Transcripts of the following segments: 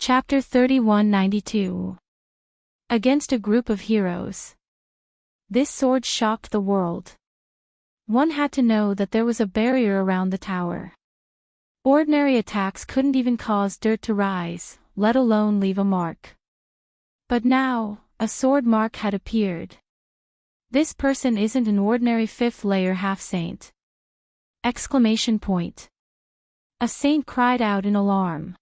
Chapter 3192. Against a group of heroes. This sword shocked the world. One had to know that there was a barrier around the tower. Ordinary attacks couldn't even cause dirt to rise, let alone leave a mark. But now, a sword mark had appeared. This person isn't an ordinary fifth-layer half-saint. Exclamation point. A saint cried out in alarm.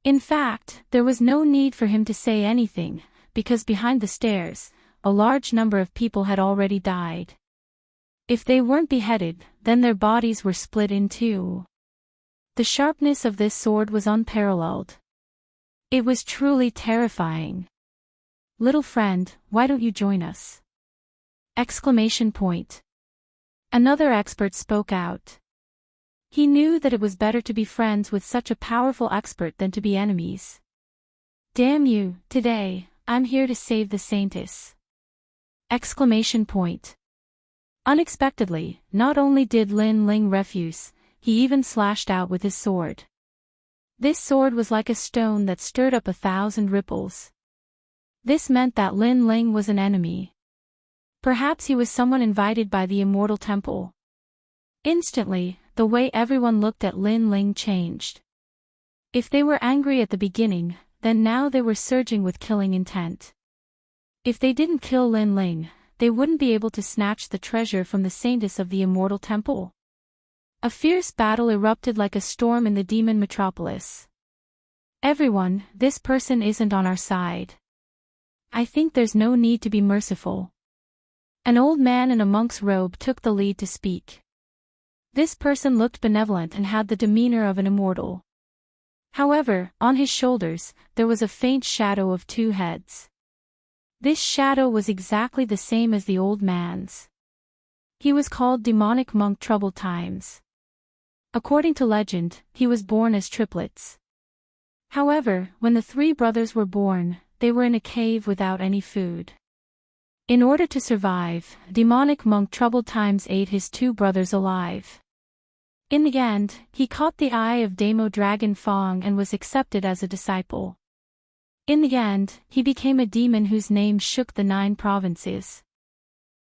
In fact, there was no need for him to say anything, because behind the stairs, a large number of people had already died. If they weren't beheaded, then their bodies were split in two. The sharpness of this sword was unparalleled. It was truly terrifying. "Little friend, why don't you join us?" Exclamation point. Another expert spoke out. He knew that it was better to be friends with such a powerful expert than to be enemies. "Damn you, today, I'm here to save the saintess." Exclamation point. Unexpectedly, not only did Lin Ling refuse, he even slashed out with his sword. This sword was like a stone that stirred up 1,000 ripples. This meant that Lin Ling was an enemy. Perhaps he was someone invited by the Immortal Temple. Instantly, the way everyone looked at Lin Ling changed. If they were angry at the beginning, then now they were surging with killing intent. If they didn't kill Lin Ling, they wouldn't be able to snatch the treasure from the saintess of the Immortal Temple. A fierce battle erupted like a storm in the demon metropolis. "Everyone, this person isn't on our side. I think there's no need to be merciful." An old man in a monk's robe took the lead to speak. This person looked benevolent and had the demeanor of an immortal. However, on his shoulders, there was a faint shadow of two heads. This shadow was exactly the same as the old man's. He was called Demonic Monk Troubled Times. According to legend, he was born as triplets. However, when the three brothers were born, they were in a cave without any food. In order to survive, Demonic Monk Troubled Times ate his two brothers alive. In the end, he caught the eye of Damo Dragon Fong and was accepted as a disciple. In the end, he became a demon whose name shook the 9 provinces.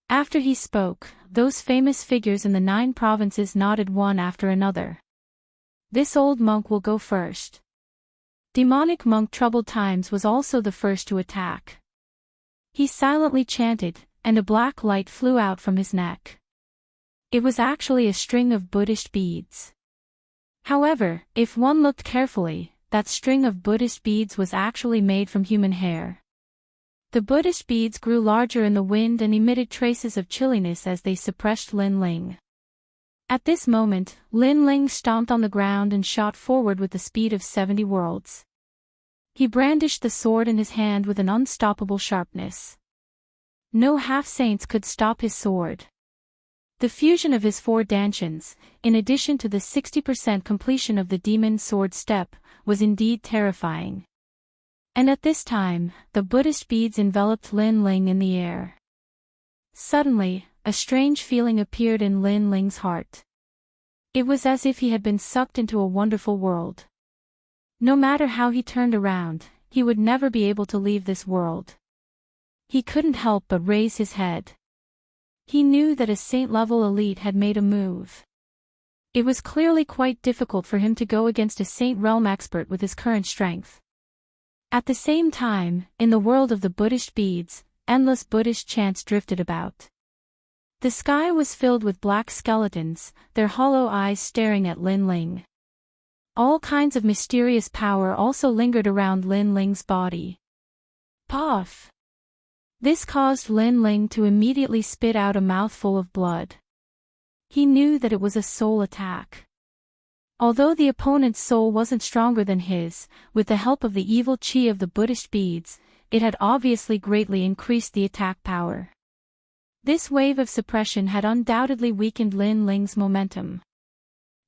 After he spoke, those famous figures in the 9 provinces nodded one after another. "This old monk will go first." Demonic Monk Troubled Times was also the first to attack. He silently chanted, and a black light flew out from his neck. It was actually a string of Buddhist beads. However, if one looked carefully, that string of Buddhist beads was actually made from human hair. The Buddhist beads grew larger in the wind and emitted traces of chilliness as they suppressed Lin Ling. At this moment, Lin Ling stomped on the ground and shot forward with the speed of 70 worlds. He brandished the sword in his hand with an unstoppable sharpness. No half-saints could stop his sword. The fusion of his 4 dantians, in addition to the 60% completion of the demon sword step, was indeed terrifying. And at this time, the Buddhist beads enveloped Lin Ling in the air. Suddenly, a strange feeling appeared in Lin Ling's heart. It was as if he had been sucked into a wonderful world. No matter how he turned around, he would never be able to leave this world. He couldn't help but raise his head. He knew that a saint-level elite had made a move. It was clearly quite difficult for him to go against a saint realm expert with his current strength. At the same time, in the world of the Buddhist beads, endless Buddhist chants drifted about. The sky was filled with black skeletons, their hollow eyes staring at Lin Ling. All kinds of mysterious power also lingered around Lin Ling's body. Puff! This caused Lin Ling to immediately spit out a mouthful of blood. He knew that it was a soul attack. Although the opponent's soul wasn't stronger than his, with the help of the evil chi of the Buddhist beads, it had obviously greatly increased the attack power. This wave of suppression had undoubtedly weakened Lin Ling's momentum.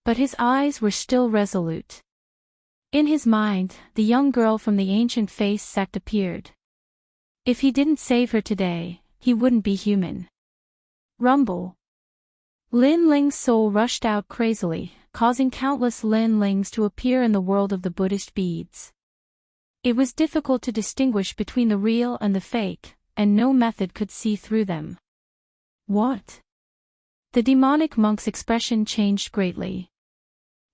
But his eyes were still resolute. In his mind, the young girl from the ancient face sect appeared. If he didn't save her today, he wouldn't be human. Rumble. Lin Ling's soul rushed out crazily, causing countless Lin Lings to appear in the world of the Buddhist beads. It was difficult to distinguish between the real and the fake, and no method could see through them. What? The demonic monk's expression changed greatly.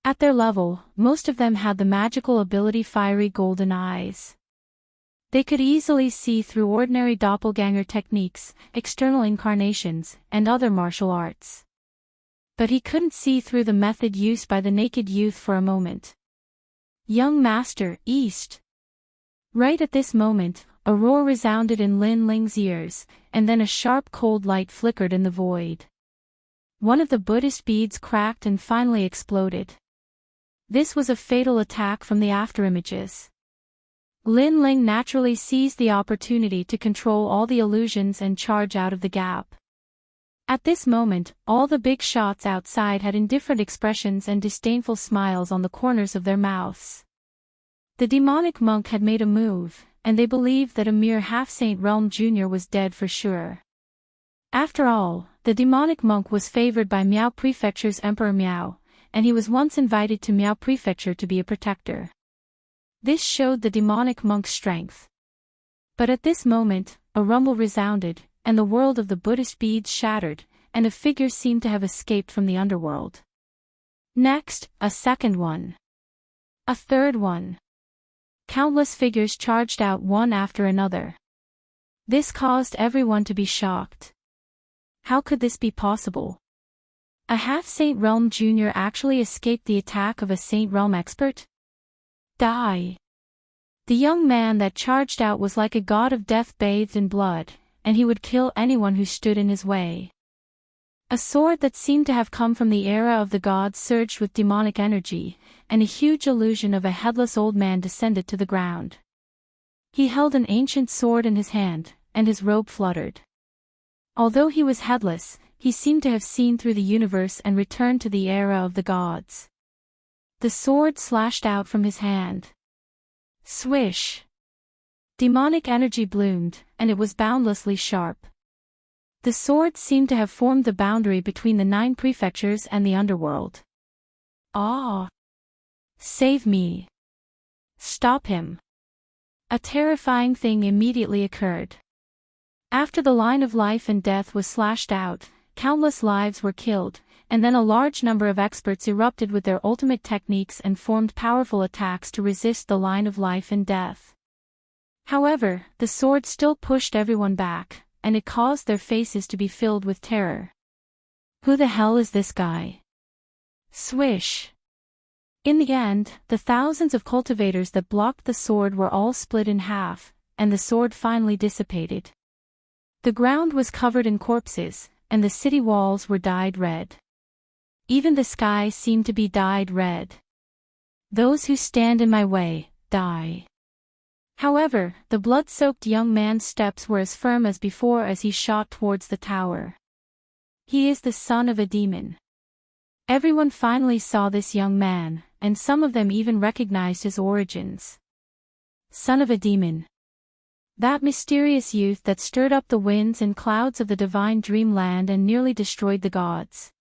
At their level, most of them had the magical ability fiery golden eyes. They could easily see through ordinary doppelganger techniques, external incarnations, and other martial arts. But he couldn't see through the method used by the naked youth for a moment. Young Master, East! Right at this moment, a roar resounded in Lin Ling's ears, and then a sharp cold light flickered in the void. One of the Buddhist beads cracked and finally exploded. This was a fatal attack from the afterimages. Lin Ling naturally seized the opportunity to control all the illusions and charge out of the gap. At this moment, all the big shots outside had indifferent expressions and disdainful smiles on the corners of their mouths. The demonic monk had made a move, and they believed that a mere half-saint Realm Jr. was dead for sure. After all, the demonic monk was favored by Miao Prefecture's Emperor Miao, and he was once invited to Miao Prefecture to be a protector. This showed the demonic monk's strength. But at this moment, a rumble resounded, and the world of the Buddhist beads shattered, and a figure seemed to have escaped from the underworld. Next, a second one. A third one. Countless figures charged out one after another. This caused everyone to be shocked. How could this be possible? A half-Saint Realm Jr. actually escaped the attack of a Saint Realm expert? Die! The young man that charged out was like a god of death bathed in blood, and he would kill anyone who stood in his way. A sword that seemed to have come from the era of the gods surged with demonic energy, and a huge illusion of a headless old man descended to the ground. He held an ancient sword in his hand, and his robe fluttered. Although he was headless, he seemed to have seen through the universe and returned to the era of the gods. The sword slashed out from his hand. Swish! Demonic energy bloomed, and it was boundlessly sharp. The sword seemed to have formed the boundary between the 9 prefectures and the underworld. Ah! Save me! Stop him! A terrifying thing immediately occurred. After the line of life and death was slashed out, countless lives were killed, and then a large number of experts erupted with their ultimate techniques and formed powerful attacks to resist the line of life and death. However, the sword still pushed everyone back, and it caused their faces to be filled with terror. Who the hell is this guy? Swish! In the end, the thousands of cultivators that blocked the sword were all split in half, and the sword finally dissipated. The ground was covered in corpses, and the city walls were dyed red. Even the sky seemed to be dyed red. Those who stand in my way, die. However, the blood-soaked young man's steps were as firm as before as he shot towards the tower. He is the son of a demon. Everyone finally saw this young man, and some of them even recognized his origins. Son of a demon. That mysterious youth that stirred up the winds and clouds of the divine dreamland and nearly destroyed the gods.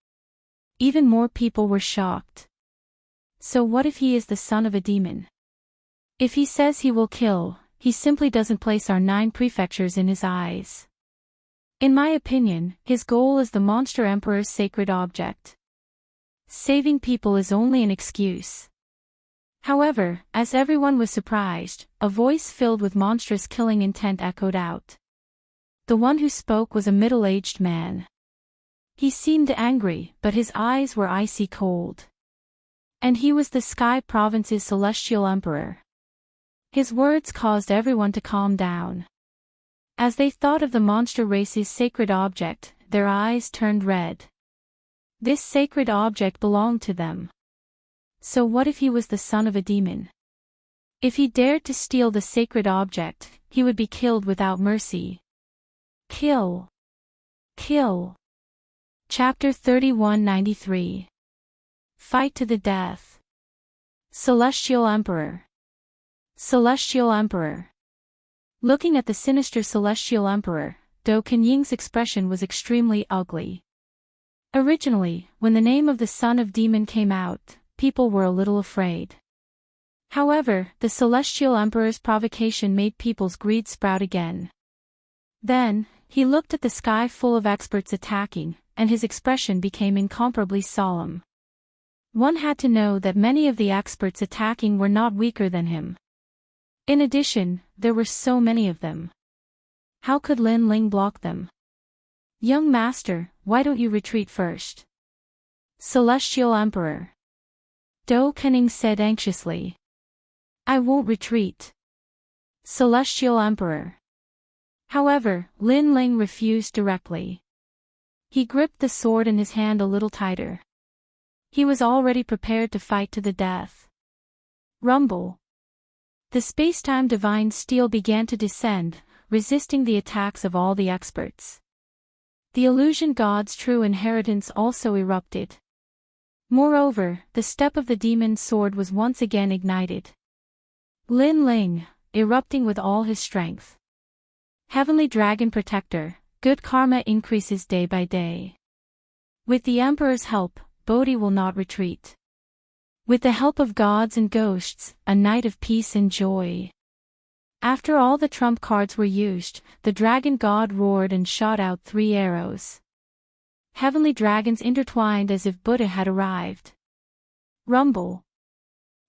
Even more people were shocked. So what if he is the son of a demon? If he says he will kill, he simply doesn't place our 9 prefectures in his eyes. In my opinion, his goal is the monster emperor's sacred object. Saving people is only an excuse. However, as everyone was surprised, a voice filled with monstrous killing intent echoed out. The one who spoke was a middle-aged man. He seemed angry, but his eyes were icy cold. And he was the Sky Province's celestial emperor. His words caused everyone to calm down. As they thought of the monster race's sacred object, their eyes turned red. This sacred object belonged to them. So what if he was the son of a demon? If he dared to steal the sacred object, he would be killed without mercy. Kill! Kill! Chapter 3193. Fight to the death. Celestial Emperor. Celestial Emperor. Looking at the sinister Celestial Emperor, Do Kenying's expression was extremely ugly. Originally, when the name of the son of demon came out, people were a little afraid. However, the Celestial Emperor's provocation made people's greed sprout again. Then, he looked at the sky full of experts attacking, and his expression became incomparably solemn. One had to know that many of the experts attacking were not weaker than him. In addition, there were so many of them. How could Lin Ling block them? Young master, why don't you retreat first? Celestial Emperor. Dou Kening said anxiously. I won't retreat. Celestial Emperor. However, Lin Ling refused directly. He gripped the sword in his hand a little tighter. He was already prepared to fight to the death. Rumble. The space-time divine steel began to descend, resisting the attacks of all the experts. The illusion god's true inheritance also erupted. Moreover, the step of the demon's sword was once again ignited. Lin Ling, erupting with all his strength. Heavenly Dragon Protector, good karma increases day by day. With the Emperor's help, Bodhi will not retreat. With the help of gods and ghosts, a night of peace and joy. After all the trump cards were used, the dragon god roared and shot out 3 arrows. Heavenly dragons intertwined as if Buddha had arrived. Rumble.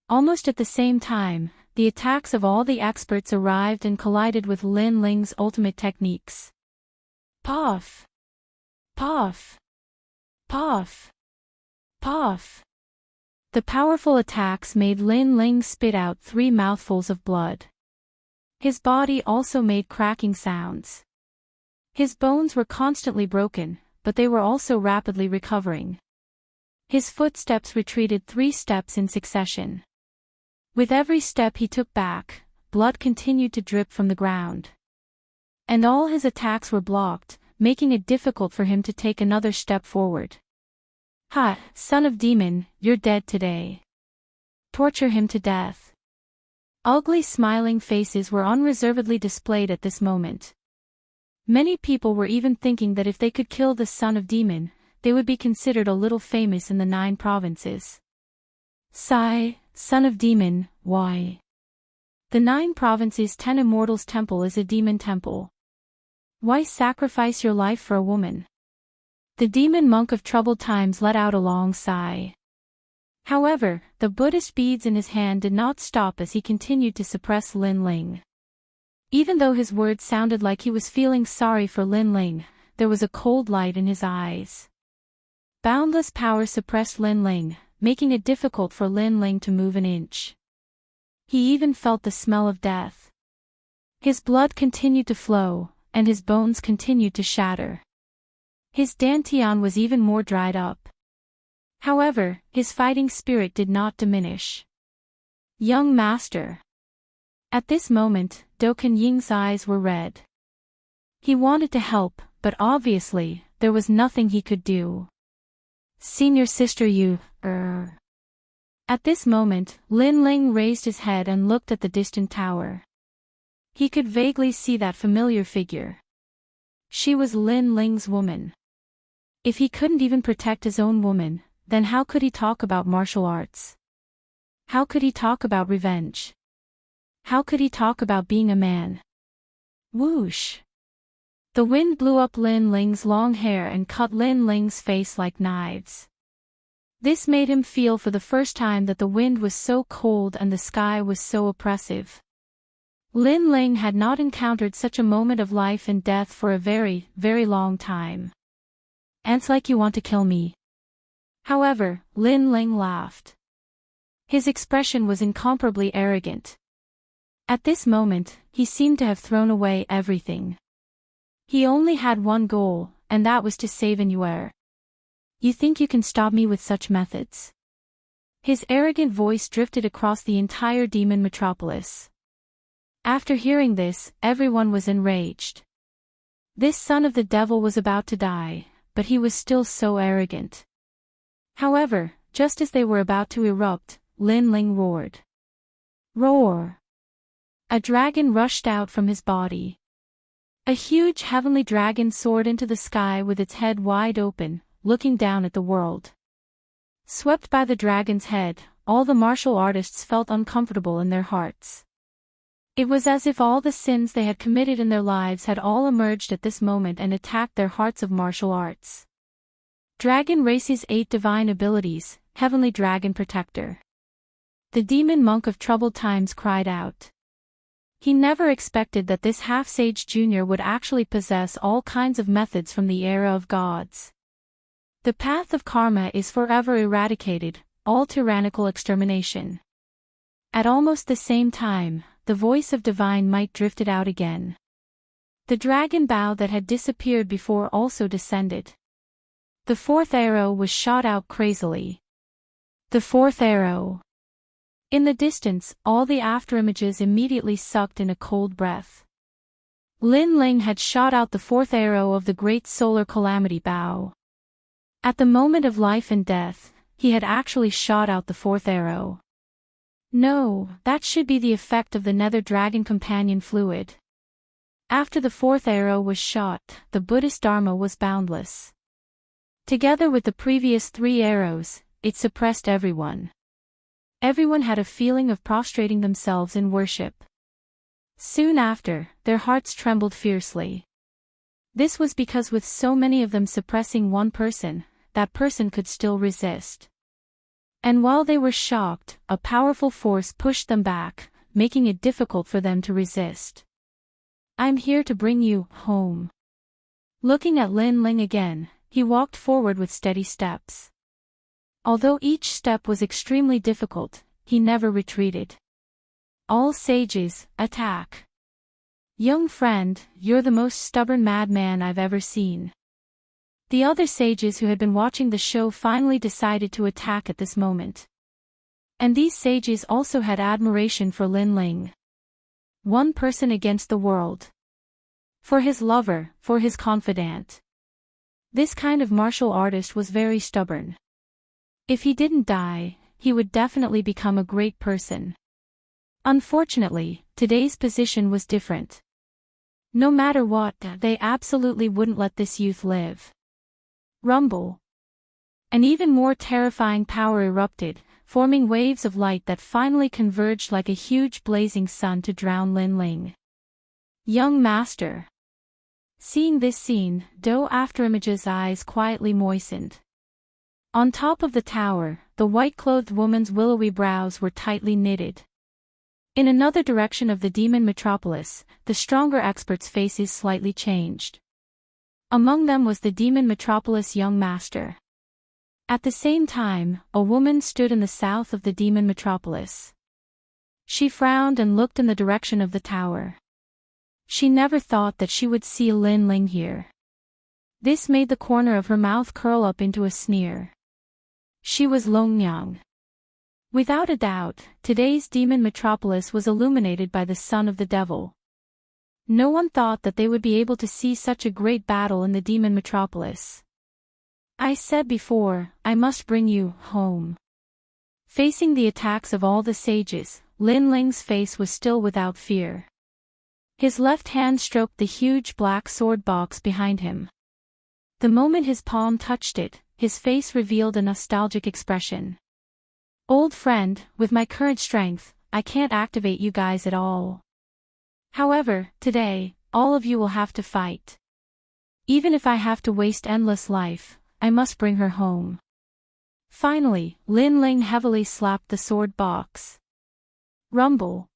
Almost at the same time, the attacks of all the experts arrived and collided with Lin Ling's ultimate techniques. Puff! Puff! Puff! Puff! The powerful attacks made Lin Ling spit out 3 mouthfuls of blood. His body also made cracking sounds. His bones were constantly broken, but they were also rapidly recovering. His footsteps retreated 3 steps in succession. With every step he took back, blood continued to drip from the ground. And all his attacks were blocked, making it difficult for him to take another step forward. Ha, son of demon, you're dead today. Torture him to death. Ugly smiling faces were unreservedly displayed at this moment. Many people were even thinking that if they could kill the son of demon, they would be considered a little famous in the 9 provinces. Sigh, son of demon, why? The 9 provinces 10 Immortals temple is a demon temple. Why sacrifice your life for a woman? The demon monk of troubled times let out a long sigh. However, the Buddhist beads in his hand did not stop as he continued to suppress Lin Ling. Even though his words sounded like he was feeling sorry for Lin Ling, there was a cold light in his eyes. Boundless power suppressed Lin Ling, making it difficult for Lin Ling to move an inch. He even felt the smell of death. His blood continued to flow, and his bones continued to shatter. His dantian was even more dried up. However, his fighting spirit did not diminish. Young master. At this moment, Dou Kenying's eyes were red. He wanted to help, but obviously, there was nothing he could do. Senior sister you, At this moment, Lin Ling raised his head and looked at the distant tower. He could vaguely see that familiar figure. She was Lin Ling's woman. If he couldn't even protect his own woman, then how could he talk about martial arts? How could he talk about revenge? How could he talk about being a man? Whoosh! The wind blew up Lin Ling's long hair and cut Lin Ling's face like knives. This made him feel for the first time that the wind was so cold and the sky was so oppressive. Lin Ling had not encountered such a moment of life and death for a very, very long time. Ants like you want to kill me. However, Lin Ling laughed. His expression was incomparably arrogant. At this moment, he seemed to have thrown away everything. He only had one goal, and that was to save Inuer. You think you can stop me with such methods? His arrogant voice drifted across the entire demon metropolis. After hearing this, everyone was enraged. This son of the devil was about to die, but he was still so arrogant. However, just as they were about to erupt, Lin Ling roared. Roar! A dragon rushed out from his body. A huge heavenly dragon soared into the sky with its head wide open, looking down at the world. Swept by the dragon's head, all the martial artists felt uncomfortable in their hearts. It was as if all the sins they had committed in their lives had all emerged at this moment and attacked their hearts of martial arts. Dragon Race's 8 divine abilities, Heavenly Dragon Protector. The demon monk of troubled times cried out. He never expected that this half-sage junior would actually possess all kinds of methods from the era of gods. The path of karma is forever eradicated, all tyrannical extermination. At almost the same time, the voice of divine might drifted out again. The dragon bow that had disappeared before also descended. The 4th arrow was shot out crazily. The 4th arrow. In the distance, all the afterimages immediately sucked in a cold breath. Lin Ling had shot out the 4th arrow of the great solar calamity bow. At the moment of life and death, he had actually shot out the 4th arrow. No, that should be the effect of the nether dragon companion fluid. After the 4th arrow was shot, the Buddhist Dharma was boundless. Together with the previous 3 arrows, it suppressed everyone. Everyone had a feeling of prostrating themselves in worship. Soon after, their hearts trembled fiercely. This was because with so many of them suppressing one person, that person could still resist. And while they were shocked, a powerful force pushed them back, making it difficult for them to resist. I'm here to bring you home. Looking at Lin Ling again, he walked forward with steady steps. Although each step was extremely difficult, he never retreated. All sages, attack. Young friend, you're the most stubborn madman I've ever seen. The other sages who had been watching the show finally decided to attack at this moment. And these sages also had admiration for Lin Ling. One person against the world. For his lover, for his confidant. This kind of martial artist was very stubborn. If he didn't die, he would definitely become a great person. Unfortunately, today's position was different. No matter what, they absolutely wouldn't let this youth live. Rumble. An even more terrifying power erupted, forming waves of light that finally converged like a huge blazing sun to drown Lin Ling. Young master. Seeing this scene, Do Afterimage's eyes quietly moistened. On top of the tower, the white-clothed woman's willowy brows were tightly knitted. In another direction of the demon metropolis, the stronger experts' faces slightly changed. Among them was the demon metropolis young master. At the same time, a woman stood in the south of the demon metropolis. She frowned and looked in the direction of the tower. She never thought that she would see Lin Ling here. This made the corner of her mouth curl up into a sneer. She was Longyang. Without a doubt, today's demon metropolis was illuminated by the son of the devil. No one thought that they would be able to see such a great battle in the demon metropolis. I said before, I must bring you home. Facing the attacks of all the sages, Lin Ling's face was still without fear. His left hand stroked the huge black sword box behind him. The moment his palm touched it, his face revealed a nostalgic expression. Old friend, with my current strength, I can't activate you guys at all. However, today, all of you will have to fight. Even if I have to waste endless life, I must bring her home. Finally, Lin Ling heavily slapped the sword box. Rumble.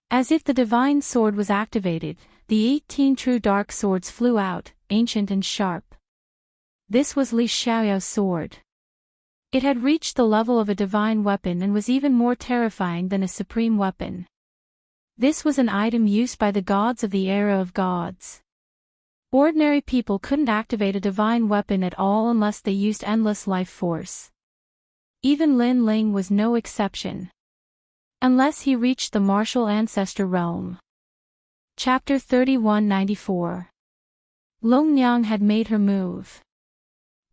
As if the divine sword was activated, the 18 true dark swords flew out, ancient and sharp. This was Li Xiaoyao's sword. It had reached the level of a divine weapon and was even more terrifying than a supreme weapon. This was an item used by the gods of the era of gods. Ordinary people couldn't activate a divine weapon at all unless they used endless life force. Even Lin Ling was no exception. Unless he reached the martial ancestor realm. Chapter 3194. Longyang had made her move.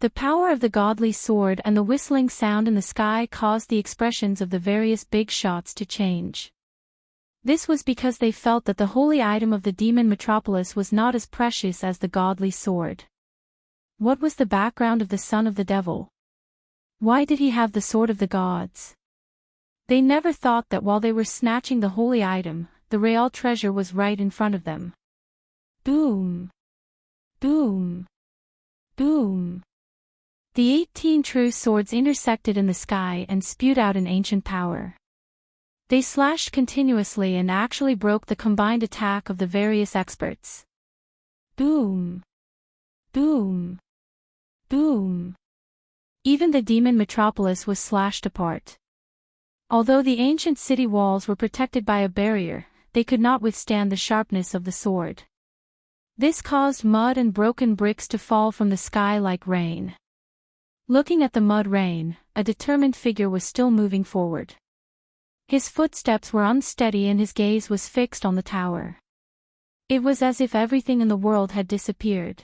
The power of the godly sword and the whistling sound in the sky caused the expressions of the various big shots to change. This was because they felt that the holy item of the demon metropolis was not as precious as the godly sword. What was the background of the son of the devil? Why did he have the sword of the gods? They never thought that while they were snatching the holy item, the real treasure was right in front of them. Boom! Boom! Boom! The 18 true swords intersected in the sky and spewed out an ancient power. They slashed continuously and actually broke the combined attack of the various experts. Boom! Boom! Boom! Even the demon metropolis was slashed apart. Although the ancient city walls were protected by a barrier, they could not withstand the sharpness of the sword. This caused mud and broken bricks to fall from the sky like rain. Looking at the mud rain, a determined figure was still moving forward. His footsteps were unsteady and his gaze was fixed on the tower. It was as if everything in the world had disappeared.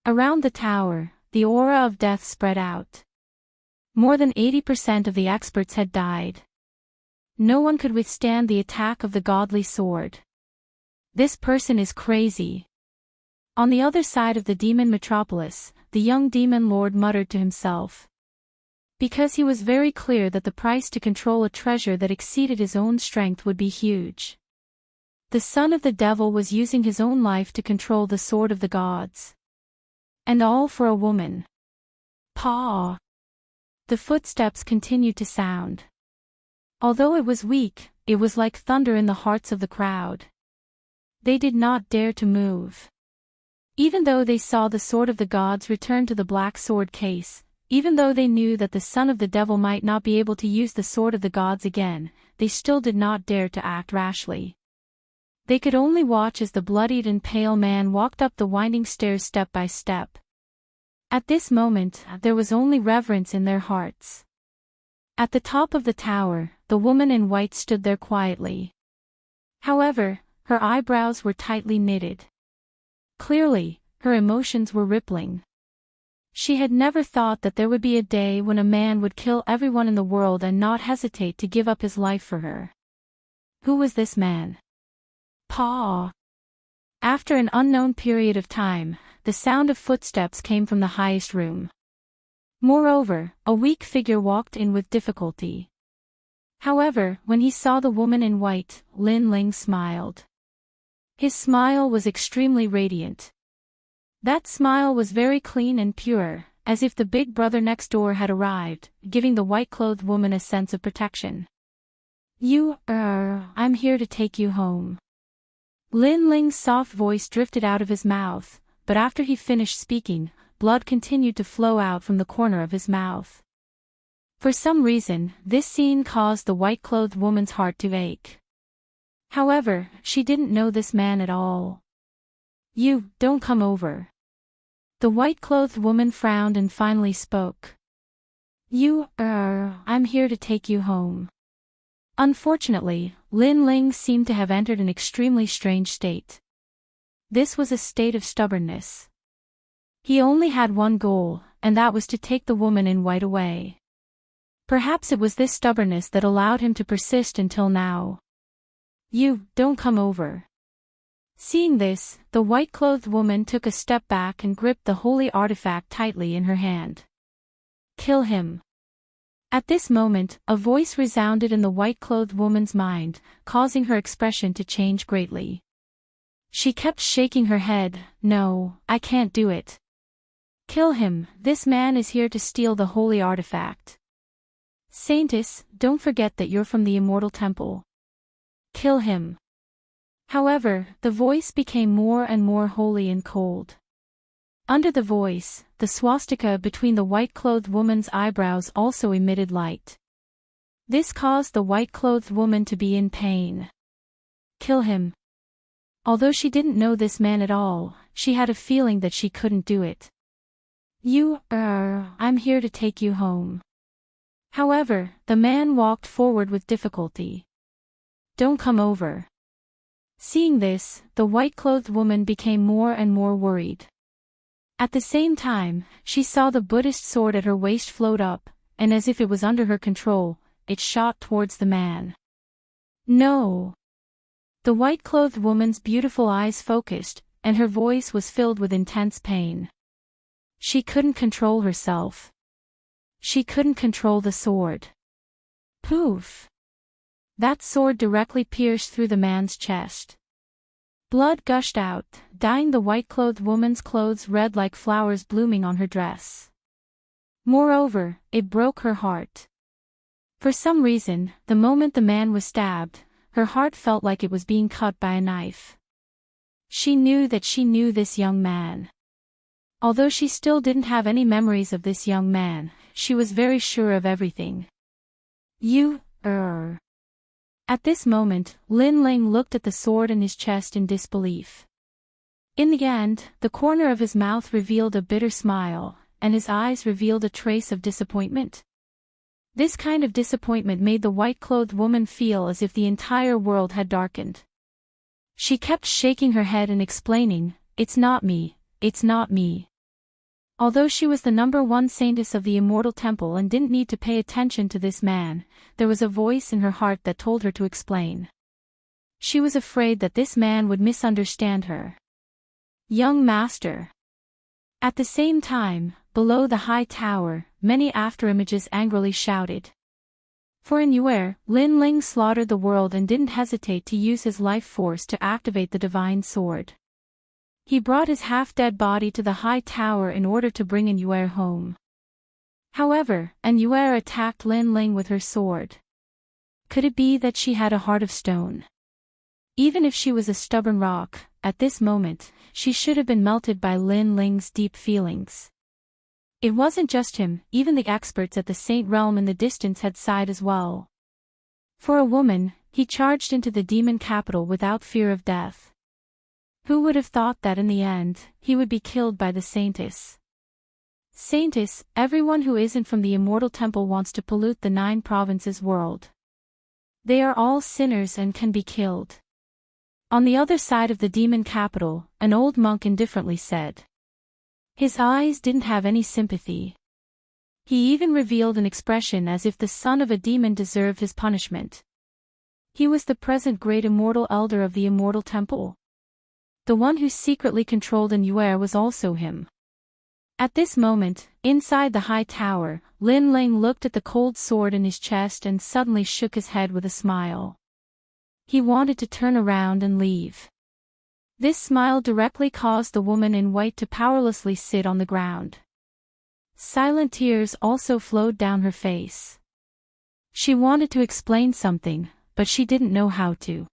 Around the tower, the aura of death spread out. More than 80% of the experts had died. No one could withstand the attack of the godly sword. This person is crazy. On the other side of the demon metropolis, the young demon lord muttered to himself. Because he was very clear that the price to control a treasure that exceeded his own strength would be huge. The son of the devil was using his own life to control the sword of the gods. And all for a woman. Paw! The footsteps continued to sound. Although it was weak, it was like thunder in the hearts of the crowd. They did not dare to move. Even though they saw the sword of the gods return to the black sword case, even though they knew that the son of the devil might not be able to use the sword of the gods again, they still did not dare to act rashly. They could only watch as the bloodied and pale man walked up the winding stairs step by step. At this moment, there was only reverence in their hearts. At the top of the tower, the woman in white stood there quietly. However, her eyebrows were tightly knitted. Clearly, her emotions were rippling. She had never thought that there would be a day when a man would kill everyone in the world and not hesitate to give up his life for her. Who was this man? Paw! After an unknown period of time, the sound of footsteps came from the highest room. Moreover, a weak figure walked in with difficulty. However, when he saw the woman in white, Lin Ling smiled. His smile was extremely radiant. That smile was very clean and pure, as if the big brother next door had arrived, giving the white-clothed woman a sense of protection. I'm here to take you home. Lin Ling's soft voice drifted out of his mouth, but after he finished speaking, blood continued to flow out from the corner of his mouth. For some reason, this scene caused the white-clothed woman's heart to ache. However, she didn't know this man at all. Don't come over. The white-clothed woman frowned and finally spoke. I'm here to take you home. Unfortunately, Lin Ling seemed to have entered an extremely strange state. This was a state of stubbornness. He only had one goal, and that was to take the woman in white away. Perhaps it was this stubbornness that allowed him to persist until now. Don't come over. Seeing this, the white-clothed woman took a step back and gripped the holy artifact tightly in her hand. Kill him. At this moment, a voice resounded in the white-clothed woman's mind, causing her expression to change greatly. She kept shaking her head. No, I can't do it. Kill him, this man is here to steal the holy artifact. Saintess, don't forget that you're from the Immortal Temple. Kill him. However, the voice became more and more holy and cold. Under the voice, the swastika between the white-clothed woman's eyebrows also emitted light. This caused the white-clothed woman to be in pain. Kill him. Although she didn't know this man at all, she had a feeling that she couldn't do it. I'm here to take you home. However, the man walked forward with difficulty. Don't come over. Seeing this, the white-clothed woman became more and more worried. At the same time, she saw the Buddhist sword at her waist float up, and as if it was under her control, it shot towards the man. No! The white-clothed woman's beautiful eyes focused, and her voice was filled with intense pain. She couldn't control herself. She couldn't control the sword. Poof! That sword directly pierced through the man's chest. Blood gushed out, dyeing the white-clothed woman's clothes red like flowers blooming on her dress. Moreover, it broke her heart. For some reason, the moment the man was stabbed, her heart felt like it was being cut by a knife. She knew that she knew this young man. Although she still didn't have any memories of this young man, she was very sure of everything. At this moment, Lin Ling looked at the sword in his chest in disbelief. In the end, the corner of his mouth revealed a bitter smile, and his eyes revealed a trace of disappointment. This kind of disappointment made the white-clothed woman feel as if the entire world had darkened. She kept shaking her head and explaining, "It's not me, it's not me." Although she was the #1 saintess of the Immortal Temple and didn't need to pay attention to this man, there was a voice in her heart that told her to explain. She was afraid that this man would misunderstand her. Young master. At the same time, below the high tower, many afterimages angrily shouted. For in Yuer, Lin Ling slaughtered the world and didn't hesitate to use his life force to activate the divine sword. He brought his half-dead body to the high tower in order to bring Yuer home. However, Yuer attacked Lin Ling with her sword. Could it be that she had a heart of stone? Even if she was a stubborn rock, at this moment, she should have been melted by Lin Ling's deep feelings. It wasn't just him, even the experts at the Saint Realm in the distance had sighed as well. For a woman, he charged into the demon capital without fear of death. Who would have thought that in the end, he would be killed by the saintess? Saintess, everyone who isn't from the Immortal Temple wants to pollute the 9 provinces world. They are all sinners and can be killed. On the other side of the demon capital, an old monk indifferently said. His eyes didn't have any sympathy. He even revealed an expression as if the son of a demon deserved his punishment. He was the present great immortal elder of the Immortal Temple. The one who secretly controlled Yuer was also him. At this moment, inside the high tower, Lin Ling looked at the cold sword in his chest and suddenly shook his head with a smile. He wanted to turn around and leave. This smile directly caused the woman in white to powerlessly sit on the ground. Silent tears also flowed down her face. She wanted to explain something, but she didn't know how to.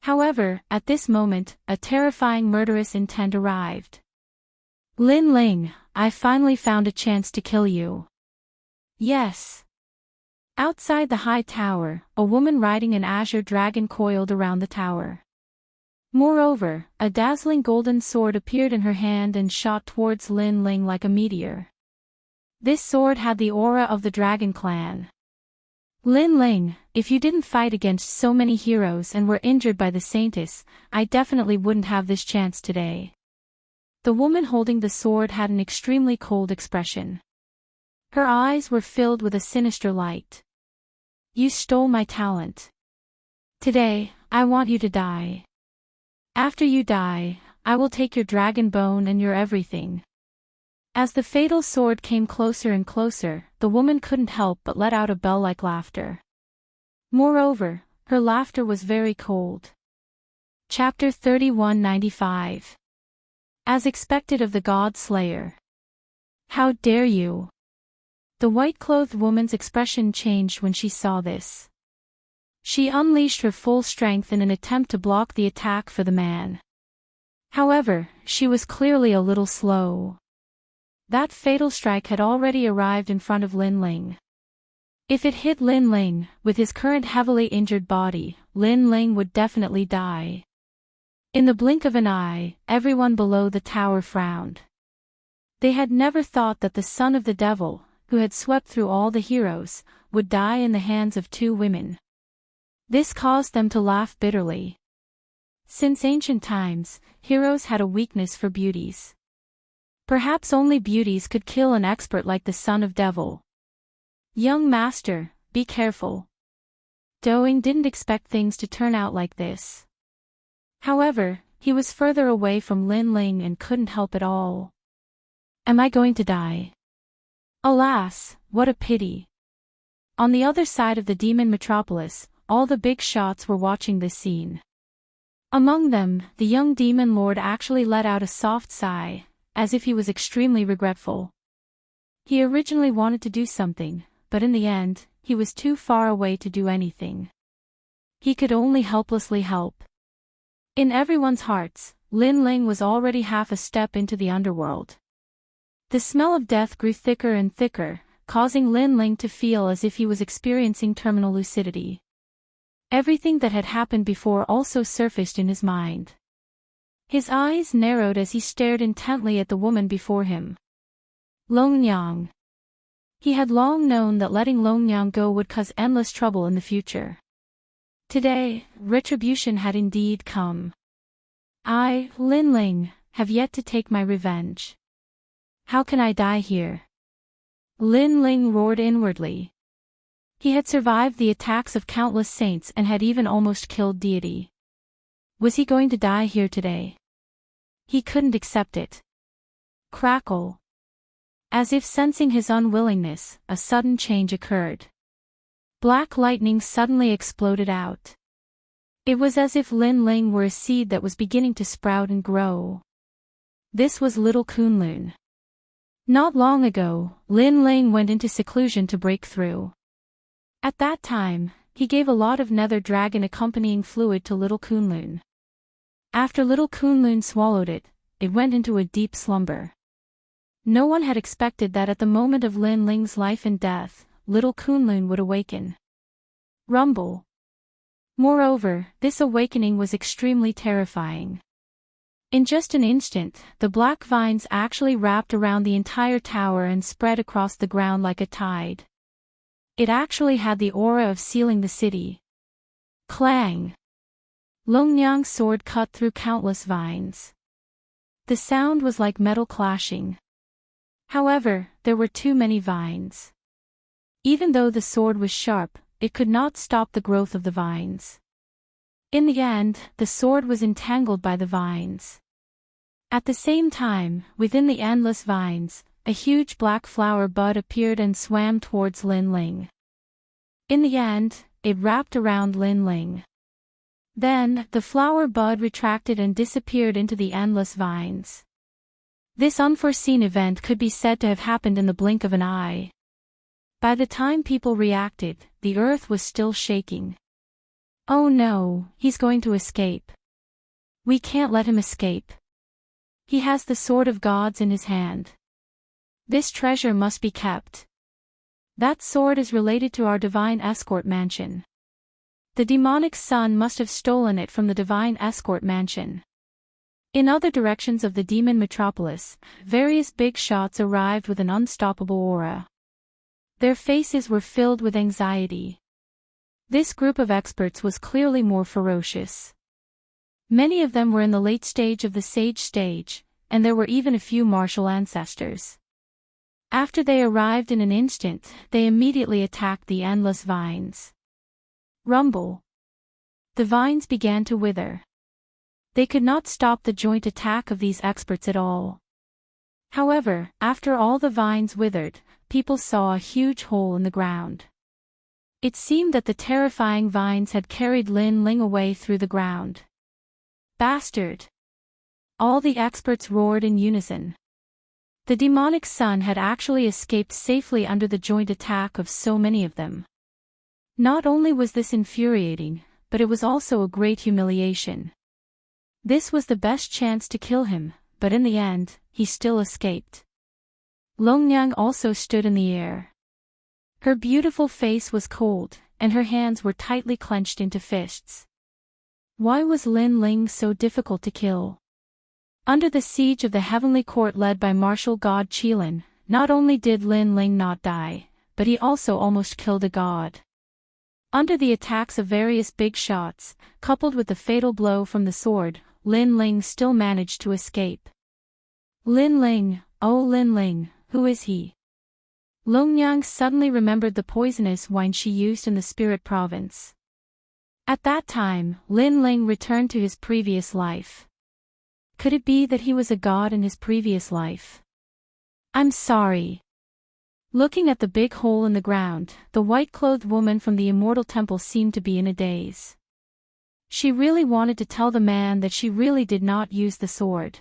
However, at this moment, a terrifying murderous intent arrived. Lin Ling, I finally found a chance to kill you. Yes. Outside the high tower, a woman riding an azure dragon coiled around the tower. Moreover, a dazzling golden sword appeared in her hand and shot towards Lin Ling like a meteor. This sword had the aura of the Dragon Clan. Lin Ling, if you didn't fight against so many heroes and were injured by the saintess, I definitely wouldn't have this chance today. The woman holding the sword had an extremely cold expression. Her eyes were filled with a sinister light. You stole my talent. Today, I want you to die. After you die, I will take your dragon bone and your everything. As the fatal sword came closer and closer, the woman couldn't help but let out a bell-like laughter. Moreover, her laughter was very cold. Chapter 3195. As expected of the God Slayer. How dare you? The white-clothed woman's expression changed when she saw this. She unleashed her full strength in an attempt to block the attack for the man. However, she was clearly a little slow. That fatal strike had already arrived in front of Lin Ling. If it hit Lin Ling, with his current heavily injured body, Lin Ling would definitely die. In the blink of an eye, everyone below the tower frowned. They had never thought that the son of the devil, who had swept through all the heroes, would die in the hands of 2 women. This caused them to laugh bitterly. Since ancient times, heroes had a weakness for beauties. Perhaps only beauties could kill an expert like the son of devil. Young master, be careful. Doing didn't expect things to turn out like this. However, he was further away from Lin Ling and couldn't help it all. Am I going to die? Alas, what a pity. On the other side of the demon metropolis, all the big shots were watching this scene. Among them, the young demon lord actually let out a soft sigh, as if he was extremely regretful. He originally wanted to do something, but in the end, he was too far away to do anything. He could only helplessly help. In everyone's hearts, Lin Ling was already half a step into the underworld. The smell of death grew thicker and thicker, causing Lin Ling to feel as if he was experiencing terminal lucidity. Everything that had happened before also surfaced in his mind. His eyes narrowed as he stared intently at the woman before him. Longnyang. He had long known that letting Longnyang go would cause endless trouble in the future. Today, retribution had indeed come. I, Lin Ling, have yet to take my revenge. How can I die here? Lin Ling roared inwardly. He had survived the attacks of countless saints and had even almost killed deity. Was he going to die here today? He couldn't accept it. Crackle. As if sensing his unwillingness, a sudden change occurred. Black lightning suddenly exploded out. It was as if Lin Ling were a seed that was beginning to sprout and grow. This was little Kunlun. Not long ago, Lin Ling went into seclusion to break through. At that time, he gave a lot of nether dragon accompanying fluid to little Kunlun. After little Kunlun swallowed it, it went into a deep slumber. No one had expected that at the moment of Lin Ling's life and death, little Kunlun would awaken. Rumble. Moreover, this awakening was extremely terrifying. In just an instant, the black vines actually wrapped around the entire tower and spread across the ground like a tide. It actually had the aura of sealing the city. Clang! Longnyang's sword cut through countless vines. The sound was like metal clashing. However, there were too many vines. Even though the sword was sharp, it could not stop the growth of the vines. In the end, the sword was entangled by the vines. At the same time, within the endless vines, a huge black flower bud appeared and swam towards Lin Ling. In the end, it wrapped around Lin Ling. Then, the flower bud retracted and disappeared into the endless vines. This unforeseen event could be said to have happened in the blink of an eye. By the time people reacted, the earth was still shaking. Oh no, he's going to escape. We can't let him escape. He has the sword of gods in his hand. This treasure must be kept. That sword is related to our divine escort mansion. The demonic son must have stolen it from the divine escort mansion. In other directions of the demon metropolis, various big shots arrived with an unstoppable aura. Their faces were filled with anxiety. This group of experts was clearly more ferocious. Many of them were in the late stage of the sage stage, and there were even a few martial ancestors. After they arrived in an instant, they immediately attacked the endless vines. Rumble. The vines began to wither. They could not stop the joint attack of these experts at all. However, after all the vines withered, people saw a huge hole in the ground. It seemed that the terrifying vines had carried Lin Ling away through the ground. Bastard! All the experts roared in unison. The demonic son had actually escaped safely under the joint attack of so many of them. Not only was this infuriating, but it was also a great humiliation. This was the best chance to kill him, but in the end, he still escaped. Longnyang also stood in the air. Her beautiful face was cold, and her hands were tightly clenched into fists. Why was Lin Ling so difficult to kill? Under the siege of the heavenly court led by martial god Qilin, not only did Lin Ling not die, but he also almost killed a god. Under the attacks of various big shots, coupled with the fatal blow from the sword, Lin Ling still managed to escape. Lin Ling, oh Lin Ling, who is he? Longnyang suddenly remembered the poisonous wine she used in the spirit province. At that time, Lin Ling returned to his previous life. Could it be that he was a god in his previous life? I'm sorry. Looking at the big hole in the ground, the white-clothed woman from the Immortal Temple seemed to be in a daze. She really wanted to tell the man that she really did not use the sword.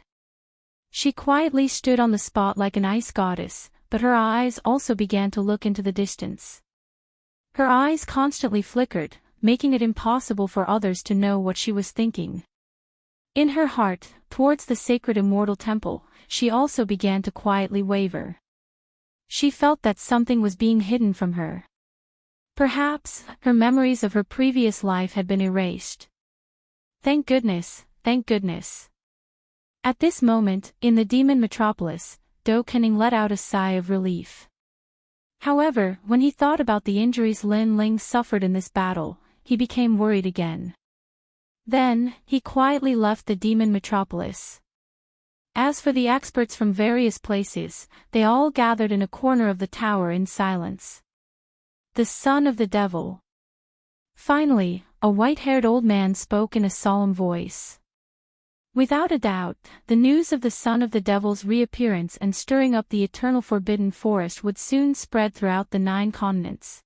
She quietly stood on the spot like an ice goddess, but her eyes also began to look into the distance. Her eyes constantly flickered, making it impossible for others to know what she was thinking. In her heart, towards the sacred Immortal Temple, she also began to quietly waver. She felt that something was being hidden from her. Perhaps, her memories of her previous life had been erased. Thank goodness, thank goodness. At this moment, in the demon metropolis, Do Kenning let out a sigh of relief. However, when he thought about the injuries Lin Ling suffered in this battle, he became worried again. Then, he quietly left the demon metropolis. As for the experts from various places, they all gathered in a corner of the tower in silence. The son of the devil. Finally, a white-haired old man spoke in a solemn voice. Without a doubt, the news of the son of the devil's reappearance and stirring up the eternal forbidden forest would soon spread throughout the 9 continents.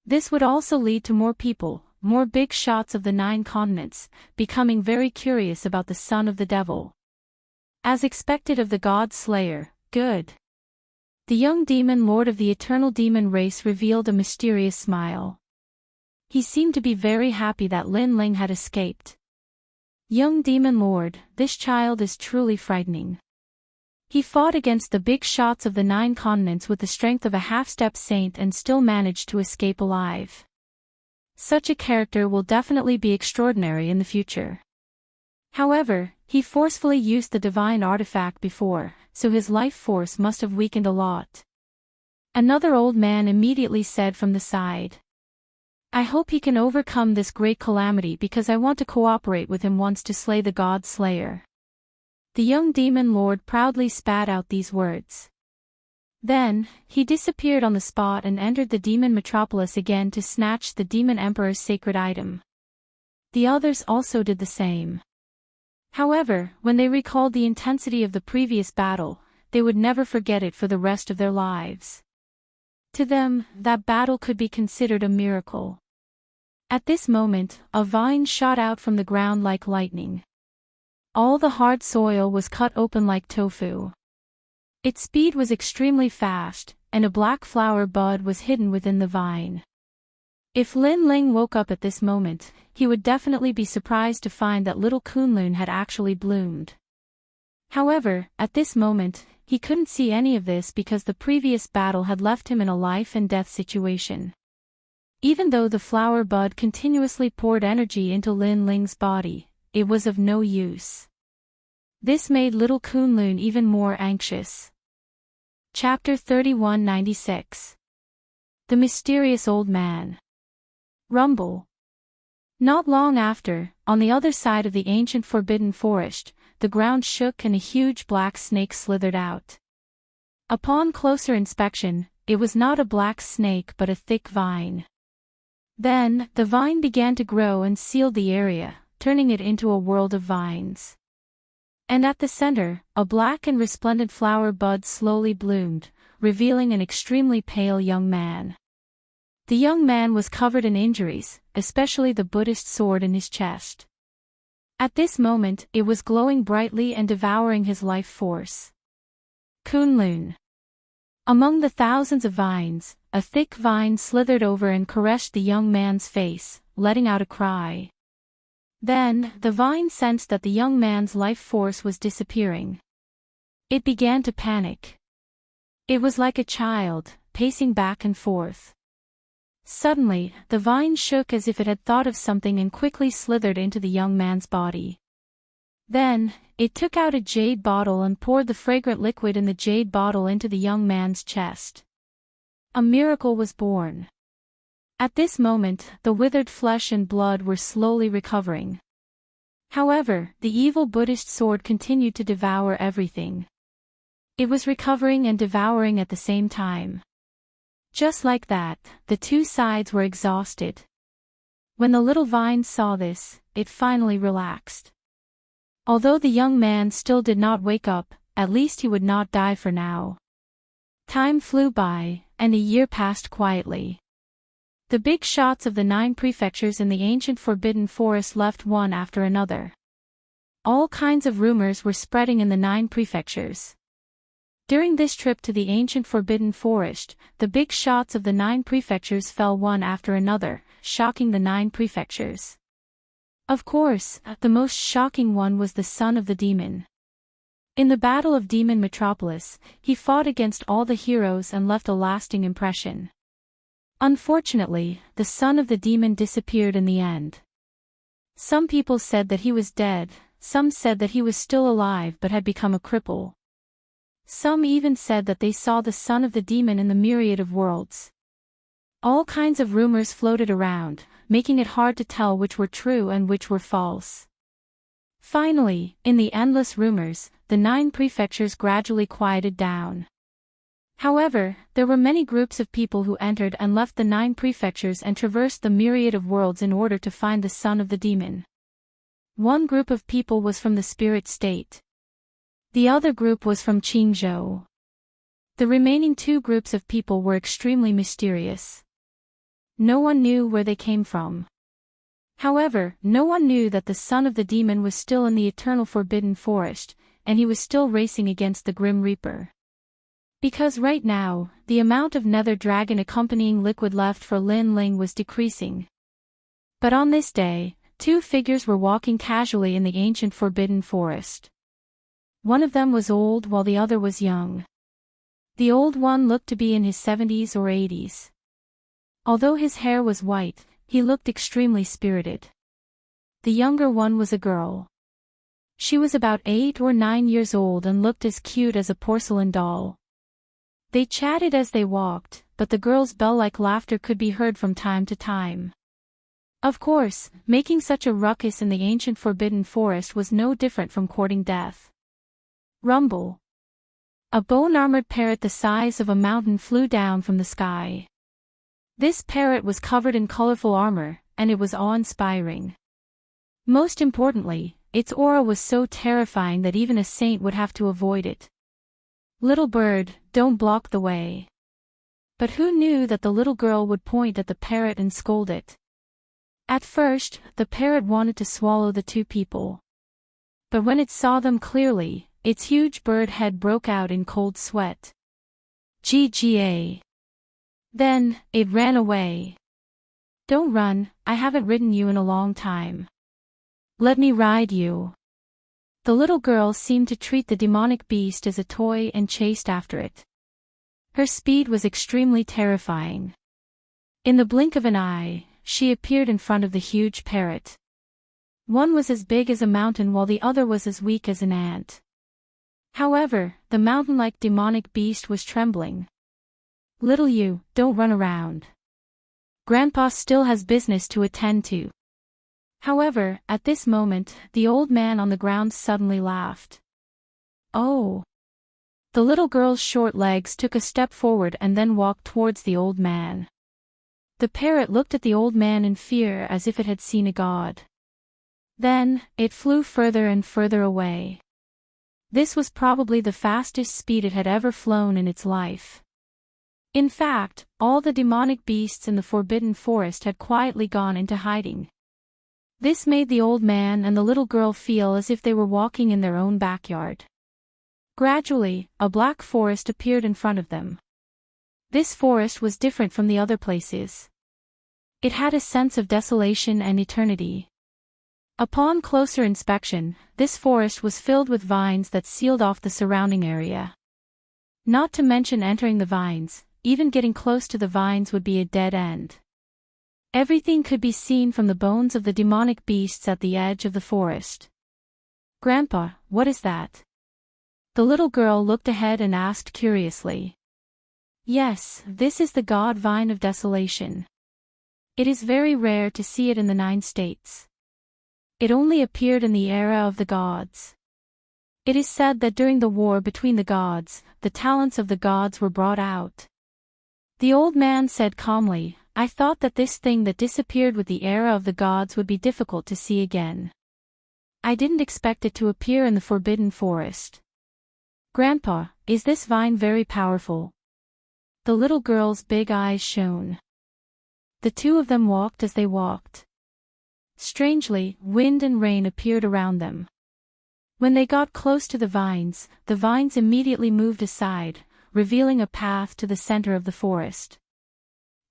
This would also lead to more people, more big shots of the 9 continents, becoming very curious about the son of the devil. As expected of the God Slayer, good. The young demon lord of the eternal demon race revealed a mysterious smile. He seemed to be very happy that Lin Ling had escaped. Young demon lord, this child is truly frightening. He fought against the big shots of the 9 continents with the strength of a half-step saint and still managed to escape alive. Such a character will definitely be extraordinary in the future. However, he forcefully used the divine artifact before, so his life force must have weakened a lot. Another old man immediately said from the side. I hope he can overcome this great calamity because I want to cooperate with him once to slay the God Slayer. The young demon lord proudly spat out these words. Then, he disappeared on the spot and entered the demon metropolis again to snatch the demon emperor's sacred item. The others also did the same. However, when they recalled the intensity of the previous battle, they would never forget it for the rest of their lives. To them, that battle could be considered a miracle. At this moment, a vine shot out from the ground like lightning. All the hard soil was cut open like tofu. Its speed was extremely fast, and a black flower bud was hidden within the vine. If Lin Ling woke up at this moment, he would definitely be surprised to find that little Kunlun had actually bloomed. However, at this moment, he couldn't see any of this because the previous battle had left him in a life and death situation. Even though the flower bud continuously poured energy into Lin Ling's body, it was of no use. This made little Kunlun even more anxious. Chapter 3196. The Mysterious Old Man. Rumble. Not long after, on the other side of the ancient forbidden forest, the ground shook and a huge black snake slithered out. Upon closer inspection, it was not a black snake but a thick vine. Then, the vine began to grow and sealed the area, turning it into a world of vines. And at the center, a black and resplendent flower bud slowly bloomed, revealing an extremely pale young man. The young man was covered in injuries, especially the Buddhist sword in his chest. At this moment, it was glowing brightly and devouring his life force. Kunlun. Among the thousands of vines, a thick vine slithered over and caressed the young man's face, letting out a cry. Then, the vine sensed that the young man's life force was disappearing. It began to panic. It was like a child, pacing back and forth. Suddenly, the vine shook as if it had thought of something and quickly slithered into the young man's body. Then, it took out a jade bottle and poured the fragrant liquid in the jade bottle into the young man's chest. A miracle was born. At this moment, the withered flesh and blood were slowly recovering. However, the evil Buddhist sword continued to devour everything. It was recovering and devouring at the same time. Just like that, the two sides were exhausted. When the little vine saw this, it finally relaxed. Although the young man still did not wake up, at least he would not die for now. Time flew by, and a year passed quietly. The big shots of the 9 prefectures in the ancient Forbidden Forest left one after another. All kinds of rumors were spreading in the 9 prefectures. During this trip to the ancient Forbidden Forest, the big shots of the 9 prefectures fell one after another, shocking the 9 prefectures. Of course, the most shocking one was the son of the demon. In the Battle of Demon Metropolis, he fought against all the heroes and left a lasting impression. Unfortunately, the son of the demon disappeared in the end. Some people said that he was dead, some said that he was still alive but had become a cripple. Some even said that they saw the son of the demon in the myriad of worlds. All kinds of rumors floated around, making it hard to tell which were true and which were false. Finally, in the endless rumors, the 9 prefectures gradually quieted down. However, there were many groups of people who entered and left the 9 prefectures and traversed the myriad of worlds in order to find the son of the demon. One group of people was from the spirit state. The other group was from Qingzhou. The remaining 2 groups of people were extremely mysterious. No one knew where they came from. However, no one knew that the son of the demon was still in the eternal Forbidden Forest, and he was still racing against the Grim Reaper. Because right now, the amount of nether dragon accompanying liquid left for Lin Ling was decreasing. But on this day, 2 figures were walking casually in the ancient Forbidden Forest. One of them was old while the other was young. The old one looked to be in his 70s or 80s. Although his hair was white, he looked extremely spirited. The younger one was a girl. She was about 8 or 9 years old and looked as cute as a porcelain doll. They chatted as they walked, but the girl's bell-like laughter could be heard from time to time. Of course, making such a ruckus in the ancient Forbidden Forest was no different from courting death. Rumble. A bone-armored parrot the size of a mountain flew down from the sky. This parrot was covered in colorful armor, and it was awe-inspiring. Most importantly, its aura was so terrifying that even a saint would have to avoid it. Little bird, don't block the way. But who knew that the little girl would point at the parrot and scold it? At first, the parrot wanted to swallow the 2 people. But when it saw them clearly, its huge bird head broke out in cold sweat. GGA. Then, it ran away. Don't run, I haven't ridden you in a long time. Let me ride you. The little girl seemed to treat the demonic beast as a toy and chased after it. Her speed was extremely terrifying. In the blink of an eye, she appeared in front of the huge parrot. One was as big as a mountain while the other was as weak as an ant. However, the mountain-like demonic beast was trembling. Little you, don't run around. Grandpa still has business to attend to. However, at this moment, the old man on the ground suddenly laughed. Oh! The little girl's short legs took a step forward and then walked towards the old man. The parrot looked at the old man in fear as if it had seen a god. Then, it flew further and further away. This was probably the fastest speed it had ever flown in its life. In fact, all the demonic beasts in the Forbidden Forest had quietly gone into hiding. This made the old man and the little girl feel as if they were walking in their own backyard. Gradually, a black forest appeared in front of them. This forest was different from the other places. It had a sense of desolation and eternity. Upon closer inspection, this forest was filled with vines that sealed off the surrounding area. Not to mention entering the vines, even getting close to the vines would be a dead end. Everything could be seen from the bones of the demonic beasts at the edge of the forest. Grandpa, what is that? The little girl looked ahead and asked curiously. Yes, this is the god vine of desolation. It is very rare to see it in the 9 states. It only appeared in the era of the gods. It is said that during the war between the gods, the talents of the gods were brought out. The old man said calmly, I thought that this thing that disappeared with the era of the gods would be difficult to see again. I didn't expect it to appear in the Forbidden Forest. Grandpa, is this vine very powerful? The little girl's big eyes shone. The two of them walked as they walked. Strangely, wind and rain appeared around them. When they got close to the vines immediately moved aside, revealing a path to the center of the forest.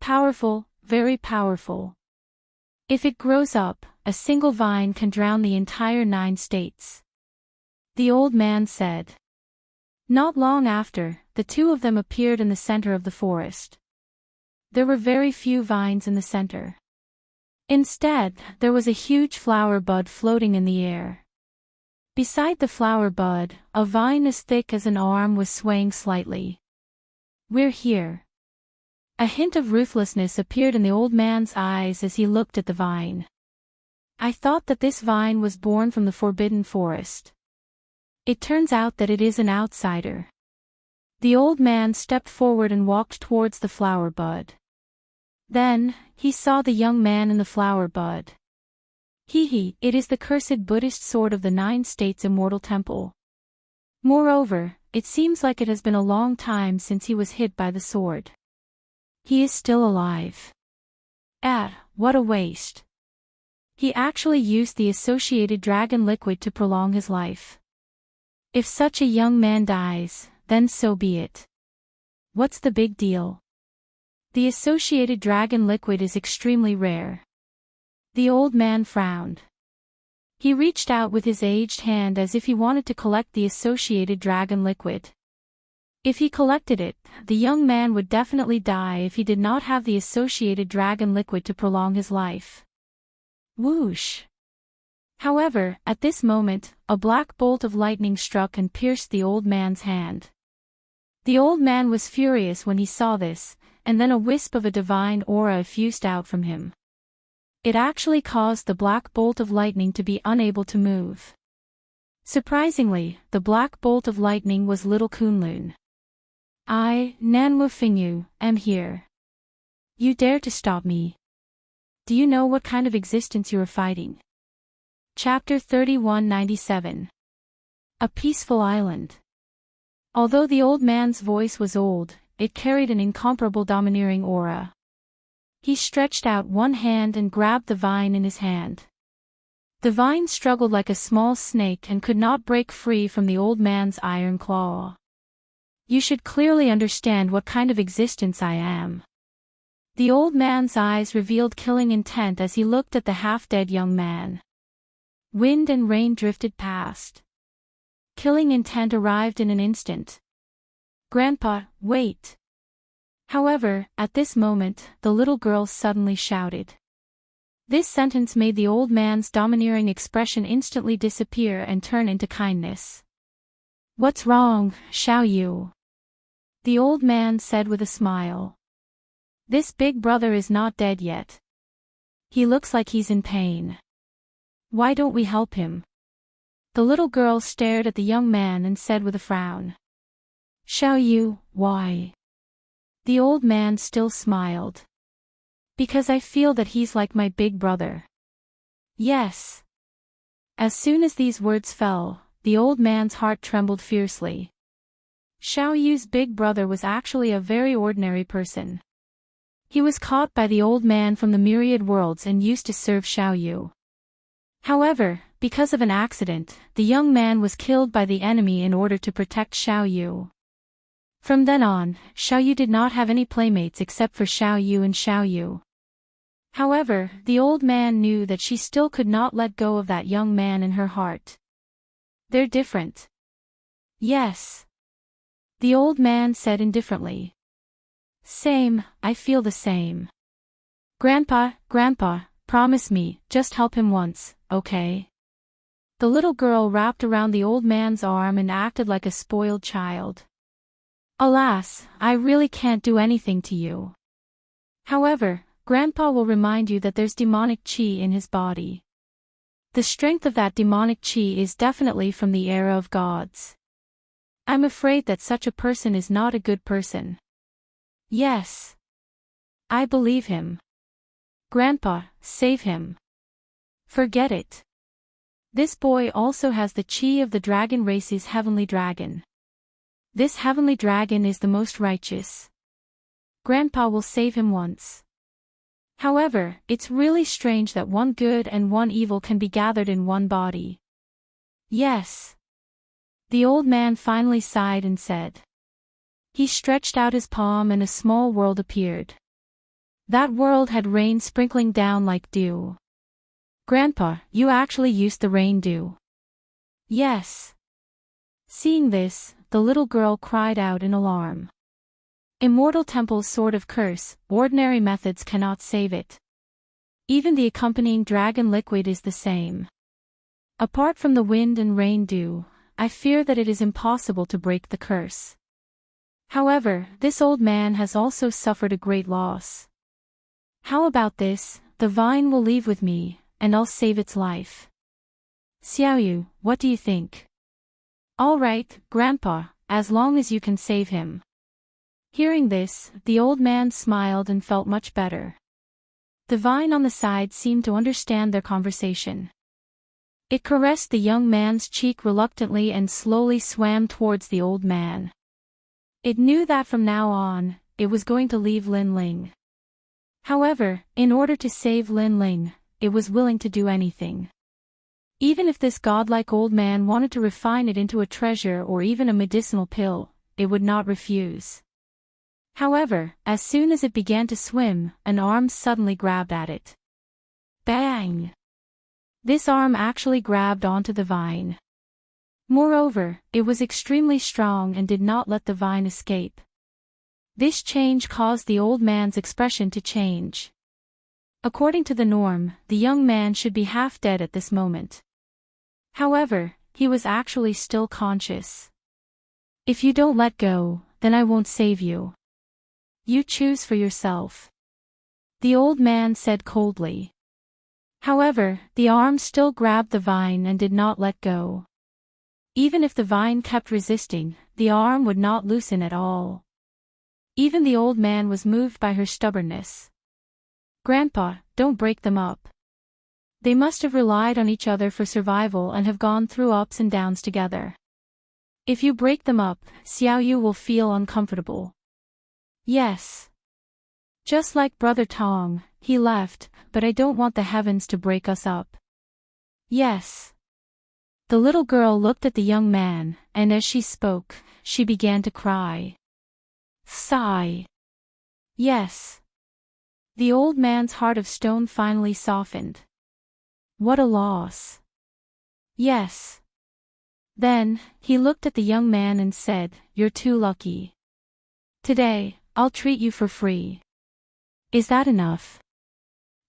Powerful, very powerful. If it grows up, a single vine can drown the entire 9 states. The old man said. Not long after, the two of them appeared in the center of the forest. There were very few vines in the center. Instead, there was a huge flower bud floating in the air. Beside the flower bud, a vine as thick as an arm was swaying slightly. We're here. A hint of ruthlessness appeared in the old man's eyes as he looked at the vine. I thought that this vine was born from the forbidden forest. It turns out that it is an outsider. The old man stepped forward and walked towards the flower bud. Then, he saw the young man in the flower bud. It is the cursed Buddhist sword of the 9 states Immortal Temple. Moreover, it seems like it has been a long time since he was hit by the sword. He is still alive. What a waste. He actually used the associated dragon liquid to prolong his life. If such a young man dies, then so be it. What's the big deal? The associated dragon liquid is extremely rare. The old man frowned. He reached out with his aged hand as if he wanted to collect the associated dragon liquid. If he collected it, the young man would definitely die if he did not have the associated dragon liquid to prolong his life. Whoosh! However, at this moment, a black bolt of lightning struck and pierced the old man's hand. The old man was furious when he saw this, and then a wisp of a divine aura effused out from him. It actually caused the black bolt of lightning to be unable to move. Surprisingly, the black bolt of lightning was little Kunlun. I, Nanwu Fingyu, am here. You dare to stop me? Do you know what kind of existence you are fighting? Chapter 3197. A Peaceful Island. Although the old man's voice was old, it carried an incomparable domineering aura. He stretched out one hand and grabbed the vine in his hand. The vine struggled like a small snake and could not break free from the old man's iron claw. You should clearly understand what kind of existence I am. The old man's eyes revealed killing intent as he looked at the half-dead young man. Wind and rain drifted past. Killing intent arrived in an instant. Grandpa, wait. However, at this moment, the little girl suddenly shouted. This sentence made the old man's domineering expression instantly disappear and turn into kindness. What's wrong, Xiao Yu? The old man said with a smile. This big brother is not dead yet. He looks like he's in pain. Why don't we help him? The little girl stared at the young man and said with a frown. Xiao Yu, why? The old man still smiled. Because I feel that he's like my big brother. Yes. As soon as these words fell, the old man's heart trembled fiercely. Xiao Yu's big brother was actually a very ordinary person. He was caught by the old man from the myriad worlds and used to serve Xiao Yu. However, because of an accident, the young man was killed by the enemy in order to protect Xiao Yu. From then on, Xiao Yu did not have any playmates except for Xiao Yu and Xiao Yu. However, the old man knew that she still could not let go of that young man in her heart. They're different. Yes. The old man said indifferently. Same, I feel the same. Grandpa, promise me, just help him once, okay? The little girl wrapped around the old man's arm and acted like a spoiled child. Alas, I really can't do anything to you. However, Grandpa will remind you that there's demonic qi in his body. The strength of that demonic qi is definitely from the era of gods. I'm afraid that such a person is not a good person. Yes. I believe him. Grandpa, save him. Forget it. This boy also has the qi of the dragon race's heavenly dragon. This heavenly dragon is the most righteous. Grandpa will save him once. However, it's really strange that one good and one evil can be gathered in one body. Yes. The old man finally sighed and said. He stretched out his palm and a small world appeared. That world had rain sprinkling down like dew. Grandpa, you actually used the rain dew. Yes. Seeing this, the little girl cried out in alarm. Immortal Temple's sort of curse, ordinary methods cannot save it. Even the accompanying dragon liquid is the same. Apart from the wind and rain dew, I fear that it is impossible to break the curse. However, this old man has also suffered a great loss. How about this? The vine will leave with me, and I'll save its life. Xiaoyu, what do you think? All right, Grandpa, as long as you can save him. Hearing this, the old man smiled and felt much better. The vine on the side seemed to understand their conversation. It caressed the young man's cheek reluctantly and slowly swam towards the old man. It knew that from now on, it was going to leave Lin Ling. However, in order to save Lin Ling, it was willing to do anything. Even if this godlike old man wanted to refine it into a treasure or even a medicinal pill, it would not refuse. However, as soon as it began to swim, an arm suddenly grabbed at it. Bang! This arm actually grabbed onto the vine. Moreover, it was extremely strong and did not let the vine escape. This change caused the old man's expression to change. According to the norm, the young man should be half dead at this moment. However, he was actually still conscious. If you don't let go, then I won't save you. You choose for yourself. The old man said coldly. However, the arm still grabbed the vine and did not let go. Even if the vine kept resisting, the arm would not loosen at all. Even the old man was moved by her stubbornness. Grandpa, don't break them up. They must have relied on each other for survival and have gone through ups and downs together. If you break them up, Xiaoyu will feel uncomfortable. Yes. Just like Brother Tong, he left, but I don't want the heavens to break us up. Yes. The little girl looked at the young man, and as she spoke, she began to cry. Sigh. Yes. The old man's heart of stone finally softened. What a loss. Yes. Then, he looked at the young man and said, You're too lucky. Today, I'll treat you for free. Is that enough?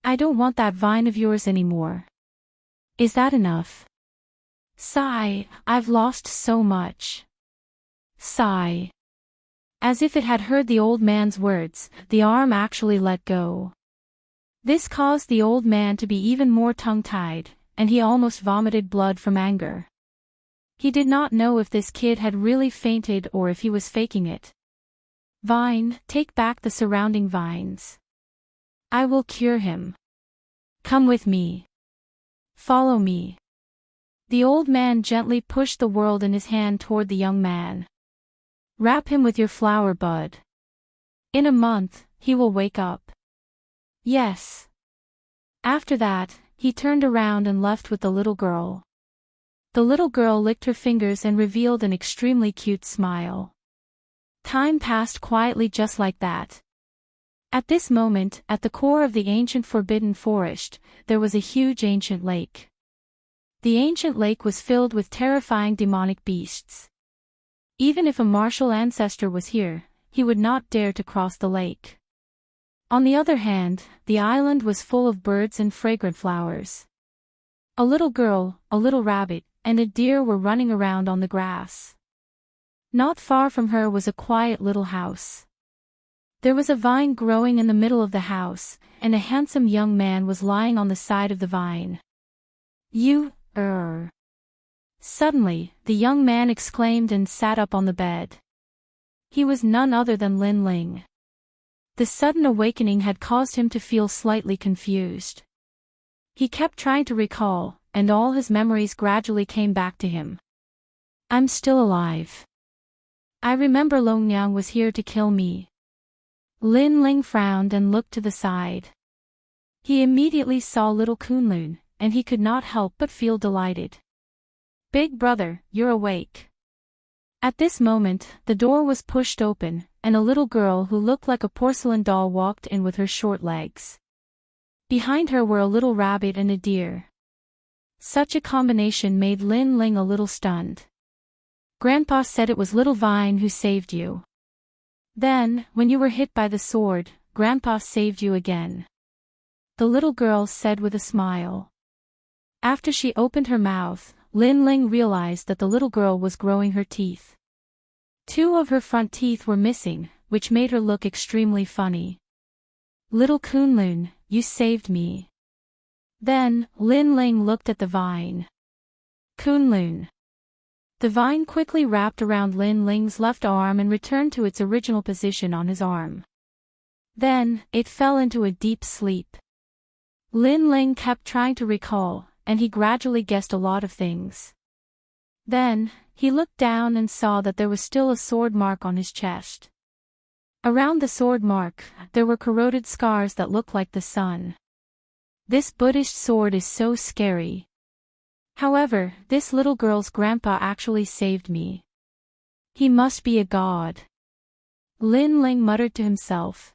I don't want that vine of yours anymore. Is that enough? Sigh, I've lost so much. Sigh. As if it had heard the old man's words, the arm actually let go. This caused the old man to be even more tongue-tied, and he almost vomited blood from anger. He did not know if this kid had really fainted or if he was faking it. Vine, take back the surrounding vines. I will cure him. Come with me. Follow me. The old man gently pushed the world in his hand toward the young man. Wrap him with your flower bud. In a month, he will wake up. Yes. After that, he turned around and left with the little girl. The little girl licked her fingers and revealed an extremely cute smile. Time passed quietly just like that. At this moment, at the core of the ancient forbidden forest, there was a huge ancient lake. The ancient lake was filled with terrifying demonic beasts. Even if a martial ancestor was here, he would not dare to cross the lake. On the other hand, the island was full of birds and fragrant flowers. A little girl, a little rabbit, and a deer were running around on the grass. Not far from her was a quiet little house. There was a vine growing in the middle of the house, and a handsome young man was lying on the side of the vine. Suddenly, the young man exclaimed and sat up on the bed. He was none other than Lin Ling. The sudden awakening had caused him to feel slightly confused. He kept trying to recall, and all his memories gradually came back to him. I'm still alive. I remember Long Yang was here to kill me. Lin Ling frowned and looked to the side. He immediately saw little Kunlun, and he could not help but feel delighted. "Big brother, you're awake." At this moment, the door was pushed open, and a little girl who looked like a porcelain doll walked in with her short legs. Behind her were a little rabbit and a deer. Such a combination made Lin Ling a little stunned. "Grandpa said it was little Vine who saved you. Then, when you were hit by the sword, Grandpa saved you again," the little girl said with a smile. After she opened her mouth, Lin Ling realized that the little girl was growing her teeth. 2 of her front teeth were missing, which made her look extremely funny. "Little Kunlun, you saved me." Then, Lin Ling looked at the vine. "Kunlun." The vine quickly wrapped around Lin Ling's left arm and returned to its original position on his arm. Then, it fell into a deep sleep. Lin Ling kept trying to recall, and he gradually guessed a lot of things. Then, he looked down and saw that there was still a sword mark on his chest. Around the sword mark, there were corroded scars that looked like the sun. This Buddhist sword is so scary. However, this little girl's grandpa actually saved me. He must be a god. Lin Ling muttered to himself.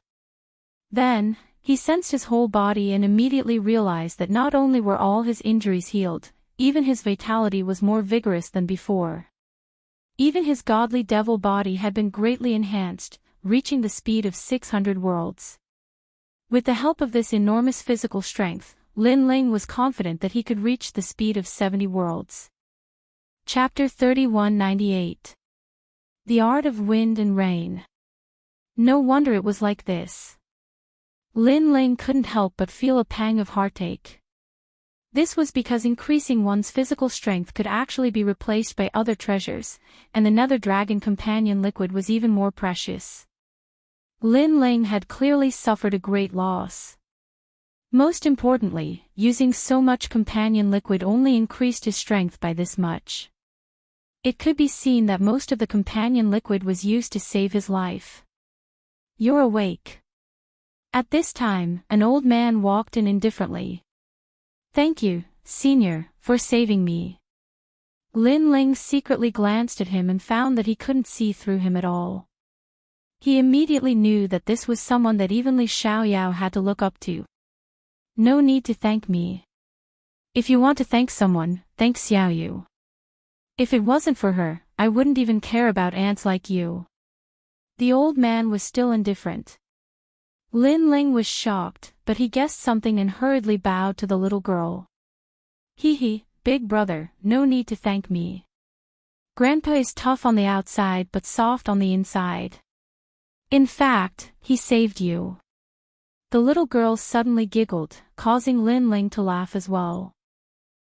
Then, he sensed his whole body and immediately realized that not only were all his injuries healed, even his vitality was more vigorous than before. Even his godly devil body had been greatly enhanced, reaching the speed of 600 worlds. With the help of this enormous physical strength, Lin Ling was confident that he could reach the speed of 70 worlds. Chapter 3198. The Art of Wind and Rain. No wonder it was like this. Lin Ling couldn't help but feel a pang of heartache. This was because increasing one's physical strength could actually be replaced by other treasures, and the Nether Dragon Companion liquid was even more precious. Lin Ling had clearly suffered a great loss. Most importantly, using so much companion liquid only increased his strength by this much. It could be seen that most of the companion liquid was used to save his life. "You're awake." At this time, an old man walked in indifferently. "Thank you, Senior, for saving me." Lin Ling secretly glanced at him and found that he couldn't see through him at all. He immediately knew that this was someone that even Li Xiaoyao had to look up to. "No need to thank me. If you want to thank someone, thank Xiaoyu. If it wasn't for her, I wouldn't even care about ants like you." The old man was still indifferent. Lin Ling was shocked, but he guessed something and hurriedly bowed to the little girl. "Hee, big brother, no need to thank me. Grandpa is tough on the outside but soft on the inside. In fact, he saved you." The little girl suddenly giggled, causing Lin Ling to laugh as well.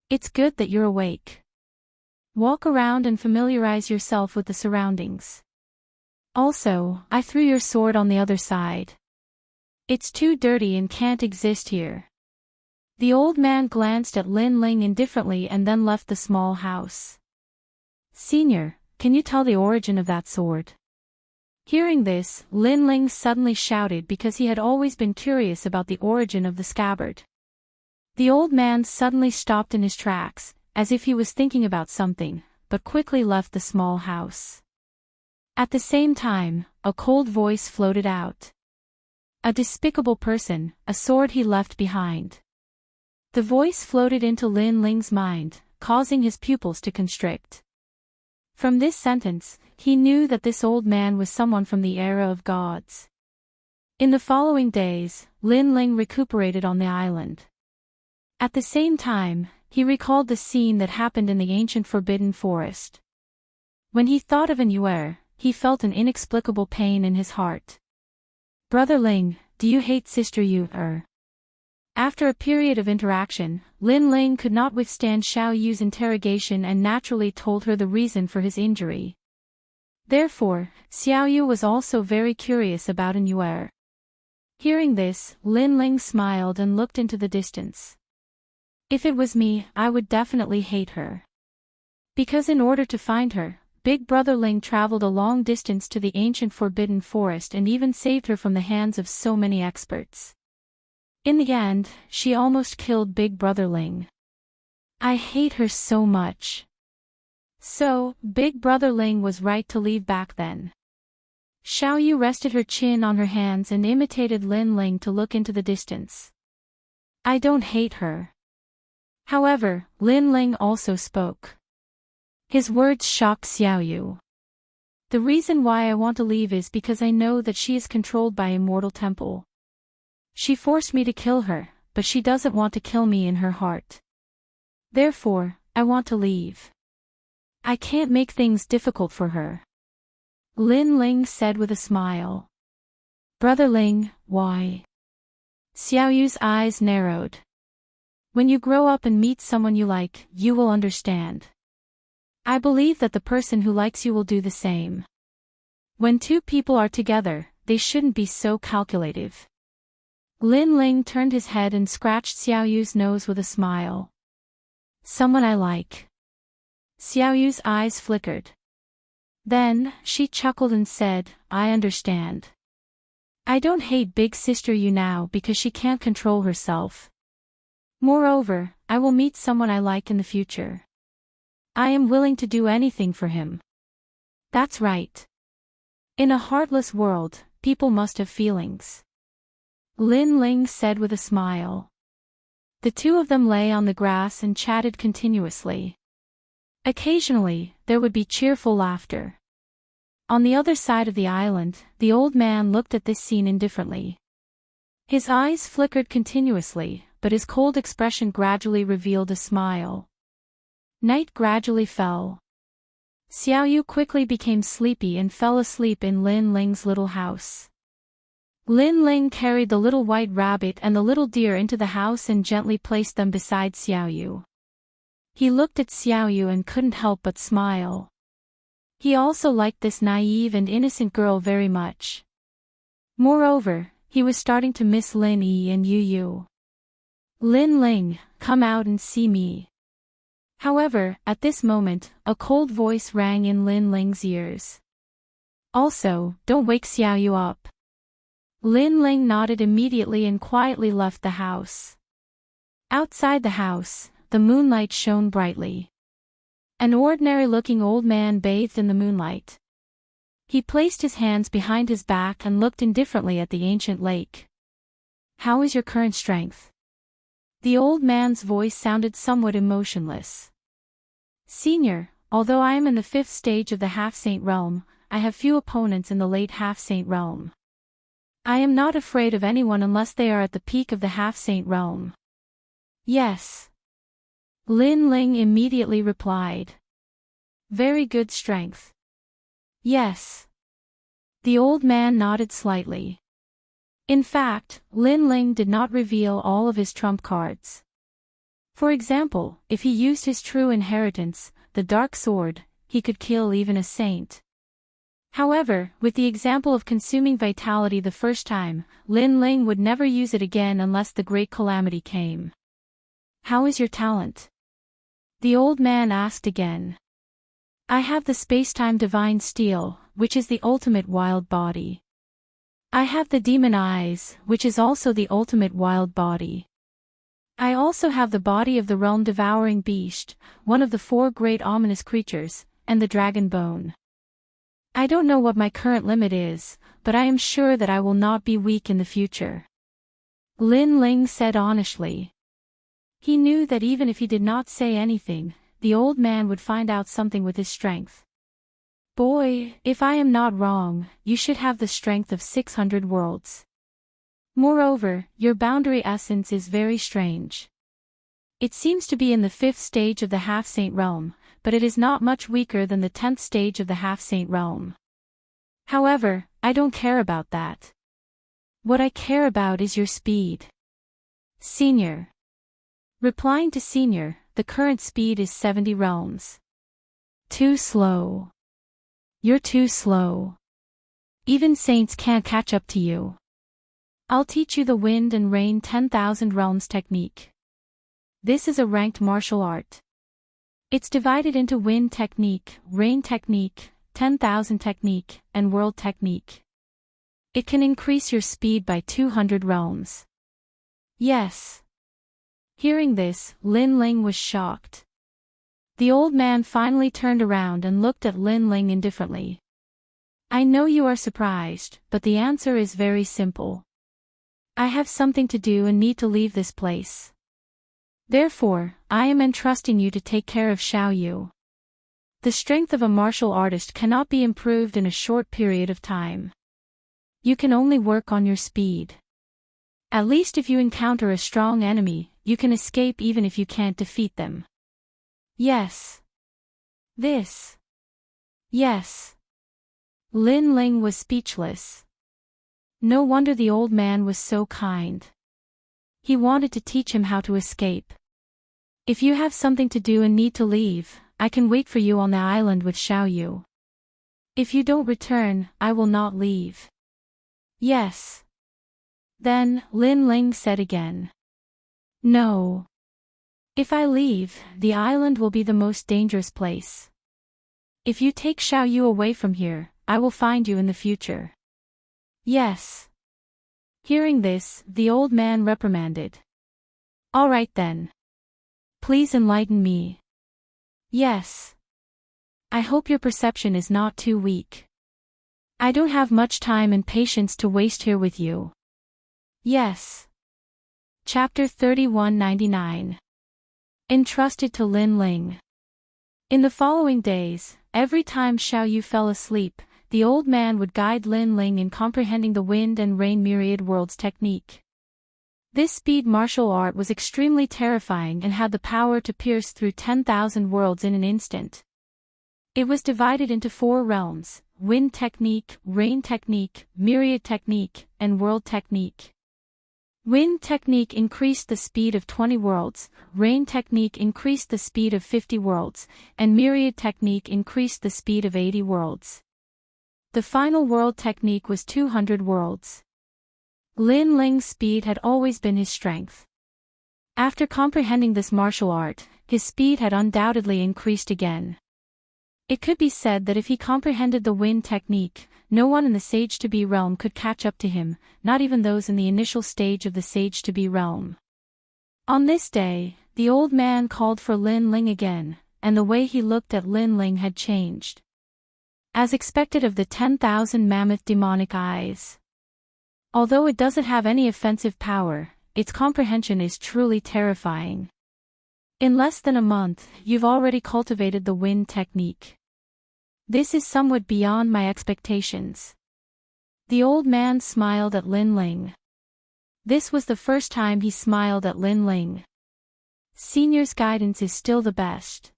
"It's good that you're awake. Walk around and familiarize yourself with the surroundings. Also, I threw your sword on the other side. It's too dirty and can't exist here." The old man glanced at Lin Ling indifferently and then left the small house. "Senior, can you tell the origin of that sword?" Hearing this, Lin Ling suddenly shouted because he had always been curious about the origin of the scabbard. The old man suddenly stopped in his tracks, as if he was thinking about something, but quickly left the small house. At the same time, a cold voice floated out. "A despicable person, a sword he left behind." The voice floated into Lin Ling's mind, causing his pupils to constrict. From this sentence, he knew that this old man was someone from the era of gods. In the following days, Lin Ling recuperated on the island. At the same time, he recalled the scene that happened in the ancient Forbidden Forest. When he thought of Yuer, he felt an inexplicable pain in his heart. "Brother Ling, do you hate Sister Yuer?" After a period of interaction, Lin Ling could not withstand Xiao Yu's interrogation and naturally told her the reason for his injury. Therefore, Xiao Yu was also very curious about Yuer. Hearing this, Lin Ling smiled and looked into the distance. "If it was me, I would definitely hate her. Because in order to find her, Big Brother Ling traveled a long distance to the ancient forbidden forest and even saved her from the hands of so many experts. In the end, she almost killed Big Brother Ling. I hate her so much. So, Big Brother Ling was right to leave back then. Xiao Yu rested her chin on her hands and imitated Lin Ling to look into the distance. I don't hate her. However, Lin Ling also spoke. His words shocked Xiao Yu. The reason why I want to leave is because I know that she is controlled by Immortal Temple. She forced me to kill her, but she doesn't want to kill me in her heart. Therefore, I want to leave. I can't make things difficult for her. Lin Ling said with a smile. Brother Ling, why? Xiao Yu's eyes narrowed. When you grow up and meet someone you like, you will understand. I believe that the person who likes you will do the same. When two people are together, they shouldn't be so calculative. Lin Ling turned his head and scratched Xiao Yu's nose with a smile. Someone I like. Xiao Yu's eyes flickered. Then, she chuckled and said, I understand. I don't hate Big Sister Yu now because she can't control herself. Moreover, I will meet someone I like in the future. I am willing to do anything for him. That's right. In a heartless world, people must have feelings. Lin Ling said with a smile. The two of them lay on the grass and chatted continuously. Occasionally, there would be cheerful laughter. On the other side of the island, the old man looked at this scene indifferently. His eyes flickered continuously, but his cold expression gradually revealed a smile. Night gradually fell. Xiao Yu quickly became sleepy and fell asleep in Lin Ling's little house. Lin Ling carried the little white rabbit and the little deer into the house and gently placed them beside Xiao Yu. He looked at Xiao Yu and couldn't help but smile. He also liked this naive and innocent girl very much. Moreover, he was starting to miss Lin Yi and Yu Yu. Lin Ling, come out and see me. However, at this moment, a cold voice rang in Lin Ling's ears. Also, don't wake Xiao Yu up. Lin Ling nodded immediately and quietly left the house. Outside the house, the moonlight shone brightly. An ordinary-looking old man bathed in the moonlight. He placed his hands behind his back and looked indifferently at the ancient lake. How is your current strength? The old man's voice sounded somewhat emotionless. Senior, although I am in the 5th stage of the half-saint realm, I have few opponents in the late half-saint realm. I am not afraid of anyone unless they are at the peak of the half-saint realm. Yes. Lin Ling immediately replied. Very good strength. Yes. The old man nodded slightly. In fact, Lin Ling did not reveal all of his trump cards. For example, if he used his true inheritance, the dark sword, he could kill even a saint. However, with the example of consuming vitality the first time, Lin Ling would never use it again unless the great calamity came. How is your talent? The old man asked again. I have the space-time divine steel, which is the ultimate wild body. I have the demon eyes, which is also the ultimate wild body. I also have the body of the realm-devouring beast, one of the 4 great ominous creatures, and the dragon bone. I don't know what my current limit is, but I am sure that I will not be weak in the future. Lin Ling said honestly. He knew that even if he did not say anything, the old man would find out something with his strength. Boy, if I am not wrong, you should have the strength of 600 worlds. Moreover, your boundary essence is very strange. It seems to be in the 5th stage of the half-saint realm, but it is not much weaker than the 10th stage of the half-saint realm. However, I don't care about that. What I care about is your speed. Senior. Replying to Senior, the current speed is 70 realms. Too slow. You're too slow. Even saints can't catch up to you. I'll teach you the wind and rain 10,000 realms technique. This is a ranked martial art. It's divided into wind technique, rain technique, 10,000 technique, and world technique. It can increase your speed by 200 realms. Yes. Hearing this, Lin Ling was shocked. The old man finally turned around and looked at Lin Ling indifferently. I know you are surprised, but the answer is very simple. I have something to do and need to leave this place. Therefore, I am entrusting you to take care of Xiao Yu. The strength of a martial artist cannot be improved in a short period of time. You can only work on your speed. At least if you encounter a strong enemy, you can escape even if you can't defeat them. Yes. This. Yes. Lin Ling was speechless. No wonder the old man was so kind. He wanted to teach him how to escape. If you have something to do and need to leave, I can wait for you on the island with Xiao Yu. If you don't return, I will not leave. Yes. Then, Lin Ling said again. No. If I leave, the island will be the most dangerous place. If you take Xiao Yu away from here, I will find you in the future. Yes. Hearing this, the old man reprimanded. All right then. Please enlighten me. Yes. I hope your perception is not too weak. I don't have much time and patience to waste here with you. Yes. Chapter 3199. Entrusted to Lin Ling. In the following days, every time Xiao Yu fell asleep, the old man would guide Lin Ling in comprehending the wind and rain myriad worlds technique. This speed martial art was extremely terrifying and had the power to pierce through 10,000 worlds in an instant. It was divided into 4 realms: wind technique, rain technique, myriad technique, and world technique. Wind technique increased the speed of 20 worlds, rain technique increased the speed of 50 worlds, and myriad technique increased the speed of 80 worlds. The final world technique was 200 worlds. Lin Ling's speed had always been his strength. After comprehending this martial art, his speed had undoubtedly increased again. It could be said that if he comprehended the wind technique, no one in the Sage-to-be realm could catch up to him, not even those in the initial stage of the Sage-to-be realm. On this day, the old man called for Lin Ling again, and the way he looked at Lin Ling had changed. As expected of the 10,000 mammoth demonic eyes. Although it doesn't have any offensive power, its comprehension is truly terrifying. In less than a month, you've already cultivated the wind technique. This is somewhat beyond my expectations. The old man smiled at Lin Ling. This was the first time he smiled at Lin Ling. Senior's guidance is still the best.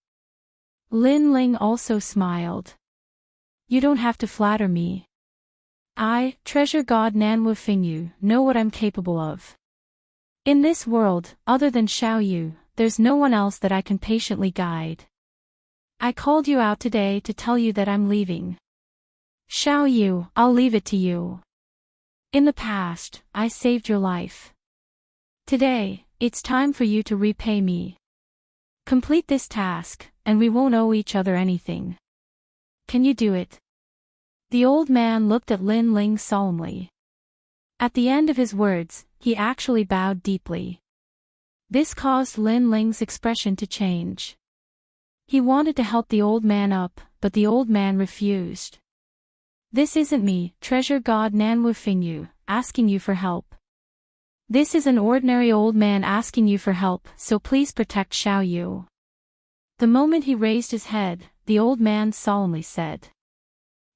Lin Ling also smiled. You don't have to flatter me. I, treasure god Nanwu Fingyu, know what I'm capable of. In this world, other than Xiao Yu, there's no one else that I can patiently guide. I called you out today to tell you that I'm leaving. Xiao Yu, I'll leave it to you. In the past, I saved your life. Today, it's time for you to repay me. Complete this task, and we won't owe each other anything. Can you do it? The old man looked at Lin Ling solemnly. At the end of his words, he actually bowed deeply. This caused Lin Ling's expression to change. He wanted to help the old man up, but the old man refused. This isn't me, treasure god Nanwu Fingyu, asking you for help. This is an ordinary old man asking you for help, so please protect Xiao Yu. The moment he raised his head, the old man solemnly said.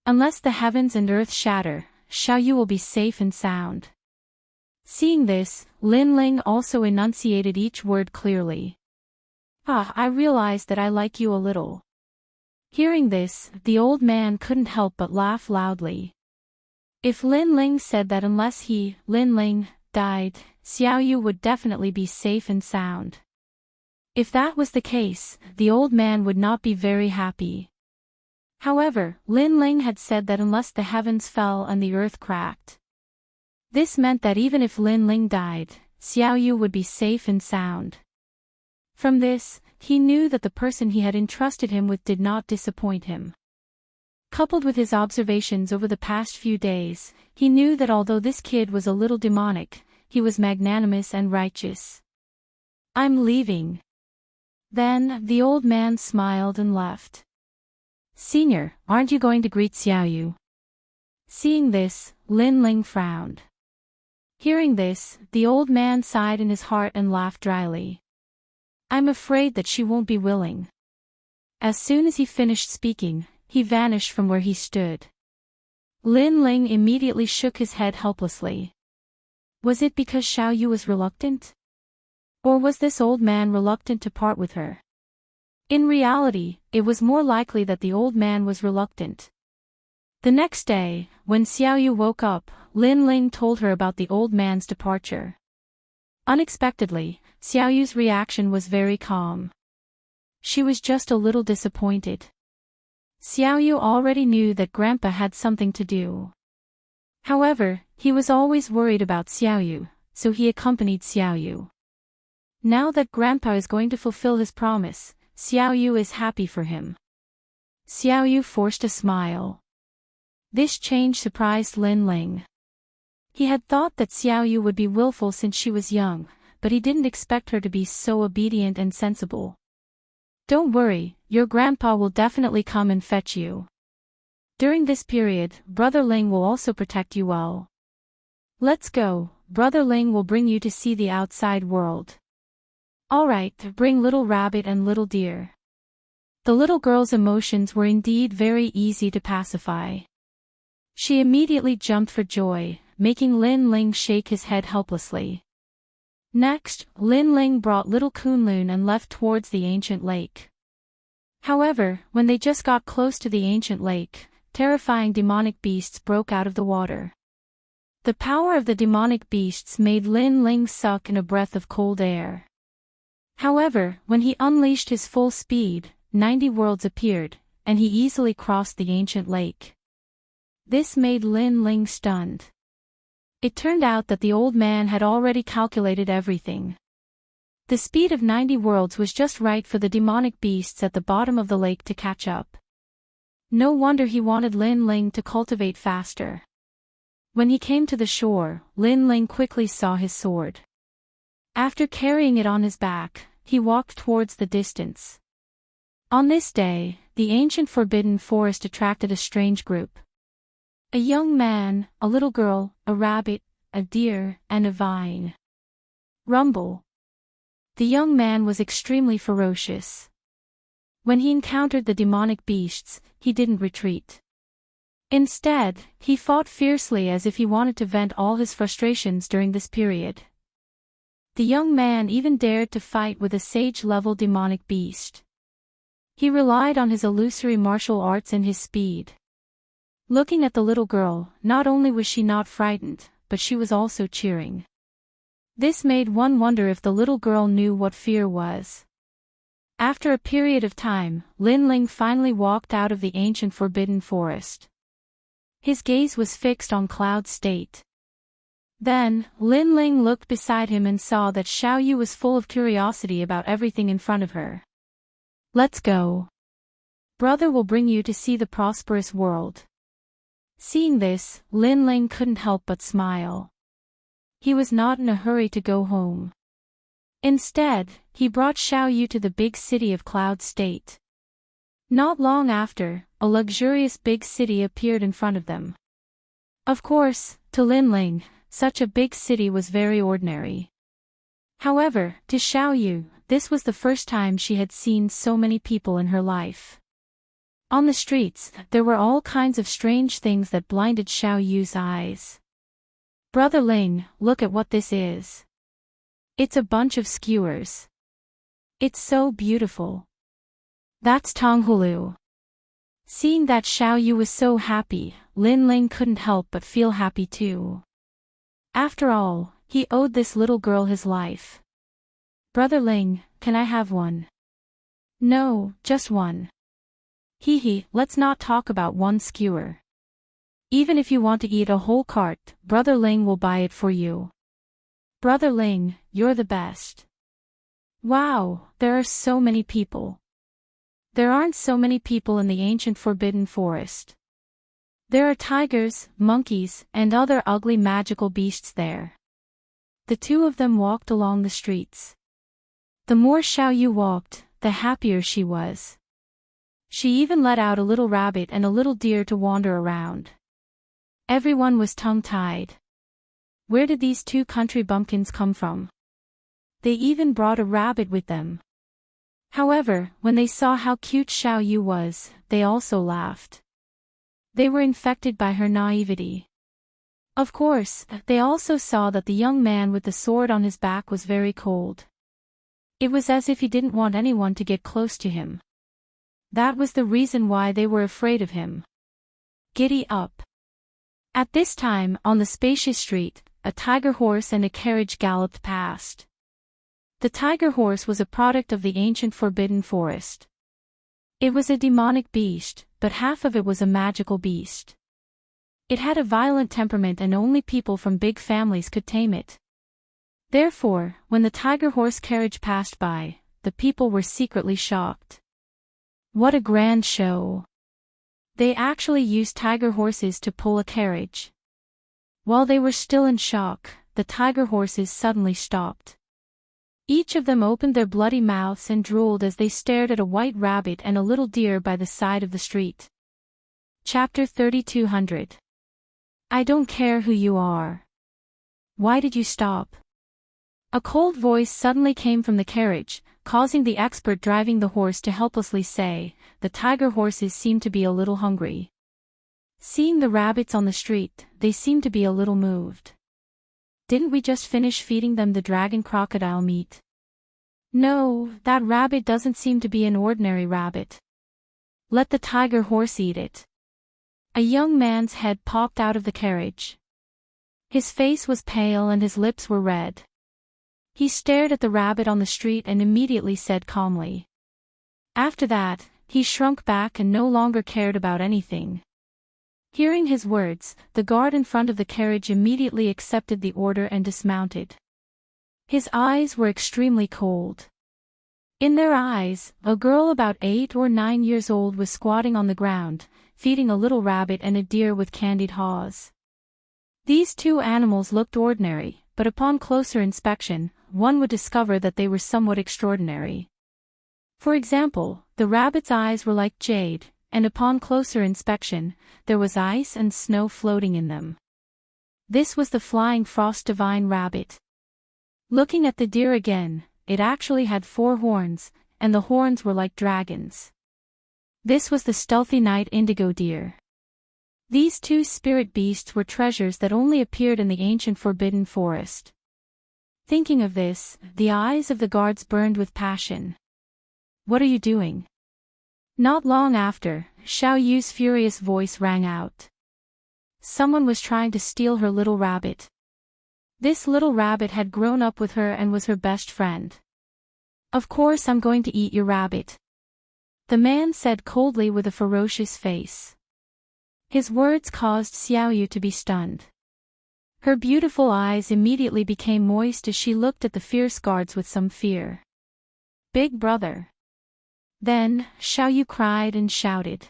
Unless the heavens and earth shatter, Xiao Yu will be safe and sound. Seeing this, Lin Ling also enunciated each word clearly. I realize that I like you a little. Hearing this, the old man couldn't help but laugh loudly. If Lin Ling said that unless he, Lin Ling, died, Xiao Yu would definitely be safe and sound. If that was the case, the old man would not be very happy. However, Lin Ling had said that unless the heavens fell and the earth cracked. This meant that even if Lin Ling died, Xiao Yu would be safe and sound. From this, he knew that the person he had entrusted him with did not disappoint him. Coupled with his observations over the past few days, he knew that although this kid was a little demonic, he was magnanimous and righteous. "I'm leaving." Then, the old man smiled and left. "Senior, aren't you going to greet Xiaoyu?" Seeing this, Lin Ling frowned. Hearing this, the old man sighed in his heart and laughed dryly. "I'm afraid that she won't be willing." As soon as he finished speaking, he vanished from where he stood. Lin Ling immediately shook his head helplessly. Was it because Xiaoyu was reluctant? Or was this old man reluctant to part with her? In reality, it was more likely that the old man was reluctant. The next day, when Xiaoyu woke up, Lin Ling told her about the old man's departure. Unexpectedly, Xiaoyu's reaction was very calm. She was just a little disappointed. Xiaoyu already knew that Grandpa had something to do. However, he was always worried about Xiaoyu, so he accompanied Xiaoyu. Now that Grandpa is going to fulfill his promise, Xiaoyu is happy for him. Xiaoyu forced a smile. This change surprised Lin Ling. He had thought that Xiaoyu would be willful since she was young, but he didn't expect her to be so obedient and sensible. "Don't worry, your grandpa will definitely come and fetch you. During this period, Brother Ling will also protect you well. Let's go, Brother Ling will bring you to see the outside world." "Alright, bring little rabbit and little deer." The little girl's emotions were indeed very easy to pacify. She immediately jumped for joy, making Lin Ling shake his head helplessly. Next, Lin Ling brought little Kunlun and left towards the ancient lake. However, when they just got close to the ancient lake, terrifying demonic beasts broke out of the water. The power of the demonic beasts made Lin Ling suck in a breath of cold air. However, when he unleashed his full speed, 90 worlds appeared, and he easily crossed the ancient lake. This made Lin Ling stunned. It turned out that the old man had already calculated everything. The speed of 90 worlds was just right for the demonic beasts at the bottom of the lake to catch up. No wonder he wanted Lin Ling to cultivate faster. When he came to the shore, Lin Ling quickly saw his sword. After carrying it on his back, he walked towards the distance. On this day, the ancient forbidden forest attracted a strange group. A young man, a little girl, a rabbit, a deer, and a vine. Rumble. The young man was extremely ferocious. When he encountered the demonic beasts, he didn't retreat. Instead, he fought fiercely as if he wanted to vent all his frustrations during this period. The young man even dared to fight with a sage-level demonic beast. He relied on his illusory martial arts and his speed. Looking at the little girl, not only was she not frightened, but she was also cheering. This made one wonder if the little girl knew what fear was. After a period of time, Lin Ling finally walked out of the ancient forbidden forest. His gaze was fixed on Cloud State. Then, Lin Ling looked beside him and saw that Xiaoyu was full of curiosity about everything in front of her. "Let's go. Brother will bring you to see the prosperous world." Seeing this, Lin Ling couldn't help but smile. He was not in a hurry to go home. Instead, he brought Xiaoyu to the big city of Cloud State. Not long after, a luxurious big city appeared in front of them. Of course, to Lin Ling, such a big city was very ordinary. However, to Xiaoyu, this was the first time she had seen so many people in her life. On the streets, there were all kinds of strange things that blinded Xiaoyu's eyes. "Brother Ling, look at what this is. It's a bunch of skewers. It's so beautiful. That's Tonghulu." Seeing that Xiaoyu was so happy, Lin Ling couldn't help but feel happy too. After all, he owed this little girl his life. "Brother Ling, can I have one?" "No, just one." "Hee, let's not talk about one skewer. Even if you want to eat a whole cart, Brother Ling will buy it for you. Brother Ling, you're the best." Wow, there are so many people. There aren't so many people in the ancient forbidden forest. There are tigers, monkeys, and other ugly magical beasts there. The two of them walked along the streets. The more Xiao Yu walked, the happier she was. She even let out a little rabbit and a little deer to wander around. Everyone was tongue-tied. Where did these two country bumpkins come from? They even brought a rabbit with them. However, when they saw how cute Xiao Yu was, they also laughed. They were infected by her naivety. Of course, they also saw that the young man with the sword on his back was very cold. It was as if he didn't want anyone to get close to him. That was the reason why they were afraid of him. Giddy up. At this time, on the spacious street, a tiger horse and a carriage galloped past. The tiger horse was a product of the ancient forbidden forest. It was a demonic beast, but half of it was a magical beast. It had a violent temperament and only people from big families could tame it. Therefore, when the tiger horse carriage passed by, the people were secretly shocked. What a grand show! They actually used tiger horses to pull a carriage. While they were still in shock, the tiger horses suddenly stopped. Each of them opened their bloody mouths and drooled as they stared at a white rabbit and a little deer by the side of the street. Chapter 3200. I don't care who you are. Why did you stop? A cold voice suddenly came from the carriage, causing the expert driving the horse to helplessly say, "The tiger horses seem to be a little hungry." Seeing the rabbits on the street, they seemed to be a little moved. Didn't we just finish feeding them the dragon crocodile meat? No, that rabbit doesn't seem to be an ordinary rabbit. Let the tiger horse eat it. A young man's head popped out of the carriage. His face was pale and his lips were red. He stared at the rabbit on the street and immediately said calmly. After that, he shrunk back and no longer cared about anything. Hearing his words, the guard in front of the carriage immediately accepted the order and dismounted. His eyes were extremely cold. In their eyes, a girl about 8 or 9 years old was squatting on the ground, feeding a little rabbit and a deer with candied haws. These two animals looked ordinary, but upon closer inspection, one would discover that they were somewhat extraordinary. For example, the rabbit's eyes were like jade, and upon closer inspection, there was ice and snow floating in them. This was the flying frost divine rabbit. Looking at the deer again, it actually had 4 horns, and the horns were like dragons. This was the stealthy night indigo deer. These two spirit beasts were treasures that only appeared in the ancient forbidden forest. Thinking of this, the eyes of the guards burned with passion. What are you doing? Not long after, Xiao Yu's furious voice rang out. Someone was trying to steal her little rabbit. This little rabbit had grown up with her and was her best friend. Of course I'm going to eat your rabbit. The man said coldly with a ferocious face. His words caused Xiao Yu to be stunned. Her beautiful eyes immediately became moist as she looked at the fierce guards with some fear. Big brother. Then, Xiao Yu cried and shouted.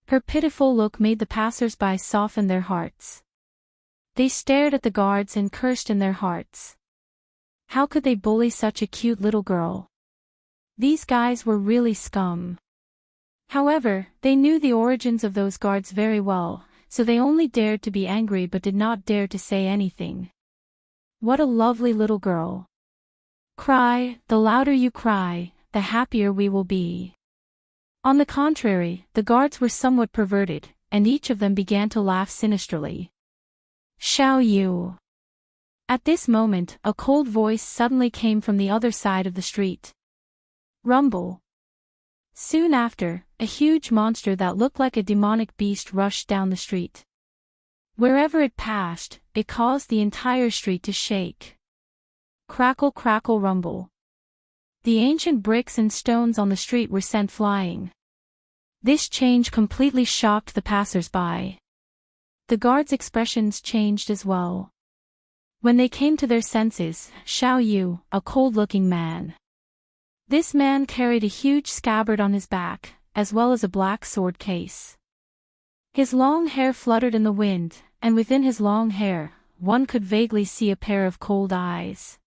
Her pitiful look made the passers-by soften their hearts. They stared at the guards and cursed in their hearts. How could they bully such a cute little girl? These guys were really scum. However, they knew the origins of those guards very well, so they only dared to be angry but did not dare to say anything. What a lovely little girl. Cry, the louder you cry, the happier we will be. On the contrary, the guards were somewhat perverted, and each of them began to laugh sinisterly. Xiao Yu. At this moment, a cold voice suddenly came from the other side of the street. Rumble. Soon after, a huge monster that looked like a demonic beast rushed down the street. Wherever it passed, it caused the entire street to shake. Crackle, crackle, rumble. The ancient bricks and stones on the street were sent flying. This change completely shocked the passers-by. The guards' expressions changed as well. When they came to their senses, Xiao Yu, a cold-looking man, This man carried a huge scabbard on his back, as well as a black sword case. His long hair fluttered in the wind, and within his long hair, one could vaguely see a pair of cold eyes.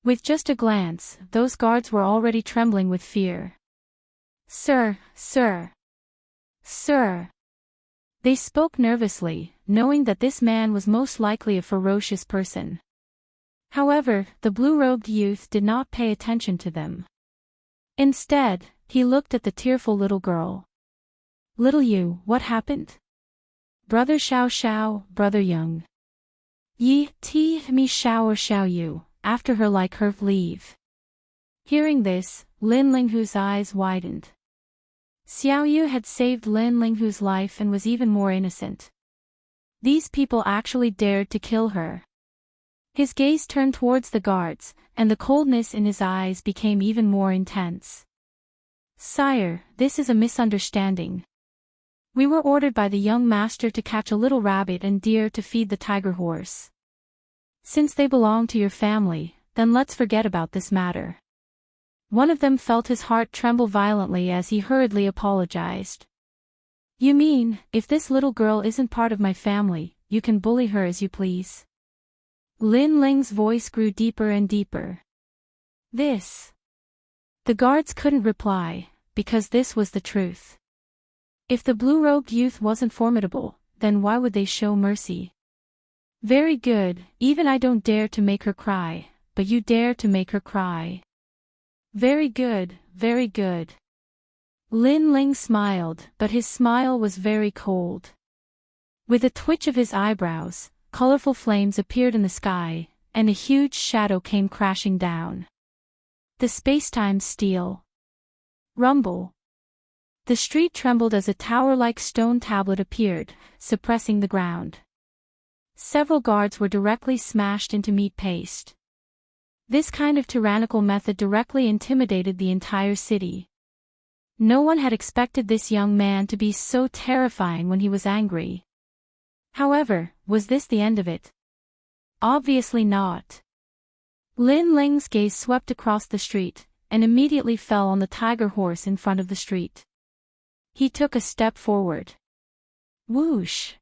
With just a glance, those guards were already trembling with fear. "Sir, sir, sir." They spoke nervously, knowing that this man was most likely a ferocious person. However, the blue-robed youth did not pay attention to them. Instead, he looked at the tearful little girl. "Little you, what happened?" "Brother Xiao Xiao, brother Young. Yi, ti, me Xiao or Xiao you, after her like her leave." Hearing this, Lin Linghu's eyes widened. Xiao Yu had saved Lin Linghu's life and was even more innocent. These people actually dared to kill her. His gaze turned towards the guards, and the coldness in his eyes became even more intense. "Sire, this is a misunderstanding. We were ordered by the young master to catch a little rabbit and deer to feed the tiger horse. Since they belong to your family, then let's forget about this matter." One of them felt his heart tremble violently as he hurriedly apologized. "You mean, if this little girl isn't part of my family, you can bully her as you please?" Lin Ling's voice grew deeper and deeper. The guards couldn't reply, because this was the truth. If the blue-robed youth wasn't formidable, then why would they show mercy? "Very good, even I don't dare to make her cry, but you dare to make her cry." "Very good, very good." Lin Ling smiled, but his smile was very cold. With a twitch of his eyebrows, colorful flames appeared in the sky, and a huge shadow came crashing down. The space-time steel. Rumble. The street trembled as a tower-like stone tablet appeared, suppressing the ground. Several guards were directly smashed into meat paste. This kind of tyrannical method directly intimidated the entire city. No one had expected this young man to be so terrifying when he was angry. However, was this the end of it? Obviously not. Lin Ling's gaze swept across the street, and immediately fell on the tiger horse in front of the street. He took a step forward. Whoosh!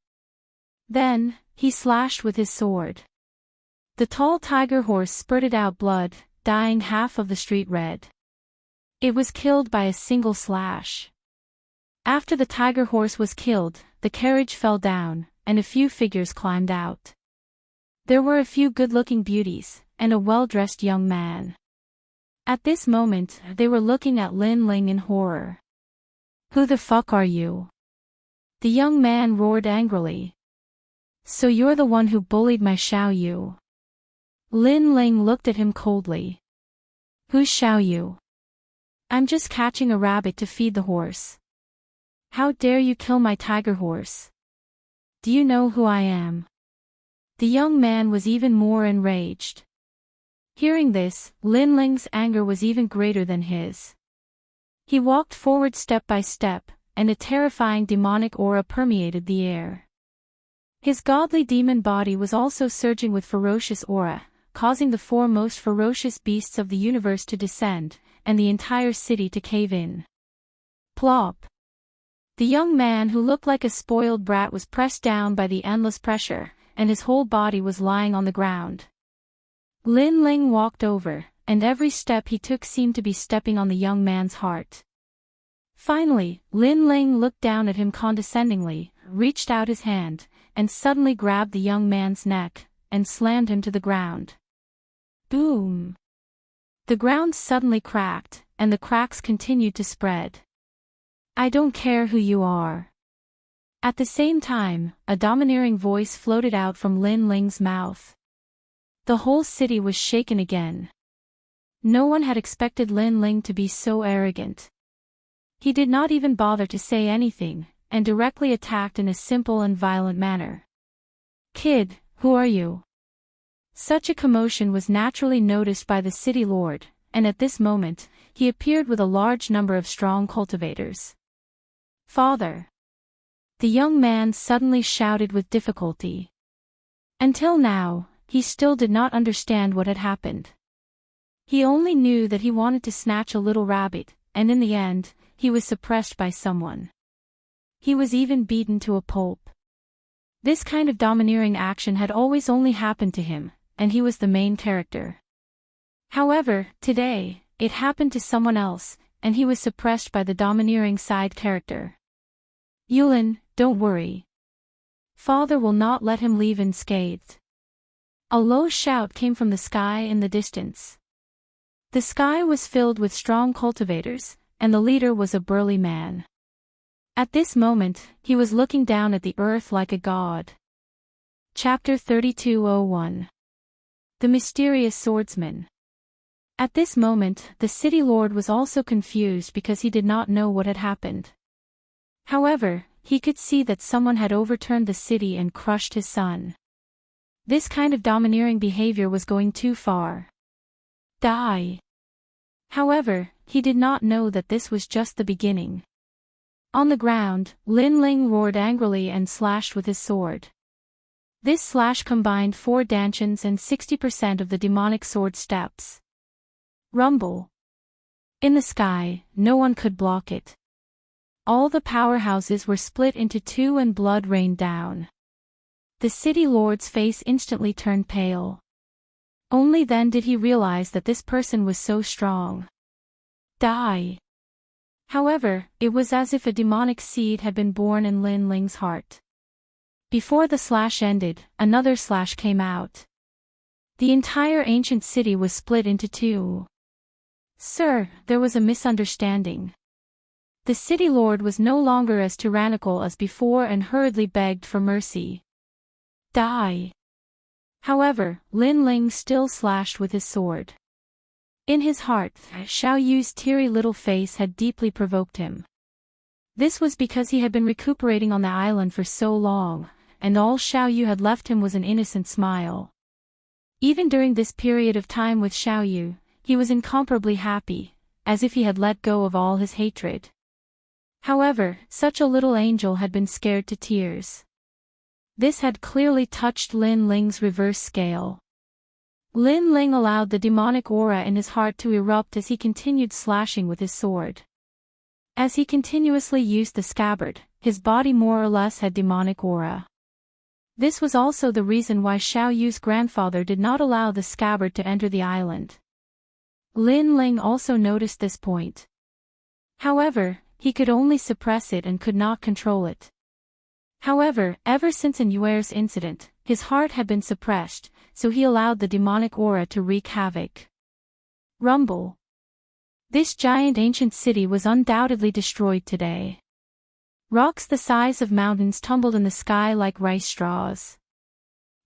Then, he slashed with his sword. The tall tiger horse spurted out blood, dyeing half of the street red. It was killed by a single slash. After the tiger horse was killed, the carriage fell down, and a few figures climbed out. There were a few good-looking beauties, and a well-dressed young man. At this moment, they were looking at Lin Ling in horror. "Who the fuck are you?" The young man roared angrily. "So you're the one who bullied my Xiao Yu?" Lin Ling looked at him coldly. "Who's Xiao Yu?" "I'm just catching a rabbit to feed the horse." "How dare you kill my tiger horse? Do you know who I am?" The young man was even more enraged. Hearing this, Lin Ling's anger was even greater than his. He walked forward step by step, and a terrifying demonic aura permeated the air. His godly demon body was also surging with ferocious aura, causing the four most ferocious beasts of the universe to descend, and the entire city to cave in. Plop! The young man who looked like a spoiled brat was pressed down by the endless pressure, and his whole body was lying on the ground. Lin Ling walked over, and every step he took seemed to be stepping on the young man's heart. Finally, Lin Ling looked down at him condescendingly, reached out his hand, and suddenly grabbed the young man's neck, and slammed him to the ground. Boom! The ground suddenly cracked, and the cracks continued to spread. "I don't care who you are." At the same time, a domineering voice floated out from Lin Ling's mouth. The whole city was shaken again. No one had expected Lin Ling to be so arrogant. He did not even bother to say anything, and directly attacked in a simple and violent manner. "Kid, who are you?" Such a commotion was naturally noticed by the city lord, and at this moment, he appeared with a large number of strong cultivators. "Father!" The young man suddenly shouted with difficulty. Until now, he still did not understand what had happened. He only knew that he wanted to snatch a little rabbit, and in the end, he was suppressed by someone. He was even beaten to a pulp. This kind of domineering action had always only happened to him, and he was the main character. However, today, it happened to someone else, and he was suppressed by the domineering side character. Yulin, don't worry. Father will not let him leave unscathed. A low shout came from the sky in the distance. The sky was filled with strong cultivators, and the leader was a burly man. At this moment, he was looking down at the earth like a god. Chapter 32:01. The Mysterious Swordsman. At this moment, the city lord was also confused because he did not know what had happened. However, he could see that someone had overturned the city and crushed his son. This kind of domineering behavior was going too far. Die. However, he did not know that this was just the beginning. On the ground, Lin Ling roared angrily and slashed with his sword. This slash combined 4 dantians and 60% of the demonic sword steps. Rumble. In the sky, no one could block it. All the powerhouses were split into 2 and blood rained down. The city lord's face instantly turned pale. Only then did he realize that this person was so strong. Die. However, it was as if a demonic seed had been born in Lin Ling's heart. Before the slash ended, another slash came out. The entire ancient city was split into 2. Sir, there was a misunderstanding. The city lord was no longer as tyrannical as before and hurriedly begged for mercy. Die. However, Lin Ling still slashed with his sword. In his heart, Xiao Yu's teary little face had deeply provoked him. This was because he had been recuperating on the island for so long, and all Xiao Yu had left him was an innocent smile. Even during this period of time with Xiao Yu, he was incomparably happy, as if he had let go of all his hatred. However, such a little angel had been scared to tears. This had clearly touched Lin Ling's reverse scale. Lin Ling allowed the demonic aura in his heart to erupt as he continued slashing with his sword. As he continuously used the scabbard, his body more or less had demonic aura. This was also the reason why Xiao Yu's grandfather did not allow the scabbard to enter the island. Lin Ling also noticed this point. However, he could only suppress it and could not control it. However, ever since Yuer's incident, his heart had been suppressed, so he allowed the demonic aura to wreak havoc. Rumble. This giant ancient city was undoubtedly destroyed today. Rocks the size of mountains tumbled in the sky like rice straws.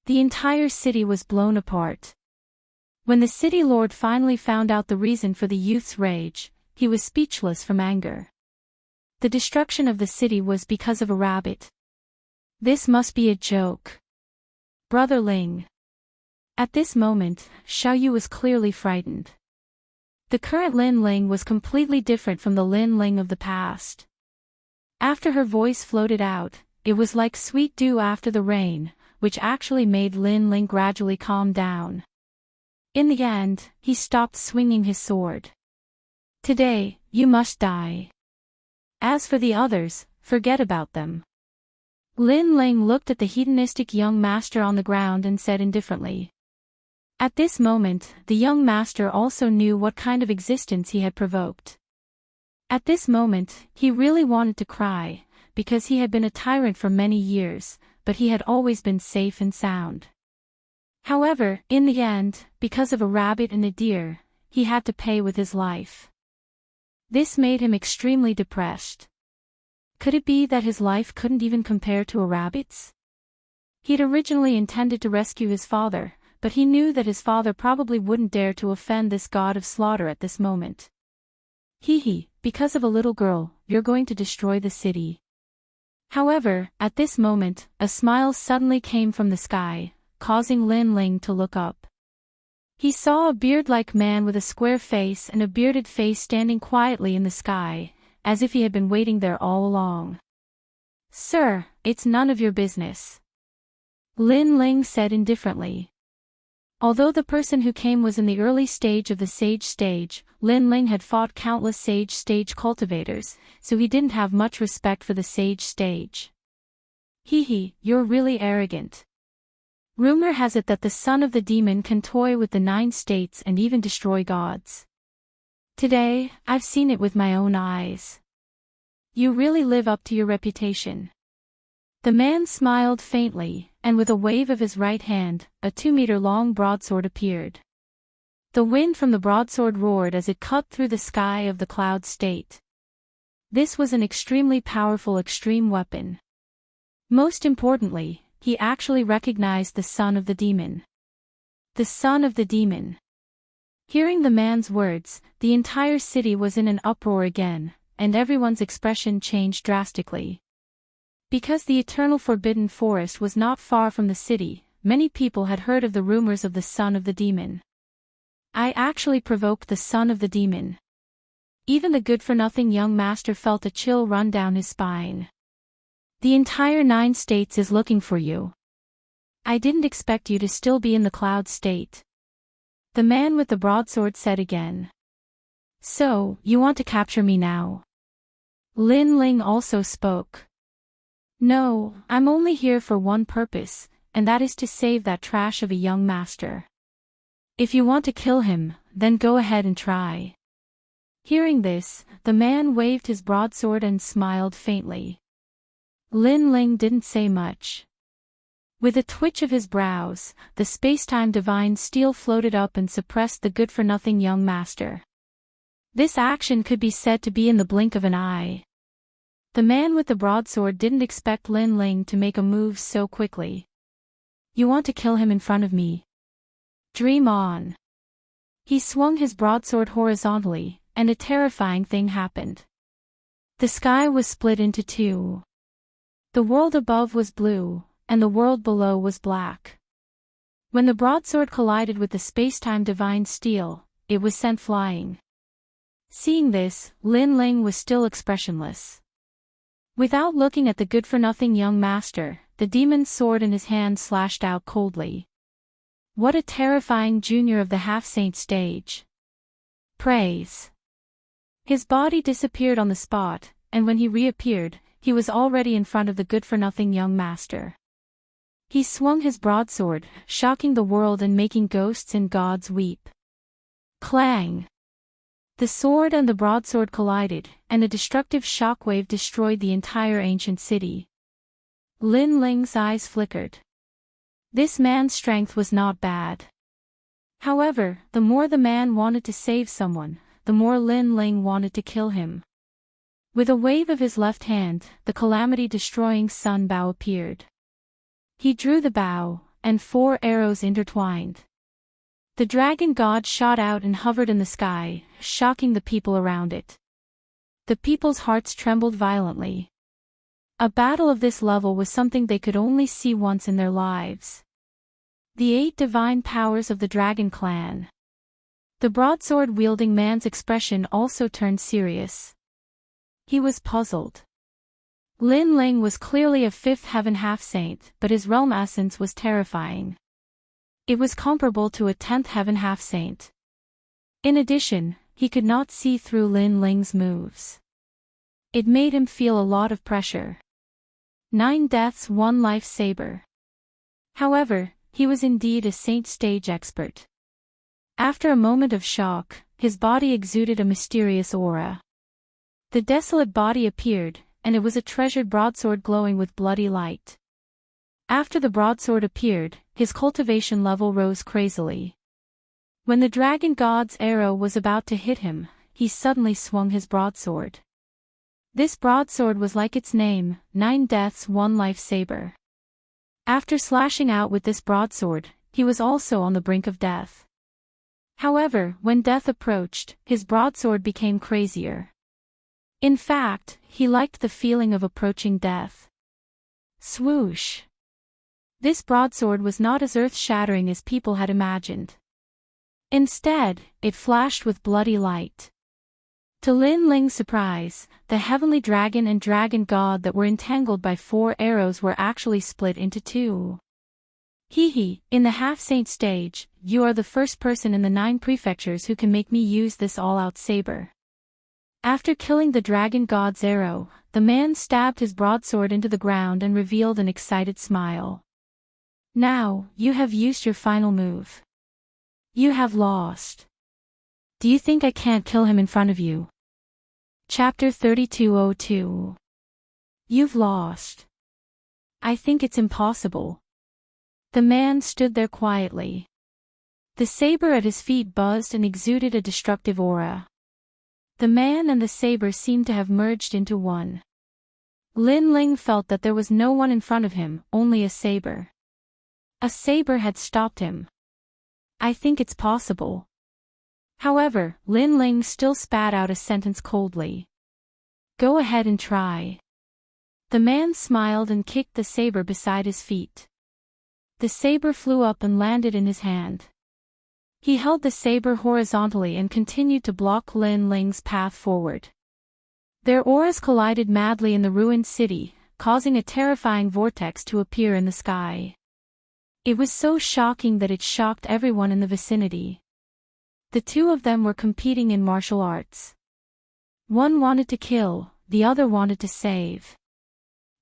The entire city was blown apart. When the city lord finally found out the reason for the youth's rage, he was speechless from anger. The destruction of the city was because of a rabbit. This must be a joke. Brother Ling. At this moment, Xiao Yu was clearly frightened. The current Lin Ling was completely different from the Lin Ling of the past. After her voice floated out, it was like sweet dew after the rain, which actually made Lin Ling gradually calm down. In the end, he stopped swinging his sword. Today, you must die. As for the others, forget about them. Lin Ling looked at the hedonistic young master on the ground and said indifferently. At this moment, the young master also knew what kind of existence he had provoked. At this moment, he really wanted to cry, because he had been a tyrant for many years, but he had always been safe and sound. However, in the end, because of a rabbit and a deer, he had to pay with his life. This made him extremely depressed. Could it be that his life couldn't even compare to a rabbit's? He'd originally intended to rescue his father, but he knew that his father probably wouldn't dare to offend this god of slaughter at this moment. Because of a little girl, you're going to destroy the city. However, at this moment, a smile suddenly came from the sky, causing Lin Ling to look up. He saw a beard-like man with a square face and a bearded face standing quietly in the sky, as if he had been waiting there all along. Sir, it's none of your business. Lin Ling said indifferently. Although the person who came was in the early stage of the sage stage, Lin Ling had fought countless sage stage cultivators, so he didn't have much respect for the sage stage. Hee, you're really arrogant. Rumor has it that the son of the demon can toy with the 9 states and even destroy gods. Today, I've seen it with my own eyes. You really live up to your reputation. The man smiled faintly, and with a wave of his right hand, a 2-meter-long broadsword appeared. The wind from the broadsword roared as it cut through the sky of the cloud state. This was an extremely powerful extreme weapon. Most importantly, he actually recognized the son of the demon. The son of the demon. Hearing the man's words, the entire city was in an uproar again, and everyone's expression changed drastically. Because the eternal forbidden forest was not far from the city, many people had heard of the rumors of the son of the demon. I actually provoked the son of the demon. Even the good-for-nothing young master felt a chill run down his spine. The entire 9 states is looking for you. I didn't expect you to still be in the cloud state. The man with the broadsword said again. So, you want to capture me now? Lin Ling also spoke. No, I'm only here for one purpose, and that is to save that trash of a young master. If you want to kill him, then go ahead and try. Hearing this, the man waved his broadsword and smiled faintly. Lin Ling didn't say much. With a twitch of his brows, the space-time divine steel floated up and suppressed the good-for-nothing young master. This action could be said to be in the blink of an eye. The man with the broadsword didn't expect Lin Ling to make a move so quickly. You want to kill him in front of me? Dream on. He swung his broadsword horizontally, and a terrifying thing happened. The sky was split into 2. The world above was blue, and the world below was black. When the broadsword collided with the space-time divine steel, it was sent flying. Seeing this, Lin Ling was still expressionless. Without looking at the good-for-nothing young master, the demon's sword in his hand slashed out coldly. What a terrifying junior of the half-saint stage. Praise. His body disappeared on the spot, and when he reappeared, he was already in front of the good-for-nothing young master. He swung his broadsword, shocking the world and making ghosts and gods weep. Clang! The sword and the broadsword collided, and a destructive shockwave destroyed the entire ancient city. Lin Ling's eyes flickered. This man's strength was not bad. However, the more the man wanted to save someone, the more Lin Ling wanted to kill him. With a wave of his left hand, the calamity-destroying sun bow appeared. He drew the bow, and 4 arrows intertwined. The dragon god shot out and hovered in the sky, shocking the people around it. The people's hearts trembled violently. A battle of this level was something they could only see once in their lives. The 8 divine powers of the dragon clan. The broadsword-wielding man's expression also turned serious. He was puzzled. Lin Ling was clearly a 5th heaven half-saint, but his realm essence was terrifying. It was comparable to a 10th heaven half-saint. In addition, he could not see through Lin Ling's moves. It made him feel a lot of pressure. 9 deaths, 1 life saber. However, he was indeed a saint stage expert. After a moment of shock, his body exuded a mysterious aura. The desolate body appeared, and it was a treasured broadsword glowing with bloody light. After the broadsword appeared, his cultivation level rose crazily. When the dragon god's arrow was about to hit him, he suddenly swung his broadsword. This broadsword was like its name, 9 deaths, 1 life saber. After slashing out with this broadsword, he was also on the brink of death. However, when death approached, his broadsword became crazier. In fact, he liked the feeling of approaching death. Swoosh! This broadsword was not as earth-shattering as people had imagined. Instead, it flashed with bloody light. To Lin Ling's surprise, the heavenly dragon and dragon god that were entangled by 4 arrows were actually split into 2. Hee, in the half-saint stage, you are the first person in the 9 prefectures who can make me use this all-out saber. After killing the dragon god's arrow, the man stabbed his broadsword into the ground and revealed an excited smile. Now, you have used your final move. You have lost. Do you think I can't kill him in front of you? Chapter 3202. You've lost. I think it's impossible. The man stood there quietly. The saber at his feet buzzed and exuded a destructive aura. The man and the saber seemed to have merged into one. Lin Ling felt that there was no one in front of him, only a saber. A saber had stopped him. I think it's possible. However, Lin Ling still spat out a sentence coldly. Go ahead and try. The man smiled and kicked the saber beside his feet. The saber flew up and landed in his hand. He held the saber horizontally and continued to block Lin Ling's path forward. Their auras collided madly in the ruined city, causing a terrifying vortex to appear in the sky. It was so shocking that it shocked everyone in the vicinity. The two of them were competing in martial arts. One wanted to kill, the other wanted to save.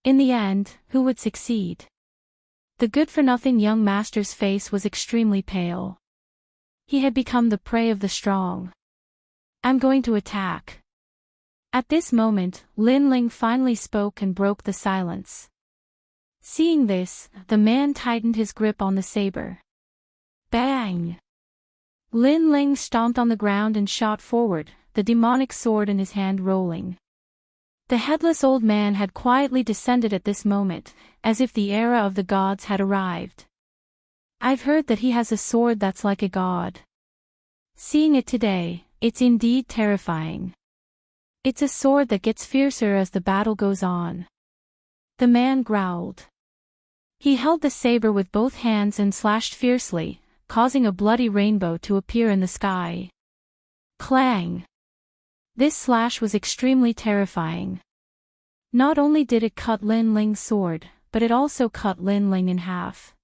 In the end, who would succeed? The good-for-nothing young master's face was extremely pale. He had become the prey of the strong. I'm going to attack. At this moment, Lin Ling finally spoke and broke the silence. Seeing this, the man tightened his grip on the saber. Bang! Lin Ling stomped on the ground and shot forward, the demonic sword in his hand rolling. The headless old man had quietly descended at this moment, as if the era of the gods had arrived. I've heard that he has a sword that's like a god. Seeing it today, it's indeed terrifying. It's a sword that gets fiercer as the battle goes on. The man growled. He held the saber with both hands and slashed fiercely, causing a bloody rainbow to appear in the sky. Clang! This slash was extremely terrifying. Not only did it cut Lin Ling's sword, but it also cut Lin Ling in half.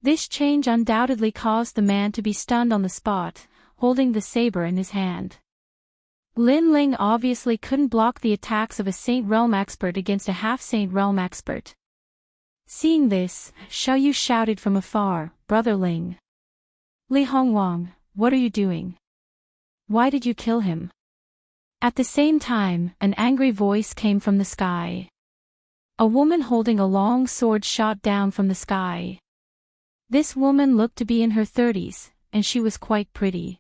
This change undoubtedly caused the man to be stunned on the spot, holding the saber in his hand. Lin Ling obviously couldn't block the attacks of a Saint Realm expert against a half-Saint Realm expert. Seeing this, Xiaoyu shouted from afar, Brother Ling. Li Hongwang, what are you doing? Why did you kill him? At the same time, an angry voice came from the sky. A woman holding a long sword shot down from the sky. This woman looked to be in her 30s, and she was quite pretty.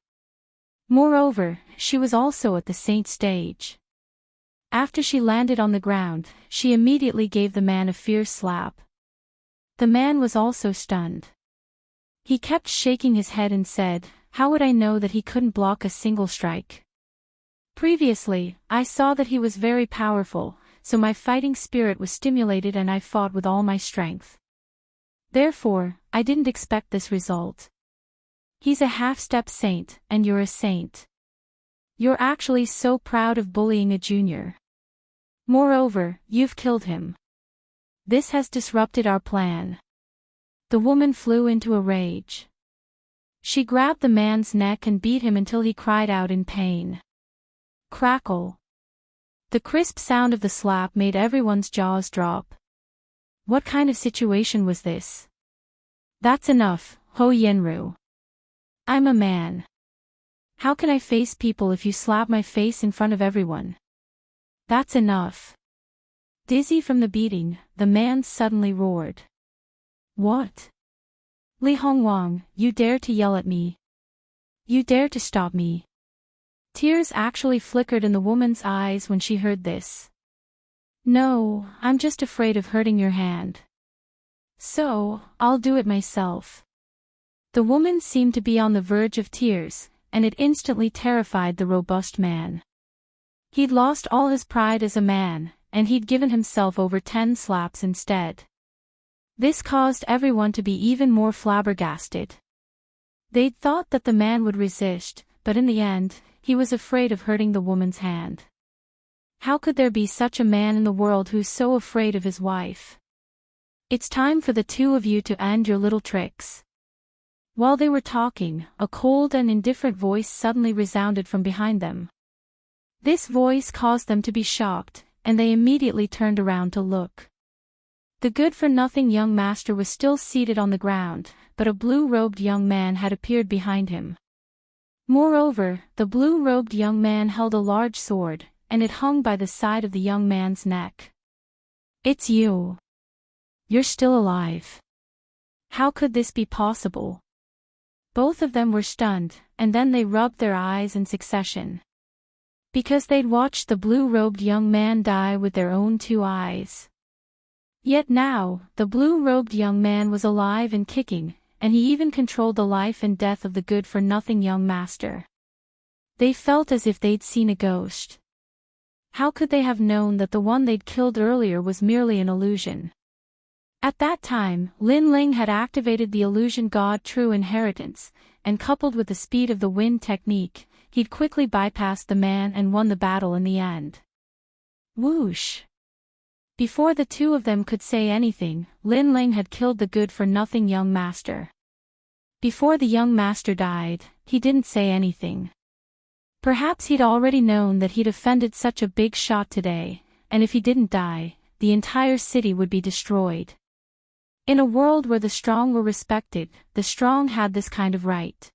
Moreover, she was also at the saint stage. After she landed on the ground, she immediately gave the man a fierce slap. The man was also stunned. He kept shaking his head and said, How would I know that he couldn't block a single strike? Previously, I saw that he was very powerful, so my fighting spirit was stimulated and I fought with all my strength. Therefore, I didn't expect this result. He's a half-step saint, and you're a saint. You're actually so proud of bullying a junior. Moreover, you've killed him. This has disrupted our plan. The woman flew into a rage. She grabbed the man's neck and beat him until he cried out in pain. Crackle. The crisp sound of the slap made everyone's jaws drop. What kind of situation was this? That's enough, Ho Yenru. I'm a man. How can I face people if you slap my face in front of everyone? That's enough. Dizzy from the beating, the man suddenly roared. What? Li Hongwang, you dare to yell at me? You dare to stop me? Tears actually flickered in the woman's eyes when she heard this. No, I'm just afraid of hurting your hand. So, I'll do it myself. The woman seemed to be on the verge of tears, and it instantly terrified the robust man. He'd lost all his pride as a man, and he'd given himself over 10 slaps instead. This caused everyone to be even more flabbergasted. They'd thought that the man would resist, but in the end, he was afraid of hurting the woman's hand. How could there be such a man in the world who's so afraid of his wife? It's time for the two of you to end your little tricks. While they were talking, a cold and indifferent voice suddenly resounded from behind them. This voice caused them to be shocked, and they immediately turned around to look. The good-for-nothing young master was still seated on the ground, but a blue-robed young man had appeared behind him. Moreover, the blue-robed young man held a large sword, and it hung by the side of the young man's neck. "It's you. You're still alive. How could this be possible?" Both of them were stunned, and then they rubbed their eyes in succession. Because they'd watched the blue-robed young man die with their own two eyes. Yet now, the blue-robed young man was alive and kicking, and he even controlled the life and death of the good-for-nothing young master. They felt as if they'd seen a ghost. How could they have known that the one they'd killed earlier was merely an illusion? At that time, Lin Ling had activated the illusion god True Inheritance, and coupled with the speed of the wind technique, he'd quickly bypassed the man and won the battle in the end. Whoosh! Before the two of them could say anything, Lin Ling had killed the good-for-nothing young master. Before the young master died, he didn't say anything. Perhaps he'd already known that he'd offended such a big shot today, and if he didn't die, the entire city would be destroyed. In a world where the strong were respected, the strong had this kind of right.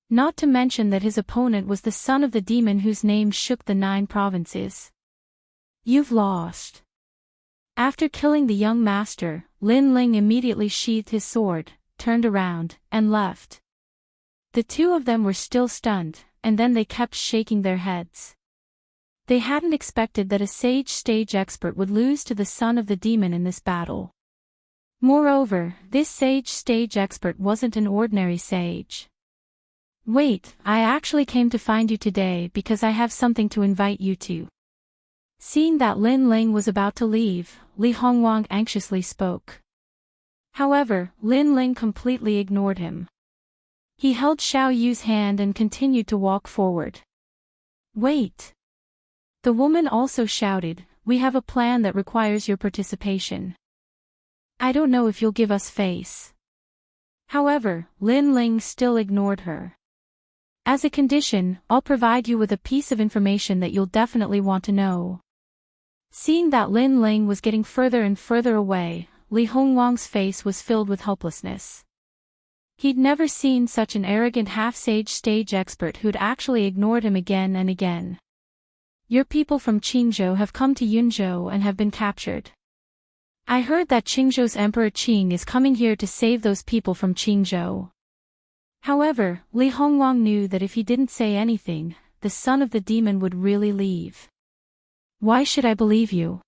Not to mention that his opponent was the son of the demon whose name shook the 9 provinces. You've lost. After killing the young master, Lin Ling immediately sheathed his sword, turned around, and left. The two of them were still stunned, and then they kept shaking their heads. They hadn't expected that a sage stage expert would lose to the son of the demon in this battle. Moreover, this sage stage expert wasn't an ordinary sage. "Wait, I actually came to find you today because I have something to invite you to." Seeing that Lin Ling was about to leave, Li Hongwang anxiously spoke. However, Lin Ling completely ignored him. He held Xiao Yu's hand and continued to walk forward. "Wait!" The woman also shouted, "We have a plan that requires your participation. I don't know if you'll give us face." However, Lin Ling still ignored her. "As a condition, I'll provide you with a piece of information that you'll definitely want to know." Seeing that Lin Ling was getting further and further away, Li Hongwang's face was filled with hopelessness. He'd never seen such an arrogant half-sage stage expert who'd actually ignored him again and again. "Your people from Qingzhou have come to Yunzhou and have been captured. I heard that Qingzhou's Emperor Qing is coming here to save those people from Qingzhou." However, Li Hongwang knew that if he didn't say anything, the son of the demon would really leave. "Why should I believe you?"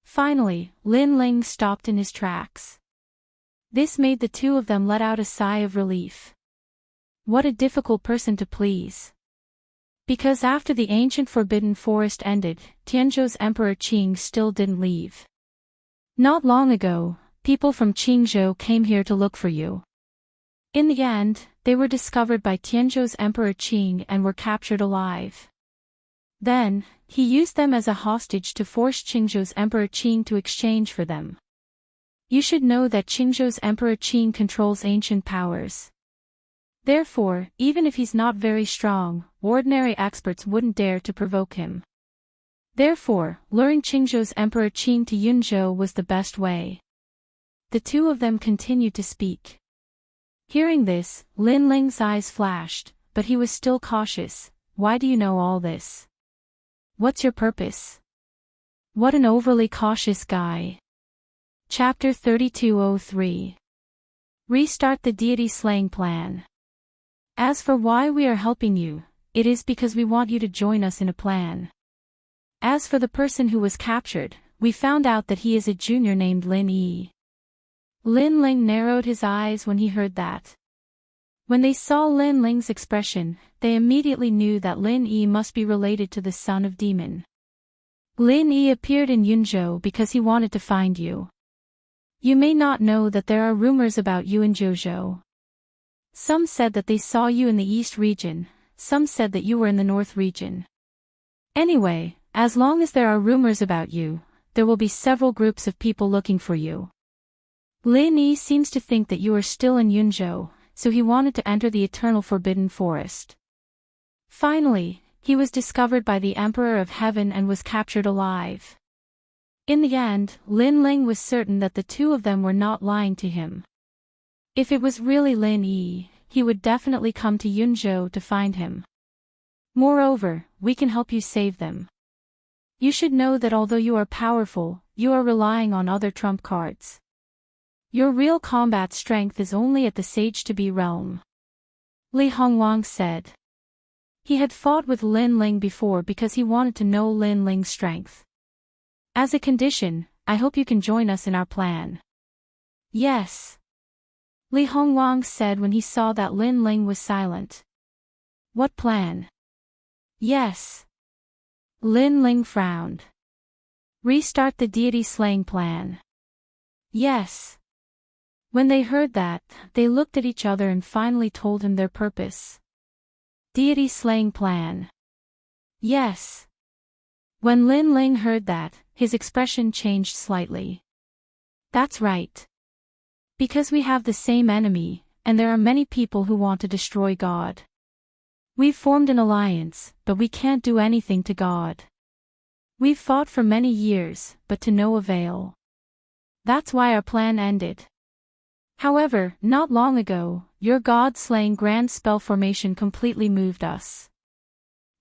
Finally, Lin Ling stopped in his tracks. This made the two of them let out a sigh of relief. What a difficult person to please. Because after the ancient Forbidden Forest ended, Tianzhou's Emperor Qing still didn't leave. Not long ago, people from Qingzhou came here to look for you. In the end, they were discovered by Tianzhou's Emperor Qing and were captured alive. Then, he used them as a hostage to force Qingzhou's Emperor Qing to exchange for them. You should know that Qingzhou's Emperor Qing controls ancient powers. Therefore, even if he's not very strong, ordinary experts wouldn't dare to provoke him. Therefore, luring Qingzhou's Emperor Qing to Yunzhou was the best way. The two of them continued to speak. Hearing this, Lin Ling's eyes flashed, but he was still cautious. "Why do you know all this? What's your purpose?" What an overly cautious guy. Chapter 3203. Restart the deity slaying plan. As for why we are helping you, it is because we want you to join us in a plan. As for the person who was captured, we found out that he is a junior named Lin Yi. Lin Ling narrowed his eyes when he heard that. When they saw Lin Ling's expression, they immediately knew that Lin Yi must be related to the son of demon. Lin Yi appeared in Yunzhou because he wanted to find you. You may not know that there are rumors about you in Zhouzhou. Some said that they saw you in the east region, some said that you were in the north region. Anyway, as long as there are rumors about you, there will be several groups of people looking for you. Lin Yi seems to think that you are still in Yunzhou, so he wanted to enter the eternal forbidden forest. Finally, he was discovered by the Emperor of Heaven and was captured alive. In the end, Lin Ling was certain that the two of them were not lying to him. If it was really Lin Yi, he would definitely come to Yunzhou to find him. Moreover, we can help you save them. You should know that although you are powerful, you are relying on other trump cards. Your real combat strength is only at the Sage-to-be realm. Li Hongwang said. He had fought with Lin Ling before because he wanted to know Lin Ling's strength. As a condition, I hope you can join us in our plan. Yes. Li Hongwang said when he saw that Lin Ling was silent. What plan? Yes. Lin Ling frowned. Restart the deity slaying plan. Yes. When they heard that, they looked at each other and finally told him their purpose. Deity slaying plan. Yes. When Lin Ling heard that, his expression changed slightly. That's right. Because we have the same enemy, and there are many people who want to destroy God. We've formed an alliance, but we can't do anything to God. We've fought for many years, but to no avail. That's why our plan ended. However, not long ago, your God-slaying grand spell formation completely moved us.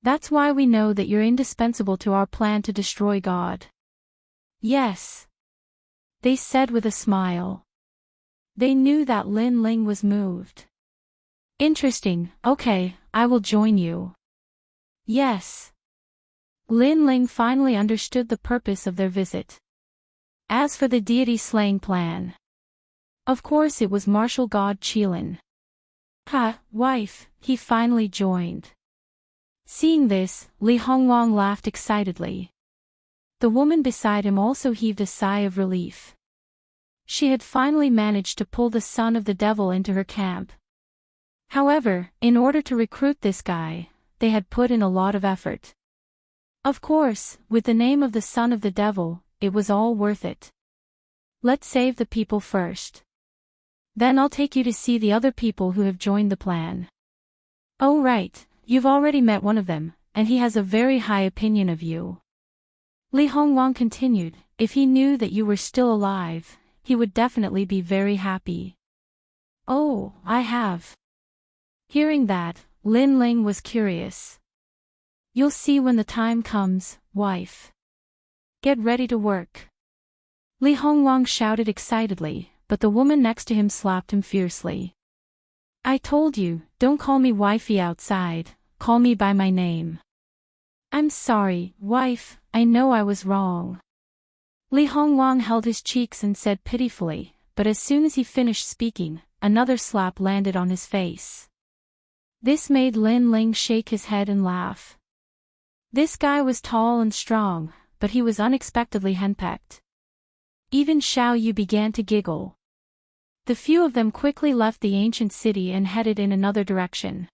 That's why we know that you're indispensable to our plan to destroy God. Yes. They said with a smile. They knew that Lin Ling was moved. Interesting, okay, I will join you. Yes. Lin Ling finally understood the purpose of their visit. As for the deity slaying plan. Of course it was martial god Qilin. Wife, he finally joined. Seeing this, Li Hongwang laughed excitedly. The woman beside him also heaved a sigh of relief. She had finally managed to pull the son of the devil into her camp. However, in order to recruit this guy, they had put in a lot of effort. Of course, with the name of the son of the devil, it was all worth it. Let's save the people first. Then I'll take you to see the other people who have joined the plan. Oh right, you've already met one of them, and he has a very high opinion of you. Li Hongwang continued, if he knew that you were still alive, he would definitely be very happy. Oh, I have. Hearing that, Lin Ling was curious. You'll see when the time comes, wife. Get ready to work. Li Hongwang shouted excitedly, but the woman next to him slapped him fiercely. I told you, don't call me wifey outside, call me by my name. I'm sorry, wife, I know I was wrong. Li Hongwang held his cheeks and said pitifully, but as soon as he finished speaking, another slap landed on his face. This made Lin Ling shake his head and laugh. This guy was tall and strong, but he was unexpectedly henpecked. Even Xiao Yu began to giggle. The few of them quickly left the ancient city and headed in another direction.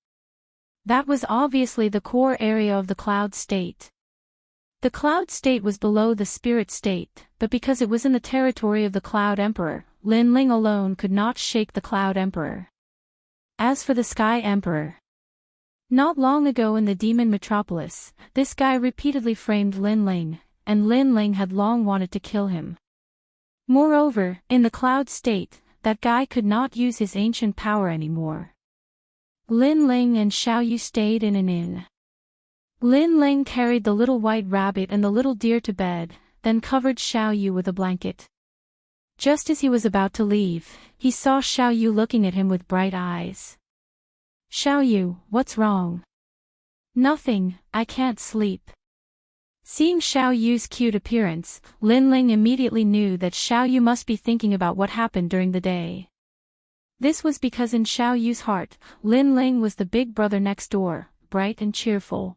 That was obviously the core area of the Cloud State. The Cloud State was below the Spirit State, but because it was in the territory of the Cloud Emperor, Lin Ling alone could not shake the Cloud Emperor. As for the Sky Emperor, not long ago in the Demon Metropolis, this guy repeatedly framed Lin Ling, and Lin Ling had long wanted to kill him. Moreover, in the Cloud State, that guy could not use his ancient power anymore. Lin Ling and Xiao Yu stayed in an inn. Lin Ling carried the little white rabbit and the little deer to bed, then covered Xiao Yu with a blanket. Just as he was about to leave, he saw Xiao Yu looking at him with bright eyes. Xiao Yu, what's wrong? Nothing, I can't sleep. Seeing Xiao Yu's cute appearance, Lin Ling immediately knew that Xiao Yu must be thinking about what happened during the day. This was because in Xiao Yu's heart, Lin Ling was the big brother next door, bright and cheerful.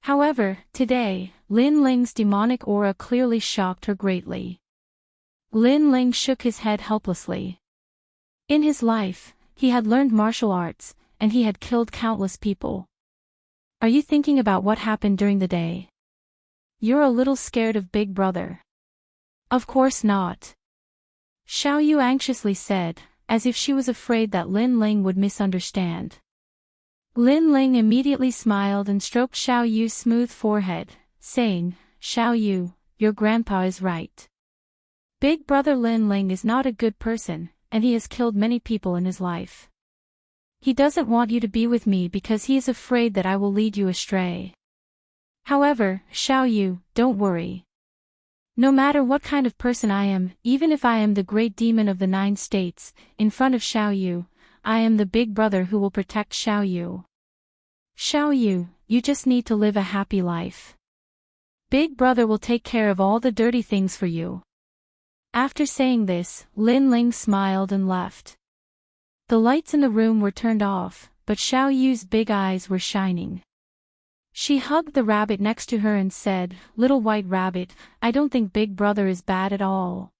However, today, Lin Ling's demonic aura clearly shocked her greatly. Lin Ling shook his head helplessly. In his life, he had learned martial arts, and he had killed countless people. Are you thinking about what happened during the day? You're a little scared of Big Brother. Of course not. Xiao Yu anxiously said, as if she was afraid that Lin Ling would misunderstand. Lin Ling immediately smiled and stroked Xiao Yu's smooth forehead, saying, Xiao Yu, your grandpa is right. Big brother Lin Ling is not a good person, and he has killed many people in his life. He doesn't want you to be with me because he is afraid that I will lead you astray. However, Xiao Yu, don't worry. No matter what kind of person I am, even if I am the great demon of the 9 states, in front of Xiao Yu, I am the big brother who will protect Xiao Yu. Xiao Yu, you just need to live a happy life. Big brother will take care of all the dirty things for you. After saying this, Lin Ling smiled and left. The lights in the room were turned off, but Xiao Yu's big eyes were shining. She hugged the rabbit next to her and said, Little white rabbit, I don't think big brother is bad at all.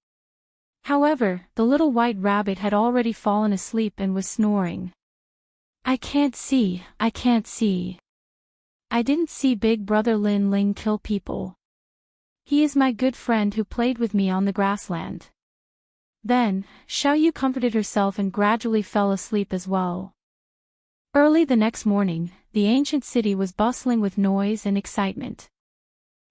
However, the little white rabbit had already fallen asleep and was snoring. I can't see. I didn't see big brother Lin Ling kill people. He is my good friend who played with me on the grassland. Then, Xiao Yu comforted herself and gradually fell asleep as well. Early the next morning, the ancient city was bustling with noise and excitement.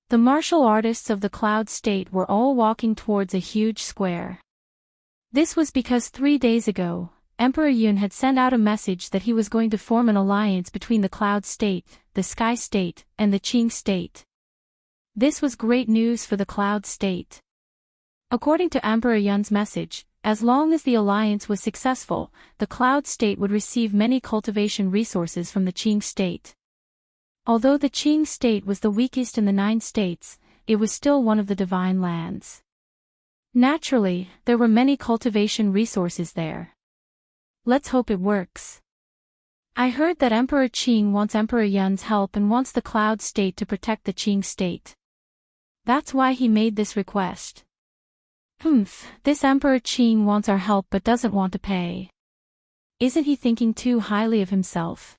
The martial artists of the Cloud State were all walking towards a huge square. This was because 3 days ago, Emperor Yun had sent out a message that he was going to form an alliance between the Cloud State, the Sky State, and the Qing State. This was great news for the Cloud State. According to Emperor Yun's message, as long as the alliance was successful, the Cloud State would receive many cultivation resources from the Qing State. Although the Qing State was the weakest in the 9 states, it was still one of the divine lands. Naturally, there were many cultivation resources there. Let's hope it works. I heard that Emperor Qing wants Emperor Yun's help and wants the Cloud State to protect the Qing State. That's why he made this request. This Emperor Qing wants our help but doesn't want to pay. Isn't he thinking too highly of himself?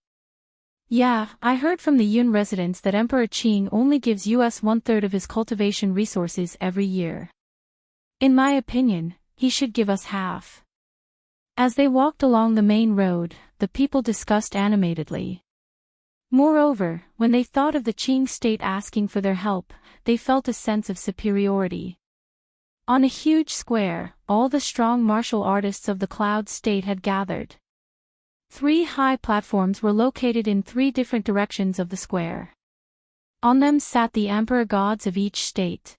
Yeah, I heard from the Yun residents that Emperor Qing only gives us 1/3 of his cultivation resources every year. In my opinion, he should give us half. As they walked along the main road, the people discussed animatedly. Moreover, when they thought of the Qing State asking for their help, they felt a sense of superiority. On a huge square, all the strong martial artists of the Cloud State had gathered. 3 high platforms were located in 3 different directions of the square. On them sat the emperor gods of each state.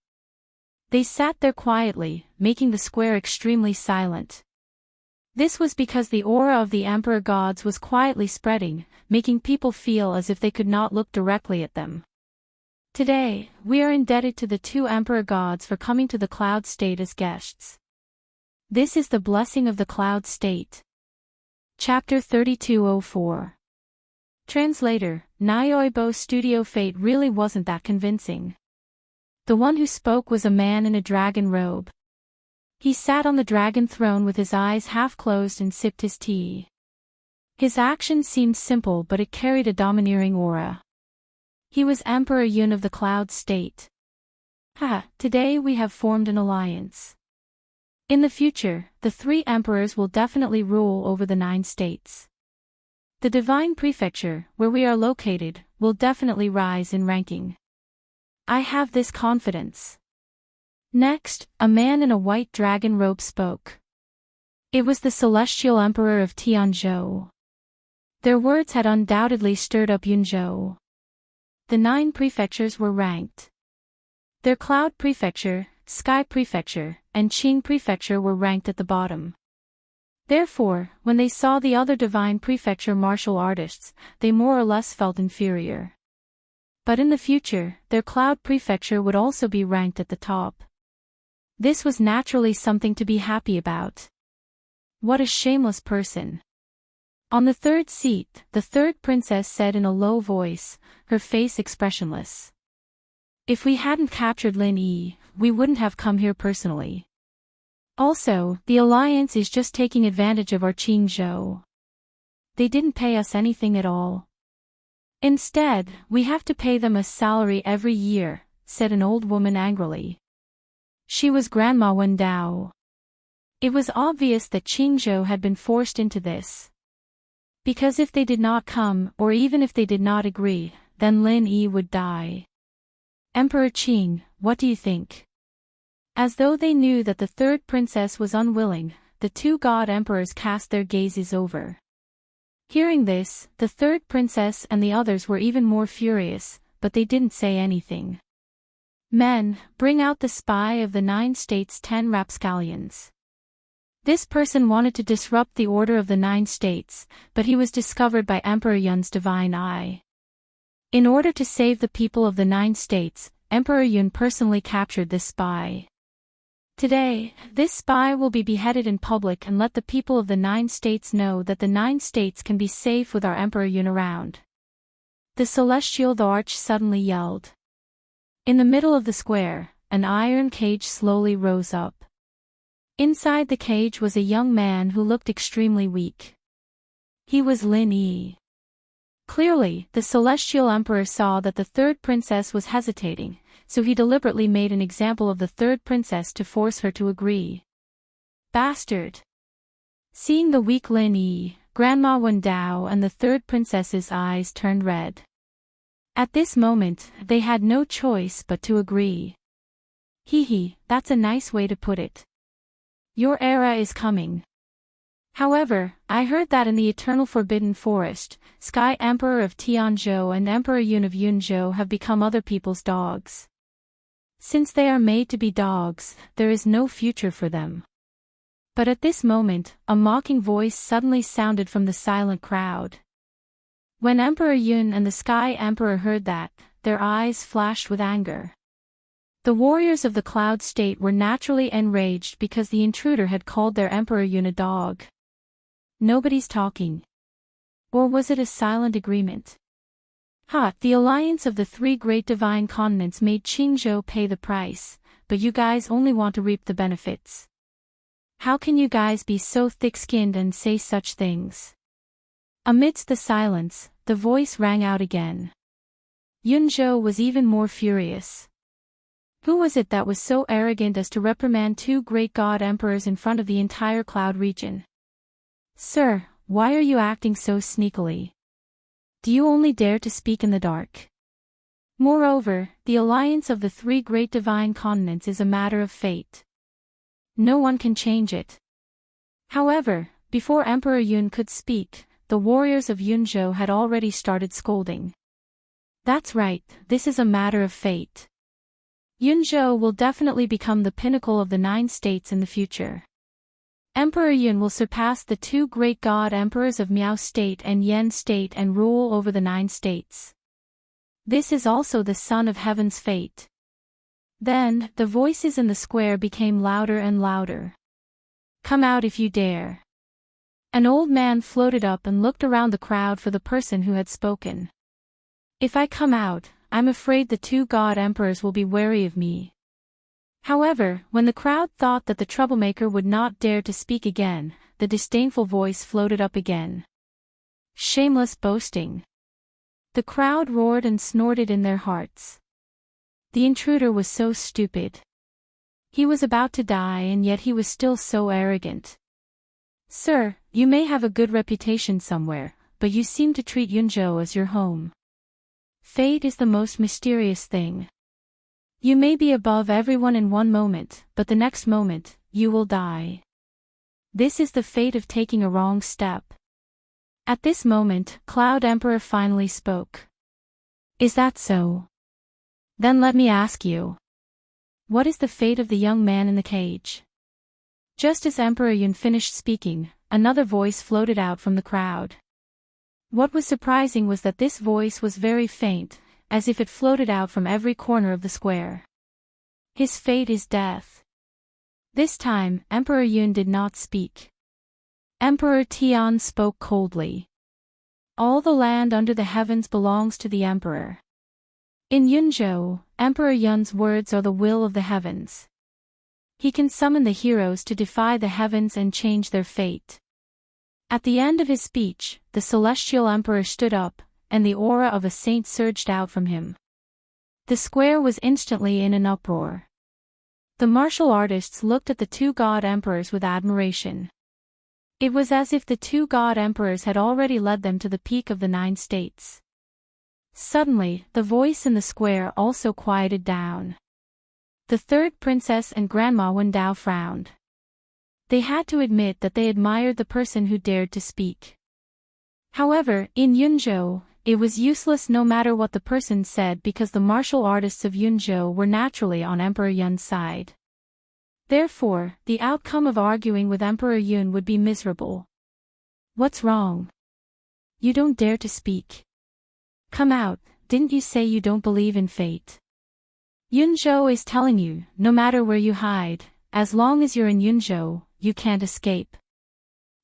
They sat there quietly, making the square extremely silent. This was because the aura of the emperor gods was quietly spreading, making people feel as if they could not look directly at them. Today, we are indebted to the 2 emperor gods for coming to the Cloud State as guests. This is the blessing of the Cloud State. Chapter 3204. Translator, Nyoibo Studio Fate really wasn't that convincing. The one who spoke was a man in a dragon robe. He sat on the dragon throne with his eyes half closed and sipped his tea. His action seemed simple but it carried a domineering aura. He was Emperor Yun of the Cloud State. Today we have formed an alliance. In the future, the 3 emperors will definitely rule over the 9 states. The Divine Prefecture, where we are located, will definitely rise in ranking. I have this confidence. Next, a man in a white dragon robe spoke. It was the Celestial Emperor of Tianzhou. Their words had undoubtedly stirred up Yunzhou. The 9 prefectures were ranked. Their Cloud Prefecture, Sky Prefecture, and Qing Prefecture were ranked at the bottom. Therefore, when they saw the other Divine Prefecture martial artists, they more or less felt inferior. But in the future, their Cloud Prefecture would also be ranked at the top. This was naturally something to be happy about. What a shameless person. On the 3rd seat, the 3rd princess said in a low voice, her face expressionless. If we hadn't captured Lin Yi, we wouldn't have come here personally. Also, the alliance is just taking advantage of our Qingzhou. They didn't pay us anything at all. Instead, we have to pay them a salary every year, said an old woman angrily. She was Grandma Wendao. It was obvious that Qingzhou had been forced into this. Because if they did not come, or even if they did not agree, then Lin Yi would die. Emperor Qing, what do you think? As though they knew that the third princess was unwilling, the two god emperors cast their gazes over. Hearing this, the third princess and the others were even more furious, but they didn't say anything. Men, bring out the spy of the 9 states 10 rapscallions. This person wanted to disrupt the order of the 9 states, but he was discovered by Emperor Yun's divine eye. In order to save the people of the 9 states, Emperor Yun personally captured this spy. Today, this spy will be beheaded in public and let the people of the 9 states know that the 9 states can be safe with our Emperor Yun around. The celestial the arch suddenly yelled. In the middle of the square, an iron cage slowly rose up. Inside the cage was a young man who looked extremely weak. He was Lin Yi. Clearly, the celestial emperor saw that the third princess was hesitating, so he deliberately made an example of the third princess to force her to agree. Bastard! Seeing the weak Lin Yi, Grandma Wen Dao and the third princess's eyes turned red. At this moment, they had no choice but to agree. Hee, that's a nice way to put it. Your era is coming. However, I heard that in the Eternal Forbidden Forest, Sky Emperor of Tianzhou and Emperor Yun of Yunzhou have become other people's dogs. Since they are made to be dogs, there is no future for them. But at this moment, a mocking voice suddenly sounded from the silent crowd. When Emperor Yun and the Sky Emperor heard that, their eyes flashed with anger. The warriors of the Cloud State were naturally enraged because the intruder had called their Emperor Yun a dog. Nobody's talking. Or was it a silent agreement? The alliance of the 3 great divine continents made Qingzhou pay the price, but you guys only want to reap the benefits. How can you guys be so thick-skinned and say such things? Amidst the silence, the voice rang out again. Yunzhou was even more furious. Who was it that was so arrogant as to reprimand 2 great god emperors in front of the entire Cloud region? Sir, why are you acting so sneakily? Do you only dare to speak in the dark? Moreover, the alliance of the 3 great divine continents is a matter of fate. No one can change it. However, before Emperor Yun could speak, the warriors of Yunzhou had already started scolding. That's right, this is a matter of fate. Yunzhou will definitely become the pinnacle of the 9 states in the future. Emperor Yun will surpass the 2 great god emperors of Miao State and Yen State and rule over the 9 states. This is also the Son of Heaven's fate. Then, the voices in the square became louder and louder. Come out if you dare. An old man floated up and looked around the crowd for the person who had spoken. If I come out, I'm afraid the 2 god emperors will be wary of me. However, when the crowd thought that the troublemaker would not dare to speak again, the disdainful voice floated up again. Shameless boasting. The crowd roared and snorted in their hearts. The intruder was so stupid. He was about to die and yet he was still so arrogant. Sir, you may have a good reputation somewhere, but you seem to treat Yunzhou as your home. Fate is the most mysterious thing. You may be above everyone in one moment, but the next moment, you will die. This is the fate of taking a wrong step. At this moment, Cloud Emperor finally spoke. Is that so? Then let me ask you. What is the fate of the young man in the cage? Just as Emperor Yun finished speaking, another voice floated out from the crowd. What was surprising was that this voice was very faint, as if it floated out from every corner of the square. His fate is death. This time, Emperor Yun did not speak. Emperor Tian spoke coldly. All the land under the heavens belongs to the emperor. In Yunzhou, Emperor Yun's words are the will of the heavens. He can summon the heroes to defy the heavens and change their fate. At the end of his speech, the celestial emperor stood up, and the aura of a saint surged out from him. The square was instantly in an uproar. The martial artists looked at the two god emperors with admiration. It was as if the two god emperors had already led them to the peak of the 9 states. Suddenly, the voice in the square also quieted down. The third princess and Grandma Wendao frowned. They had to admit that they admired the person who dared to speak. However, in Yunzhou, it was useless no matter what the person said because the martial artists of Yunzhou were naturally on Emperor Yun's side. Therefore, the outcome of arguing with Emperor Yun would be miserable. What's wrong? You don't dare to speak. Come out, didn't you say you don't believe in fate? Yunzhou is telling you, no matter where you hide, as long as you're in Yunzhou, you can't escape.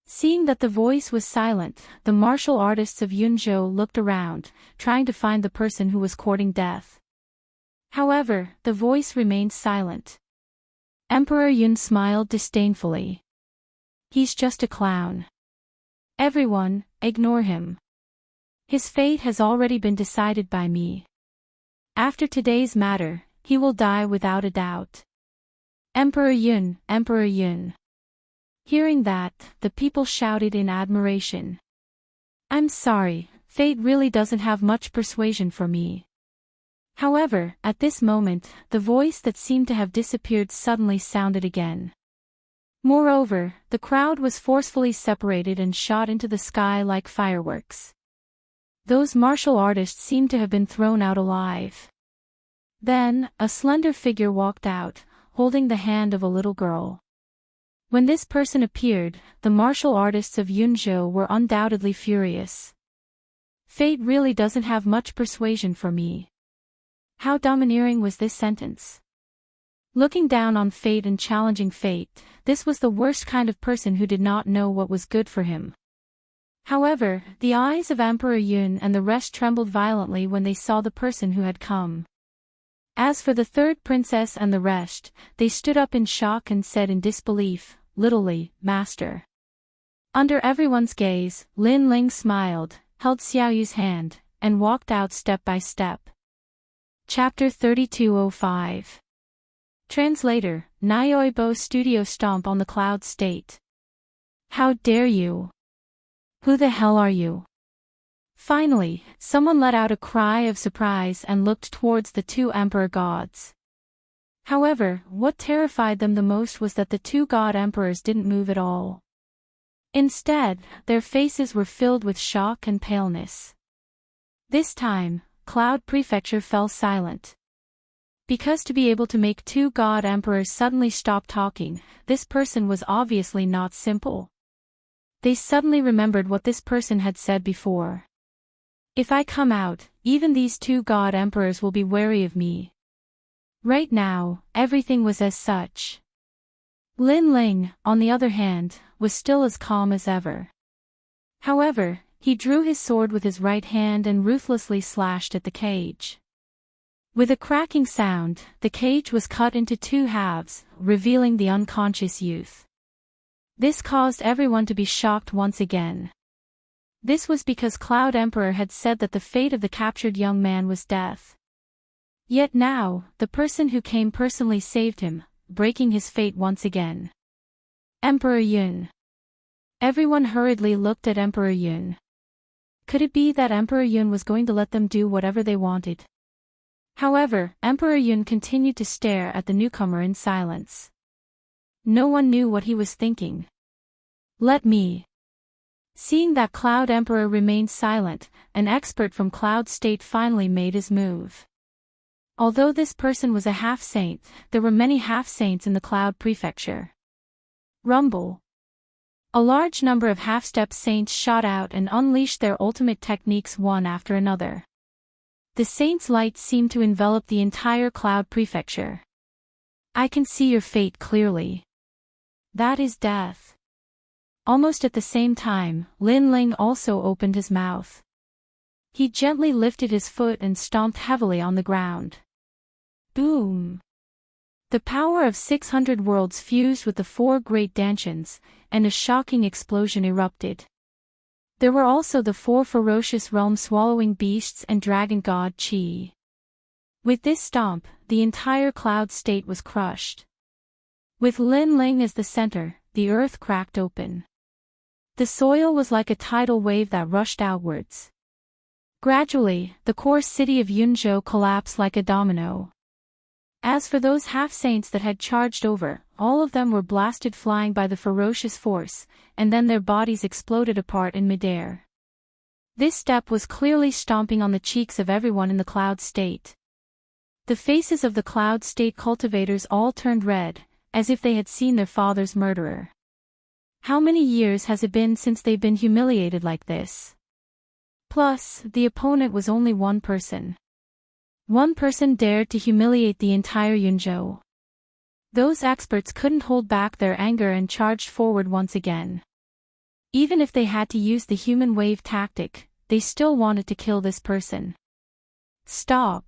Seeing that the voice was silent, the martial artists of Yunzhou looked around, trying to find the person who was courting death. However, the voice remained silent. Emperor Yun smiled disdainfully. He's just a clown. Everyone, ignore him. His fate has already been decided by me. After today's matter, he will die without a doubt. Emperor Yun, Emperor Yun. Hearing that, the people shouted in admiration. I'm sorry, fate really doesn't have much persuasion for me. However, at this moment, the voice that seemed to have disappeared suddenly sounded again. Moreover, the crowd was forcefully separated and shot into the sky like fireworks. Those martial artists seemed to have been thrown out alive. Then, a slender figure walked out, holding the hand of a little girl. When this person appeared, the martial artists of Yunzhou were undoubtedly furious. Fate really doesn't have much persuasion for me. How domineering was this sentence? Looking down on fate and challenging fate, this was the worst kind of person who did not know what was good for him. However, the eyes of Emperor Yun and the rest trembled violently when they saw the person who had come. As for the third princess and the rest, they stood up in shock and said in disbelief, literally, Master. Under everyone's gaze, Lin Ling smiled, held Xiaoyu's hand, and walked out step by step. Chapter 3205. Translator, Nyoibo Studio stomp on the cloud state. How dare you? Who the hell are you? Finally, someone let out a cry of surprise and looked towards the two emperor gods. However, what terrified them the most was that the two god emperors didn't move at all. Instead, their faces were filled with shock and paleness. This time, Cloud Prefecture fell silent. Because to be able to make two god emperors suddenly stop talking, this person was obviously not simple. They suddenly remembered what this person had said before. If I come out, even these two god emperors will be wary of me. Right now, everything was as such. Lin Ling, on the other hand, was still as calm as ever. However, he drew his sword with his right hand and ruthlessly slashed at the cage. With a cracking sound, the cage was cut into 2 halves, revealing the unconscious youth. This caused everyone to be shocked once again. This was because Cloud Emperor had said that the fate of the captured young man was death. Yet now, the person who came personally saved him, breaking his fate once again. Emperor Yun. Everyone hurriedly looked at Emperor Yun. Could it be that Emperor Yun was going to let them do whatever they wanted? However, Emperor Yun continued to stare at the newcomer in silence. No one knew what he was thinking. Let me. Seeing that Cloud Emperor remained silent, an expert from Cloud State finally made his move. Although this person was a half-saint, there were many half-saints in the Cloud Prefecture. Rumble. A large number of half-step saints shot out and unleashed their ultimate techniques one after another. The saints' light seemed to envelop the entire Cloud Prefecture. I can see your fate clearly. That is death. Almost at the same time, Lin Ling also opened his mouth. He gently lifted his foot and stomped heavily on the ground. Boom! The power of 600 worlds fused with the 4 great dantians, and a shocking explosion erupted. There were also the 4 ferocious realm-swallowing beasts and dragon god Qi. With this stomp, the entire cloud state was crushed. With Lin Ling as the center, the earth cracked open. The soil was like a tidal wave that rushed outwards. Gradually, the core city of Yunzhou collapsed like a domino. As for those half-saints that had charged over, all of them were blasted flying by the ferocious force, and then their bodies exploded apart in midair. This step was clearly stomping on the cheeks of everyone in the Cloud State. The faces of the Cloud State cultivators all turned red, as if they had seen their father's murderer. How many years has it been since they've been humiliated like this? Plus, the opponent was only one person. One person dared to humiliate the entire Yunzhou. Those experts couldn't hold back their anger and charged forward once again. Even if they had to use the human wave tactic, they still wanted to kill this person. Stop.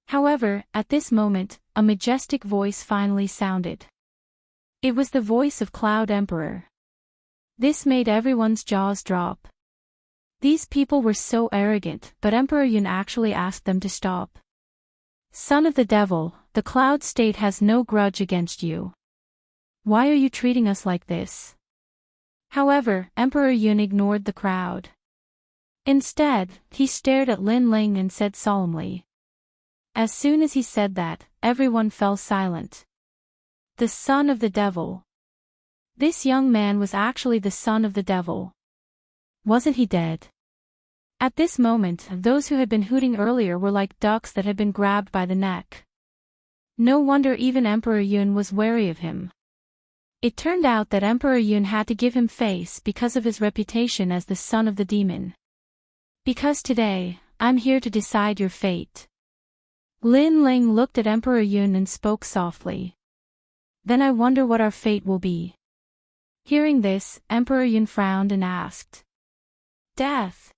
However, at this moment, a majestic voice finally sounded. It was the voice of Cloud Emperor. This made everyone's jaws drop. These people were so arrogant, but Emperor Yun actually asked them to stop. Son of the devil, the Cloud State has no grudge against you. Why are you treating us like this? However, Emperor Yun ignored the crowd. Instead, he stared at Lin Ling and said solemnly. As soon as he said that, everyone fell silent. The son of the devil. This young man was actually the son of the devil. Wasn't he dead? At this moment, those who had been hooting earlier were like ducks that had been grabbed by the neck. No wonder even Emperor Yun was wary of him. It turned out that Emperor Yun had to give him face because of his reputation as the son of the demon. Because today, I'm here to decide your fate. Lin Ling looked at Emperor Yun and spoke softly. Then I wonder what our fate will be. Hearing this, Emperor Yun frowned and asked. Death.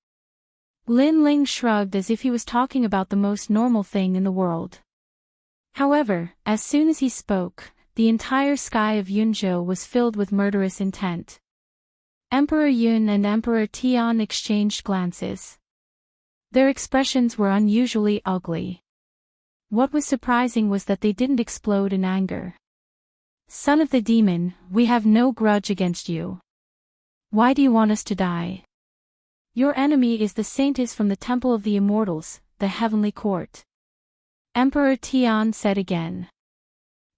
Lin Ling shrugged as if he was talking about the most normal thing in the world. However, as soon as he spoke, the entire sky of Yunzhou was filled with murderous intent. Emperor Yun and Emperor Tian exchanged glances. Their expressions were unusually ugly. What was surprising was that they didn't explode in anger. Son of the demon, we have no grudge against you. Why do you want us to die? Your enemy is the saintess from the Temple of the Immortals, the Heavenly Court. Emperor Tian said again.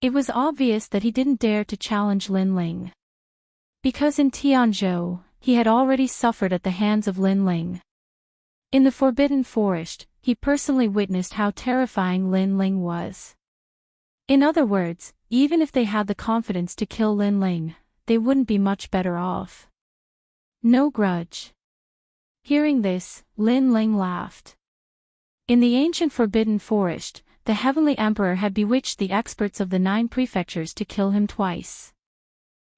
It was obvious that he didn't dare to challenge Lin Ling. Because in Tianzhou, he had already suffered at the hands of Lin Ling. In the Forbidden Forest, he personally witnessed how terrifying Lin Ling was. In other words, even if they had the confidence to kill Lin Ling, they wouldn't be much better off. No grudge. Hearing this, Lin Ling laughed. In the ancient Forbidden Forest, the Heavenly Emperor had bewitched the experts of the 9 prefectures to kill him twice.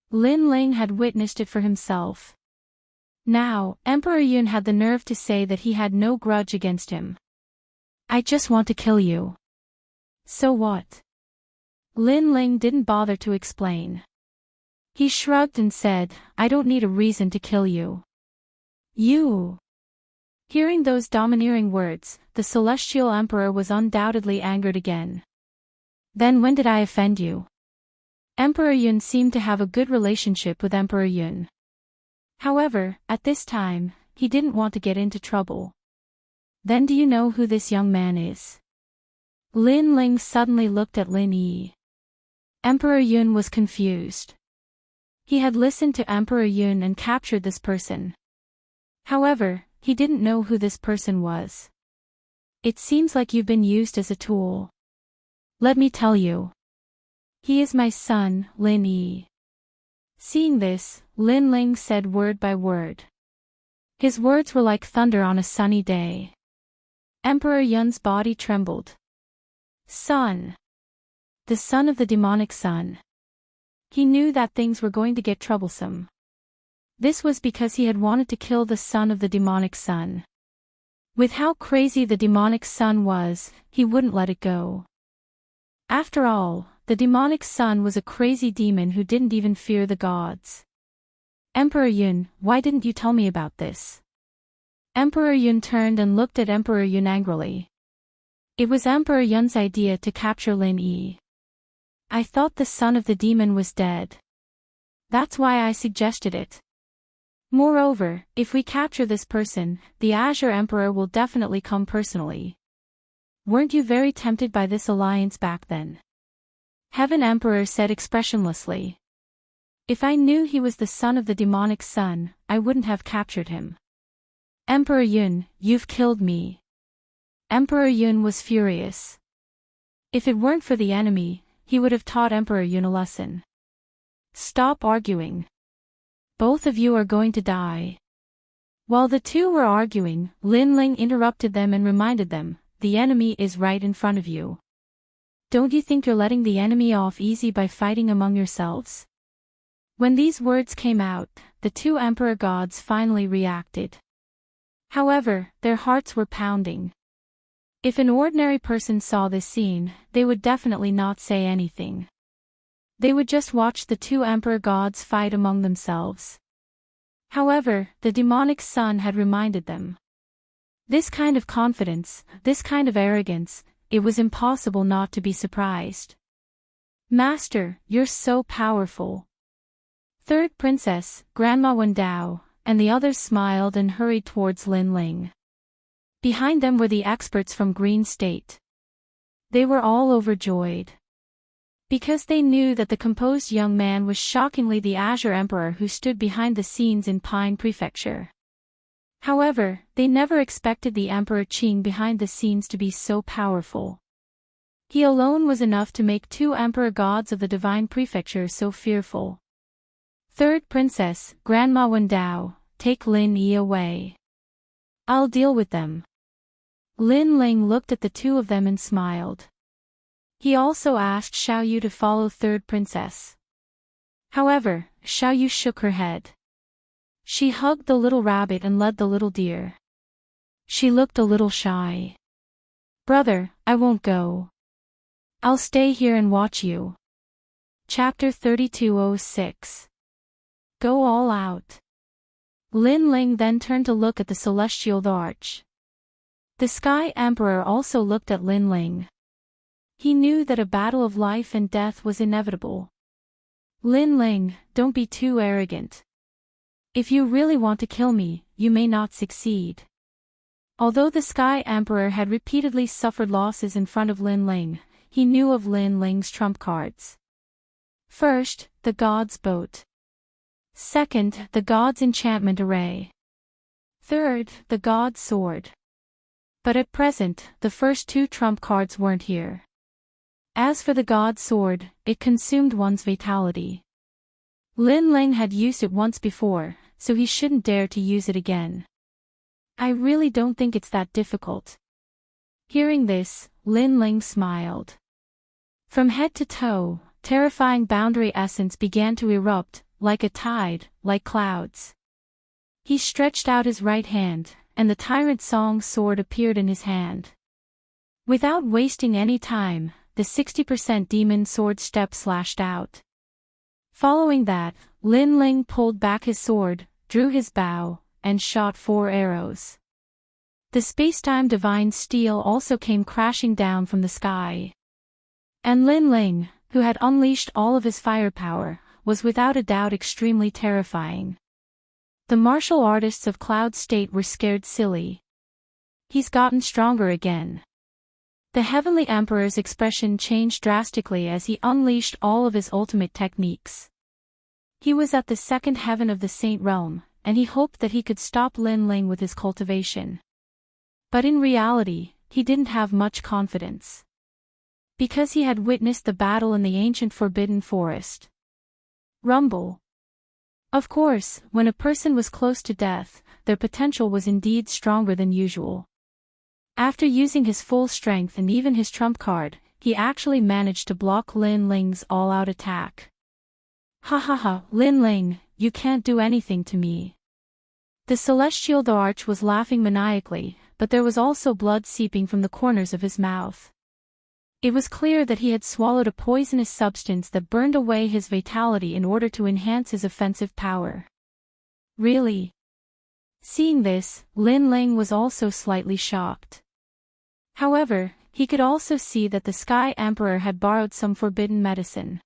Lin Ling had witnessed it for himself. Now, Emperor Yun had the nerve to say that he had no grudge against him. I just want to kill you. So what? Lin Ling didn't bother to explain. He shrugged and said, I don't need a reason to kill you. You. Hearing those domineering words, the Celestial Emperor was undoubtedly angered again. Then when did I offend you? Emperor Yun seemed to have a good relationship with Emperor Yun. However, at this time, he didn't want to get into trouble. Then do you know who this young man is? Lin Ling suddenly looked at Lin Yi. Emperor Yun was confused. He had listened to Emperor Yun and captured this person. However, he didn't know who this person was. It seems like you've been used as a tool. Let me tell you. He is my son, Lin Yi. Seeing this, Lin Ling said word by word. His words were like thunder on a sunny day. Emperor Yun's body trembled. Son. The son of the demonic son. He knew that things were going to get troublesome. This was because he had wanted to kill the son of the demonic son. With how crazy the demonic son was, he wouldn't let it go. After all, the demonic son was a crazy demon who didn't even fear the gods. Emperor Yun, why didn't you tell me about this? Emperor Yun turned and looked at Emperor Yun angrily. It was Emperor Yun's idea to capture Lin Yi. I thought the son of the demon was dead. That's why I suggested it. Moreover, if we capture this person, the Azure Emperor will definitely come personally. Weren't you very tempted by this alliance back then? Heaven Emperor said expressionlessly. If I knew he was the son of the demonic son, I wouldn't have captured him. Emperor Yun, you've killed me. Emperor Yun was furious. If it weren't for the enemy, he would have taught Emperor Yun a lesson. Stop arguing. Both of you are going to die. While the two were arguing, Lin Ling interrupted them and reminded them, the enemy is right in front of you. Don't you think you're letting the enemy off easy by fighting among yourselves? When these words came out, the two emperor gods finally reacted. However, their hearts were pounding. If an ordinary person saw this scene, they would definitely not say anything. They would just watch the two emperor gods fight among themselves. However, the demonic son had reminded them. This kind of confidence, this kind of arrogance, it was impossible not to be surprised. Master, you're so powerful. Third princess, Grandma Wendao, and the others smiled and hurried towards Lin Ling. Behind them were the experts from Green State. They were all overjoyed. Because they knew that the composed young man was shockingly the Azure Emperor who stood behind the scenes in Pine Prefecture. However, they never expected the Emperor Qing behind the scenes to be so powerful. He alone was enough to make two emperor gods of the Divine Prefecture so fearful. Third princess, Grandma Wendao, take Lin Yi away. I'll deal with them. Lin Ling looked at the two of them and smiled. He also asked Xiao Yu to follow third princess. However, Xiao Yu shook her head. She hugged the little rabbit and led the little deer. She looked a little shy. Brother, I won't go. I'll stay here and watch you. Chapter 3206. Go all out. Lin Ling then turned to look at the celestial arch. The Sky Emperor also looked at Lin Ling. He knew that a battle of life and death was inevitable. Lin Ling, don't be too arrogant. If you really want to kill me, you may not succeed. Although the Sky Emperor had repeatedly suffered losses in front of Lin Ling, he knew of Lin Ling's trump cards. First, the god's boat. Second, the god's enchantment array. Third, the god's sword. But at present, the first two trump cards weren't here. As for the god's sword, it consumed one's vitality. Lin Ling had used it once before, so he shouldn't dare to use it again. I really don't think it's that difficult. Hearing this, Lin Ling smiled. From head to toe, terrifying boundary essence began to erupt, like a tide, like clouds. He stretched out his right hand, and the Tyrant Song sword appeared in his hand. Without wasting any time, the 60% demon sword step slashed out. Following that, Lin Ling pulled back his sword, drew his bow, and shot 4 arrows. The spacetime divine steel also came crashing down from the sky. And Lin Ling, who had unleashed all of his firepower, was without a doubt extremely terrifying. The martial artists of Cloud State were scared silly. He's gotten stronger again. The Heavenly Emperor's expression changed drastically as he unleashed all of his ultimate techniques. He was at the second heaven of the Saint Realm, and he hoped that he could stop Lin Ling with his cultivation. But in reality, he didn't have much confidence. Because he had witnessed the battle in the ancient Forbidden Forest. Rumble. Of course, when a person was close to death, their potential was indeed stronger than usual. After using his full strength and even his trump card, he actually managed to block Lin Ling's all-out attack. Ha ha ha, Lin Ling, you can't do anything to me. The celestial arch was laughing maniacally, but there was also blood seeping from the corners of his mouth. It was clear that he had swallowed a poisonous substance that burned away his vitality in order to enhance his offensive power. Really? Seeing this, Lin Ling was also slightly shocked. However, he could also see that the Sky Emperor had borrowed some forbidden medicine.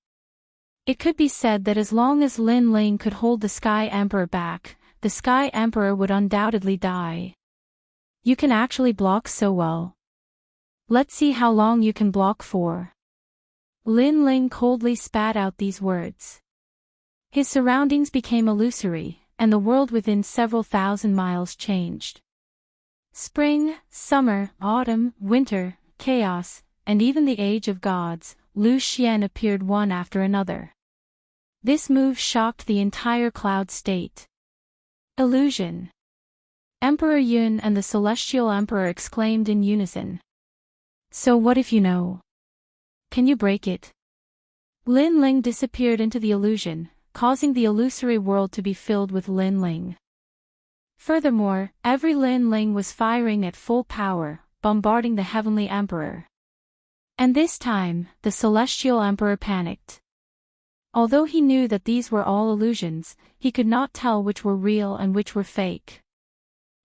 It could be said that as long as Lin Ling could hold the Sky Emperor back, the Sky Emperor would undoubtedly die. You can actually block so well. Let's see how long you can block for. Lin Ling coldly spat out these words. His surroundings became illusory, and the world within several thousand miles changed. Spring, summer, autumn, winter, chaos, and even the age of gods, Lu Xian appeared one after another. This move shocked the entire cloud state. Illusion. Emperor Yun and the Celestial Emperor exclaimed in unison. So what if you know? Can you break it? Lin Ling disappeared into the illusion, causing the illusory world to be filled with Lin Ling. Furthermore, every Lin Ling was firing at full power, bombarding the Heavenly Emperor. And this time, the Celestial Emperor panicked. Although he knew that these were all illusions, he could not tell which were real and which were fake.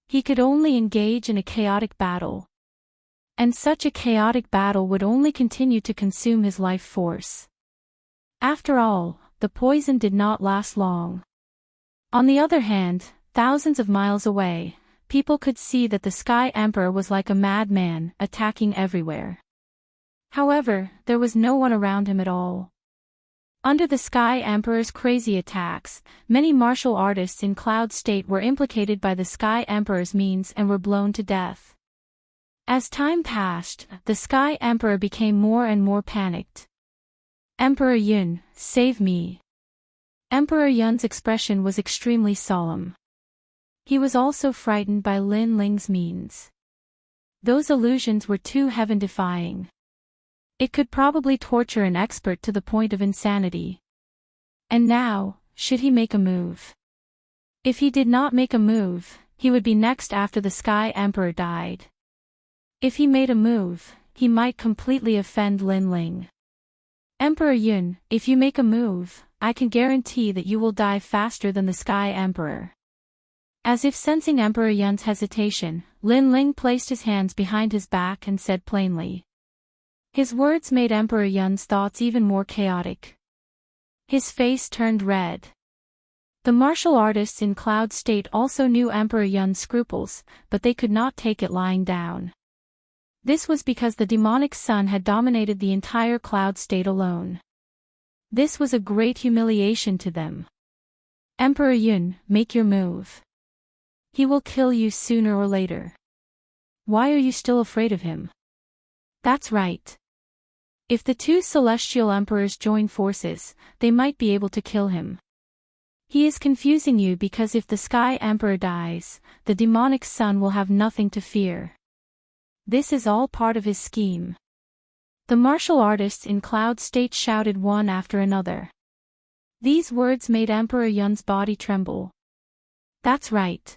He could only engage in a chaotic battle. And such a chaotic battle would only continue to consume his life force. After all, the poison did not last long. On the other hand, thousands of miles away, people could see that the Sky Emperor was like a madman, attacking everywhere. However, there was no one around him at all. Under the Sky Emperor's crazy attacks, many martial artists in Cloud State were implicated by the Sky Emperor's means and were blown to death. As time passed, the Sky Emperor became more and more panicked. Emperor Yun, save me. Emperor Yun's expression was extremely solemn. He was also frightened by Lin Ling's means. Those illusions were too heaven-defying. It could probably torture an expert to the point of insanity. And now, should he make a move? If he did not make a move, he would be next after the Sky Emperor died. If he made a move, he might completely offend Lin Ling. Emperor Yun, if you make a move, I can guarantee that you will die faster than the Sky Emperor. As if sensing Emperor Yun's hesitation, Lin Ling placed his hands behind his back and said plainly. His words made Emperor Yun's thoughts even more chaotic. His face turned red. The martial artists in Cloud State also knew Emperor Yun's scruples, but they could not take it lying down. This was because the demonic sun had dominated the entire Cloud State alone. This was a great humiliation to them. Emperor Yun, make your move. He will kill you sooner or later. Why are you still afraid of him? That's right. If the two celestial emperors join forces, they might be able to kill him. He is confusing you because if the Sky Emperor dies, the demonic sun will have nothing to fear. This is all part of his scheme. The martial artists in Cloud State shouted one after another. These words made Emperor Yun's body tremble. That's right.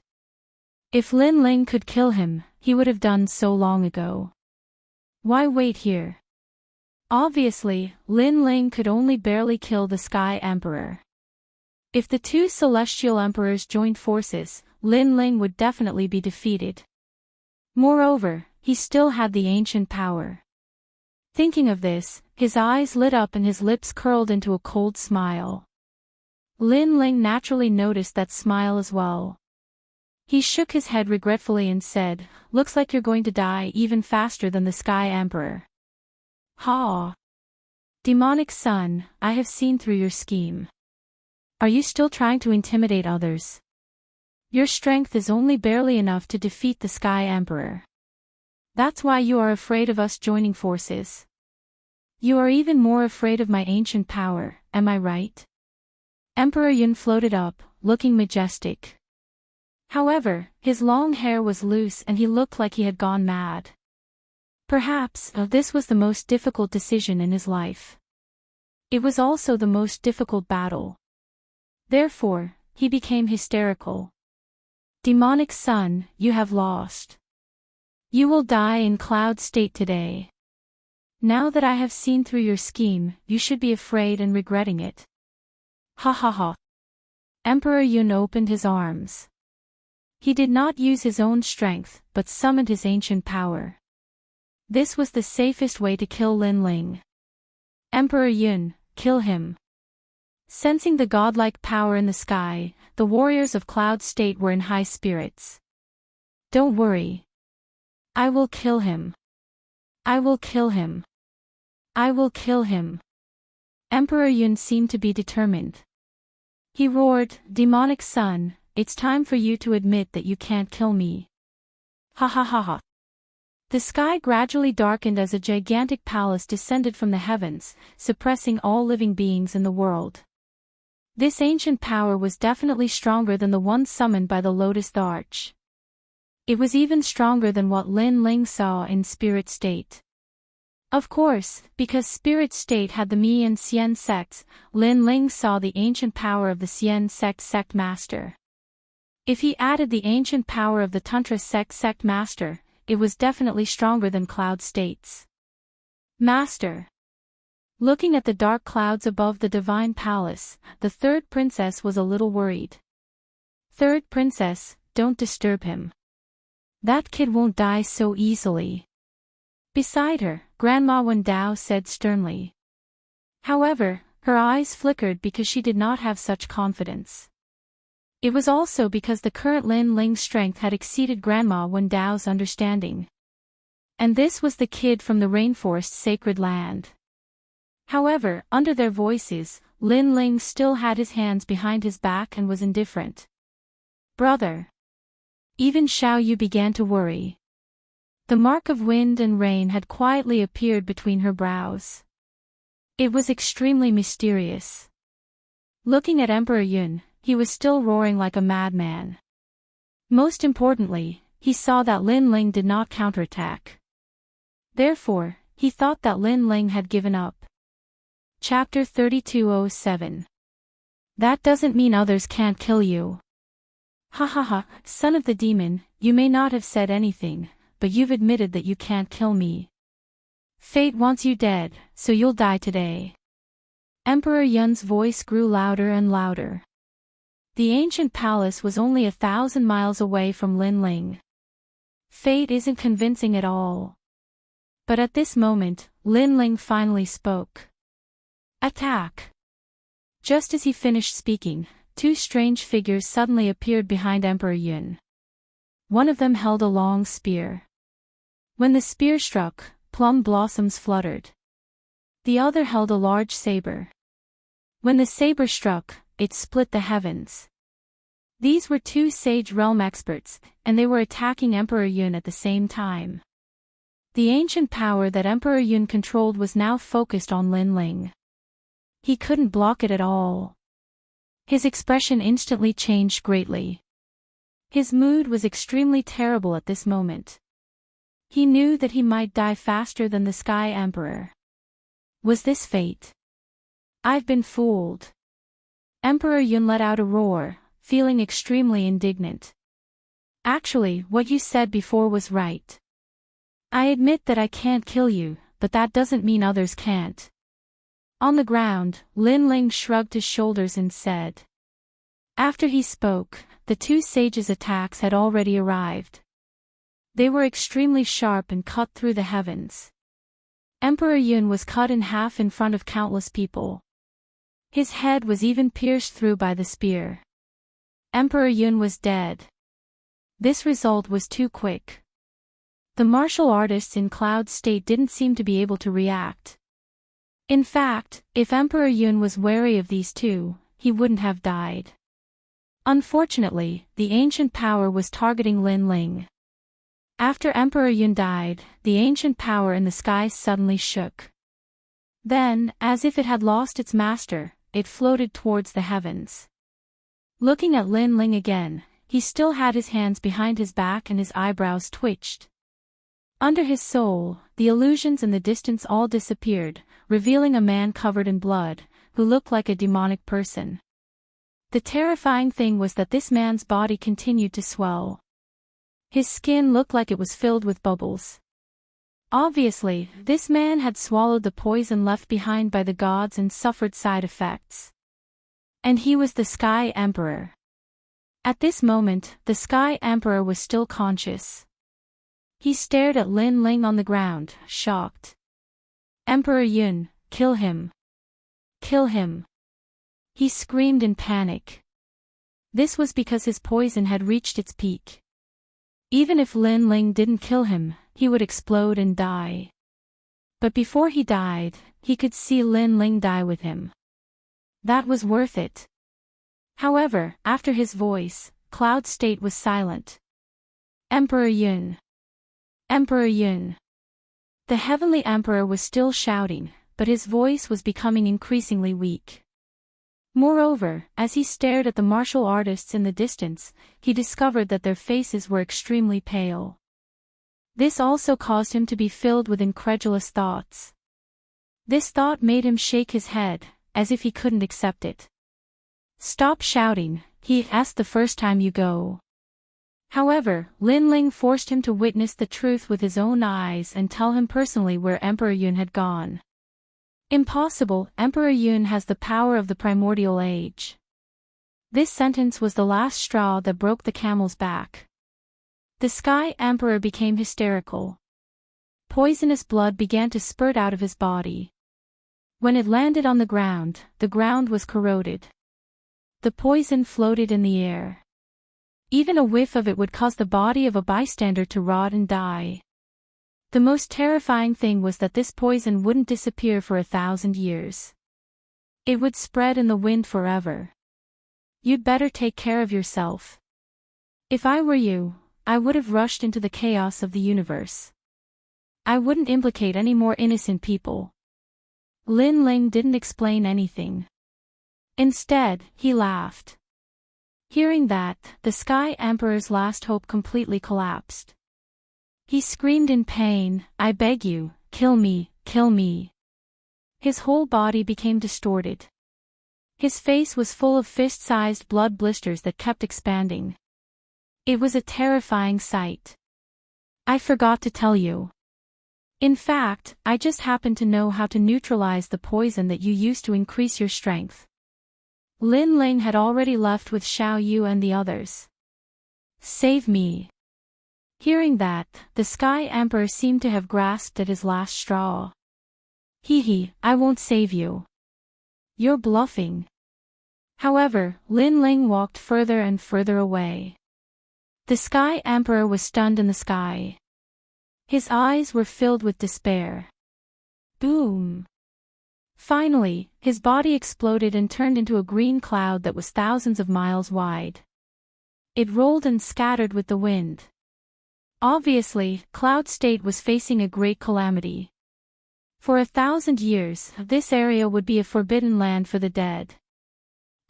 If Lin Ling could kill him, he would have done so long ago. Why wait here? Obviously, Lin Ling could only barely kill the Sky Emperor. If the two celestial emperors joined forces, Lin Ling would definitely be defeated. Moreover, he still had the ancient power. Thinking of this, his eyes lit up and his lips curled into a cold smile. Lin Ling naturally noticed that smile as well. He shook his head regretfully and said, looks like you're going to die even faster than the Sky Emperor. Ha! Demonic Sun, I have seen through your scheme. Are you still trying to intimidate others? Your strength is only barely enough to defeat the Sky Emperor. That's why you are afraid of us joining forces. You are even more afraid of my ancient power, am I right? Emperor Yun floated up, looking majestic. However, his long hair was loose and he looked like he had gone mad. Perhaps, this was the most difficult decision in his life. It was also the most difficult battle. Therefore, he became hysterical. Demonic Sun, you have lost. You will die in Cloud State today. Now that I have seen through your scheme, you should be afraid and regretting it. Ha ha ha. Emperor Yun opened his arms. He did not use his own strength, but summoned his ancient power. This was the safest way to kill Lin Ling. Emperor Yun, kill him. Sensing the godlike power in the sky, the warriors of Cloud State were in high spirits. Don't worry. I will kill him. I will kill him. I will kill him. Emperor Yun seemed to be determined. He roared, "Demonic son, it's time for you to admit that you can't kill me." Ha ha ha ha. The sky gradually darkened as a gigantic palace descended from the heavens, suppressing all living beings in the world. This ancient power was definitely stronger than the one summoned by the Lotus Arch. It was even stronger than what Lin Ling saw in Spirit State. Of course, because Spirit State had the Mi and Xian sects, Lin Ling saw the ancient power of the Xian sect master. If he added the ancient power of the Tantra sect master, it was definitely stronger than Cloud State's master. Looking at the dark clouds above the divine palace, the third princess was a little worried. "Third princess, don't disturb him. That kid won't die so easily." Beside her, Grandma Wendao said sternly. However, her eyes flickered because she did not have such confidence. It was also because the current Lin Ling's strength had exceeded Grandma Wendao's understanding. And this was the kid from the rainforest sacred land. However, under their voices, Lin Ling still had his hands behind his back and was indifferent. "Brother." Even Xiao Yu began to worry. The mark of wind and rain had quietly appeared between her brows. It was extremely mysterious. Looking at Emperor Yun, he was still roaring like a madman. Most importantly, he saw that Lin Ling did not counterattack. Therefore, he thought that Lin Ling had given up. Chapter 3207. That doesn't mean others can't kill you. Ha ha ha, son of the demon, you may not have said anything, but you've admitted that you can't kill me. Fate wants you dead, so you'll die today. Emperor Yun's voice grew louder and louder. The ancient palace was only 1,000 miles away from Lin Ling. Fate isn't convincing at all. But at this moment, Lin Ling finally spoke. "Attack!" Just as he finished speaking, two strange figures suddenly appeared behind Emperor Yun. One of them held a long spear. When the spear struck, plum blossoms fluttered. The other held a large saber. When the saber struck, it split the heavens. These were two Sage Realm experts, and they were attacking Emperor Yun at the same time. The ancient power that Emperor Yun controlled was now focused on Lin Ling. He couldn't block it at all. His expression instantly changed greatly. His mood was extremely terrible at this moment. He knew that he might die faster than the Sky Emperor. Was this fate? I've been fooled. Emperor Yun let out a roar, feeling extremely indignant. Actually, what you said before was right. I admit that I can't kill you, but that doesn't mean others can't. On the ground, Lin Ling shrugged his shoulders and said. After he spoke, the two sages' attacks had already arrived. They were extremely sharp and cut through the heavens. Emperor Yun was cut in half in front of countless people. His head was even pierced through by the spear. Emperor Yun was dead. This result was too quick. The martial artists in Cloud State didn't seem to be able to react. In fact, if Emperor Yun was wary of these two, he wouldn't have died. Unfortunately, the ancient power was targeting Lin Ling. After Emperor Yun died, the ancient power in the sky suddenly shook. Then, as if it had lost its master, it floated towards the heavens. Looking at Lin Ling again, he still had his hands behind his back and his eyebrows twitched. Under his soul, the illusions in the distance all disappeared, revealing a man covered in blood, who looked like a demonic person. The terrifying thing was that this man's body continued to swell. His skin looked like it was filled with bubbles. Obviously, this man had swallowed the poison left behind by the gods and suffered side effects. And he was the Sky Emperor. At this moment, the Sky Emperor was still conscious. He stared at Lin Ling on the ground, shocked. Emperor Yun, kill him. Kill him. He screamed in panic. This was because his poison had reached its peak. Even if Lin Ling didn't kill him, he would explode and die. But before he died, he could see Lin Ling die with him. That was worth it. However, after his voice, Cloud State was silent. Emperor Yun. Emperor Yun. The Heavenly Emperor was still shouting, but his voice was becoming increasingly weak. Moreover, as he stared at the martial artists in the distance, he discovered that their faces were extremely pale. This also caused him to be filled with incredulous thoughts. This thought made him shake his head, as if he couldn't accept it. Stop shouting, he asked the first time you go. However, Lin Ling forced him to witness the truth with his own eyes and tell him personally where Emperor Yun had gone. Impossible, Emperor Yun has the power of the primordial age. This sentence was the last straw that broke the camel's back. The Sky Emperor became hysterical. Poisonous blood began to spurt out of his body. When it landed on the ground was corroded. The poison floated in the air. Even a whiff of it would cause the body of a bystander to rot and die. The most terrifying thing was that this poison wouldn't disappear for 1,000 years. It would spread in the wind forever. You'd better take care of yourself. If I were you, I would have rushed into the chaos of the universe. I wouldn't implicate any more innocent people. Lin Ling didn't explain anything. Instead, he laughed. Hearing that, the Sky Emperor's last hope completely collapsed. He screamed in pain, I beg you, kill me, kill me. His whole body became distorted. His face was full of fist-sized blood blisters that kept expanding. It was a terrifying sight. I forgot to tell you. In fact, I just happen to know how to neutralize the poison that you used to increase your strength. Lin Ling had already left with Xiao Yu and the others. Save me. Hearing that, the Sky Emperor seemed to have grasped at his last straw. I won't save you. You're bluffing. However, Lin Ling walked further and further away. The Sky Emperor was stunned in the sky. His eyes were filled with despair. Boom! Finally, his body exploded and turned into a green cloud that was thousands of miles wide. It rolled and scattered with the wind. Obviously, Cloud State was facing a great calamity. For 1,000 years, this area would be a forbidden land for the dead.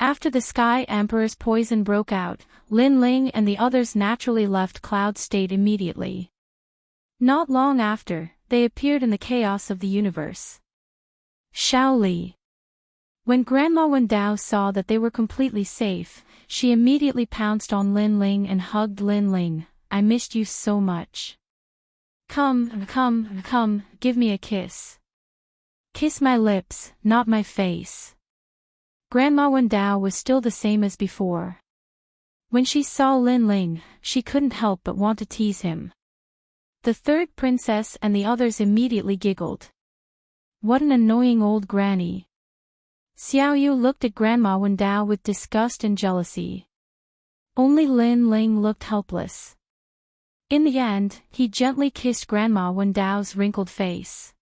After the Sky Emperor's poison broke out, Lin Ling and the others naturally left Cloud State immediately. Not long after, they appeared in the chaos of the universe. Xiao Li. When Grandma Wendao saw that they were completely safe, she immediately pounced on Lin Ling and hugged Lin Ling. I missed you so much. Come, give me a kiss. Kiss my lips, not my face. Grandma Wendao was still the same as before. When she saw Lin Ling, she couldn't help but want to tease him. The third princess and the others immediately giggled. What an annoying old granny. Xiao Yu looked at Grandma Wendao with disgust and jealousy. Only Lin Ling looked helpless. In the end, he gently kissed Grandma Wendao's wrinkled face.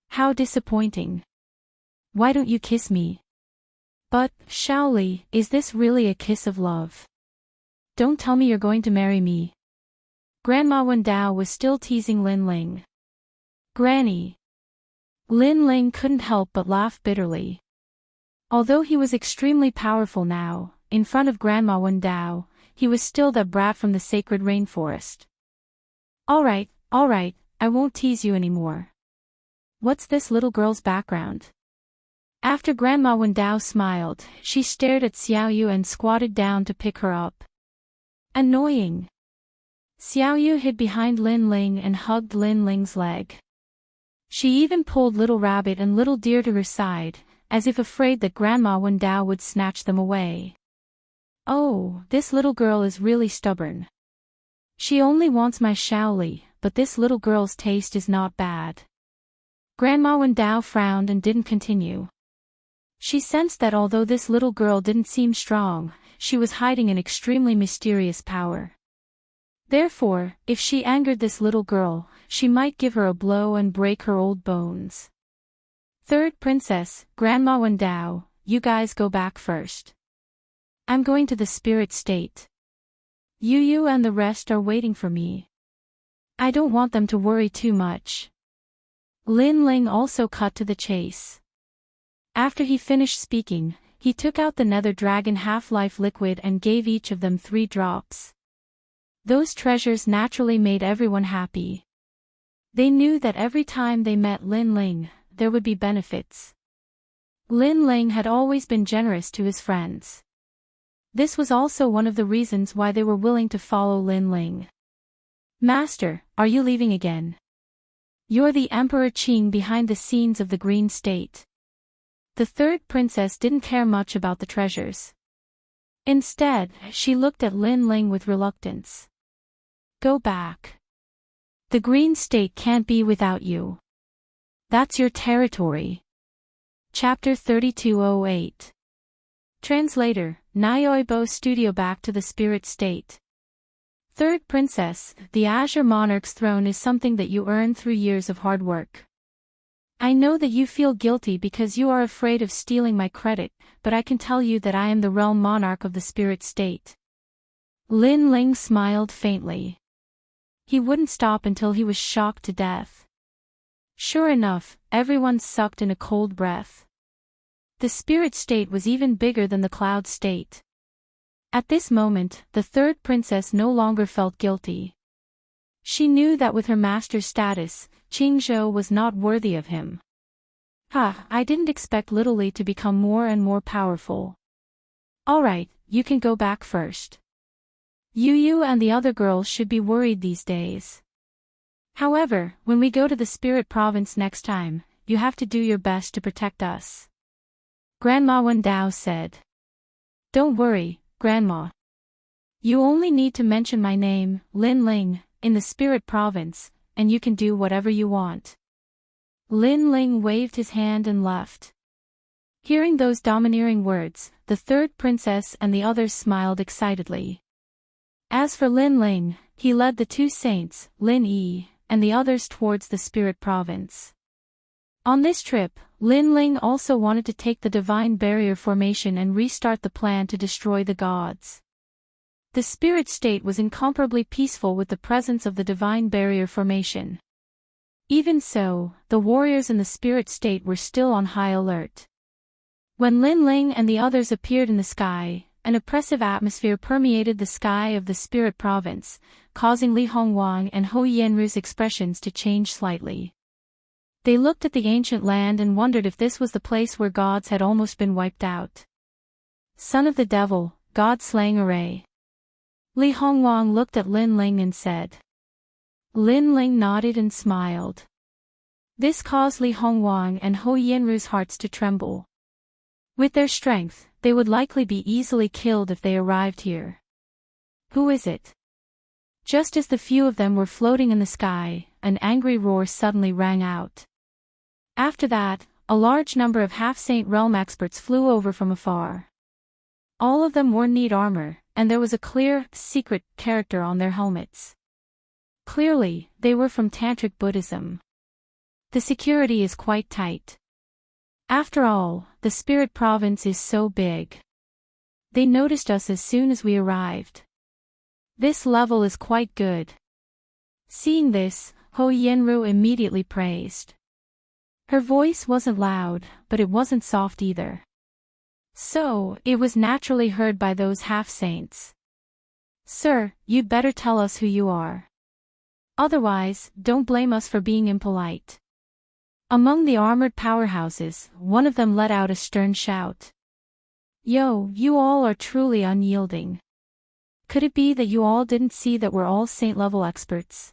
How disappointing. Why don't you kiss me? But, Xiao Li, is this really a kiss of love? Don't tell me you're going to marry me. Grandma Wendao was still teasing Lin Ling. Granny. Lin Ling couldn't help but laugh bitterly. Although he was extremely powerful now, in front of Grandma Wendao, he was still that brat from the sacred rainforest. Alright, I won't tease you anymore. What's this little girl's background? After Grandma Wendao smiled, she stared at Xiao Yu and squatted down to pick her up. Annoying. Xiao Yu hid behind Lin Ling and hugged Lin Ling's leg. She even pulled Little Rabbit and Little Deer to her side, as if afraid that Grandma Wendao would snatch them away. Oh, this little girl is really stubborn. She only wants my Xiao Li, but this little girl's taste is not bad. Grandma Wendao frowned and didn't continue. She sensed that although this little girl didn't seem strong, she was hiding an extremely mysterious power. Therefore, if she angered this little girl, she might give her a blow and break her old bones. Third princess, Grandma Wendao, you guys go back first. I'm going to the spirit state. Yu and the rest are waiting for me. I don't want them to worry too much. Lin Ling also cut to the chase. After he finished speaking, he took out the Nether Dragon Half-Life liquid and gave each of them 3 drops. Those treasures naturally made everyone happy. They knew that every time they met Lin Ling, there would be benefits. Lin Ling had always been generous to his friends. This was also one of the reasons why they were willing to follow Lin Ling. Master, are you leaving again? You're the Emperor Qing behind the scenes of the Green State. The third princess didn't care much about the treasures. Instead, she looked at Lin Ling with reluctance. Go back. The Green State can't be without you. That's your territory. Chapter 3208. Translator, Nyoibo Studio. Back to the spirit state. Third princess, the Azure Monarch's throne is something that you earn through years of hard work. I know that you feel guilty because you are afraid of stealing my credit, but I can tell you that I am the realm monarch of the spirit state. Lin Ling smiled faintly. He wouldn't stop until he was shocked to death. Sure enough, everyone sucked in a cold breath. The spirit state was even bigger than the cloud state. At this moment, the third princess no longer felt guilty. She knew that with her master's status, Qingzhou was not worthy of him. I didn't expect Little Li to become more and more powerful. Alright, you can go back first. Yu and the other girls should be worried these days. However, when we go to the spirit province next time, you have to do your best to protect us. Grandma Wendao said. Don't worry, Grandma. You only need to mention my name, Lin Ling, in the spirit province, and you can do whatever you want. Lin Ling waved his hand and left. Hearing those domineering words, the third princess and the others smiled excitedly. As for Lin Ling, he led the 2 saints, Lin Yi, and the others towards the spirit province. On this trip, Lin Ling also wanted to take the divine barrier formation and restart the plan to destroy the gods. The spirit state was incomparably peaceful with the presence of the divine barrier formation. Even so, the warriors in the spirit state were still on high alert. When Lin Ling and the others appeared in the sky, an oppressive atmosphere permeated the sky of the spirit province, causing Li Hongwang and Hou Yanru's expressions to change slightly. They looked at the ancient land and wondered if this was the place where gods had almost been wiped out. Son of the devil, god-slaying array. Li Hongwang looked at Lin Ling and said. Lin Ling nodded and smiled. This caused Li Hongwang and Hou Yanru's hearts to tremble. With their strength, they would likely be easily killed if they arrived here. Who is it? Just as the few of them were floating in the sky, an angry roar suddenly rang out. After that, a large number of half-saint realm experts flew over from afar. All of them wore neat armor, and there was a clear, secret character on their helmets. Clearly, they were from Tantric Buddhism. The security is quite tight. After all, the spirit province is so big. They noticed us as soon as we arrived. This level is quite good. Seeing this, Hou Yanru immediately praised. Her voice wasn't loud, but it wasn't soft either. So, it was naturally heard by those half-saints. Sir, you'd better tell us who you are. Otherwise, don't blame us for being impolite. Among the armored powerhouses, one of them let out a stern shout. Yo, you all are truly unyielding. Could it be that you all didn't see that we're all saint-level experts?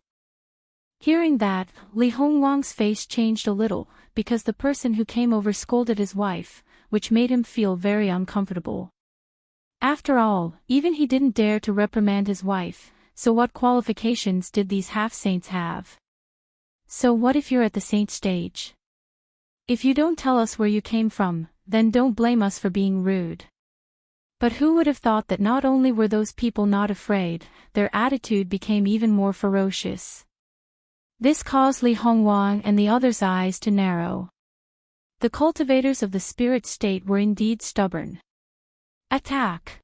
Hearing that, Li Hongwang's face changed a little, because the person who came over scolded his wife, which made him feel very uncomfortable. After all, even he didn't dare to reprimand his wife, so what qualifications did these half-saints have? So what if you're at the saint stage? If you don't tell us where you came from, then don't blame us for being rude. But who would have thought that not only were those people not afraid, their attitude became even more ferocious. This caused Li Hongwang and the others' eyes to narrow. The cultivators of the spirit state were indeed stubborn. Attack!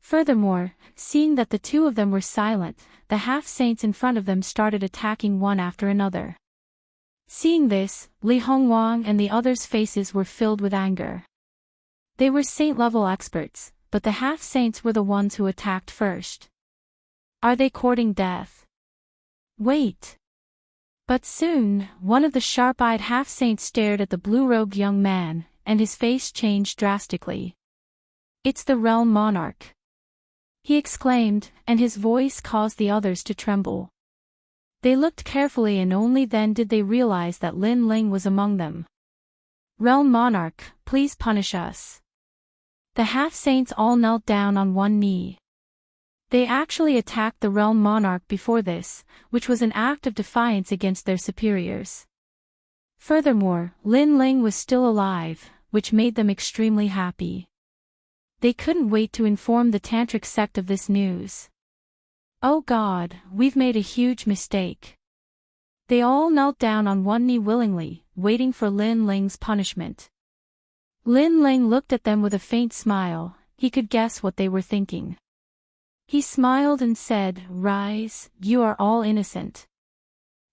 Furthermore, seeing that the two of them were silent, the half-saints in front of them started attacking one after another. Seeing this, Li Hongwang and the others' faces were filled with anger. They were saint-level experts, but the half-saints were the ones who attacked first. Are they courting death? Wait! But soon, one of the sharp-eyed half-saints stared at the blue-robed young man, and his face changed drastically. It's the realm monarch! He exclaimed, and his voice caused the others to tremble. They looked carefully and only then did they realize that Lin Ling was among them. Realm monarch, please punish us. The half-saints all knelt down on one knee. They actually attacked the realm monarch before this, which was an act of defiance against their superiors. Furthermore, Lin Ling was still alive, which made them extremely happy. They couldn't wait to inform the tantric sect of this news. Oh God, we've made a huge mistake. They all knelt down on one knee willingly, waiting for Lin Ling's punishment. Lin Ling looked at them with a faint smile. He could guess what they were thinking. He smiled and said, "Rise, you are all innocent."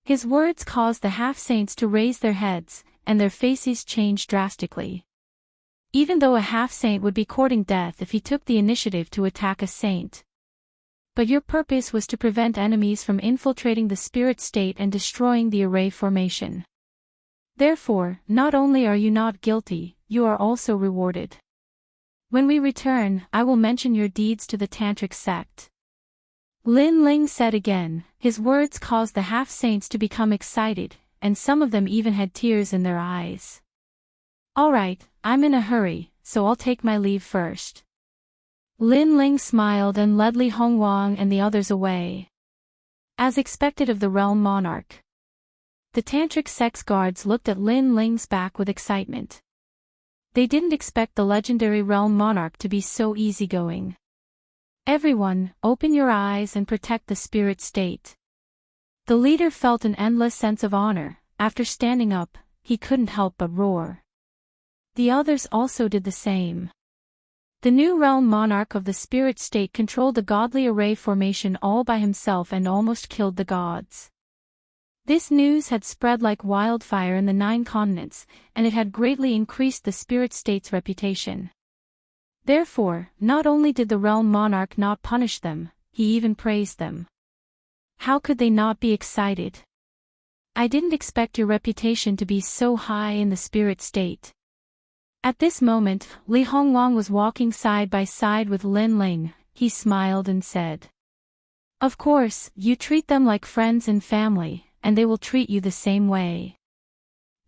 His words caused the half-saints to raise their heads, and their faces changed drastically. Even though a half-saint would be courting death if he took the initiative to attack a saint. But your purpose was to prevent enemies from infiltrating the spirit state and destroying the array formation. Therefore, not only are you not guilty, you are also rewarded. When we return, I will mention your deeds to the tantric sect. Lin Ling said again. His words caused the half-saints to become excited, and some of them even had tears in their eyes. All right, I'm in a hurry, so I'll take my leave first. Lin Ling smiled and led Li Hongwang and the others away. As expected of the realm monarch. The tantric sect's guards looked at Lin Ling's back with excitement. They didn't expect the legendary realm monarch to be so easygoing. Everyone, open your eyes and protect the spirit state. The leader felt an endless sense of honor. After standing up, he couldn't help but roar. The others also did the same. The new realm monarch of the spirit state controlled the godly array formation all by himself and almost killed the gods. This news had spread like wildfire in the 9 continents, and it had greatly increased the spirit state's reputation. Therefore, not only did the realm monarch not punish them, he even praised them. How could they not be excited? I didn't expect your reputation to be so high in the spirit state. At this moment, Li Hongwang was walking side by side with Lin Ling. He smiled and said, "Of course, you treat them like friends and family, and they will treat you the same way."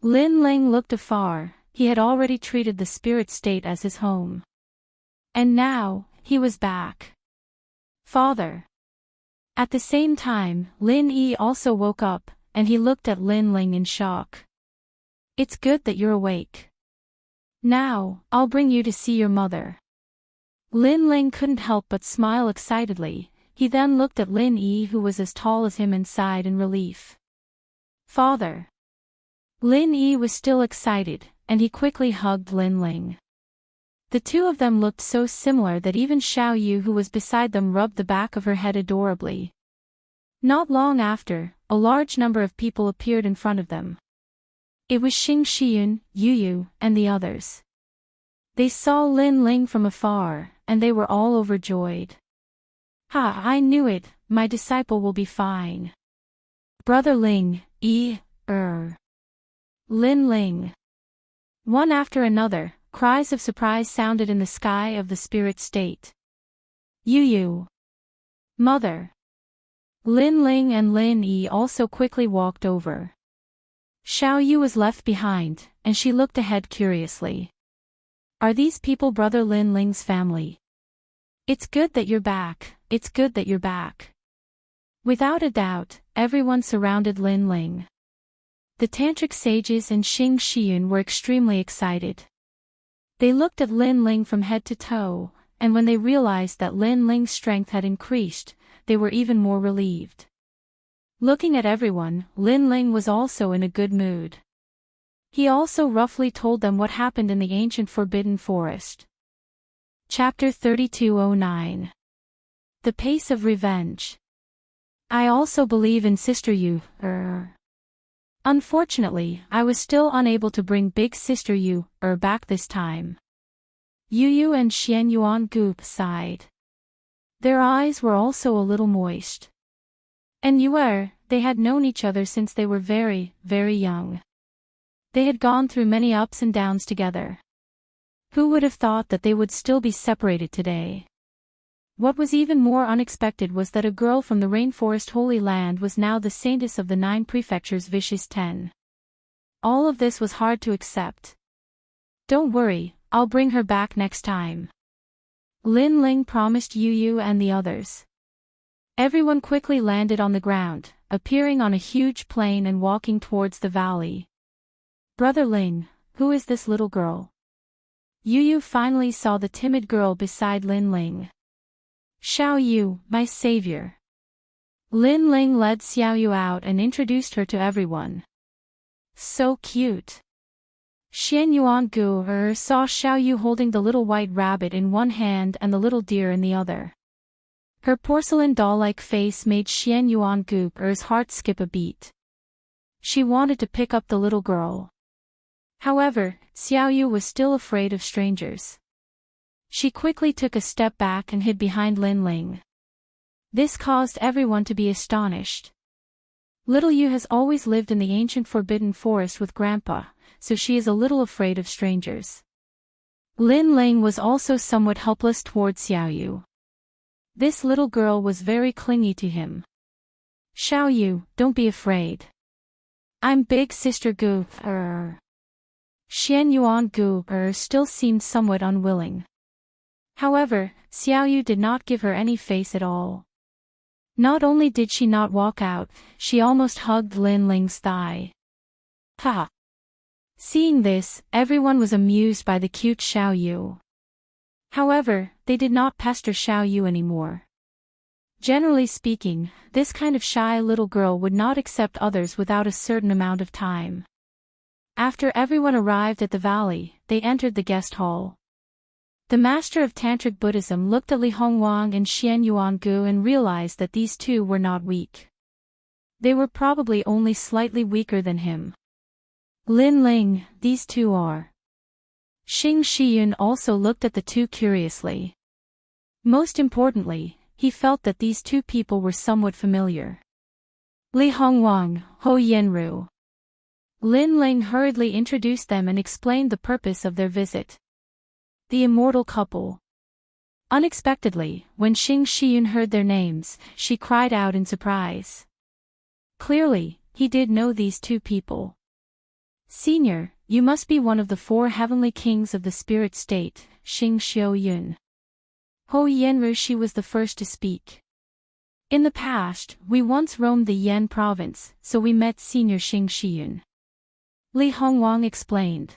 Lin Ling looked afar. He had already treated the spirit state as his home. And now, he was back. Father. At the same time, Lin Yi also woke up, and he looked at Lin Ling in shock. It's good that you're awake. Now, I'll bring you to see your mother. Lin Ling couldn't help but smile excitedly. He then looked at Lin Yi, who was as tall as him, and sighed in relief. Father. Lin Yi was still excited, and he quickly hugged Lin Ling. The two of them looked so similar that even Xiao Yu, who was beside them, rubbed the back of her head adorably. Not long after, a large number of people appeared in front of them. It was Xing Xiyun, Yu Yu, and the others. They saw Lin Ling from afar, and they were all overjoyed. Ha, I knew it, my disciple will be fine. Brother Ling, Lin Ling. One after another, cries of surprise sounded in the sky of the spirit state. Yu Yu. Mother. Lin Ling and Lin Yi also quickly walked over. Xiao Yu was left behind, and she looked ahead curiously. Are these people Brother Lin Ling's family? It's good that you're back, it's good that you're back. Without a doubt, everyone surrounded Lin Ling. The tantric sages and Xing Shiyun were extremely excited. They looked at Lin Ling from head to toe, and when they realized that Lin Ling's strength had increased, they were even more relieved. Looking at everyone, Lin Ling was also in a good mood. He also roughly told them what happened in the ancient Forbidden Forest. Chapter 3209. The Pace of Revenge. I also believe in Sister Yu. Unfortunately, I was still unable to bring Big Sister Yu back this time. Yu Yu and Xian Yuan Gu sighed. Their eyes were also a little moist. And they had known each other since they were very, very young. They had gone through many ups and downs together. Who would have thought that they would still be separated today? What was even more unexpected was that a girl from the Rainforest Holy Land was now the saintess of the 9 prefectures Vicious 10. All of this was hard to accept. Don't worry, I'll bring her back next time. Lin Ling promised Yu Yu and the others. Everyone quickly landed on the ground, appearing on a huge plain and walking towards the valley. Brother Ling, who is this little girl? Yu Yu finally saw the timid girl beside Lin Ling. Xiao Yu, my savior. Lin Ling led Xiao Yu out and introduced her to everyone. So cute. Xian Yuan Gu saw Xiao Yu holding the little white rabbit in one hand and the little deer in the other. Her porcelain doll-like face made Xian Yuan Gu's heart skip a beat. She wanted to pick up the little girl. However, Xiao Yu was still afraid of strangers. She quickly took a step back and hid behind Lin Ling. This caused everyone to be astonished. Little Yu has always lived in the ancient Forbidden Forest with Grandpa, so she is a little afraid of strangers. Lin Ling was also somewhat helpless towards Xiao Yu. This little girl was very clingy to him. Xiao Yu, don't be afraid. I'm Big Sister Gu. Xian Yuan Gu still seemed somewhat unwilling. However, Xiao Yu did not give her any face at all. Not only did she not walk out, she almost hugged Lin Ling's thigh. Ha! Seeing this, everyone was amused by the cute Xiao Yu. However, they did not pester Xiao Yu anymore. Generally speaking, this kind of shy little girl would not accept others without a certain amount of time. After everyone arrived at the valley, they entered the guest hall. The master of Tantric Buddhism looked at Li Hongwang and Xian Yuan Gu and realized that these two were not weak. They were probably only slightly weaker than him. Lin Ling, these two are. Xing Shiyun also looked at the two curiously. Most importantly, he felt that these two people were somewhat familiar. Li Hongwang, Ho Yenru. Lin Ling hurriedly introduced them and explained the purpose of their visit. The immortal couple. Unexpectedly, when Xing Shiyun heard their names, she cried out in surprise. Clearly, he did know these two people. Senior, you must be one of the 4 heavenly kings of the spirit state, Xing Xiuyun. Ho Yenru, she was the first to speak. In the past, we once roamed the Yan province, so we met Senior Xing Shiyun. Li Hongwang explained.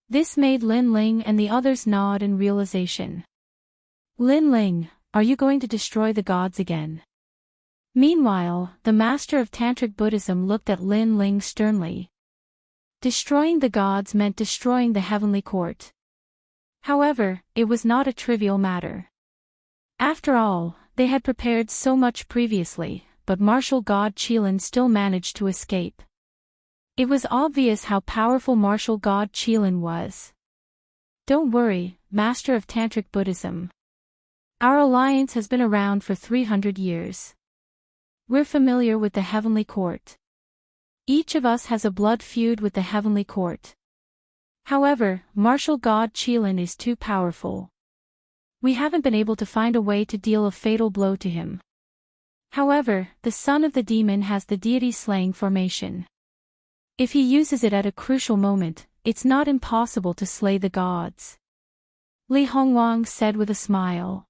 This made Lin Ling and the others nod in realization. Lin Ling, are you going to destroy the gods again? Meanwhile, the master of Tantric Buddhism looked at Lin Ling sternly. Destroying the gods meant destroying the heavenly court. However, it was not a trivial matter. After all, they had prepared so much previously, but martial god Qilin still managed to escape. It was obvious how powerful martial god Qilin was. Don't worry, master of Tantric Buddhism. Our alliance has been around for 300 years. We're familiar with the heavenly court. Each of us has a blood feud with the heavenly court. However, martial god Qilin is too powerful. We haven't been able to find a way to deal a fatal blow to him. However, the son of the demon has the deity slaying formation. If he uses it at a crucial moment, it's not impossible to slay the gods. Li Hongwang said with a smile.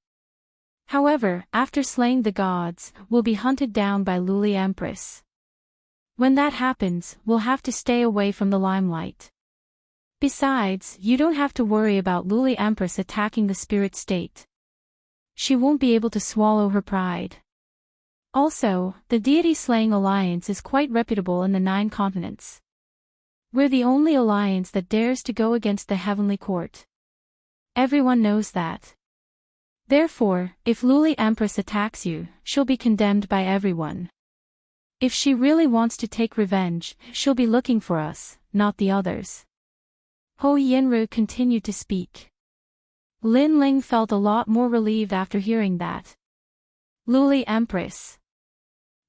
However, after slaying the gods, we'll be hunted down by Luli Empress. When that happens, we'll have to stay away from the limelight. Besides, you don't have to worry about Luli Empress attacking the spirit state. She won't be able to swallow her pride. Also, the deity-slaying alliance is quite reputable in the 9 continents. We're the only alliance that dares to go against the heavenly court. Everyone knows that. Therefore, if Luli Empress attacks you, she'll be condemned by everyone. If she really wants to take revenge, she'll be looking for us, not the others. Ho Yinru continued to speak. Lin Ling felt a lot more relieved after hearing that. Luli Empress.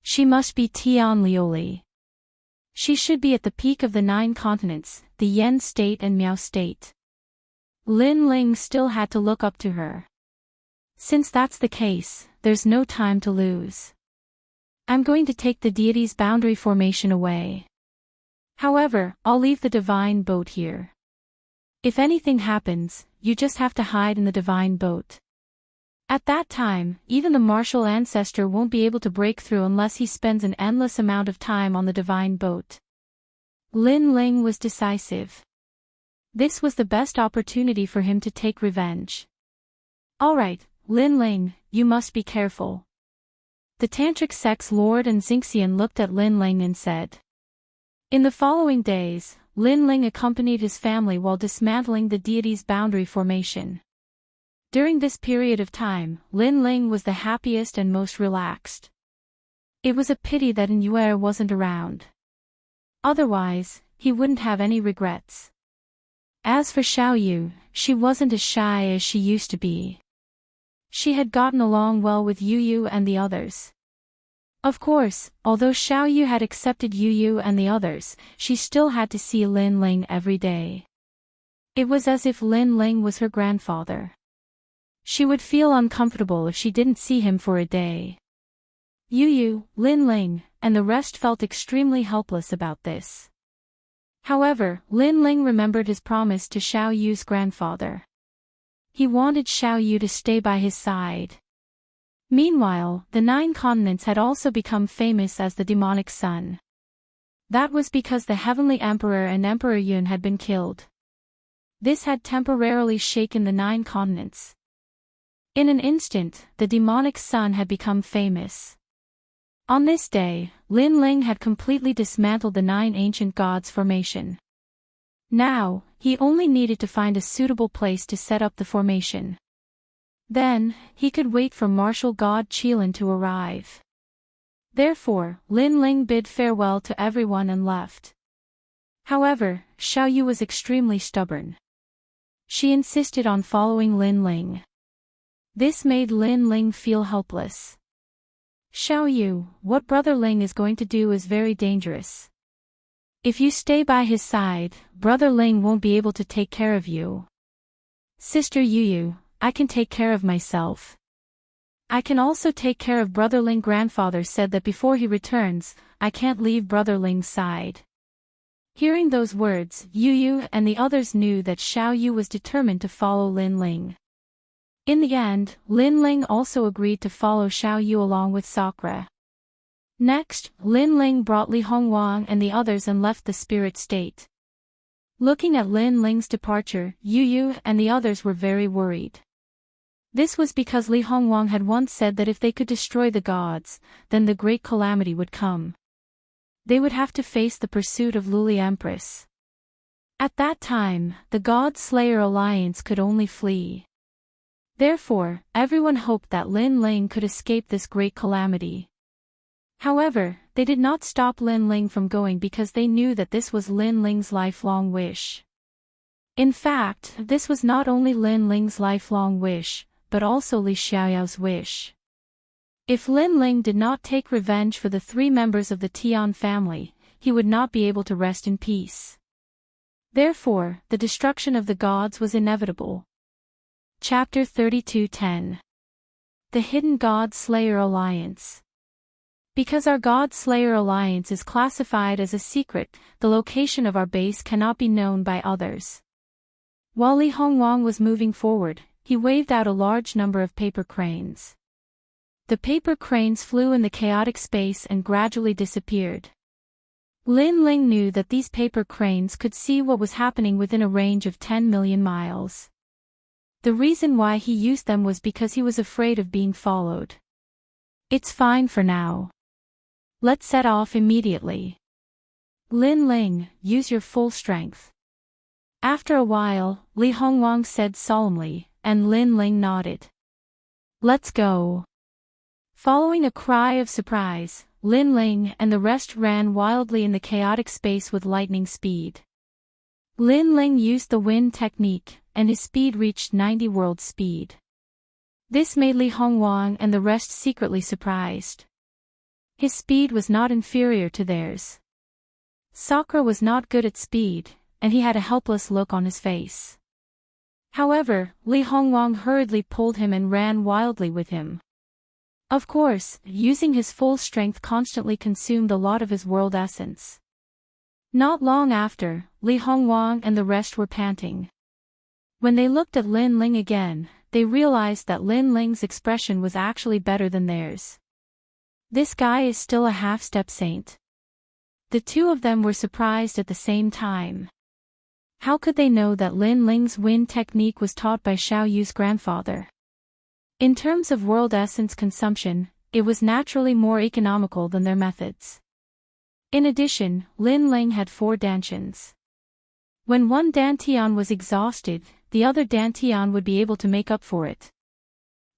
She must be Tian Liuli. She should be at the peak of the 9 continents, the Yen state and Miao state. Lin Ling still had to look up to her. Since that's the case, there's no time to lose. I'm going to take the deity's boundary formation away. However, I'll leave the divine boat here. If anything happens, you just have to hide in the divine boat. At that time, even the martial ancestor won't be able to break through unless he spends an endless amount of time on the divine boat. Lin Ling was decisive. This was the best opportunity for him to take revenge. Alright, Lin Ling, you must be careful. The Tantric sect's Lord and Xingxian looked at Lin Ling and said. In the following days, Lin Ling accompanied his family while dismantling the deity's boundary formation. During this period of time, Lin Ling was the happiest and most relaxed. It was a pity that Yue wasn't around. Otherwise, he wouldn't have any regrets. As for Xiaoyu, she wasn't as shy as she used to be. She had gotten along well with Yu Yu and the others. Of course, although Xiaoyu had accepted Yu Yu and the others, she still had to see Lin Ling every day. It was as if Lin Ling was her grandfather. She would feel uncomfortable if she didn't see him for a day. Yu Yu, Lin Ling, and the rest felt extremely helpless about this. However, Lin Ling remembered his promise to Xiaoyu's grandfather. He wanted Xiaoyu to stay by his side. Meanwhile, the 9 continents had also become famous as the demonic sun. That was because the heavenly emperor and Emperor Yun had been killed. This had temporarily shaken the 9 continents. In an instant, the demonic sun had become famous. On this day, Lin Ling had completely dismantled the 9 ancient gods' formation. Now, he only needed to find a suitable place to set up the formation. Then, he could wait for martial god Qilin to arrive. Therefore, Lin Ling bid farewell to everyone and left. However, Xiaoyu was extremely stubborn. She insisted on following Lin Ling. This made Lin Ling feel helpless. Xiaoyu, what Brother Ling is going to do is very dangerous. If you stay by his side, Brother Ling won't be able to take care of you. Sister Yu Yu, I can take care of myself. I can also take care of Brother Ling. Grandfather said that before he returns, I can't leave Brother Ling's side. Hearing those words, Yu Yu and the others knew that Xiaoyu was determined to follow Lin Ling. In the end, Lin Ling also agreed to follow Xiaoyu along with Sakura. Next, Lin Ling brought Li Hongwang and the others and left the spirit state. Looking at Lin Ling's departure, Yu Yu and the others were very worried. This was because Li Hongwang had once said that if they could destroy the gods, then the great calamity would come. They would have to face the pursuit of Luli Empress. At that time, the God Slayer Alliance could only flee. Therefore, everyone hoped that Lin Ling could escape this great calamity. However, they did not stop Lin Ling from going because they knew that this was Lin Ling's lifelong wish. In fact, this was not only Lin Ling's lifelong wish, but also Li Xiaoyao's wish. If Lin Ling did not take revenge for the 3 members of the Tian family, he would not be able to rest in peace. Therefore, the destruction of the gods was inevitable. Chapter 32:10. The Hidden God Slayer Alliance. Because our God Slayer Alliance is classified as a secret, the location of our base cannot be known by others. While Li Hongwang was moving forward, he waved out a large number of paper cranes. The paper cranes flew in the chaotic space and gradually disappeared. Lin Ling knew that these paper cranes could see what was happening within a range of 10 million miles. The reason why he used them was because he was afraid of being followed. It's fine for now. Let's set off immediately. Lin Ling, use your full strength. After a while, Li Hongwang said solemnly, and Lin Ling nodded. Let's go. Following a cry of surprise, Lin Ling and the rest ran wildly in the chaotic space with lightning speed. Lin Ling used the wind technique, and his speed reached 90 world speed. This made Li Hongwang and the rest secretly surprised. His speed was not inferior to theirs. Sakura was not good at speed, and he had a helpless look on his face. However, Li Hongwang hurriedly pulled him and ran wildly with him. Of course, using his full strength constantly consumed a lot of his world essence. Not long after, Li Hongwang and the rest were panting. When they looked at Lin Ling again, they realized that Lin Ling's expression was actually better than theirs. This guy is still a half-step saint. The two of them were surprised at the same time. How could they know that Lin Ling's wind technique was taught by Xiao Yu's grandfather? In terms of world essence consumption, it was naturally more economical than their methods. In addition, Lin Ling had 4 dantians. When one dantian was exhausted, the other dantian would be able to make up for it.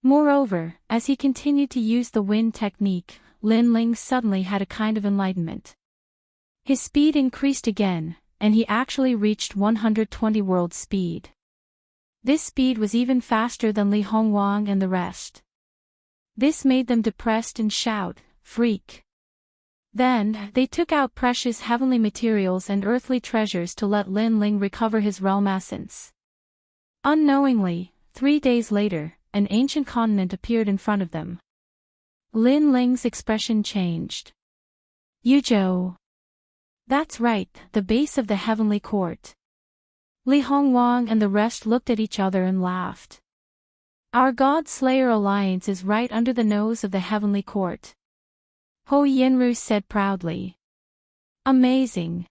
Moreover, as he continued to use the wind technique, Lin Ling suddenly had a kind of enlightenment. His speed increased again, and he actually reached 120 world speed. This speed was even faster than Li Hongwang and the rest. This made them depressed and shout, "Freak!" Then, they took out precious heavenly materials and earthly treasures to let Lin Ling recover his realm essence. Unknowingly, 3 days later, an ancient continent appeared in front of them. Lin Ling's expression changed. Yuzhou. That's right, the base of the heavenly court. Li Hongwang and the rest looked at each other and laughed. Our God-Slayer alliance is right under the nose of the heavenly court. Ho Yinru said proudly. Amazing.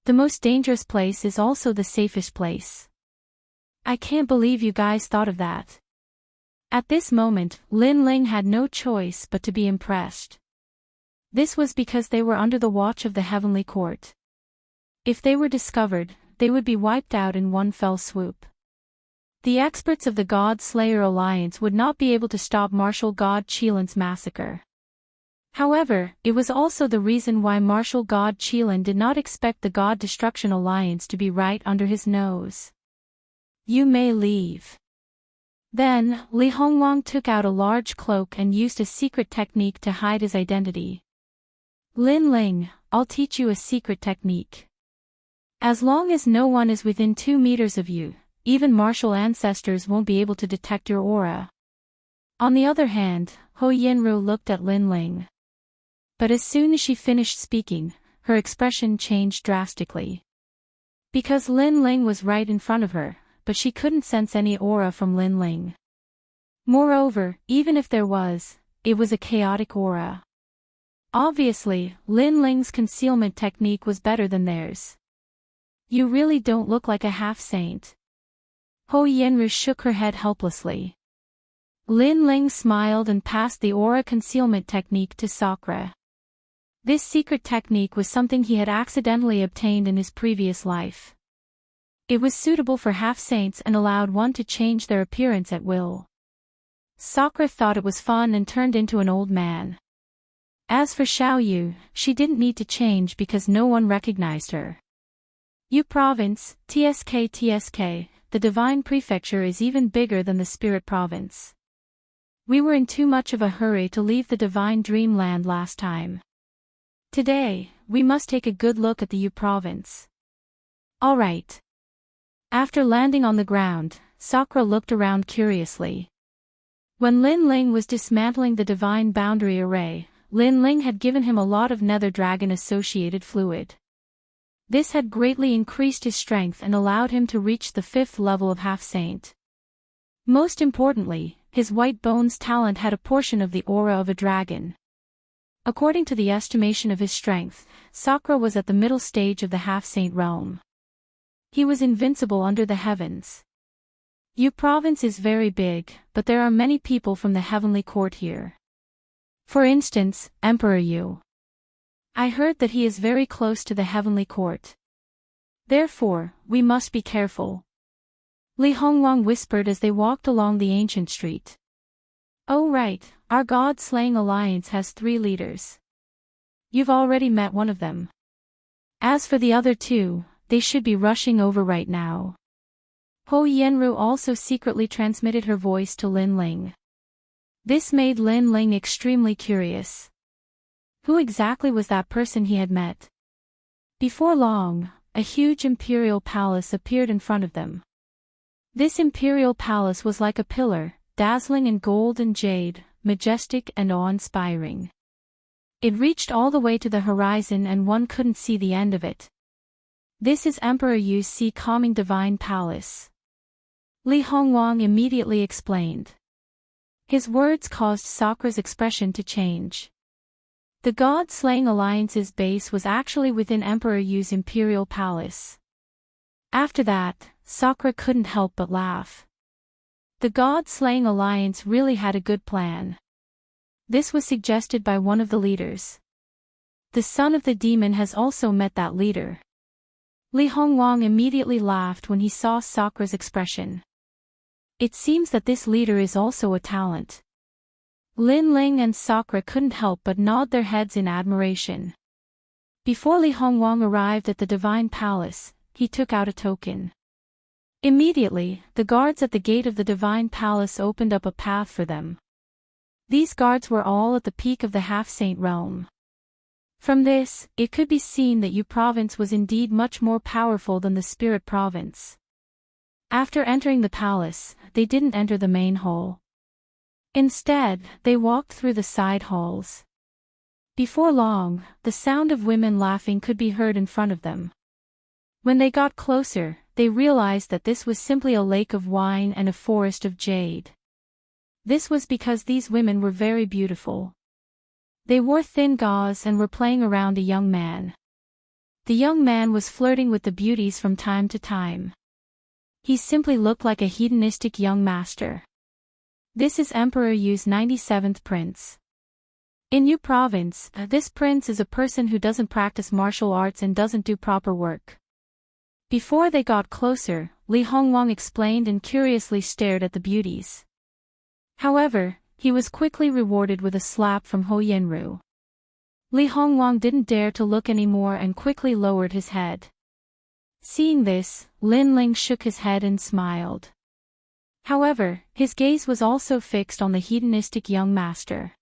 The most dangerous place is also the safest place. I can't believe you guys thought of that. At this moment, Lin Ling had no choice but to be impressed. This was because they were under the watch of the heavenly court. If they were discovered, they would be wiped out in one fell swoop. The experts of the God-Slayer Alliance would not be able to stop Martial God Qilin's massacre. However, it was also the reason why Martial God Qilin did not expect the God Destruction Alliance to be right under his nose. You may leave. Then, Li Hongwang took out a large cloak and used a secret technique to hide his identity. Lin Ling, I'll teach you a secret technique. As long as no one is within 2 meters of you, even martial ancestors won't be able to detect your aura. On the other hand, Ho Yinru looked at Lin Ling. But as soon as she finished speaking, her expression changed drastically. Because Lin Ling was right in front of her, but she couldn't sense any aura from Lin Ling. Moreover, even if there was, it was a chaotic aura. Obviously, Lin Ling's concealment technique was better than theirs. You really don't look like a half-saint. Ho Yinru shook her head helplessly. Lin Ling smiled and passed the aura concealment technique to Sakura. This secret technique was something he had accidentally obtained in his previous life. It was suitable for half-saints and allowed one to change their appearance at will. Sakura thought it was fun and turned into an old man. As for Xiao Yu, she didn't need to change because no one recognized her. Yu Province, TSK, the Divine Prefecture is even bigger than the Spirit Province. We were in too much of a hurry to leave the Divine Dreamland last time. Today, we must take a good look at the Yu Province. Alright. After landing on the ground, Sakura looked around curiously. When Lin Ling was dismantling the Divine Boundary Array, Lin Ling had given him a lot of Nether Dragon-associated fluid. This had greatly increased his strength and allowed him to reach the 5th level of Half-Saint. Most importantly, his white bones talent had a portion of the aura of a dragon. According to the estimation of his strength, Sakura was at the middle stage of the half-saint realm. He was invincible under the heavens. Yu province is very big, but there are many people from the heavenly court here. For instance, Emperor Yu. I heard that he is very close to the heavenly court. Therefore, we must be careful. Li Hongwang whispered as they walked along the ancient street. Oh right, our god-slaying alliance has 3 leaders. You've already met one of them. As for the other 2, they should be rushing over right now. Ho Yenru also secretly transmitted her voice to Lin Ling. This made Lin Ling extremely curious. Who exactly was that person he had met? Before long, a huge imperial palace appeared in front of them. This imperial palace was like a pillar, dazzling in gold and jade, majestic and awe-inspiring. It reached all the way to the horizon and one couldn't see the end of it. This is Emperor Yu's Sea Calming Divine Palace. Li Hongwang immediately explained. His words caused Sakura's expression to change. The God-slaying alliance's base was actually within Emperor Yu's imperial palace. After that, Sakura couldn't help but laugh. The God-slaying alliance really had a good plan. This was suggested by one of the leaders. The son of the demon has also met that leader. Li Hongwang immediately laughed when he saw Sakura's expression. It seems that this leader is also a talent. Lin Ling and Sakura couldn't help but nod their heads in admiration. Before Li Hongwang arrived at the divine palace, he took out a token. Immediately, the guards at the gate of the divine palace opened up a path for them. These guards were all at the peak of the half-saint realm. From this, it could be seen that Yu province was indeed much more powerful than the spirit province. After entering the palace, they didn't enter the main hall. Instead, they walked through the side halls. Before long, the sound of women laughing could be heard in front of them. When they got closer, they realized that this was simply a lake of wine and a forest of jade. This was because these women were very beautiful. They wore thin gauze and were playing around a young man. The young man was flirting with the beauties from time to time. He simply looked like a hedonistic young master. This is Emperor Yu's 97th prince. In Yu province, this prince is a person who doesn't practice martial arts and doesn't do proper work. Before they got closer, Li Hongwang explained and curiously stared at the beauties. However, he was quickly rewarded with a slap from Ho Yenru. Li Hongwang didn't dare to look anymore and quickly lowered his head. Seeing this, Lin Ling shook his head and smiled. However, his gaze was also fixed on the hedonistic young master.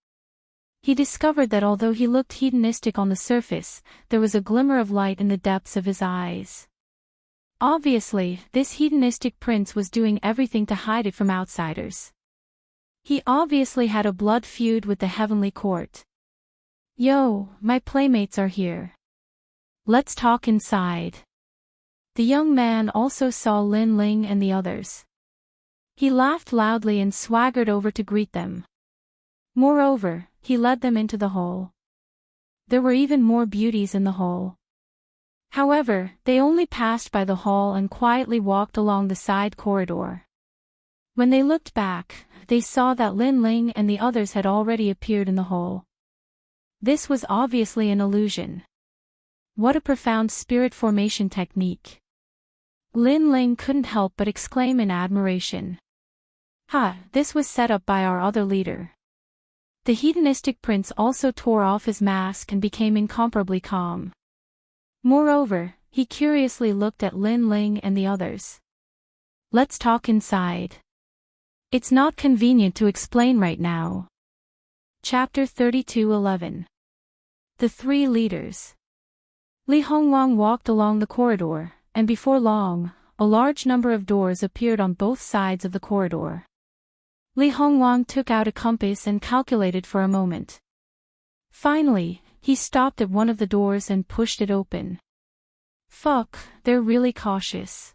He discovered that although he looked hedonistic on the surface, there was a glimmer of light in the depths of his eyes. Obviously, this hedonistic prince was doing everything to hide it from outsiders. He obviously had a blood feud with the heavenly court. Yo, my playmates are here. Let's talk inside. The young man also saw Lin Ling and the others. He laughed loudly and swaggered over to greet them. Moreover, he led them into the hall. There were even more beauties in the hall. However, they only passed by the hall and quietly walked along the side corridor. When they looked back, they saw that Lin Ling and the others had already appeared in the hall. This was obviously an illusion. What a profound spirit formation technique. Lin Ling couldn't help but exclaim in admiration. This was set up by our other leader. The hedonistic prince also tore off his mask and became incomparably calm. Moreover, he curiously looked at Lin Ling and the others. Let's talk inside. It's not convenient to explain right now. Chapter 32:11. The Three Leaders. Li Hongwang walked along the corridor, and before long, a large number of doors appeared on both sides of the corridor. Li Hongwang took out a compass and calculated for a moment. Finally, he stopped at one of the doors and pushed it open. Fuck, they're really cautious.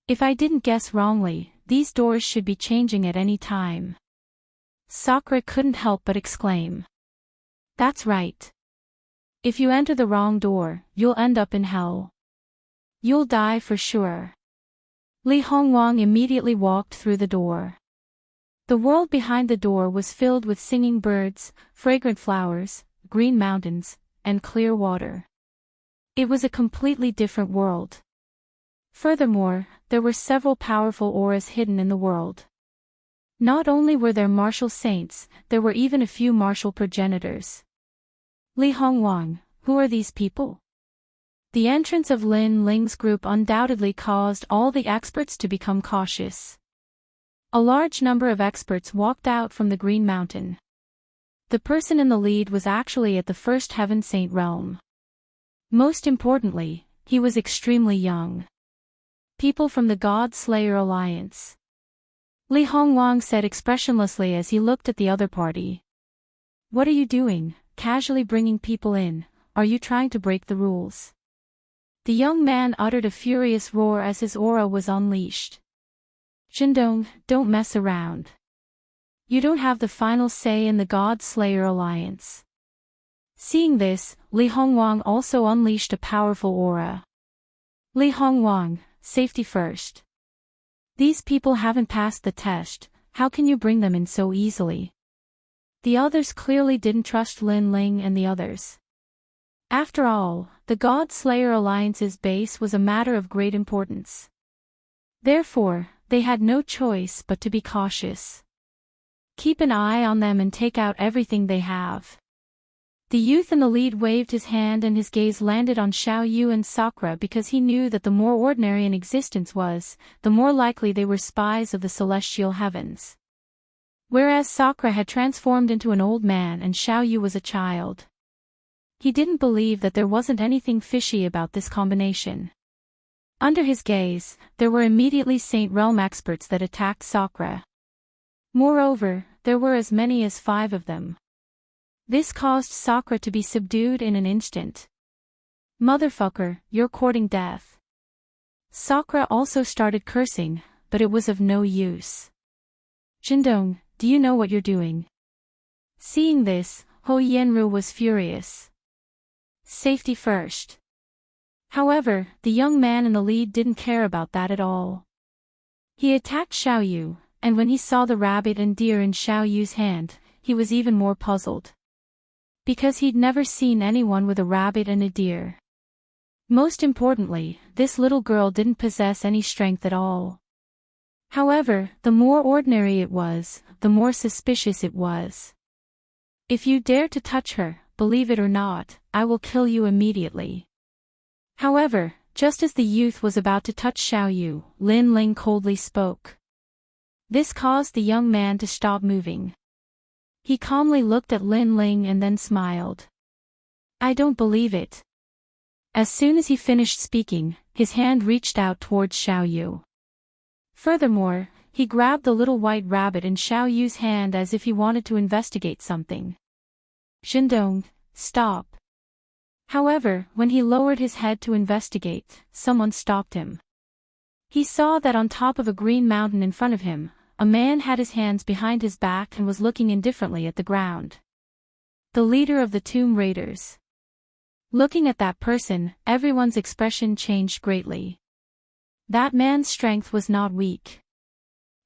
If I didn't guess wrongly, these doors should be changing at any time. Sakura couldn't help but exclaim. That's right. If you enter the wrong door, you'll end up in hell. You'll die for sure. Li Hongwang immediately walked through the door. The world behind the door was filled with singing birds, fragrant flowers, green mountains, and clear water. It was a completely different world. Furthermore, there were several powerful auras hidden in the world. Not only were there martial saints, there were even a few martial progenitors. Li Hongwang, who are these people? The entrance of Lin Ling's group undoubtedly caused all the experts to become cautious. A large number of experts walked out from the Green Mountain. The person in the lead was actually at the First Heaven Saint realm. Most importantly, he was extremely young. People from the God Slayer Alliance. Li Hongwang said expressionlessly as he looked at the other party. What are you doing, casually bringing people in? Are you trying to break the rules? The young man uttered a furious roar as his aura was unleashed. Jindong, don't mess around. You don't have the final say in the God Slayer Alliance. Seeing this, Li Hongwang also unleashed a powerful aura. Li Hongwang, safety first. These people haven't passed the test, how can you bring them in so easily? The others clearly didn't trust Lin Ling and the others. After all, the God Slayer Alliance's base was a matter of great importance. Therefore, they had no choice but to be cautious. Keep an eye on them and take out everything they have. The youth in the lead waved his hand and his gaze landed on Xiao Yu and Sakura because he knew that the more ordinary an existence was, the more likely they were spies of the celestial heavens. Whereas Sakura had transformed into an old man and Xiao Yu was a child. He didn't believe that there wasn't anything fishy about this combination. Under his gaze, there were immediately Saint Realm experts that attacked Sakura. Moreover, there were as many as 5 of them. This caused Sakura to be subdued in an instant. Motherfucker, you're courting death. Sakura also started cursing, but it was of no use. Jindong, do you know what you're doing? Seeing this, Ho Yenru was furious. Safety first. However, the young man in the lead didn't care about that at all. He attacked Xiao Yu, and when he saw the rabbit and deer in Xiao Yu's hand, he was even more puzzled. Because he'd never seen anyone with a rabbit and a deer. Most importantly, this little girl didn't possess any strength at all. However, the more ordinary it was, the more suspicious it was. If you dare to touch her, believe it or not, I will kill you immediately. However, just as the youth was about to touch Xiao Yu, Lin Ling coldly spoke. This caused the young man to stop moving. He calmly looked at Lin Ling and then smiled. I don't believe it. As soon as he finished speaking, his hand reached out towards Xiao Yu. Furthermore, he grabbed the little white rabbit in Xiao Yu's hand as if he wanted to investigate something. Jindong, stop. However, when he lowered his head to investigate, someone stopped him. He saw that on top of a green mountain in front of him, a man had his hands behind his back and was looking indifferently at the ground. The leader of the Tomb Raiders. Looking at that person, everyone's expression changed greatly. That man's strength was not weak.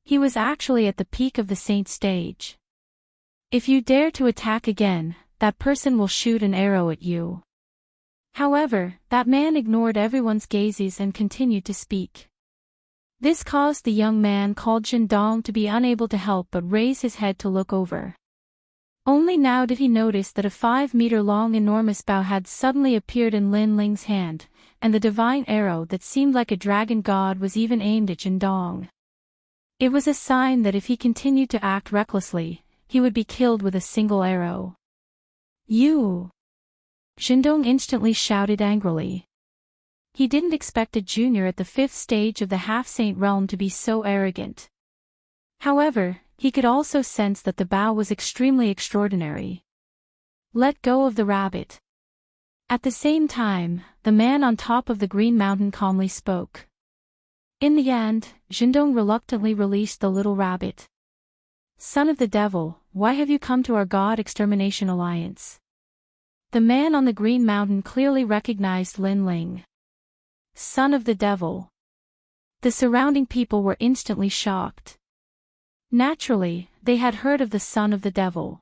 He was actually at the peak of the saint stage. If you dare to attack again, that person will shoot an arrow at you. However, that man ignored everyone's gazes and continued to speak. This caused the young man called Jindong to be unable to help but raise his head to look over. Only now did he notice that a 5-meter-long enormous bow had suddenly appeared in Lin Ling's hand, and the divine arrow that seemed like a dragon god was even aimed at Jindong. It was a sign that if he continued to act recklessly, he would be killed with a single arrow. You! Jindong instantly shouted angrily. He didn't expect a junior at the 5th stage of the half-saint realm to be so arrogant. However, he could also sense that the bow was extremely extraordinary. Let go of the rabbit. At the same time, the man on top of the green mountain calmly spoke. In the end, Jindong reluctantly released the little rabbit. Son of the devil, why have you come to our God Extermination Alliance? The man on the green mountain clearly recognized Lin Ling. Son of the devil. The surrounding people were instantly shocked. Naturally, they had heard of the son of the devil.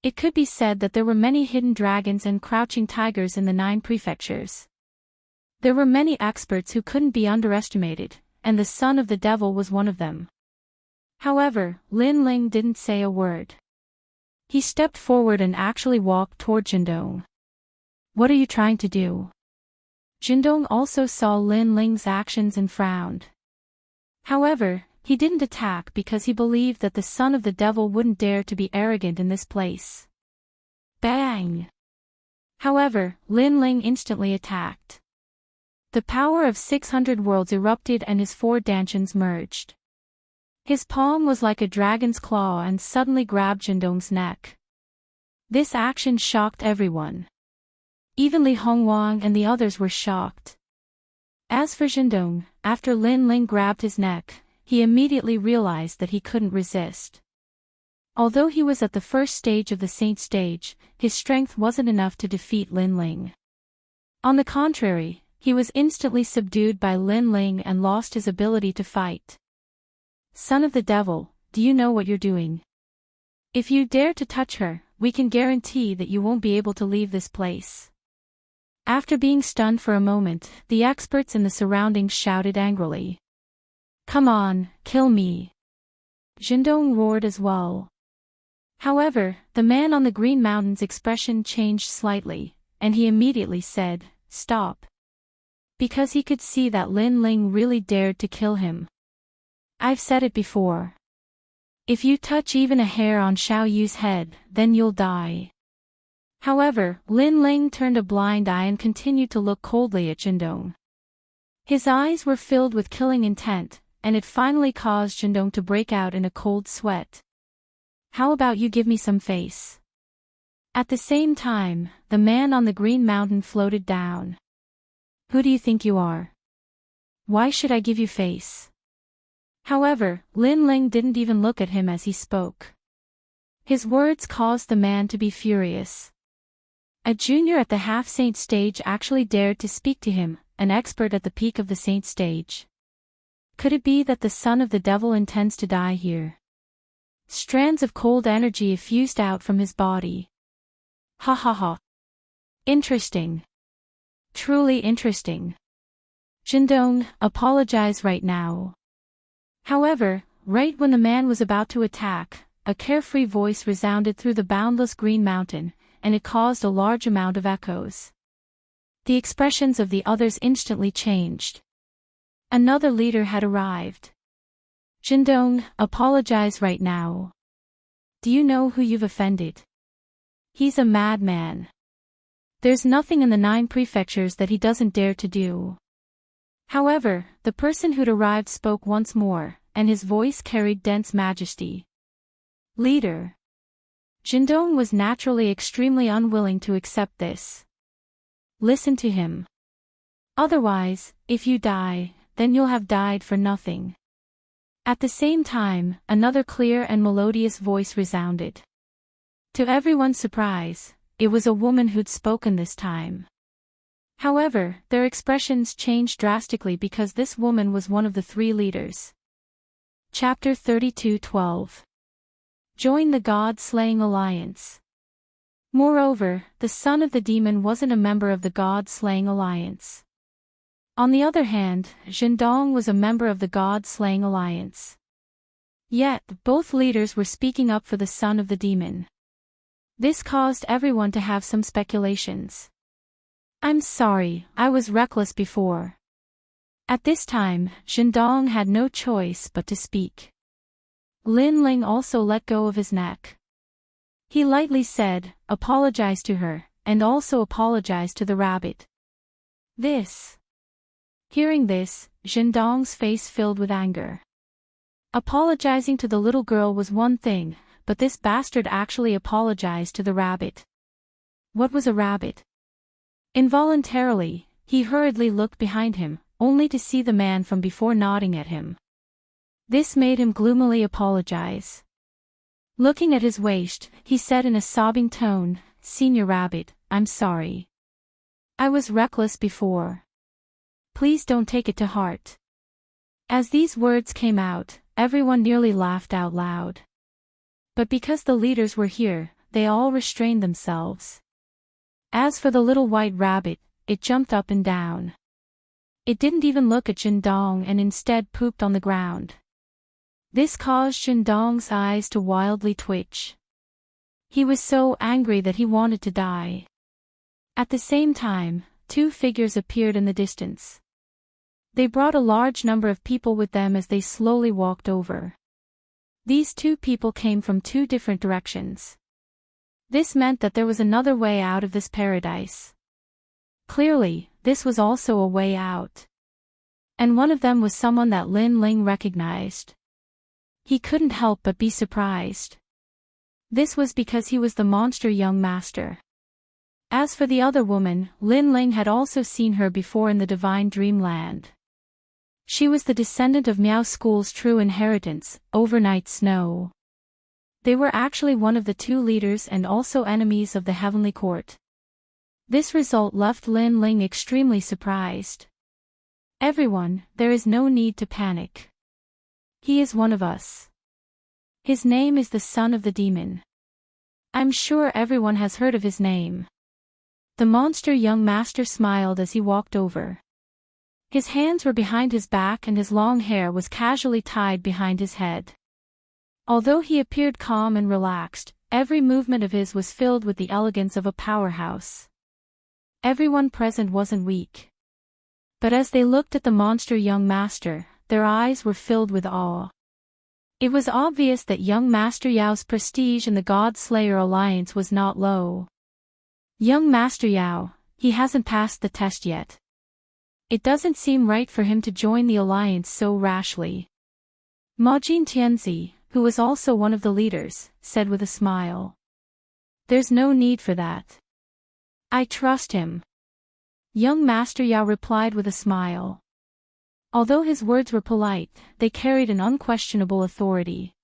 It could be said that there were many hidden dragons and crouching tigers in the 9 prefectures. There were many experts who couldn't be underestimated, and the son of the devil was one of them. However, Lin Ling didn't say a word. He stepped forward and actually walked toward Jindong. What are you trying to do? Jindong also saw Lin Ling's actions and frowned. However, he didn't attack because he believed that the son of the devil wouldn't dare to be arrogant in this place. Bang! However, Lin Ling instantly attacked. The power of 600 worlds erupted and his 4 dantians merged. His palm was like a dragon's claw and suddenly grabbed Jindong's neck. This action shocked everyone. Even Li Hongwang and the others were shocked. As for Jindong, after Lin Ling grabbed his neck, he immediately realized that he couldn't resist. Although he was at the first stage of the Saint stage, his strength wasn't enough to defeat Lin Ling. On the contrary, he was instantly subdued by Lin Ling and lost his ability to fight. Son of the devil, do you know what you're doing? If you dare to touch her, we can guarantee that you won't be able to leave this place. After being stunned for a moment, the experts in the surroundings shouted angrily. Come on, kill me. Jindong roared as well. However, the man on the green mountain's expression changed slightly, and he immediately said, stop. Because he could see that Lin Ling really dared to kill him. I've said it before. If you touch even a hair on Xiao Yu's head, then you'll die. However, Lin Ling turned a blind eye and continued to look coldly at Jindong. His eyes were filled with killing intent, and it finally caused Jindong to break out in a cold sweat. How about you give me some face? At the same time, the man on the green mountain floated down. Who do you think you are? Why should I give you face? However, Lin Ling didn't even look at him as he spoke. His words caused the man to be furious. A junior at the half-saint stage actually dared to speak to him, an expert at the peak of the saint stage. Could it be that the son of the devil intends to die here? Strands of cold energy effused out from his body. Ha ha ha. Interesting. Truly interesting. Jindong, apologize right now. However, right when the man was about to attack, a carefree voice resounded through the boundless green mountain, and it caused a large amount of echoes. The expressions of the others instantly changed. Another leader had arrived. Jindong, apologize right now. Do you know who you've offended? He's a madman. There's nothing in the 9 prefectures that he doesn't dare to do. However, the person who'd arrived spoke once more, and his voice carried dense majesty. Leader. Jindong was naturally extremely unwilling to accept this. Listen to him. Otherwise, if you die, then you'll have died for nothing. At the same time, another clear and melodious voice resounded. To everyone's surprise, it was a woman who'd spoken this time. However, their expressions changed drastically because this woman was one of the 3 leaders. Chapter 32:12. Join the God-slaying alliance. Moreover, the son of the demon wasn't a member of the God-slaying alliance. On the other hand, Jindong was a member of the God-slaying alliance. Yet, both leaders were speaking up for the son of the demon. This caused everyone to have some speculations. I'm sorry, I was reckless before. At this time, Jindong had no choice but to speak. Lin Ling also let go of his neck. He lightly said, apologize to her, and also apologize to the rabbit. Hearing this, Jindong's face filled with anger. Apologizing to the little girl was one thing, but this bastard actually apologized to the rabbit. What was a rabbit? Involuntarily, he hurriedly looked behind him, only to see the man from before nodding at him. This made him gloomily apologize. Looking at his waist, he said in a sobbing tone, "Senior Rabbit, I'm sorry. I was reckless before. Please don't take it to heart." As these words came out, everyone nearly laughed out loud. But because the leaders were here, they all restrained themselves. As for the little white rabbit, it jumped up and down. It didn't even look at Zhendong and instead pooped on the ground. This caused Zhendong's eyes to wildly twitch. He was so angry that he wanted to die. At the same time, two figures appeared in the distance. They brought a large number of people with them as they slowly walked over. These two people came from two different directions. This meant that there was another way out of this paradise. Clearly, this was also a way out. And one of them was someone that Lin Ling recognized. He couldn't help but be surprised. This was because he was the monster young master. As for the other woman, Lin Ling had also seen her before in the divine dreamland. She was the descendant of Miao School's true inheritance, Overnight Snow. They were actually one of the two leaders and also enemies of the Heavenly Court. This result left Lin Ling extremely surprised. "Everyone, there is no need to panic. He is one of us. His name is the Son of the Demon. I'm sure everyone has heard of his name." The monster young master smiled as he walked over. His hands were behind his back and his long hair was casually tied behind his head. Although he appeared calm and relaxed, every movement of his was filled with the elegance of a powerhouse. Everyone present wasn't weak. But as they looked at the monster young master, their eyes were filled with awe. It was obvious that young Master Yao's prestige in the God Slayer Alliance was not low. Young Master Yao, he hasn't passed the test yet. It doesn't seem right for him to join the alliance so rashly. Ma Jin Tianzi, who was also one of the leaders, said with a smile. "There's no need for that. I trust him." Young Master Yao replied with a smile. Although his words were polite, they carried an unquestionable authority.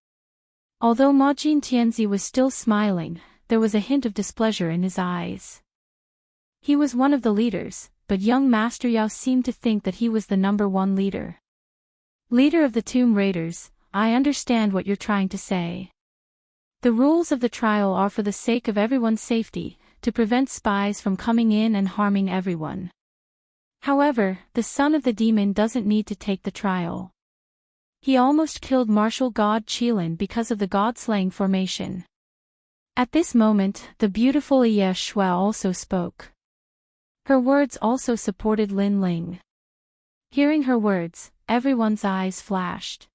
Although Ma Jin Tianzi was still smiling, there was a hint of displeasure in his eyes. He was one of the leaders, but young Master Yao seemed to think that he was the number one leader. "Leader of the Tomb Raiders, I understand what you're trying to say. The rules of the trial are for the sake of everyone's safety, to prevent spies from coming in and harming everyone. However, the son of the demon doesn't need to take the trial. He almost killed Martial God Qilin because of the god-slaying formation." At this moment, the beautiful Ye Shui also spoke. Her words also supported Lin Ling. Hearing her words, everyone's eyes flashed.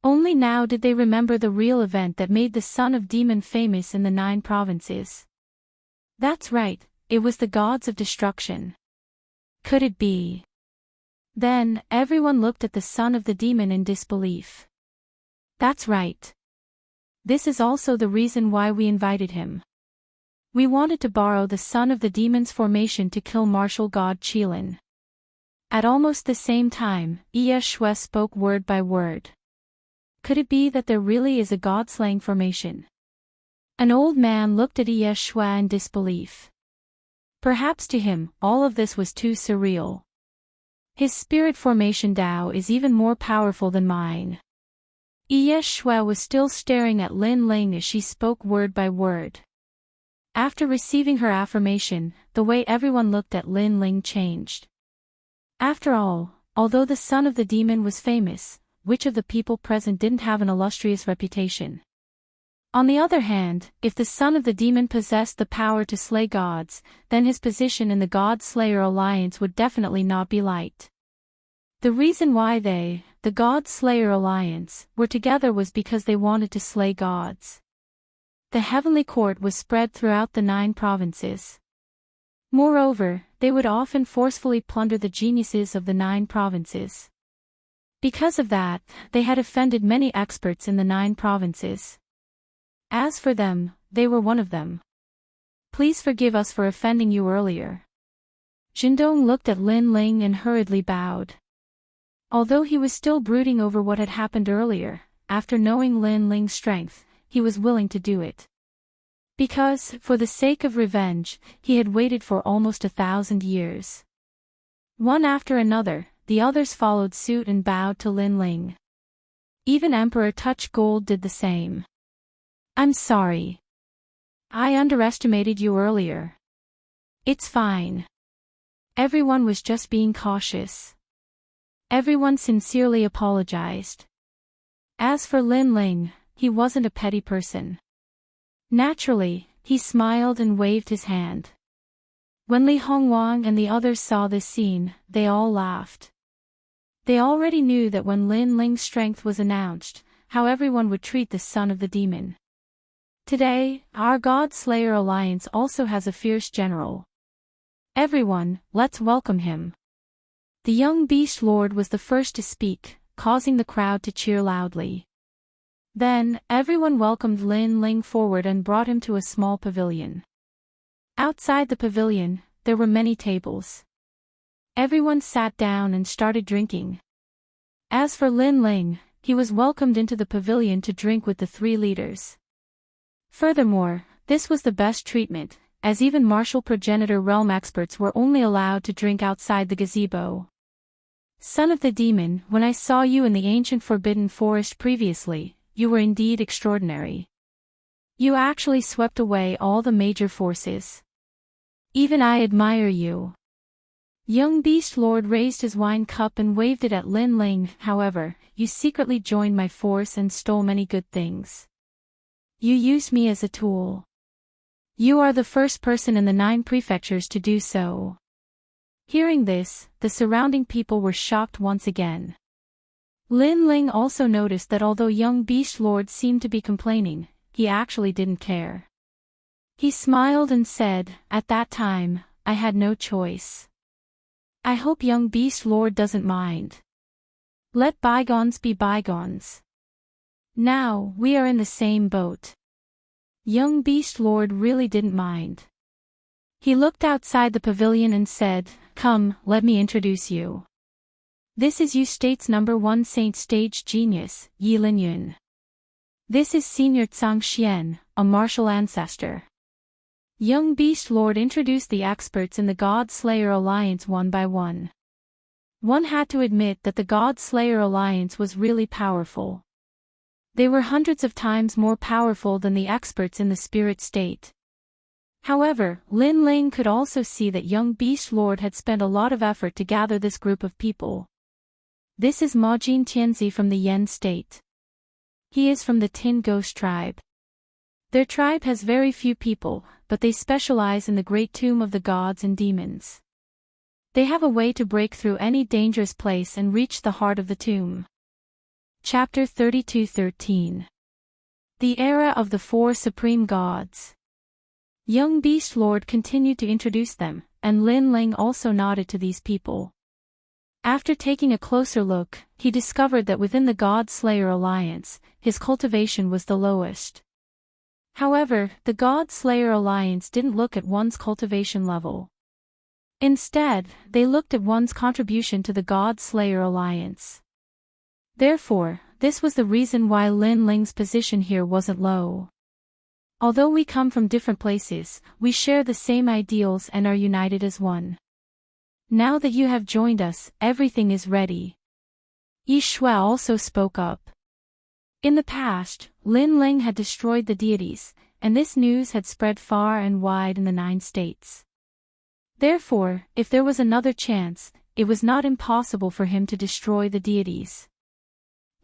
Only now did they remember the real event that made the son of demon famous in the 9 provinces. That's right, it was the gods of destruction. Could it be? Then, everyone looked at the son of the demon in disbelief. That's right. This is also the reason why we invited him. We wanted to borrow the son of the demon's formation to kill Martial God Qilin. At almost the same time, Ye Shui spoke word by word. Could it be that there really is a god-slaying formation? An old man looked at Ye Shui in disbelief. Perhaps to him, all of this was too surreal. His spirit formation Tao is even more powerful than mine. Ye Shui was still staring at Lin Ling as she spoke word by word. After receiving her affirmation, the way everyone looked at Lin Ling changed. After all, although the son of the demon was famous, which of the people present didn't have an illustrious reputation? On the other hand, if the son of the demon possessed the power to slay gods, then his position in the God Slayer Alliance would definitely not be light. The reason why they, the God Slayer Alliance, were together was because they wanted to slay gods. The Heavenly Court was spread throughout the 9 provinces. Moreover, they would often forcefully plunder the geniuses of the 9 provinces. Because of that, they had offended many experts in the 9 provinces. As for them, they were one of them. "Please forgive us for offending you earlier. Jindong looked at Lin Ling and hurriedly bowed. Although he was still brooding over what had happened earlier, after knowing Lin Ling's strength, he was willing to do it. Because, for the sake of revenge, he had waited for almost 1,000 years. One after another, the others followed suit and bowed to Lin Ling. Even Emperor Touch Gold did the same. I'm sorry. I underestimated you earlier. It's fine. Everyone was just being cautious. Everyone sincerely apologized. As for Lin Ling, he wasn't a petty person. Naturally, he smiled and waved his hand. When Li Hongwang and the others saw this scene, they all laughed. They already knew that when Lin Ling's strength was announced, how everyone would treat the son of the demon. Today, our God Slayer Alliance also has a fierce general. Everyone, let's welcome him. The young Beast Lord was the first to speak, causing the crowd to cheer loudly. Then, everyone welcomed Lin Ling forward and brought him to a small pavilion. Outside the pavilion, there were many tables. Everyone sat down and started drinking. As for Lin Ling, he was welcomed into the pavilion to drink with the 3 leaders. Furthermore, this was the best treatment, as even martial progenitor realm experts were only allowed to drink outside the gazebo. Son of the demon, when I saw you in the ancient forbidden forest previously, you were indeed extraordinary. You actually swept away all the major forces. Even I admire you. Young Beast Lord raised his wine cup and waved it at Lin Ling. However, you secretly joined my force and stole many good things. You used me as a tool. You are the first person in the 9 prefectures to do so. Hearing this, the surrounding people were shocked once again. Lin Ling also noticed that although young Beast Lord seemed to be complaining, he actually didn't care. He smiled and said, at that time, I had no choice. I hope young Beast Lord doesn't mind. Let bygones be bygones. Now, we are in the same boat. Young Beast Lord really didn't mind. He looked outside the pavilion and said, come, let me introduce you. This is Yu State's #1 Saint Stage Genius, Yi Linyun. This is Senior Tsang Xian, a martial ancestor. Young Beast Lord introduced the experts in the God Slayer Alliance one by one. One had to admit that the God Slayer Alliance was really powerful. They were hundreds of times more powerful than the experts in the spirit state. However, Lin Ling could also see that young Beast Lord had spent a lot of effort to gather this group of people. This is Ma Jin Tianzi from the Yen state. He is from the Tin Ghost tribe. Their tribe has very few people, but they specialize in the great tomb of the gods and demons. They have a way to break through any dangerous place and reach the heart of the tomb. Chapter 32:13. The Era of the 4 Supreme Gods. Young Beast Lord continued to introduce them, and Lin Ling also nodded to these people. After taking a closer look, he discovered that within the God Slayer Alliance, his cultivation was the lowest. However, the God Slayer Alliance didn't look at one's cultivation level. Instead, they looked at one's contribution to the God Slayer Alliance. Therefore, this was the reason why Lin Ling's position here wasn't low. Although we come from different places, we share the same ideals and are united as one. Now that you have joined us, everything is ready. Yi Shui also spoke up. In the past, Lin Ling had destroyed the deities, and this news had spread far and wide in the 9 states. Therefore, if there was another chance, it was not impossible for him to destroy the deities.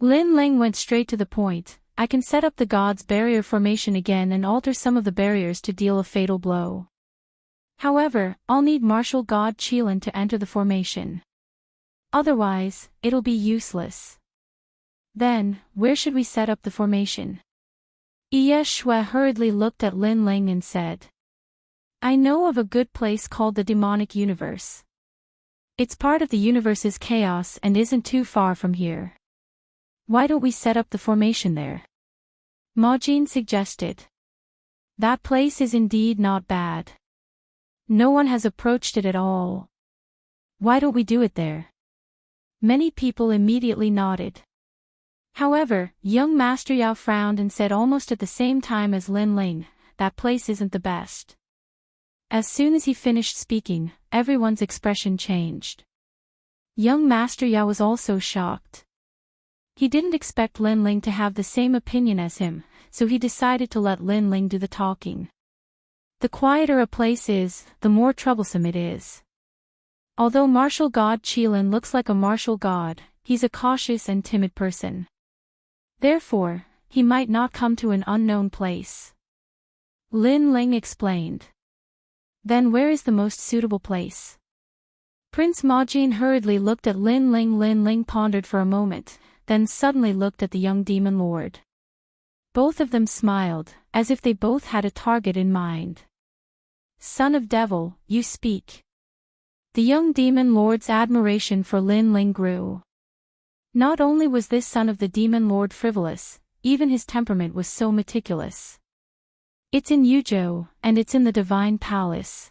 Lin Ling went straight to the point. I can set up the God's barrier formation again and alter some of the barriers to deal a fatal blow. However, I'll need martial God Qilin to enter the formation. Otherwise, it'll be useless. Then, where should we set up the formation? Ye Shui hurriedly looked at Lin Ling and said, I know of a good place called the demonic universe. It's part of the universe's chaos and isn't too far from here. Why don't we set up the formation there? Ma Jin suggested. That place is indeed not bad. No one has approached it at all. Why don't we do it there? Many people immediately nodded. However, young Master Yao frowned and said almost at the same time as Lin Ling, that place isn't the best. As soon as he finished speaking, everyone's expression changed. Young Master Yao was also shocked. He didn't expect Lin Ling to have the same opinion as him, so he decided to let Lin Ling do the talking. The quieter a place is, the more troublesome it is. Although martial god Qilin looks like a martial god, he's a cautious and timid person. Therefore, he might not come to an unknown place. Lin Ling explained. Then where is the most suitable place? Prince Majin hurriedly looked at Lin Ling. Lin Ling pondered for a moment, then suddenly looked at the young demon lord. Both of them smiled, as if they both had a target in mind. Son of Devil, you speak. The young demon lord's admiration for Lin Ling grew. Not only was this son of the demon lord frivolous, even his temperament was so meticulous. It's in Yuzhou, and it's in the divine palace.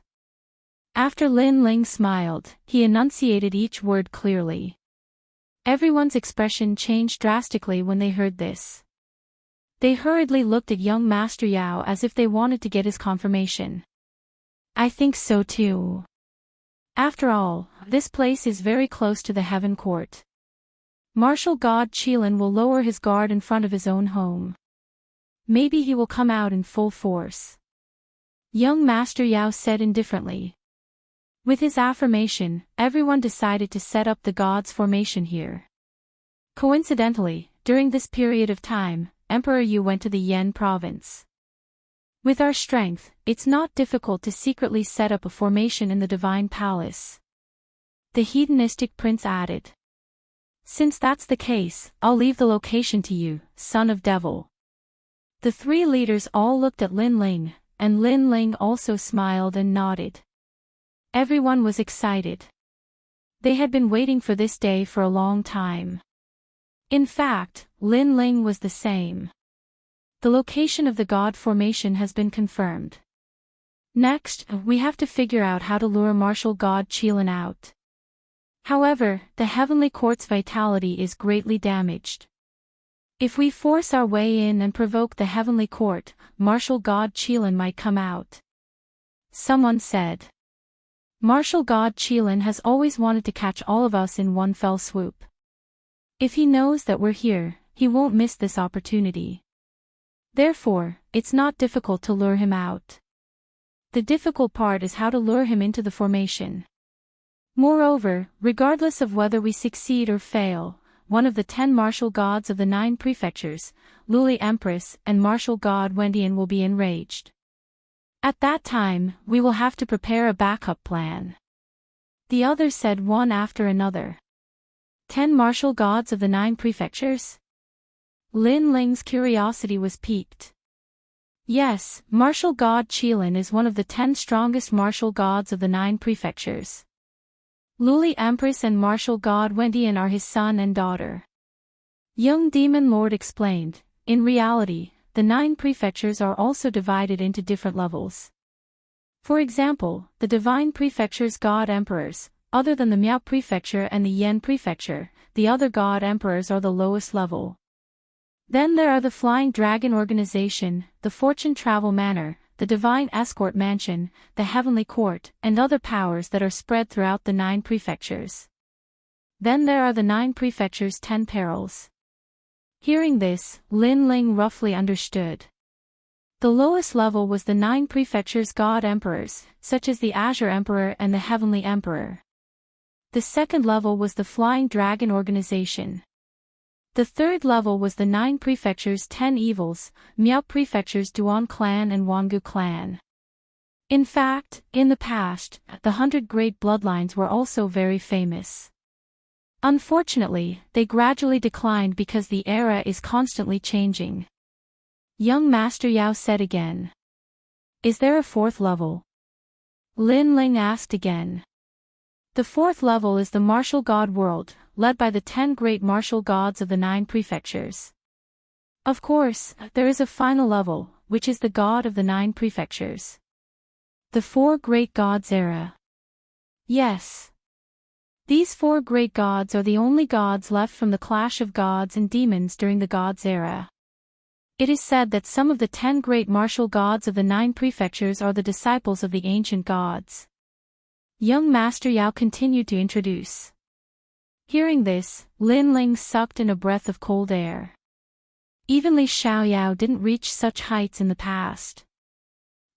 After Lin Ling smiled, he enunciated each word clearly. Everyone's expression changed drastically when they heard this. They hurriedly looked at young Master Yao as if they wanted to get his confirmation. I think so too. After all, this place is very close to the Heaven Court. Martial god Qilin will lower his guard in front of his own home. Maybe he will come out in full force. Young Master Yao said indifferently. With his affirmation, everyone decided to set up the god's formation here. Coincidentally, during this period of time, Emperor Yu went to the Yan province. With our strength, it's not difficult to secretly set up a formation in the divine palace. The hedonistic prince added. Since that's the case, I'll leave the location to you, son of devil. The three leaders all looked at Lin Ling, and Lin Ling also smiled and nodded. Everyone was excited. They had been waiting for this day for a long time. In fact, Lin Ling was the same. The location of the god formation has been confirmed. Next, we have to figure out how to lure martial god Qilin out. However, the heavenly court's vitality is greatly damaged. If we force our way in and provoke the heavenly court, martial god Qilin might come out. Someone said. Martial god Qilin has always wanted to catch all of us in one fell swoop. If he knows that we're here, he won't miss this opportunity. Therefore, it's not difficult to lure him out. The difficult part is how to lure him into the formation. Moreover, regardless of whether we succeed or fail, one of the 10 martial gods of the 9 prefectures, Luli Empress and martial god Wendian will be enraged. At that time, we will have to prepare a backup plan. The others said one after another. 10 martial gods of the 9 prefectures? Lin Ling's curiosity was piqued. Yes, martial god Qilin is one of the 10 strongest martial gods of the 9 prefectures. Luli Empress and martial god Wendian are his son and daughter. Young Demon Lord explained, in reality, the 9 prefectures are also divided into different levels. For example, the divine prefecture's god emperors, other than the Miao prefecture and the Yan prefecture, the other god emperors are the lowest level. Then there are the Flying Dragon Organization, the Fortune Travel Manor, the Divine Escort Mansion, the Heavenly Court, and other powers that are spread throughout the 9 prefectures. Then there are the 9 prefectures' 10 perils. Hearing this, Lin Ling roughly understood. The lowest level was the 9 prefectures' god emperors, such as the Azure Emperor and the Heavenly Emperor. The second level was the Flying Dragon Organization. The third level was the 9 prefectures' 10 evils, Miao Prefecture's Duan clan and Wangu clan. In fact, in the past, the 100 great bloodlines were also very famous. Unfortunately, they gradually declined because the era is constantly changing. Young Master Yao said again. Is there a 4th level? Lin Ling asked again. The 4th level is the martial god world, led by the 10 great martial gods of the 9 prefectures. Of course, there is a final level, which is the god of the 9 prefectures. The 4 great gods era. Yes. These four great gods are the only gods left from the clash of gods and demons during the gods' era. It is said that some of the 10 great martial gods of the 9 prefectures are the disciples of the ancient gods. Young Master Yao continued to introduce. Hearing this, Lin Ling sucked in a breath of cold air. Even Li Xiaoyao didn't reach such heights in the past.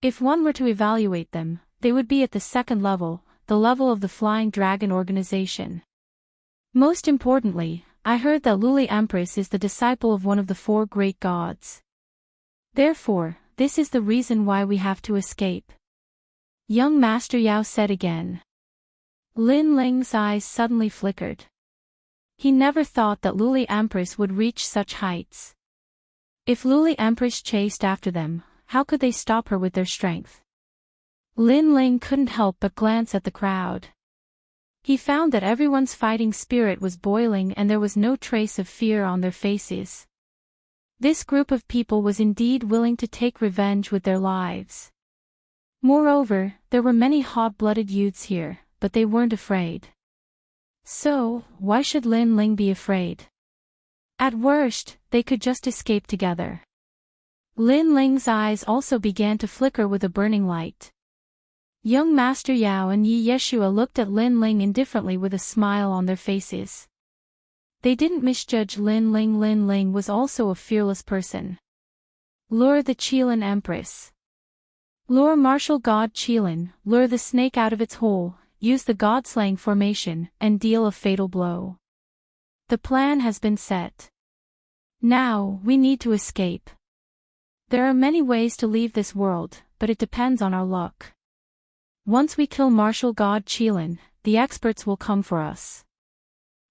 If one were to evaluate them, they would be at the second level, the level of the Flying Dragon organization. Most importantly, I heard that Luli Empress is the disciple of one of the 4 great gods. Therefore, this is the reason why we have to escape. Young Master Yao said again. Lin Ling's eyes suddenly flickered. He never thought that Luli Empress would reach such heights. If Luli Empress chased after them, how could they stop her with their strength? Lin Ling couldn't help but glance at the crowd. He found that everyone's fighting spirit was boiling and there was no trace of fear on their faces. This group of people was indeed willing to take revenge with their lives. Moreover, there were many hot-blooded youths here, but they weren't afraid. So, why should Lin Ling be afraid? At worst, they could just escape together. Lin Ling's eyes also began to flicker with a burning light. Young Master Yao and Yi Yeshua looked at Lin Ling indifferently with a smile on their faces. They didn't misjudge Lin Ling. Lin Ling was also a fearless person. Lure the Qilin Empress. Lure martial god Qilin, lure the snake out of its hole, use the god-slaying formation, and deal a fatal blow. The plan has been set. Now, we need to escape. There are many ways to leave this world, but it depends on our luck. Once we kill martial god Qilin, the experts will come for us.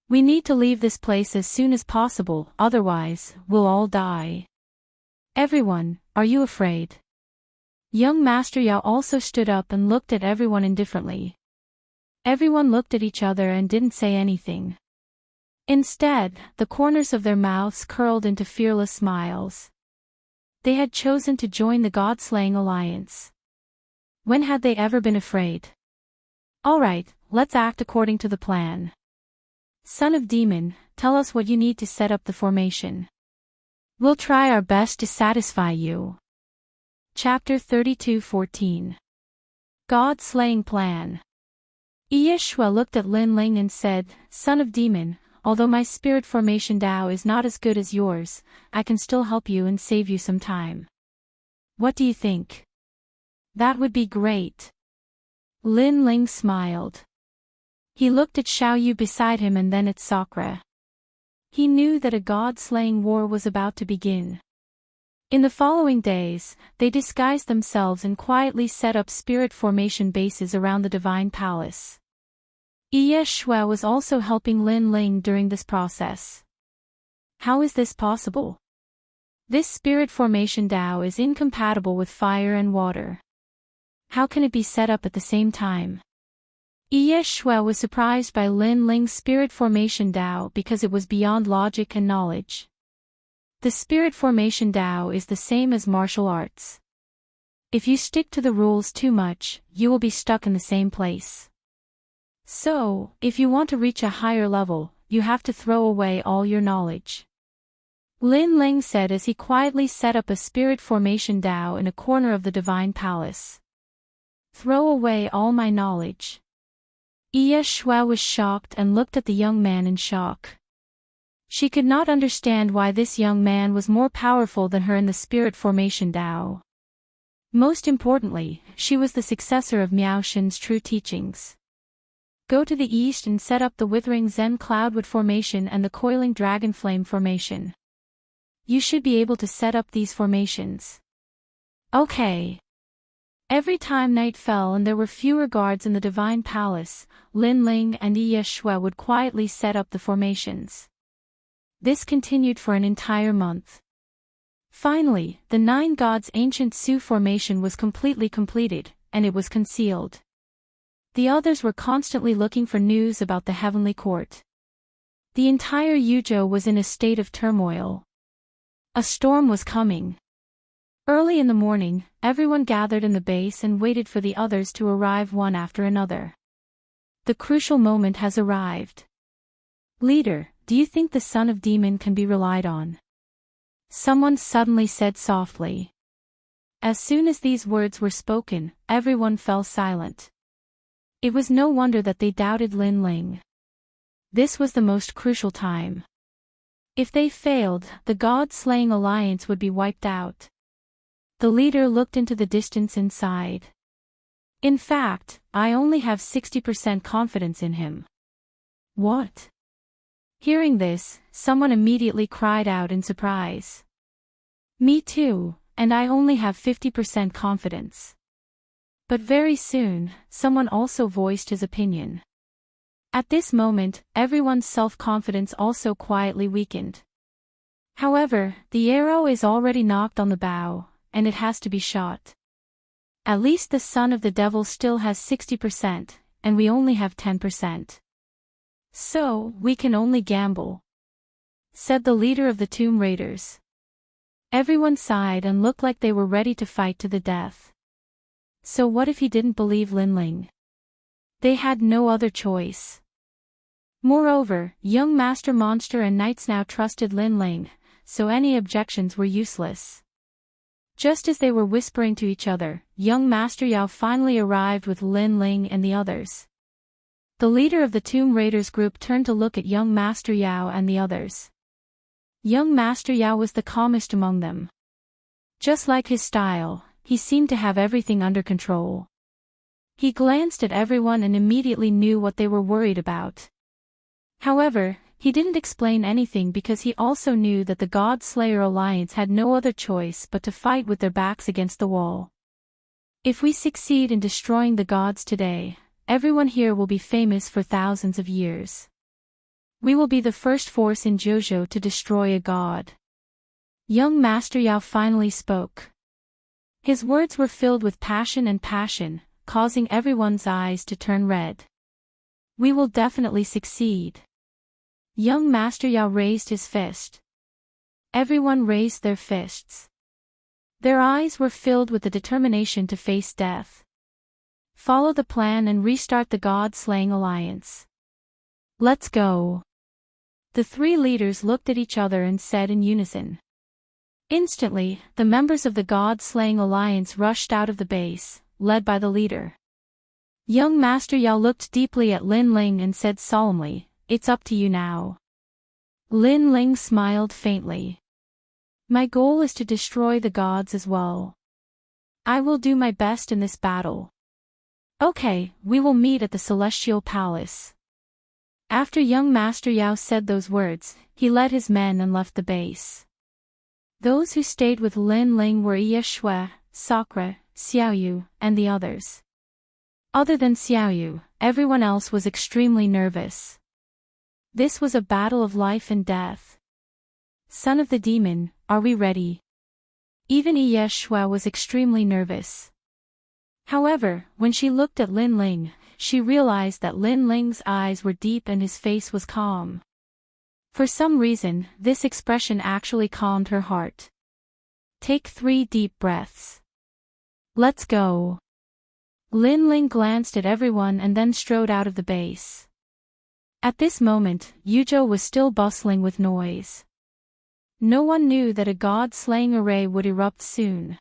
We need to leave this place as soon as possible, otherwise, we'll all die. Everyone, are you afraid? Young Master Yao also stood up and looked at everyone indifferently. Everyone looked at each other and didn't say anything. Instead, the corners of their mouths curled into fearless smiles. They had chosen to join the God-slaying alliance. When had they ever been afraid? Alright, let's act according to the plan. Son of Demon, tell us what you need to set up the formation. We'll try our best to satisfy you. Chapter 32:14. God-slaying plan. Yeshua looked at Lin Ling and said, Son of Demon, although my spirit formation Tao is not as good as yours, I can still help you and save you some time. What do you think? That would be great. Lin Ling smiled. He looked at Xiao Yu beside him and then at Sakura. He knew that a god-slaying war was about to begin. In the following days, they disguised themselves and quietly set up spirit formation bases around the divine palace. Yeshua was also helping Lin Ling during this process. How is this possible? This spirit formation Tao is incompatible with fire and water. How can it be set up at the same time? Yeshua was surprised by Lin Ling's spirit formation Tao because it was beyond logic and knowledge. The spirit formation Tao is the same as martial arts. If you stick to the rules too much, you will be stuck in the same place. So, if you want to reach a higher level, you have to throw away all your knowledge. Lin Ling said as he quietly set up a spirit formation Tao in a corner of the divine palace. Throw away all my knowledge. Yeshua was shocked and looked at the young man in shock. She could not understand why this young man was more powerful than her in the spirit formation Tao. Most importantly, she was the successor of Miao Shen's true teachings. Go to the east and set up the withering Zen cloudwood formation and the coiling dragon flame formation. You should be able to set up these formations. Okay. Every time night fell and there were fewer guards in the divine palace, Lin Ling and Yeshua would quietly set up the formations. This continued for an entire month. Finally, the 9 gods' ancient Su formation was completely completed, and it was concealed. The others were constantly looking for news about the heavenly court. The entire Yuzhou was in a state of turmoil. A storm was coming. Early in the morning, everyone gathered in the base and waited for the others to arrive one after another. the crucial moment has arrived. Leader, do you think the son of demon can be relied on? Someone suddenly said softly. As soon as these words were spoken, everyone fell silent. It was no wonder that they doubted Lin Ling. This was the most crucial time. If they failed, the god-slaying alliance would be wiped out. The leader looked into the distance and sighed. In fact, I only have 60% confidence in him. What? Hearing this, someone immediately cried out in surprise. Me too, and I only have 50% confidence. But very soon, someone also voiced his opinion. At this moment, everyone's self-confidence also quietly weakened. However, the arrow is already knocked on the bow, and it has to be shot. At least the son of the devil still has 60%, and we only have 10%. So, we can only gamble, said the leader of the Tomb Raiders. Everyone sighed and looked like they were ready to fight to the death. So what if he didn't believe Lin Ling? They had no other choice. Moreover, young Master Monster and Knights now trusted Lin Ling, so any objections were useless. Just as they were whispering to each other, young Master Yao finally arrived with Lin Ling and the others. The leader of the Tomb Raiders group turned to look at young Master Yao and the others. Young Master Yao was the calmest among them. Just like his style, he seemed to have everything under control. He glanced at everyone and immediately knew what they were worried about. However, he didn't explain anything because he also knew that the God Slayer Alliance had no other choice but to fight with their backs against the wall. If we succeed in destroying the gods today, everyone here will be famous for thousands of years. We will be the first force in Jojo to destroy a god. Young Master Yao finally spoke. His words were filled with passion, causing everyone's eyes to turn red. We will definitely succeed. Young Master Yao raised his fist. Everyone raised their fists. Their eyes were filled with the determination to face death. Follow the plan and restart the God-slaying alliance. Let's go. The three leaders looked at each other and said in unison. Instantly, the members of the God-slaying alliance rushed out of the base, led by the leader. Young Master Yao looked deeply at Lin Ling and said solemnly, "It's up to you now." Lin Ling smiled faintly. "My goal is to destroy the gods as well. I will do my best in this battle. Okay, we will meet at the Celestial Palace." After young Master Yao said those words, he led his men and left the base. Those who stayed with Lin Ling were Ye Shui, Sakura, Xiaoyu, and the others. Other than Xiaoyu, everyone else was extremely nervous. This was a battle of life and death. Son of the demon, are we ready? Even Ye Shui was extremely nervous. However, when she looked at Lin Ling, she realized that Lin Ling's eyes were deep and his face was calm. For some reason, this expression actually calmed her heart. Take 3 deep breaths. Let's go. Lin Ling glanced at everyone and then strode out of the base. At this moment, Yuzhou was still bustling with noise. No one knew that a god-slaying array would erupt soon.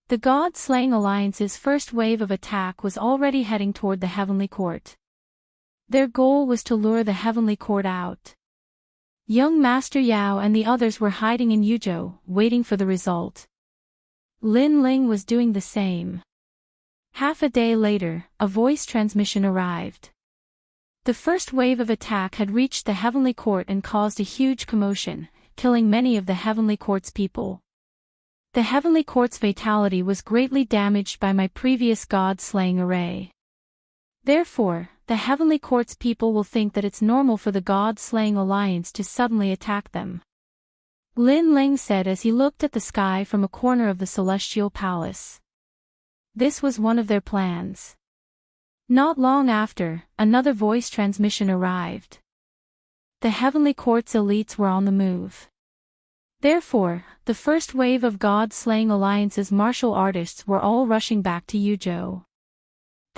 The god-slaying alliance's first wave of attack was already heading toward the Heavenly Court. Their goal was to lure the Heavenly Court out. Young Master Yao and the others were hiding in Yuzhou, waiting for the result. Lin Ling was doing the same. Half a day later, a voice transmission arrived. The first wave of attack had reached the Heavenly Court and caused a huge commotion, killing many of the Heavenly Court's people. The Heavenly Court's vitality was greatly damaged by my previous god-slaying array. Therefore, the Heavenly Court's people will think that it's normal for the god-slaying alliance to suddenly attack them. Lin Ling said as he looked at the sky from a corner of the Celestial Palace. This was one of their plans. Not long after, another voice transmission arrived. The Heavenly Court's elites were on the move. Therefore, the first wave of God-slaying alliance's martial artists were all rushing back to Yuzhou.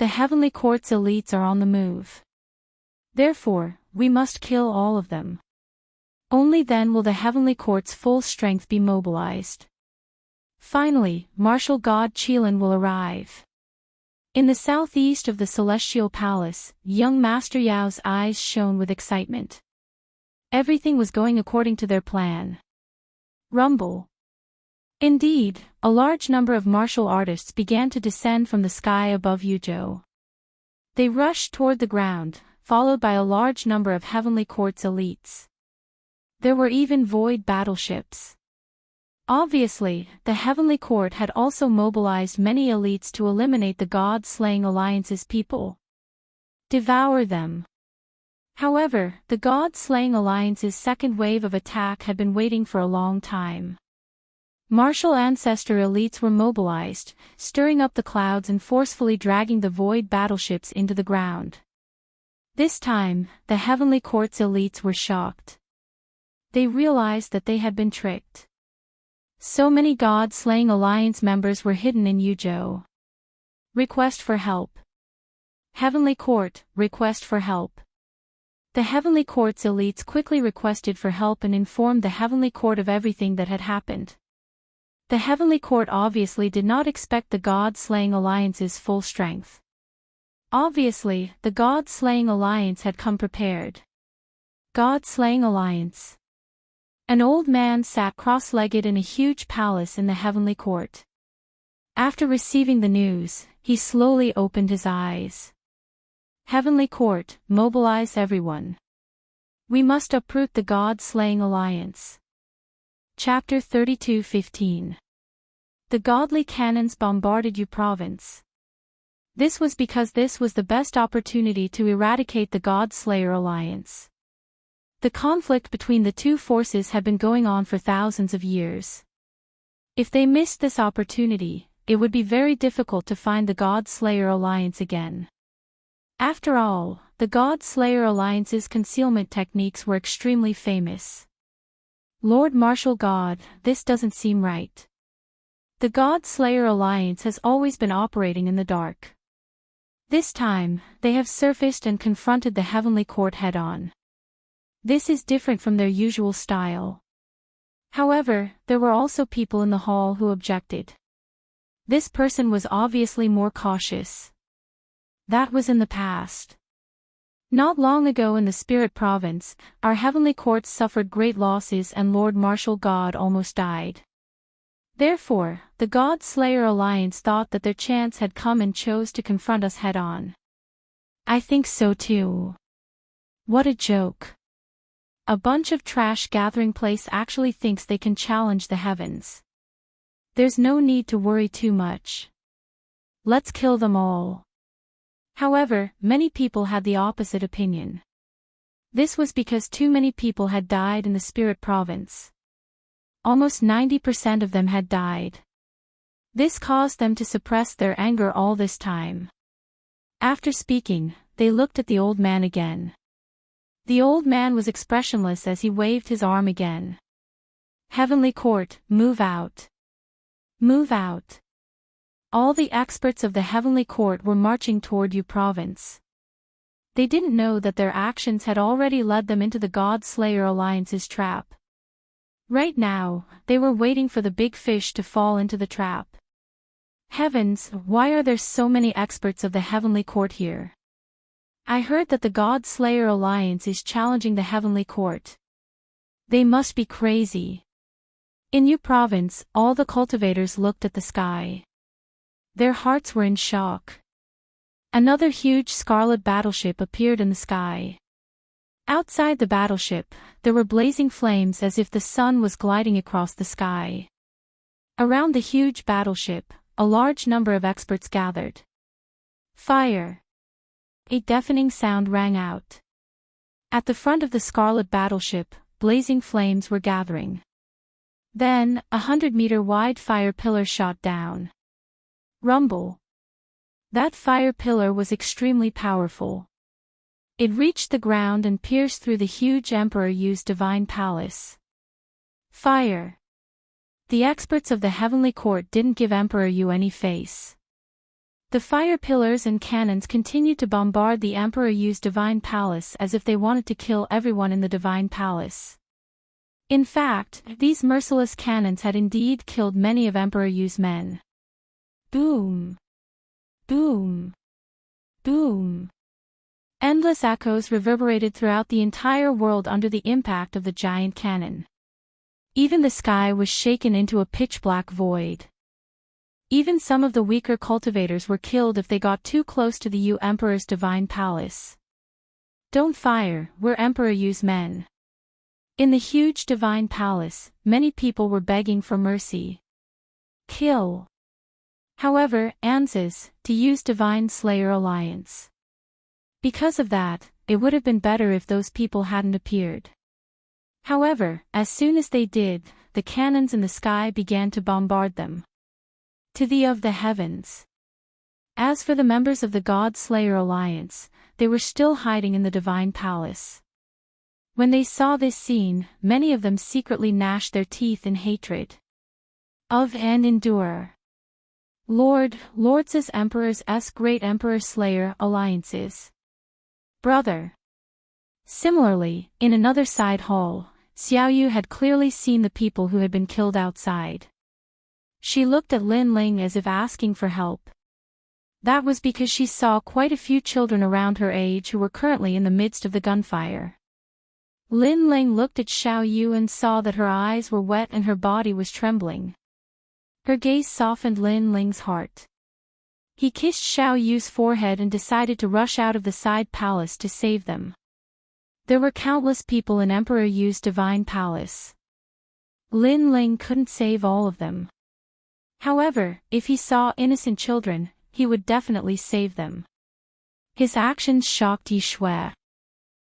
the Heavenly Court's elites are on the move. Therefore, we must kill all of them. Only then will the Heavenly Court's full strength be mobilized. Finally, martial god Qilin will arrive. In the southeast of the Celestial Palace, young Master Yao's eyes shone with excitement. Everything was going according to their plan. Rumble. Indeed, a large number of martial artists began to descend from the sky above Yuzhou. They rushed toward the ground, followed by a large number of Heavenly Court's elites. There were even void battleships. Obviously, the Heavenly Court had also mobilized many elites to eliminate the God-slaying alliance's people. Devour them. However, the God-slaying alliance's second wave of attack had been waiting for a long time. Martial ancestor elites were mobilized, stirring up the clouds and forcefully dragging the void battleships into the ground. This time, the Heavenly Court's elites were shocked. They realized that they had been tricked. So many God-slaying alliance members were hidden in Yuzhou. Request for help. Heavenly Court, request for help. The Heavenly Court's elites quickly requested for help and informed the Heavenly Court of everything that had happened. The Heavenly Court obviously did not expect the God-slaying alliance's full strength. Obviously, the God-slaying alliance had come prepared. God-slaying alliance. An old man sat cross-legged in a huge palace in the Heavenly Court. After receiving the news, he slowly opened his eyes. Heavenly Court, mobilize everyone. We must uproot the God-slaying alliance. Chapter 32:15. The godly cannons bombarded Yu province. This was because this was the best opportunity to eradicate the God-slayer alliance. The conflict between the two forces had been going on for thousands of years. If they missed this opportunity, it would be very difficult to find the God-slayer alliance again. After all, the God-slayer alliance's concealment techniques were extremely famous. Lord Martial God, this doesn't seem right. The God-slayer alliance has always been operating in the dark. This time, they have surfaced and confronted the Heavenly Court head-on. This is different from their usual style. However, there were also people in the hall who objected. This person was obviously more cautious. That was in the past. Not long ago in the Spirit Province, our Heavenly Courts suffered great losses and Lord Martial God almost died. Therefore, the God-Slayer Alliance thought that their chance had come and chose to confront us head-on. I think so too. What a joke. A bunch of trash gathering place actually thinks they can challenge the heavens. There's no need to worry too much. Let's kill them all. However, many people had the opposite opinion. This was because too many people had died in the Spirit Province. Almost 90% of them had died. This caused them to suppress their anger all this time. After speaking, they looked at the old man again. The old man was expressionless as he waved his arm again. Heavenly Court, move out. Move out. All the experts of the Heavenly Court were marching toward Yu Province. They didn't know that their actions had already led them into the God-Slayer Alliance's trap. Right now, they were waiting for the big fish to fall into the trap. Heavens, why are there so many experts of the Heavenly Court here? I heard that the God-Slayer Alliance is challenging the Heavenly Court. They must be crazy. In Yu Province, all the cultivators looked at the sky. Their hearts were in shock. Another huge scarlet battleship appeared in the sky. Outside the battleship, there were blazing flames as if the sun was gliding across the sky. Around the huge battleship, a large number of experts gathered. Fire! A deafening sound rang out. At the front of the scarlet battleship, blazing flames were gathering. Then, 100-meter wide fire pillar shot down. Rumble. That fire pillar was extremely powerful. It reached the ground and pierced through the huge Emperor Yu's divine palace. Fire. The experts of the Heavenly Court didn't give Emperor Yu any face. The fire pillars and cannons continued to bombard the Emperor Yu's divine palace as if they wanted to kill everyone in the divine palace. In fact, these merciless cannons had indeed killed many of Emperor Yu's men. Boom! Boom! Boom! Endless echoes reverberated throughout the entire world under the impact of the giant cannon. Even the sky was shaken into a pitch-black void. Even some of the weaker cultivators were killed if they got too close to the Yu Emperor's divine palace. Don't fire, we're Emperor Yu's men. In the huge divine palace, many people were begging for mercy. Kill. However, Anses, to use Divine Slayer Alliance. Because of that, it would have been better if those people hadn't appeared. However, as soon as they did, the cannons in the sky began to bombard them. To the of the heavens. As for the members of the God Slayer Alliance, they were still hiding in the divine palace. When they saw this scene, many of them secretly gnashed their teeth in hatred. Of and endure. Lords as Emperors s Great Emperor Slayer Alliances. Brother. Similarly, in another side hall, Xiaoyu had clearly seen the people who had been killed outside. She looked at Lin Ling as if asking for help. That was because she saw quite a few children around her age who were currently in the midst of the gunfire. Lin Ling looked at Xiaoyu and saw that her eyes were wet and her body was trembling. Her gaze softened Lin Ling's heart. He kissed Xiaoyu's forehead and decided to rush out of the side palace to save them. There were countless people in Emperor Yu's divine palace. Lin Ling couldn't save all of them. However, if he saw innocent children, he would definitely save them. His actions shocked Yi Shui.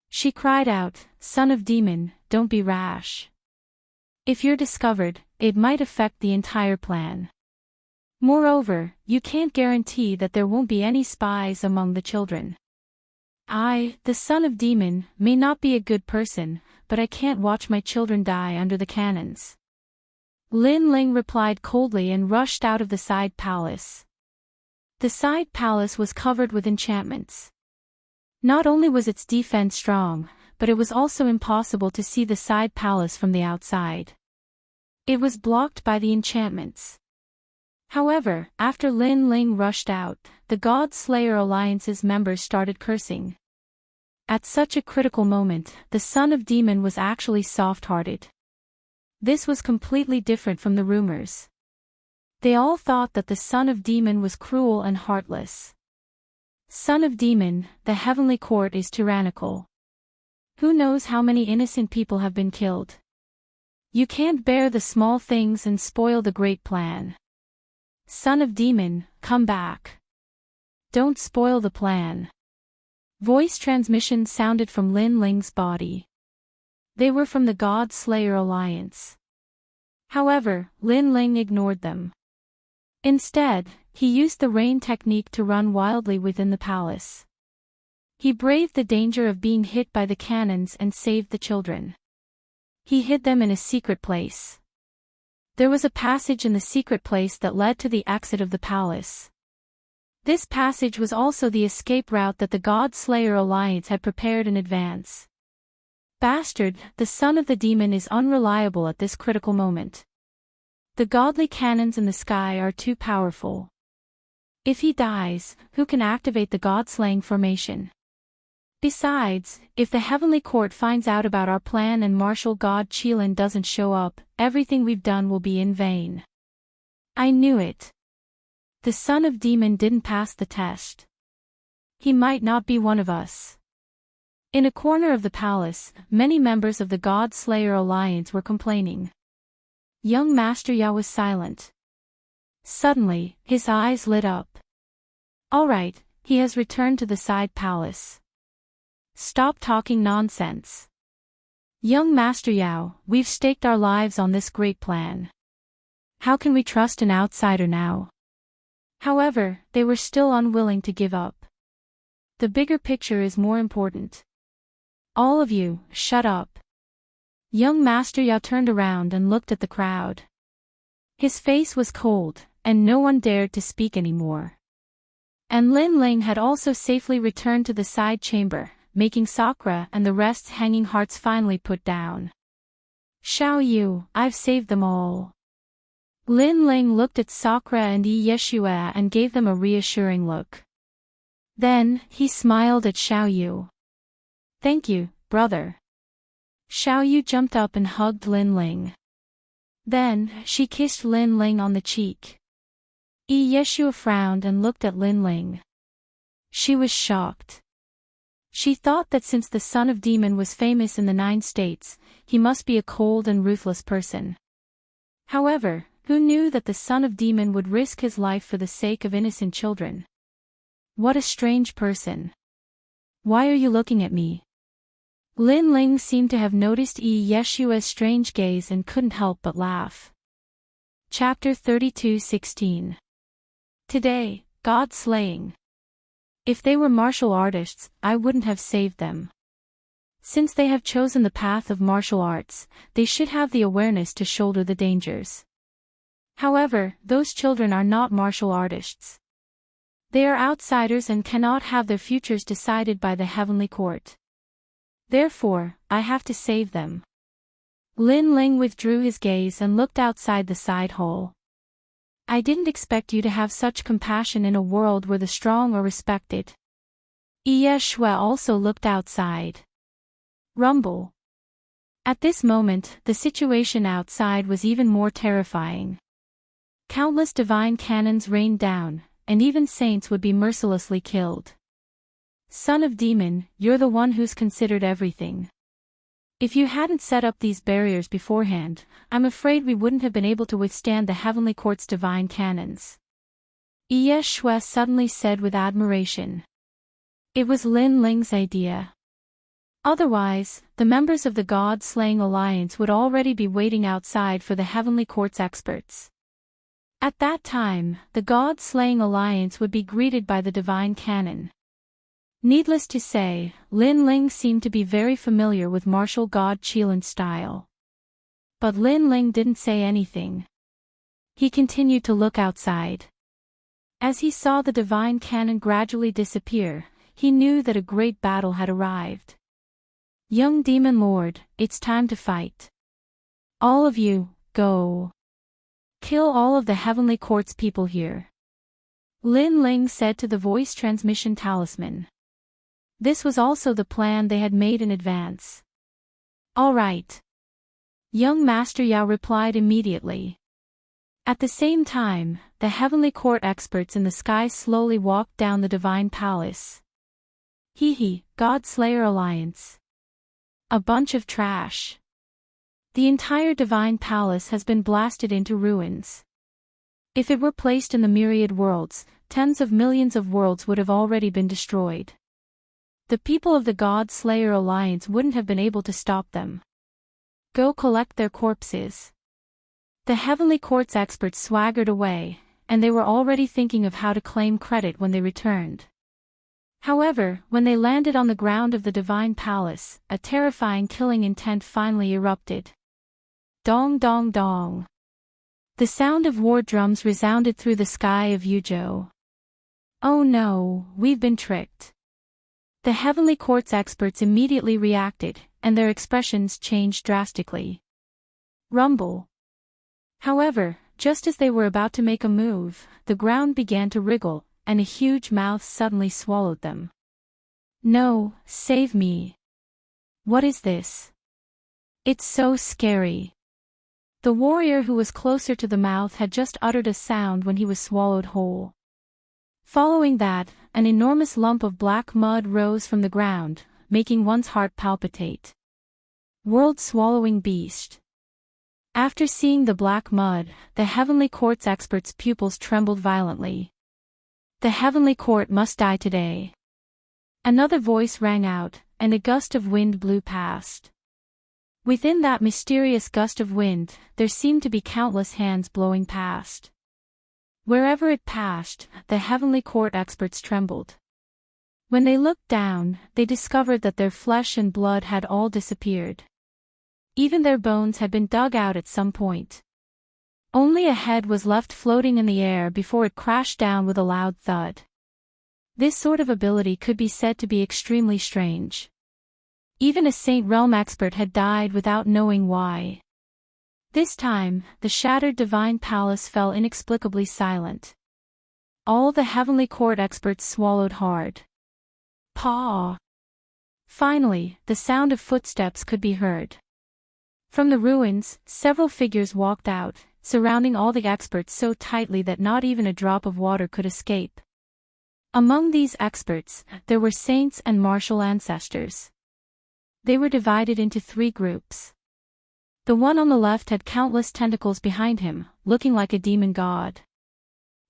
She cried out, "Son of demon, don't be rash. If you're discovered, it might affect the entire plan. Moreover, you can't guarantee that there won't be any spies among the children. I, the son of demon, may not be a good person, but I can't watch my children die under the cannons." Lin Ling replied coldly and rushed out of the side palace. The side palace was covered with enchantments. Not only was its defense strong, but it was also impossible to see the side palace from the outside. It was blocked by the enchantments. However, after Lin Ling rushed out, the God Slayer Alliance's members started cursing. At such a critical moment, the son of demon was actually soft-hearted. This was completely different from the rumors. They all thought that the son of demon was cruel and heartless. Son of demon, the heavenly court is tyrannical. Who knows how many innocent people have been killed? You can't bear the small things and spoil the great plan. Son of demon, come back. Don't spoil the plan. Voice transmission sounded from Lin Ling's body. They were from the God Slayer Alliance. However, Lin Ling ignored them. Instead, he used the rain technique to run wildly within the palace. He braved the danger of being hit by the cannons and saved the children. He hid them in a secret place. There was a passage in the secret place that led to the exit of the palace. This passage was also the escape route that the God Slayer Alliance had prepared in advance. Bastard, the son of the demon is unreliable at this critical moment. The godly cannons in the sky are too powerful. If he dies, who can activate the God-slaying formation? Besides, if the heavenly court finds out about our plan and Marshal God Qilin doesn't show up, everything we've done will be in vain. I knew it. The son of demon didn't pass the test. He might not be one of us. In a corner of the palace, many members of the God Slayer Alliance were complaining. Young Master Yao was silent. Suddenly, his eyes lit up. All right, he has returned to the side palace. Stop talking nonsense. Young Master Yao, we've staked our lives on this great plan. How can we trust an outsider now? However, they were still unwilling to give up. The bigger picture is more important. All of you, shut up. Young Master Yao turned around and looked at the crowd. His face was cold, and no one dared to speak anymore. And Lin Ling had also safely returned to the side chamber, making Sakura and the rest's hanging hearts finally put down. Xiao Yu, I've saved them all. Lin Ling looked at Sakura and Yeshua and gave them a reassuring look. Then, he smiled at Xiao Yu. Thank you, brother. Xiao Yu jumped up and hugged Lin Ling. Then, she kissed Lin Ling on the cheek. Yeshua frowned and looked at Lin Ling. She was shocked. She thought that since the son of demon was famous in the 9 states, he must be a cold and ruthless person. However, who knew that the son of demon would risk his life for the sake of innocent children? What a strange person. Why are you looking at me? Lin Ling seemed to have noticed Yeshua's strange gaze and couldn't help but laugh. Chapter 32:16. Today, God slaying. If they were martial artists, I wouldn't have saved them. Since they have chosen the path of martial arts, they should have the awareness to shoulder the dangers. However, those children are not martial artists. They are outsiders and cannot have their futures decided by the heavenly court. Therefore, I have to save them. Lin Ling withdrew his gaze and looked outside the side hole. I didn't expect you to have such compassion in a world where the strong are respected. Yeshua also looked outside. Rumble. At this moment, the situation outside was even more terrifying. Countless divine cannons rained down, and even saints would be mercilessly killed. Son of demon, you're the one who's considered everything. If you hadn't set up these barriers beforehand, I'm afraid we wouldn't have been able to withstand the heavenly court's divine cannons. Yeshua suddenly said with admiration. It was Lin Ling's idea. Otherwise, the members of the God-slaying alliance would already be waiting outside for the heavenly court's experts. At that time, the God-slaying alliance would be greeted by the divine cannon. Needless to say, Lin Ling seemed to be very familiar with martial god Qilin's style. But Lin Ling didn't say anything. He continued to look outside. As he saw the divine cannon gradually disappear, he knew that a great battle had arrived. Young demon lord, it's time to fight. All of you, go. Kill all of the heavenly court's people here. Lin Ling said to the voice transmission talisman. This was also the plan they had made in advance. All right. Young Master Yao replied immediately. At the same time, the heavenly court experts in the sky slowly walked down the divine palace. God Slayer Alliance. A bunch of trash. The entire divine palace has been blasted into ruins. If it were placed in the myriad worlds, tens of millions of worlds would have already been destroyed. The people of the God Slayer Alliance wouldn't have been able to stop them. Go collect their corpses. The heavenly court's experts swaggered away, and they were already thinking of how to claim credit when they returned. However, when they landed on the ground of the divine palace, a terrifying killing intent finally erupted. Dong dong dong. The sound of war drums resounded through the sky of Yuzhou. Oh no, we've been tricked. The heavenly court's experts immediately reacted, and their expressions changed drastically. Rumble. However, just as they were about to make a move, the ground began to wriggle, and a huge mouth suddenly swallowed them. No, save me. What is this? It's so scary. The warrior who was closer to the mouth had just uttered a sound when he was swallowed whole. Following that, an enormous lump of black mud rose from the ground, making one's heart palpitate. World-swallowing beast. After seeing the black mud, the heavenly court's experts' pupils trembled violently. The heavenly court must die today. Another voice rang out, and a gust of wind blew past. Within that mysterious gust of wind, there seemed to be countless hands blowing past. Wherever it passed, the heavenly court experts trembled. When they looked down, they discovered that their flesh and blood had all disappeared. Even their bones had been dug out at some point. Only a head was left floating in the air before it crashed down with a loud thud. This sort of ability could be said to be extremely strange. Even a Saint Realm expert had died without knowing why. This time, the shattered divine palace fell inexplicably silent. All the heavenly court experts swallowed hard. Paw. Finally, the sound of footsteps could be heard. From the ruins, several figures walked out, surrounding all the experts so tightly that not even a drop of water could escape. Among these experts, there were saints and martial ancestors. They were divided into 3 groups. The one on the left had countless tentacles behind him, looking like a demon god.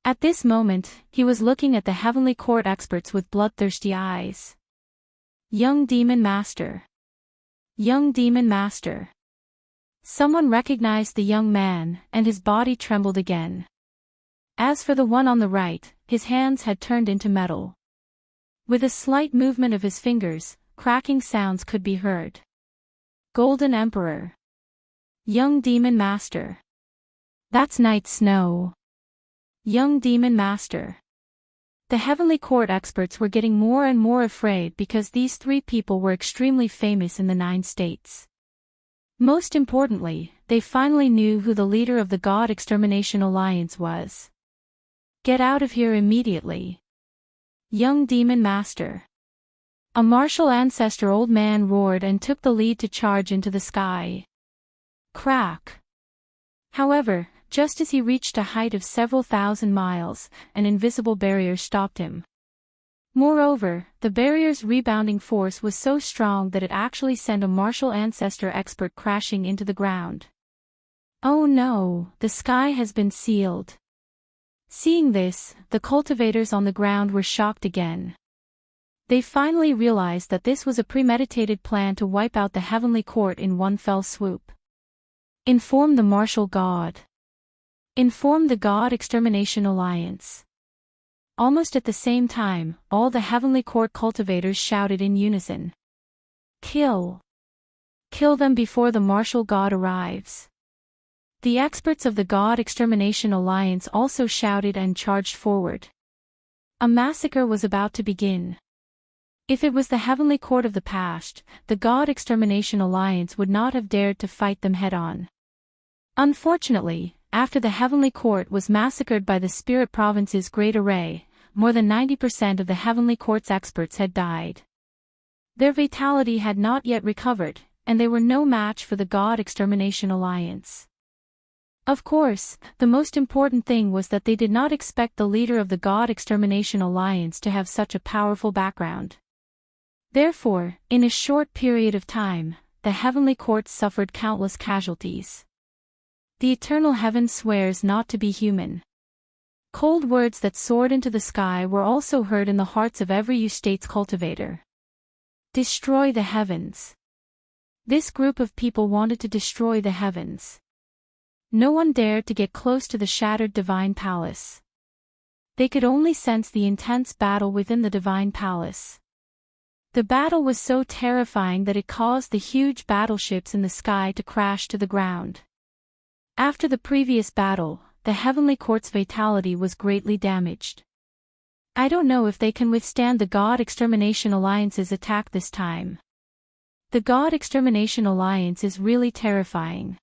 At this moment, he was looking at the heavenly court experts with bloodthirsty eyes. Young Demon Master. Young Demon Master. Someone recognized the young man, and his body trembled again. As for the one on the right, his hands had turned into metal. With a slight movement of his fingers, cracking sounds could be heard. Golden Emperor. Young Demon Master. That's Night Snow. Young Demon Master. The heavenly court experts were getting more and more afraid because these 3 people were extremely famous in the 9 states. Most importantly, they finally knew who the leader of the God Extermination Alliance was. Get out of here immediately. Young Demon Master. A martial ancestor old man roared and took the lead to charge into the sky. Crack. However, just as he reached a height of several thousand miles, an invisible barrier stopped him. Moreover, the barrier's rebounding force was so strong that it actually sent a martial ancestor expert crashing into the ground. Oh no, the sky has been sealed. Seeing this, the cultivators on the ground were shocked again. They finally realized that this was a premeditated plan to wipe out the heavenly court in one fell swoop. Inform the martial god. Inform the God Extermination Alliance. Almost at the same time, all the heavenly court cultivators shouted in unison. Kill. Kill them before the martial god arrives. The experts of the God Extermination Alliance also shouted and charged forward. A massacre was about to begin. If it was the heavenly court of the past, the God Extermination Alliance would not have dared to fight them head-on. Unfortunately, after the heavenly court was massacred by the Spirit Province's Great Array, more than 90% of the heavenly court's experts had died. Their vitality had not yet recovered, and they were no match for the God Extermination Alliance. Of course, the most important thing was that they did not expect the leader of the God Extermination Alliance to have such a powerful background. Therefore, in a short period of time, the heavenly court suffered countless casualties. The eternal heaven swears not to be human. Cold words that soared into the sky were also heard in the hearts of every U-State's cultivator. Destroy the heavens. This group of people wanted to destroy the heavens. No one dared to get close to the shattered divine palace. They could only sense the intense battle within the divine palace. The battle was so terrifying that it caused the huge battleships in the sky to crash to the ground. After the previous battle, the heavenly court's vitality was greatly damaged. I don't know if they can withstand the God Extermination Alliance's attack this time. The God Extermination Alliance is really terrifying.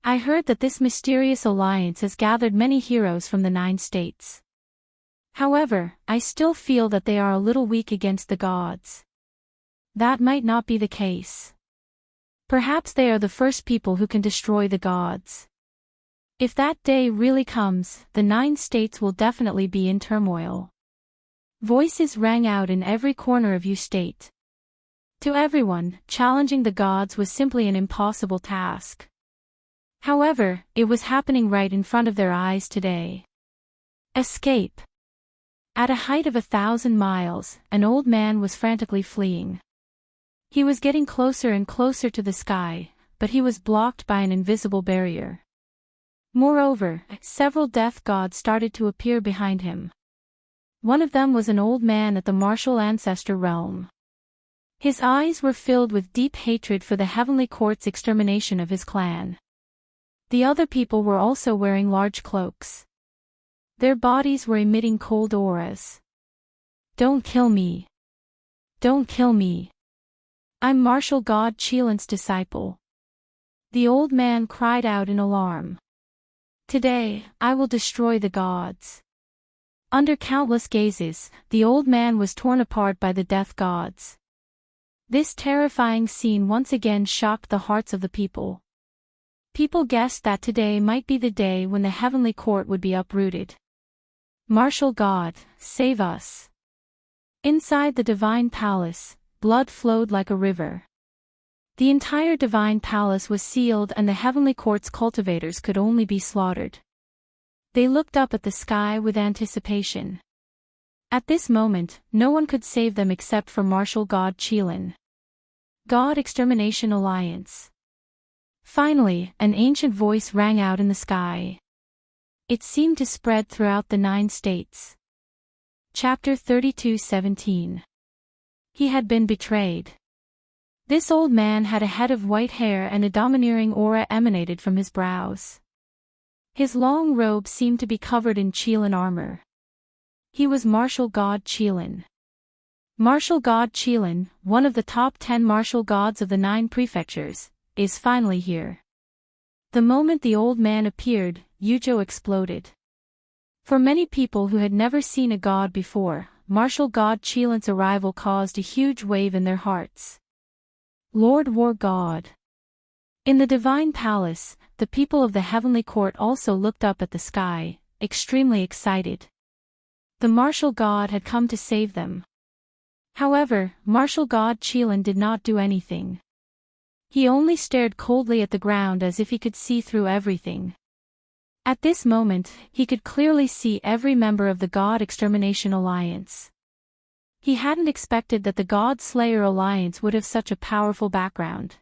I heard that this mysterious alliance has gathered many heroes from the 9 states. However, I still feel that they are a little weak against the gods. That might not be the case. Perhaps they are the first people who can destroy the gods. If that day really comes, the 9 states will definitely be in turmoil. Voices rang out in every corner of U-State. To everyone, challenging the gods was simply an impossible task. However, it was happening right in front of their eyes today. Escape. At a height of 1,000 miles, an old man was frantically fleeing. He was getting closer and closer to the sky, but he was blocked by an invisible barrier. Moreover, several death gods started to appear behind him. One of them was an old man at the martial ancestor realm. His eyes were filled with deep hatred for the heavenly court's extermination of his clan. The other people were also wearing large cloaks. Their bodies were emitting cold auras. Don't kill me. Don't kill me. I'm martial god Qilin's disciple. The old man cried out in alarm. Today, I will destroy the gods. Under countless gazes, the old man was torn apart by the death gods. This terrifying scene once again shocked the hearts of the people. People guessed that today might be the day when the heavenly court would be uprooted. Martial God, save us. Inside the divine palace, blood flowed like a river. The entire divine palace was sealed and the heavenly court's cultivators could only be slaughtered. They looked up at the sky with anticipation. At this moment, no one could save them except for martial god Qilin. God Extermination Alliance. Finally, an ancient voice rang out in the sky. It seemed to spread throughout the 9 states. Chapter 32:17. He had been betrayed. This old man had a head of white hair and a domineering aura emanated from his brows. His long robe seemed to be covered in Qilin armor. He was martial god Qilin. Martial god Qilin, one of the top 10 martial gods of the 9 prefectures, is finally here. The moment the old man appeared, Yuzhou exploded. For many people who had never seen a god before, martial god Qilin's arrival caused a huge wave in their hearts. Lord War God. In the divine palace, the people of the heavenly court also looked up at the sky, extremely excited. The martial god had come to save them. However, martial god Qilin did not do anything. He only stared coldly at the ground as if he could see through everything. At this moment, he could clearly see every member of the God Extermination Alliance. He hadn't expected that the God Slayer Alliance would have such a powerful background.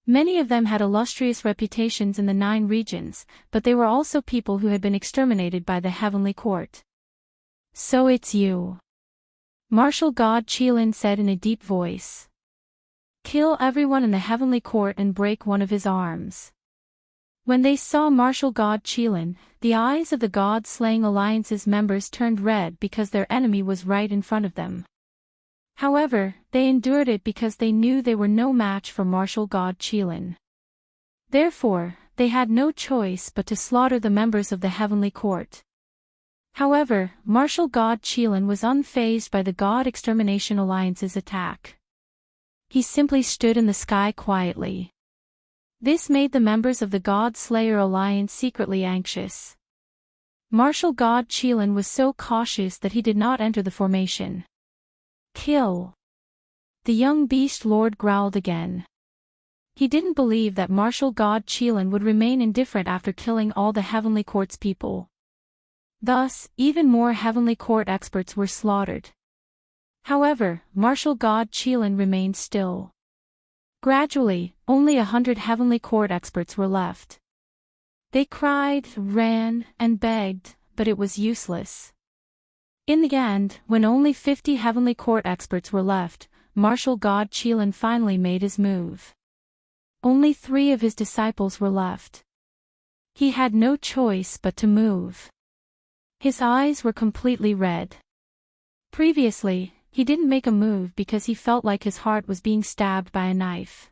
Many of them had illustrious reputations in the 9 regions, but they were also people who had been exterminated by the Heavenly Court. So it's you. Martial God Qilin said in a deep voice. Kill everyone in the Heavenly Court and break one of his arms. When they saw martial god Qilin, the eyes of the God-slaying alliance's members turned red because their enemy was right in front of them. However, they endured it because they knew they were no match for martial god Qilin. Therefore, they had no choice but to slaughter the members of the Heavenly Court. However, martial god Qilin was unfazed by the God Extermination Alliance's attack. He simply stood in the sky quietly. This made the members of the God Slayer Alliance secretly anxious. Martial god Qilin was so cautious that he did not enter the formation. Kill. The young beast lord growled again. He didn't believe that martial god Qilin would remain indifferent after killing all the Heavenly Court's people. Thus, even more Heavenly Court experts were slaughtered. However, martial god Qilin remained still. Gradually, only 100 Heavenly Court experts were left. They cried, ran, and begged, but it was useless. In the end, when only 50 Heavenly Court experts were left, martial god Qilin finally made his move. Only 3 of his disciples were left. He had no choice but to move. His eyes were completely red. Previously, he didn't make a move because he felt like his heart was being stabbed by a knife.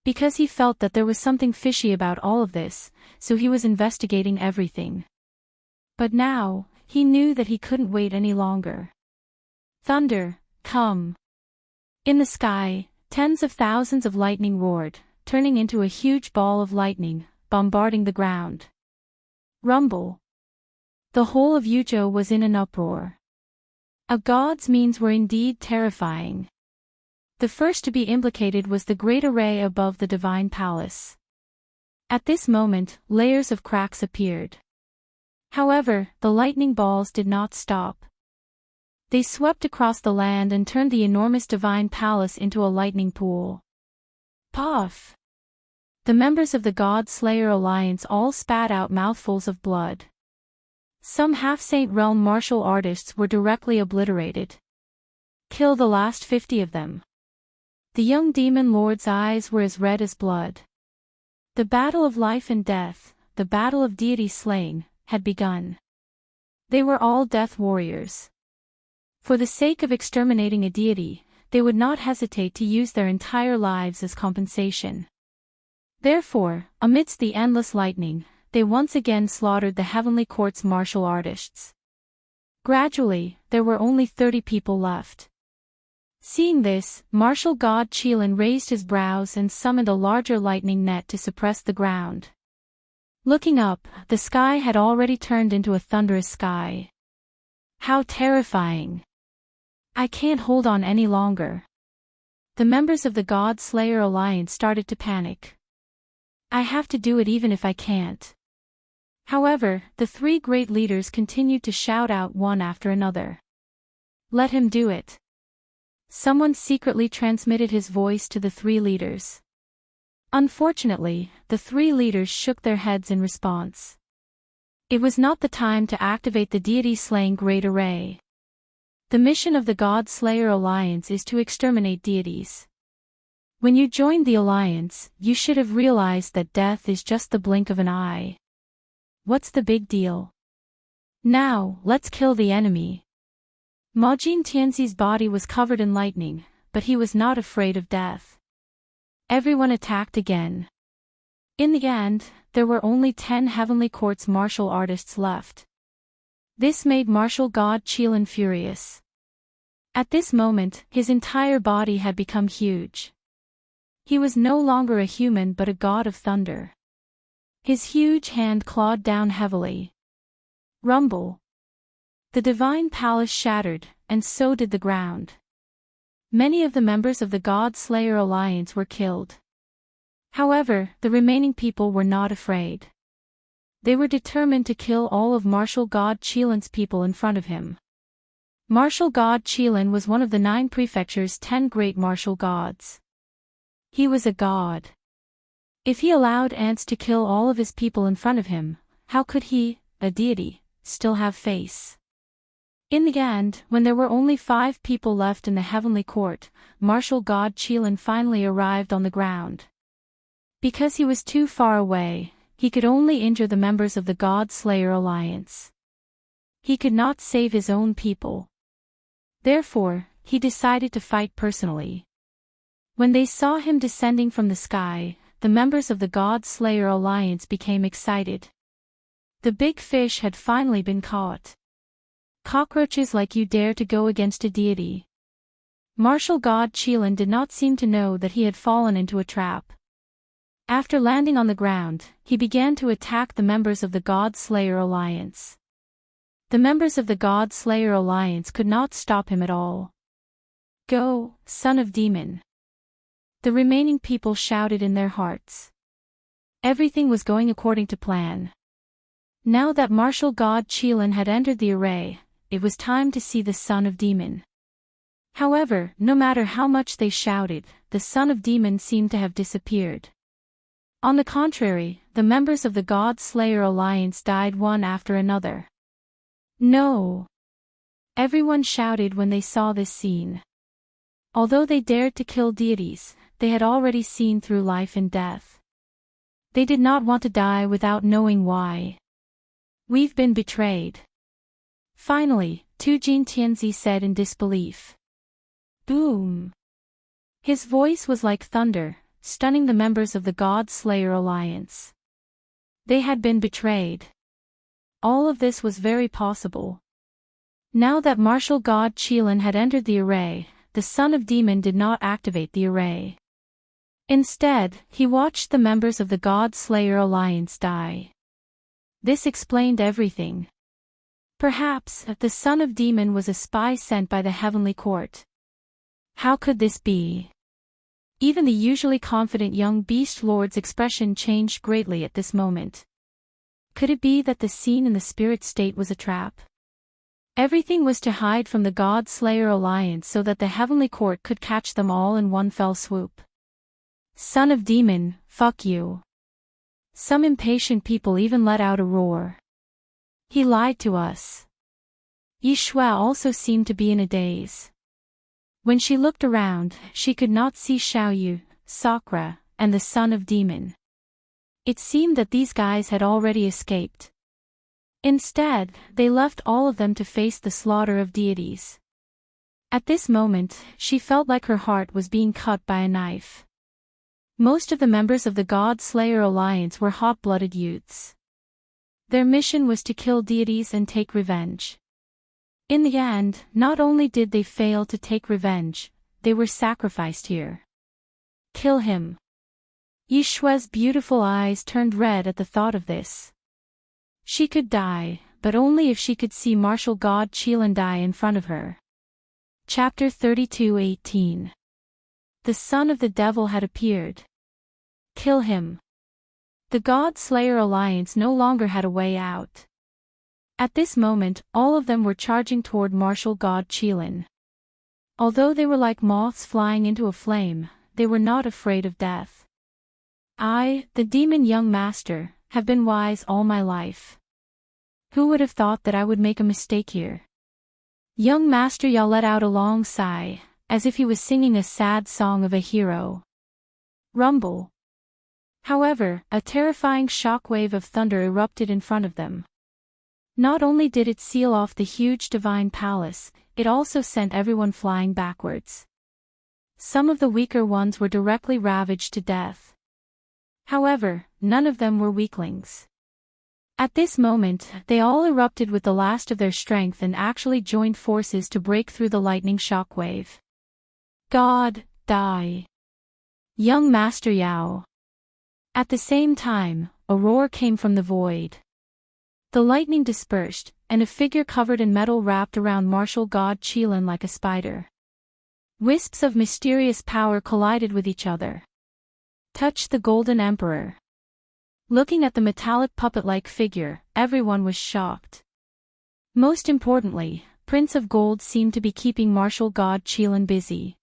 Because he felt that there was something fishy about all of this, so he was investigating everything. But now, he knew that he couldn't wait any longer. Thunder, come. In the sky, tens of thousands of lightning roared, turning into a huge ball of lightning, bombarding the ground. Rumble. The whole of Yuzhou was in an uproar. A god's means were indeed terrifying. The first to be implicated was the great array above the divine palace. At this moment, layers of cracks appeared. However, the lightning balls did not stop. They swept across the land and turned the enormous divine palace into a lightning pool. Puff! The members of the God Slayer Alliance all spat out mouthfuls of blood. Some half-saint realm martial artists were directly obliterated. Kill the last 50 of them. The young demon lord's eyes were as red as blood. The battle of life and death, the battle of deity slaying, had begun. They were all death warriors. For the sake of exterminating a deity, they would not hesitate to use their entire lives as compensation. Therefore, amidst the endless lightning, they once again slaughtered the heavenly court's martial artists. Gradually, there were only 30 people left. Seeing this, martial god Qilin raised his brows and summoned a larger lightning net to suppress the ground. Looking up, the sky had already turned into a thunderous sky. How terrifying! I can't hold on any longer. The members of the God Slayer Alliance started to panic. I have to do it even if I can't. However, the three great leaders continued to shout out one after another. Let him do it. Someone secretly transmitted his voice to the three leaders. Unfortunately, the three leaders shook their heads in response. It was not the time to activate the deity-slaying Great Array. The mission of the God Slayer Alliance is to exterminate deities. When you joined the alliance, you should have realized that death is just the blink of an eye. What's the big deal? Now, let's kill the enemy. Majin Tianzi's body was covered in lightning, but he was not afraid of death. Everyone attacked again. In the end, there were only 10 Heavenly Court's martial artists left. This made martial god Qilin furious. At this moment, his entire body had become huge. He was no longer a human but a god of thunder. His huge hand clawed down heavily. Rumble. The divine palace shattered, and so did the ground. Many of the members of the God Slayer Alliance were killed. However, the remaining people were not afraid. They were determined to kill all of martial god Qilin's people in front of him. Martial god Qilin was one of the 9 prefecture's 10 great martial gods. He was a god. If he allowed ants to kill all of his people in front of him, how could he, a deity, still have face? In the end, when there were only 5 people left in the heavenly court, martial god Qilin finally arrived on the ground. Because he was too far away, he could only injure the members of the God Slayer Alliance. He could not save his own people. Therefore, he decided to fight personally. When they saw him descending from the sky, the members of the God Slayer Alliance became excited. The big fish had finally been caught. Cockroaches like you dare to go against a deity. Martial god Qilin did not seem to know that he had fallen into a trap. After landing on the ground, he began to attack the members of the God Slayer Alliance. The members of the God Slayer Alliance could not stop him at all. Go, son of demon! The remaining people shouted in their hearts. Everything was going according to plan. Now that martial god Qilin had entered the array, it was time to see the son of demon. However, no matter how much they shouted, the son of demon seemed to have disappeared. On the contrary, the members of the God Slayer Alliance died one after another. No! Everyone shouted when they saw this scene. Although they dared to kill deities, they had already seen through life and death. They did not want to die without knowing why. We've been betrayed. Finally, Tujin Tianzi said in disbelief. Boom! His voice was like thunder, stunning the members of the God Slayer Alliance. They had been betrayed. All of this was very possible. Now that martial god Qilin had entered the array, the son of demon did not activate the array. Instead, he watched the members of the God Slayer Alliance die. This explained everything. Perhaps, the son of demon was a spy sent by the heavenly court. How could this be? Even the usually confident young beast lord's expression changed greatly at this moment. Could it be that the scene in the spirit state was a trap? Everything was to hide from the God Slayer Alliance so that the heavenly court could catch them all in one fell swoop. Son of demon, fuck you. Some impatient people even let out a roar. He lied to us. Yi Shuai also seemed to be in a daze. When she looked around, she could not see Xiaoyu, Sakura, and the son of demon. It seemed that these guys had already escaped. Instead, they left all of them to face the slaughter of deities. At this moment, she felt like her heart was being cut by a knife. Most of the members of the God Slayer Alliance were hot-blooded youths. Their mission was to kill deities and take revenge. In the end, not only did they fail to take revenge, they were sacrificed here. Kill him. Yi Shui's beautiful eyes turned red at the thought of this. She could die, but only if she could see martial god Qilin die in front of her. Chapter 32:18. The son of the devil had appeared. Kill him. The God Slayer Alliance no longer had a way out. At this moment, all of them were charging toward martial god Qilin. Although they were like moths flying into a flame, they were not afraid of death. I, the demon young master, have been wise all my life. Who would have thought that I would make a mistake here? Young Master Yao let out a long sigh, as if he was singing a sad song of a hero. Rumble. However, a terrifying shockwave of thunder erupted in front of them. Not only did it seal off the huge divine palace, it also sent everyone flying backwards. Some of the weaker ones were directly ravaged to death. However, none of them were weaklings. At this moment, they all erupted with the last of their strength and actually joined forces to break through the lightning shockwave. God, die. Young Master Yao. At the same time, a roar came from the void. The lightning dispersed, and a figure covered in metal wrapped around martial god Qilin like a spider. Wisps of mysterious power collided with each other. Touch the Golden Emperor. Looking at the metallic puppet-like figure, everyone was shocked. Most importantly, Prince of Gold seemed to be keeping martial god Qilin busy.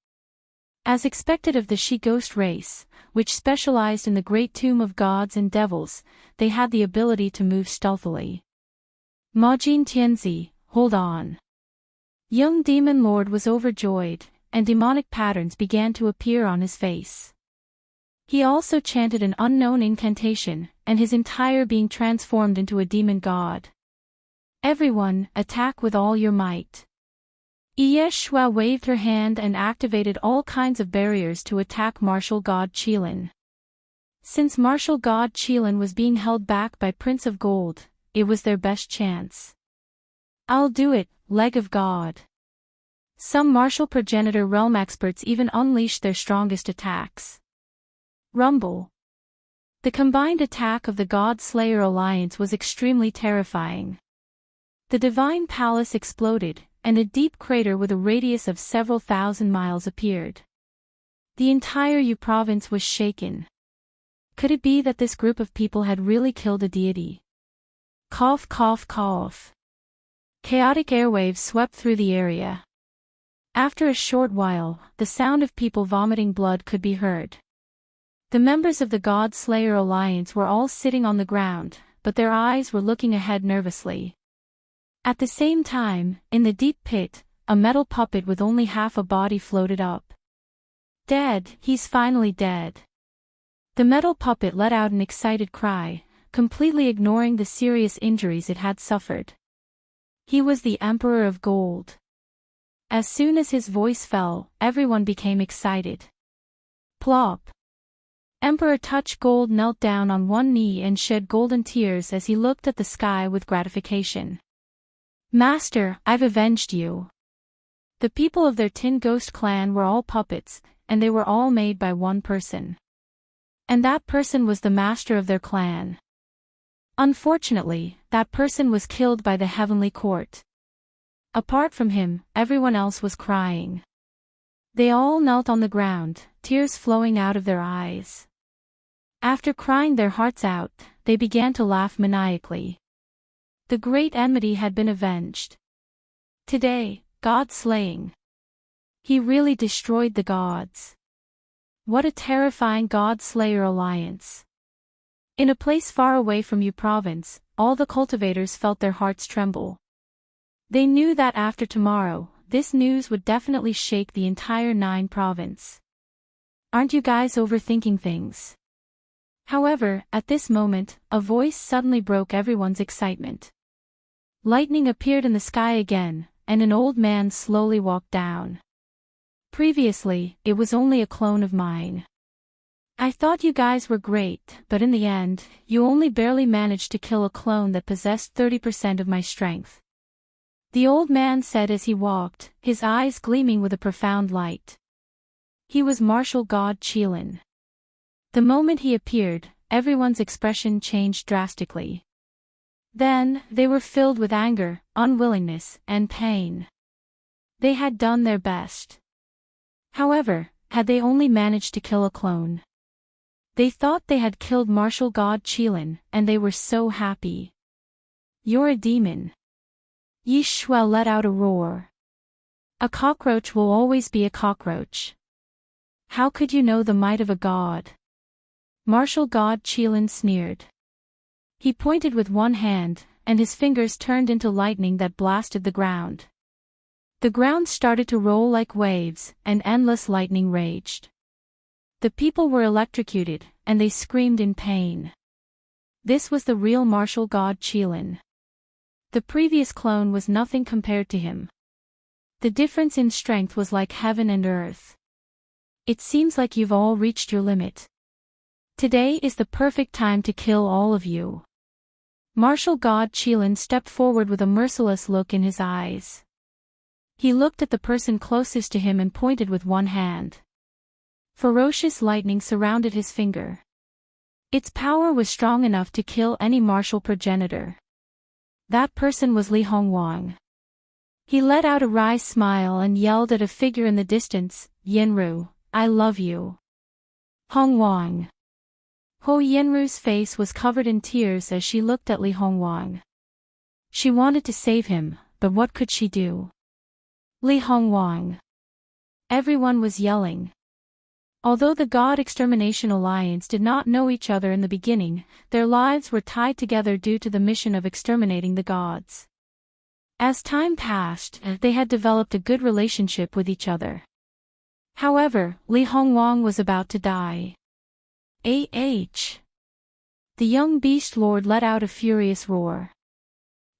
As expected of the she-ghost race, which specialized in the great tomb of gods and devils, they had the ability to move stealthily. Majin Tianzi, hold on. Young Demon Lord was overjoyed, and demonic patterns began to appear on his face. He also chanted an unknown incantation, and his entire being transformed into a demon god. Everyone, attack with all your might. Yi Shui waved her hand and activated all kinds of barriers to attack martial god Qilin. Since martial god Qilin was being held back by Prince of Gold, it was their best chance. I'll do it, leg of god. Some martial progenitor realm experts even unleashed their strongest attacks. Rumble. The combined attack of the God Slayer Alliance was extremely terrifying. The divine palace exploded, and a deep crater with a radius of several thousand miles appeared. The entire Yu province was shaken. Could it be that this group of people had really killed a deity? Cough, cough, cough. Chaotic airwaves swept through the area. After a short while, the sound of people vomiting blood could be heard. The members of the God Slayer Alliance were all sitting on the ground, but their eyes were looking ahead nervously. At the same time, in the deep pit, a metal puppet with only half a body floated up. Dead, he's finally dead. The metal puppet let out an excited cry, completely ignoring the serious injuries it had suffered. He was the Emperor of Gold. As soon as his voice fell, everyone became excited. Plop. Emperor Touch Gold knelt down on one knee and shed golden tears as he looked at the sky with gratification. Master, I've avenged you. The people of their Tin Ghost clan were all puppets, and they were all made by one person. And that person was the master of their clan. Unfortunately, that person was killed by the Heavenly Court. Apart from him, everyone else was crying. They all knelt on the ground, tears flowing out of their eyes. After crying their hearts out, they began to laugh maniacally. The great enmity had been avenged. Today, God slaying. He really destroyed the gods. What a terrifying God Slayer alliance. In a place far away from Yu province, all the cultivators felt their hearts tremble. They knew that after tomorrow, this news would definitely shake the entire 9 province. Aren't you guys overthinking things? However, at this moment, a voice suddenly broke everyone's excitement. Lightning appeared in the sky again, and an old man slowly walked down. Previously, it was only a clone of mine. I thought you guys were great, but in the end, you only barely managed to kill a clone that possessed 30% of my strength. The old man said as he walked, his eyes gleaming with a profound light. He was martial god Qilin. The moment he appeared, everyone's expression changed drastically. Then, they were filled with anger, unwillingness, and pain. They had done their best. However, had they only managed to kill a clone? They thought they had killed martial god Qilin, and they were so happy. You're a demon. Yi Shuai let out a roar. A cockroach will always be a cockroach. How could you know the might of a god? Martial god Qilin sneered. He pointed with one hand, and his fingers turned into lightning that blasted the ground. The ground started to roll like waves, and endless lightning raged. The people were electrocuted, and they screamed in pain. This was the real martial god Qilin. The previous clone was nothing compared to him. The difference in strength was like heaven and earth. It seems like you've all reached your limit. Today is the perfect time to kill all of you. Martial god Qilin stepped forward with a merciless look in his eyes. He looked at the person closest to him and pointed with one hand. Ferocious lightning surrounded his finger. Its power was strong enough to kill any martial progenitor. That person was Li Hongwang. He let out a wry smile and yelled at a figure in the distance, "Yenru, I love you." Hongwang. Ho Yenru's face was covered in tears as she looked at Li Hongwang. She wanted to save him, but what could she do? Li Hongwang. Everyone was yelling. Although the God Extermination Alliance did not know each other in the beginning, their lives were tied together due to the mission of exterminating the gods. As time passed, they had developed a good relationship with each other. However, Li Hongwang was about to die. The young beast lord let out a furious roar.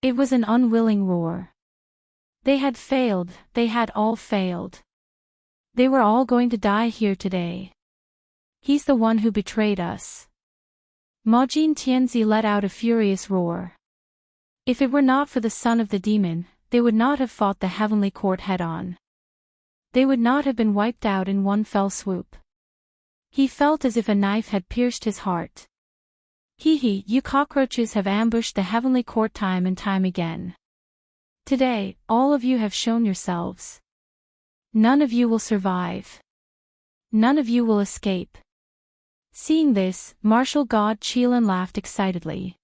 It was an unwilling roar. They had failed, they had all failed. They were all going to die here today. He's the one who betrayed us. Majin Tianzi let out a furious roar. If it were not for the son of the demon, they would not have fought the heavenly court head-on. They would not have been wiped out in one fell swoop. He felt as if a knife had pierced his heart. You cockroaches have ambushed the heavenly court time and time again. Today, all of you have shown yourselves. None of you will survive. None of you will escape. Seeing this, martial god Qilin laughed excitedly.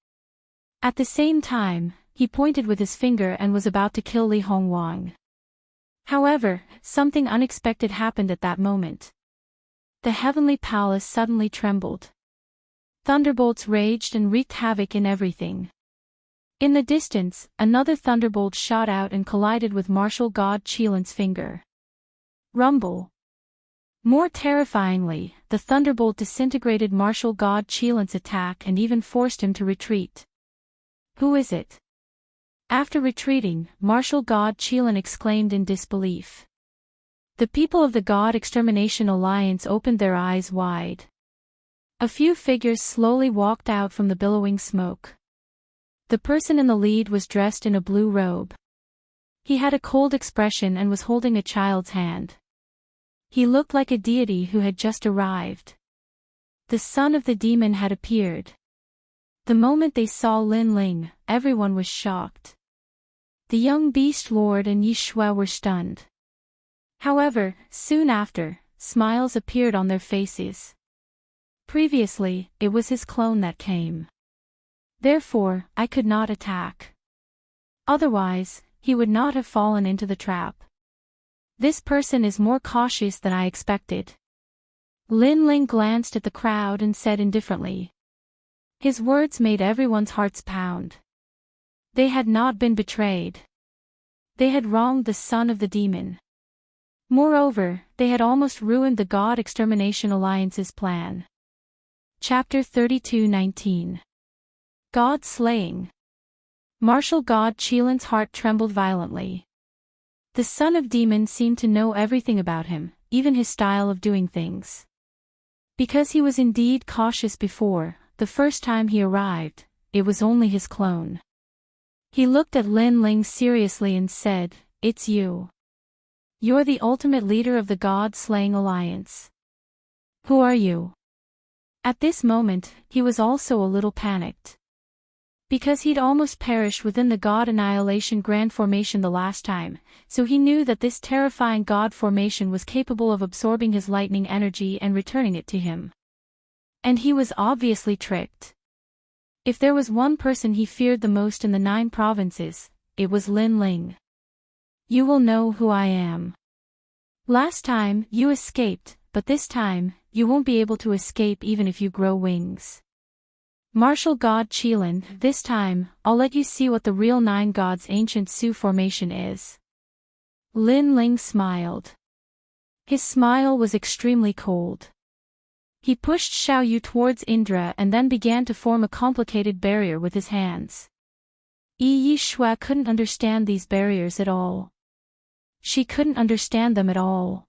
At the same time, he pointed with his finger and was about to kill Li Hongwang. However, something unexpected happened at that moment. The heavenly palace suddenly trembled. Thunderbolts raged and wreaked havoc in everything. In the distance, another thunderbolt shot out and collided with martial god Qilin's finger. Rumble. More terrifyingly, the thunderbolt disintegrated martial god Qilin's attack and even forced him to retreat. Who is it? After retreating, martial god Qilin exclaimed in disbelief. The people of the God Extermination Alliance opened their eyes wide. A few figures slowly walked out from the billowing smoke. The person in the lead was dressed in a blue robe. He had a cold expression and was holding a child's hand. He looked like a deity who had just arrived. The son of the demon had appeared. The moment they saw Lin Ling, everyone was shocked. The young beast lord and Yi Shuai were stunned. However, soon after, smiles appeared on their faces. Previously, it was his clone that came. Therefore, I could not attack. Otherwise, he would not have fallen into the trap. This person is more cautious than I expected. Lin Ling glanced at the crowd and said indifferently. His words made everyone's hearts pound. They had not been betrayed. They had wronged the son of the demon. Moreover, they had almost ruined the God Extermination Alliance's plan. Chapter 32:19. God Slaying. Martial god Qilin's heart trembled violently. The son of demon seemed to know everything about him, even his style of doing things. Because he was indeed cautious before, the first time he arrived, it was only his clone. He looked at Lin Ling seriously and said, "It's you. You're the ultimate leader of the God-slaying alliance. Who are you?" At this moment, he was also a little panicked. Because he'd almost perished within the God Annihilation Grand Formation the last time, so he knew that this terrifying God Formation was capable of absorbing his lightning energy and returning it to him. And he was obviously tricked. If there was one person he feared the most in the 9 provinces, it was Lin Ling. "You will know who I am. Last time, you escaped, but this time, you won't be able to escape even if you grow wings. Martial God Qilin, this time, I'll let you see what the real 9 gods ancient Su formation is." Lin Ling smiled. His smile was extremely cold. He pushed Xiao Yu towards Indra and then began to form a complicated barrier with his hands. Yi Shua couldn't understand these barriers at all. She couldn't understand them at all.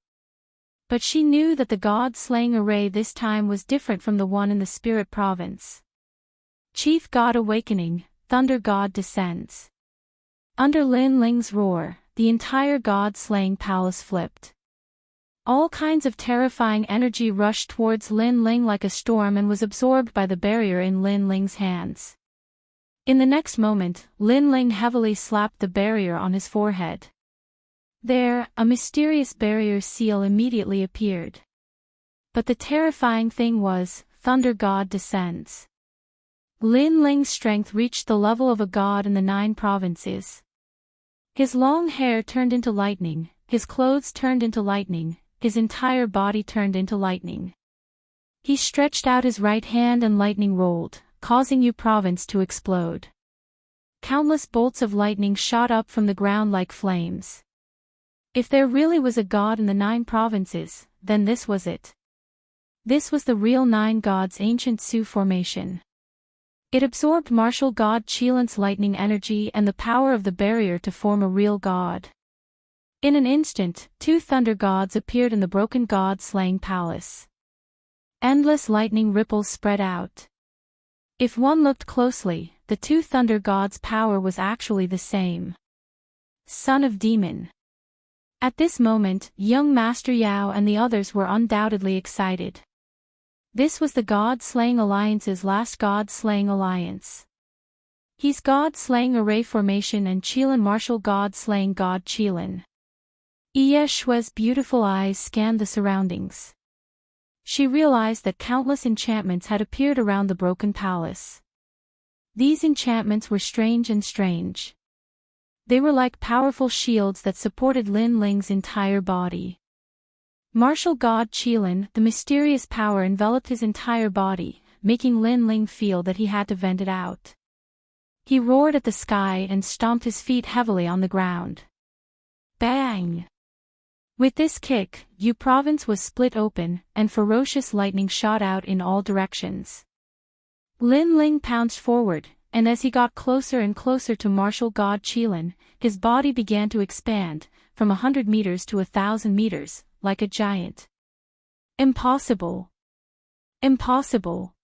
But she knew that the god-slaying array this time was different from the one in the Spirit Province. Chief God Awakening, Thunder God descends. Under Lin Ling's roar, the entire god-slaying palace flipped. All kinds of terrifying energy rushed towards Lin Ling like a storm and was absorbed by the barrier in Lin Ling's hands. In the next moment, Lin Ling heavily slapped the barrier on his forehead. There, a mysterious barrier seal immediately appeared. But the terrifying thing was, Thunder God descends. Lin Ling's strength reached the level of a god in the 9 provinces. His long hair turned into lightning, his clothes turned into lightning, his entire body turned into lightning. He stretched out his right hand and lightning rolled, causing Yu province to explode. Countless bolts of lightning shot up from the ground like flames. If there really was a god in the 9 provinces, then this was it. This was the real 9 gods ancient Su formation. It absorbed martial god Qilin's lightning energy and the power of the barrier to form a real god. In an instant, 2 thunder gods appeared in the broken god-slaying palace. Endless lightning ripples spread out. If one looked closely, the 2 thunder gods' power was actually the same. Son of Demon. At this moment, young Master Yao and the others were undoubtedly excited. This was the God-Slaying Alliance's last God-Slaying Alliance. He's God-Slaying Array Formation and Qilin Martial God-Slaying God Qilin. Ye Shue's beautiful eyes scanned the surroundings. She realized that countless enchantments had appeared around the broken palace. These enchantments were strange and strange. They were like powerful shields that supported Lin Ling's entire body. Martial God Qilin, the mysterious power enveloped his entire body, making Lin Ling feel that he had to vent it out. He roared at the sky and stomped his feet heavily on the ground. Bang! With this kick, Yu province was split open, and ferocious lightning shot out in all directions. Lin Ling pounced forward, and as he got closer and closer to martial god Qilin, his body began to expand, from 100 meters to 1,000 meters, like a giant. Impossible. Impossible.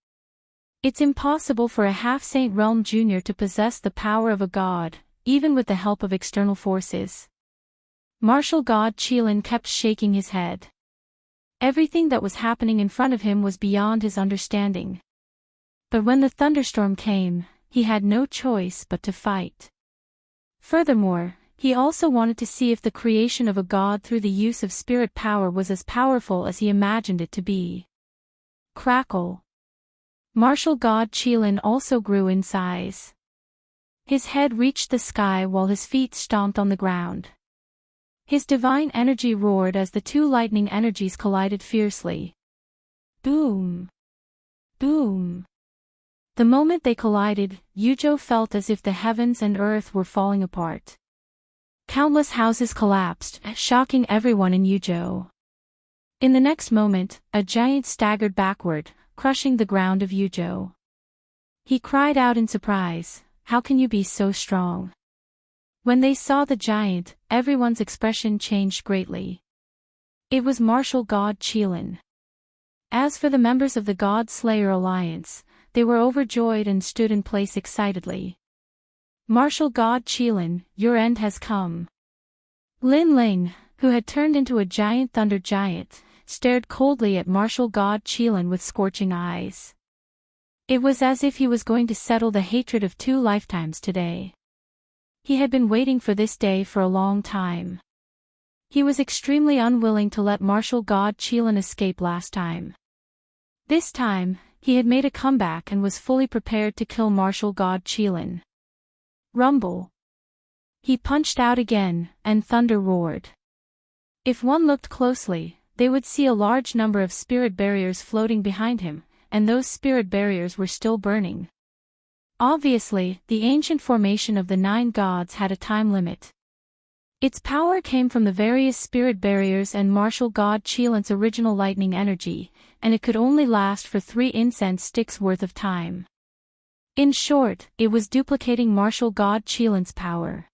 It's impossible for a half-saint realm junior to possess the power of a god, even with the help of external forces. Martial god Qilin kept shaking his head. Everything that was happening in front of him was beyond his understanding. But when the thunderstorm came, he had no choice but to fight. Furthermore, he also wanted to see if the creation of a god through the use of spirit power was as powerful as he imagined it to be. Crackle. Martial god Qilin also grew in size. His head reached the sky while his feet stomped on the ground. His divine energy roared as the 2 lightning energies collided fiercely. Boom! Boom! The moment they collided, Yuzhou felt as if the heavens and earth were falling apart. Countless houses collapsed, shocking everyone in Yuzhou. In the next moment, a giant staggered backward, crushing the ground of Yuzhou. He cried out in surprise, "How can you be so strong?" When they saw the giant, everyone's expression changed greatly. It was martial god Qilin. As for the members of the God Slayer Alliance, they were overjoyed and stood in place excitedly. Martial god Qilin, your end has come. Lin Ling, who had turned into a giant thunder giant, stared coldly at martial god Qilin with scorching eyes. It was as if he was going to settle the hatred of 2 lifetimes today. He had been waiting for this day for a long time. He was extremely unwilling to let martial god Qilin escape last time. This time, he had made a comeback and was fully prepared to kill martial god Qilin. Rumble. He punched out again, and thunder roared. If one looked closely, they would see a large number of spirit barriers floating behind him, and those spirit barriers were still burning. Obviously, the ancient formation of the 9 gods had a time limit. Its power came from the various spirit barriers and martial god Qilin's original lightning energy, and it could only last for 3 incense sticks worth of time. In short, it was duplicating martial god Qilin's power.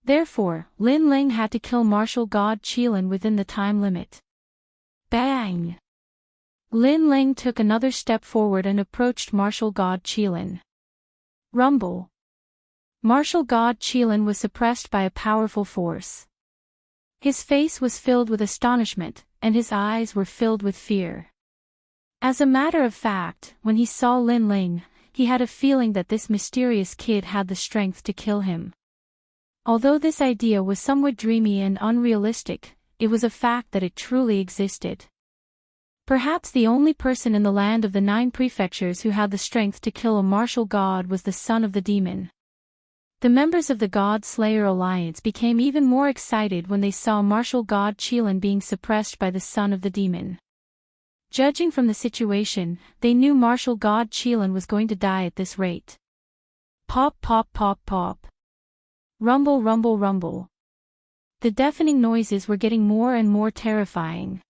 Therefore, Lin Ling had to kill martial god Qilin within the time limit. Bang! Lin Ling took another step forward and approached martial god Qilin. Rumble. Martial god Qilin was suppressed by a powerful force. His face was filled with astonishment, and his eyes were filled with fear. As a matter of fact, when he saw Lin Ling, he had a feeling that this mysterious kid had the strength to kill him. Although this idea was somewhat dreamy and unrealistic, it was a fact that it truly existed. Perhaps the only person in the land of the 9 prefectures who had the strength to kill a martial god was the son of the demon. The members of the God Slayer Alliance became even more excited when they saw martial god Qilin being suppressed by the son of the demon. Judging from the situation, they knew martial god Qilin was going to die at this rate. Pop pop pop pop. Rumble rumble rumble. The deafening noises were getting more and more terrifying.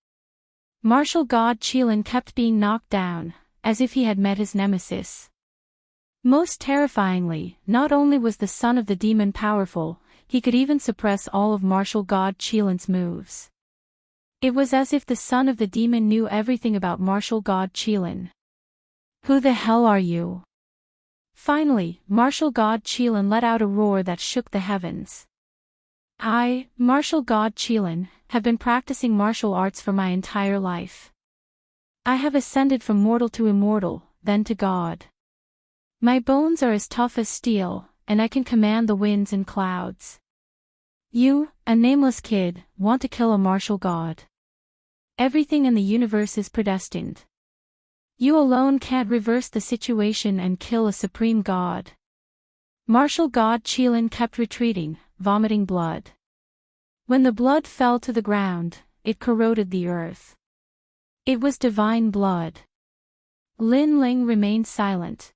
Martial god Qilin kept being knocked down, as if he had met his nemesis. Most terrifyingly, not only was the son of the demon powerful, he could even suppress all of martial god Qilin's moves. It was as if the son of the demon knew everything about martial god Qilin. Who the hell are you? Finally, martial god Qilin let out a roar that shook the heavens. I, martial god Qilin, have been practicing martial arts for my entire life. I have ascended from mortal to immortal, then to God. My bones are as tough as steel, and I can command the winds and clouds. You, a nameless kid, want to kill a martial god. Everything in the universe is predestined. You alone can't reverse the situation and kill a supreme god. Martial god Qilin kept retreating, vomiting blood. When the blood fell to the ground, it corroded the earth. It was divine blood. Lin Ling remained silent.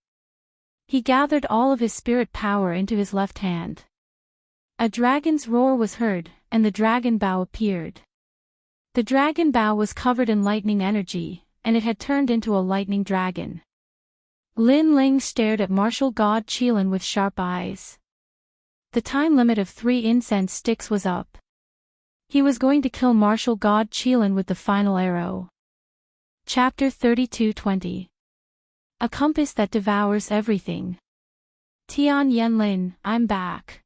He gathered all of his spirit power into his left hand. A dragon's roar was heard, and the dragon bow appeared. The dragon bow was covered in lightning energy, and it had turned into a lightning dragon. Lin Ling stared at martial god Qilin with sharp eyes. The time limit of 3 incense sticks was up. He was going to kill martial god Qilin with the final arrow. Chapter 32:20. A compass that devours everything. Tian Yanlin, I'm back.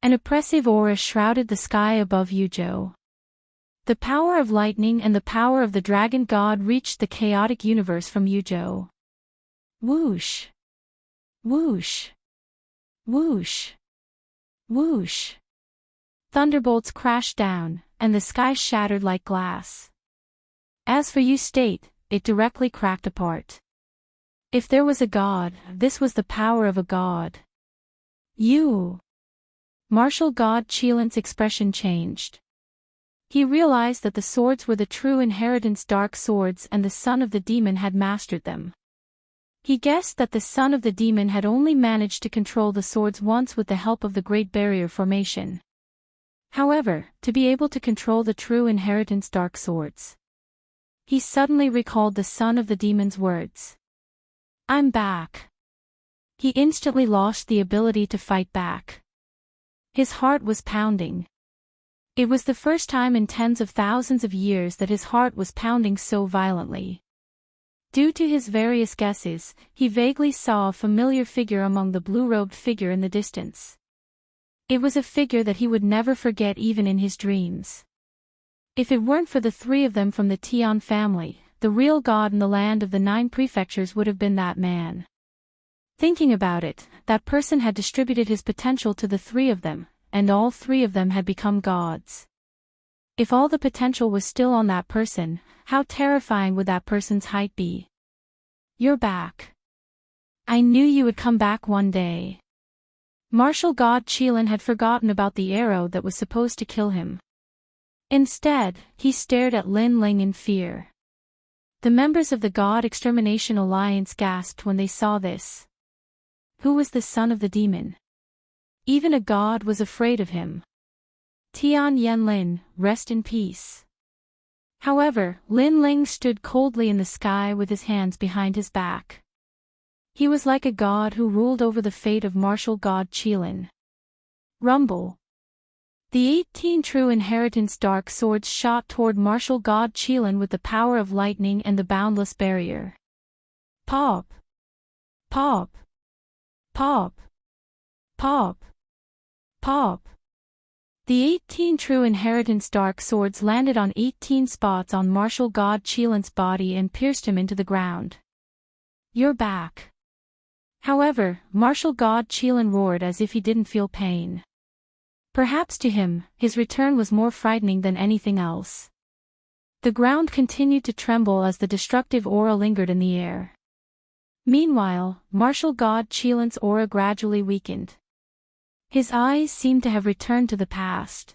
An oppressive aura shrouded the sky above Yuzhou. The power of lightning and the power of the dragon god reached the chaotic universe from Yuzhou. Whoosh! Whoosh! Whoosh! Whoosh! Thunderbolts crashed down, and the sky shattered like glass. As for Yu State, it directly cracked apart. If there was a god, this was the power of a god. You! Martial god Qilin's expression changed. He realized that the swords were the true inheritance dark swords and the son of the demon had mastered them. He guessed that the son of the demon had only managed to control the swords once with the help of the Great Barrier Formation. However, to be able to control the true inheritance dark swords. He suddenly recalled the son of the demon's words. I'm back. He instantly lost the ability to fight back. His heart was pounding. It was the first time in tens of thousands of years that his heart was pounding so violently. Due to his various guesses, he vaguely saw a familiar figure among the blue-robed figure in the distance. It was a figure that he would never forget even in his dreams. If it weren't for the three of them from the Tian family, the real god in the land of the 9 prefectures would have been that man. Thinking about it, that person had distributed his potential to the 3 of them, and all 3 of them had become gods. If all the potential was still on that person, how terrifying would that person's height be? You're back. I knew you would come back one day. Martial god Qilin had forgotten about the arrow that was supposed to kill him. Instead, he stared at Lin Ling in fear. The members of the God Extermination Alliance gasped when they saw this. Who was the son of the demon? Even a god was afraid of him. Tian Yanlin, rest in peace. However, Lin Ling stood coldly in the sky with his hands behind his back. He was like a god who ruled over the fate of martial god Qilin. Rumble. The 18 true inheritance dark swords shot toward martial god Qilin with the power of lightning and the boundless barrier. Pop! Pop! Pop! Pop! Pop! The 18 true inheritance dark swords landed on 18 spots on martial god Qilin's body and pierced him into the ground. You're back. However, martial god Qilin roared as if he didn't feel pain. Perhaps to him, his return was more frightening than anything else. The ground continued to tremble as the destructive aura lingered in the air. Meanwhile, martial god Qilin's aura gradually weakened. His eyes seemed to have returned to the past.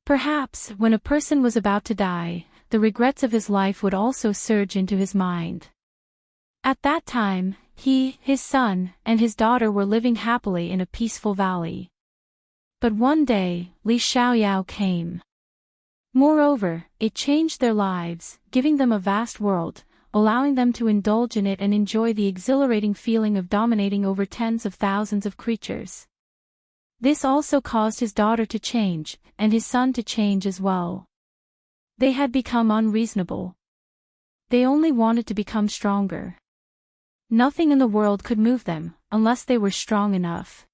Perhaps, when a person was about to die, the regrets of his life would also surge into his mind. At that time, he, his son, and his daughter were living happily in a peaceful valley. But one day, Li Xiaoyao came. Moreover, it changed their lives, giving them a vast world, allowing them to indulge in it and enjoy the exhilarating feeling of dominating over tens of thousands of creatures. This also caused his daughter to change, and his son to change as well. They had become unreasonable. They only wanted to become stronger. Nothing in the world could move them, unless they were strong enough.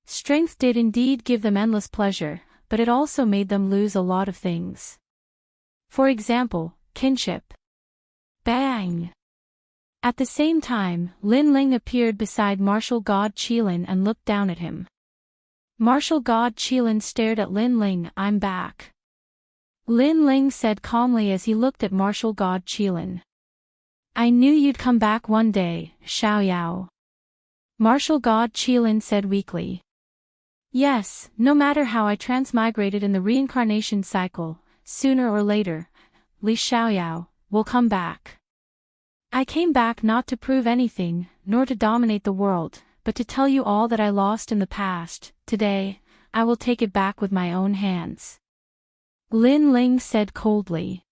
Strength did indeed give them endless pleasure, but it also made them lose a lot of things. For example, kinship. Bang! At the same time, Lin Ling appeared beside martial god Qilin and looked down at him. Martial god Qilin stared at Lin Ling. I'm back. Lin Ling said calmly as he looked at martial god Qilin. I knew you'd come back one day, Xiaoyao. Martial god Qilin said weakly. Yes, no matter how I transmigrated in the reincarnation cycle, sooner or later, Li Xiaoyao will come back. I came back not to prove anything, nor to dominate the world, but to tell you all that I lost in the past. Today, I will take it back with my own hands. Lin Ling said coldly.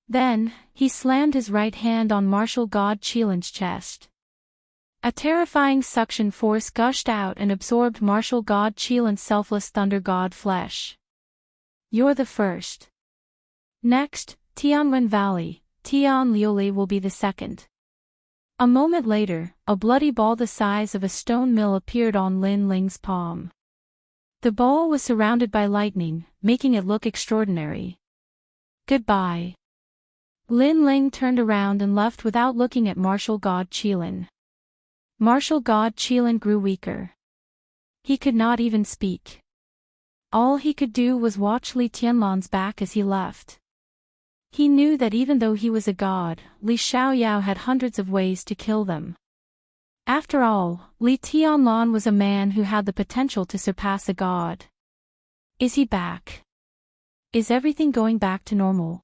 Then, he slammed his right hand on martial god Qilin's chest. A terrifying suction force gushed out and absorbed martial god Qilin's selfless thunder god flesh. You're the first. Next, Tianwen Valley, Tian Liuli will be the second. A moment later, a bloody ball the size of a stone mill appeared on Lin Ling's palm. The ball was surrounded by lightning, making it look extraordinary. Goodbye. Lin Ling turned around and left without looking at martial god Qilin. Martial god Qilin grew weaker. He could not even speak. All he could do was watch Li Tianlan's back as he left. He knew that even though he was a god, Li Xiaoyao had hundreds of ways to kill them. After all, Li Tianlan was a man who had the potential to surpass a god. Is he back? Is everything going back to normal?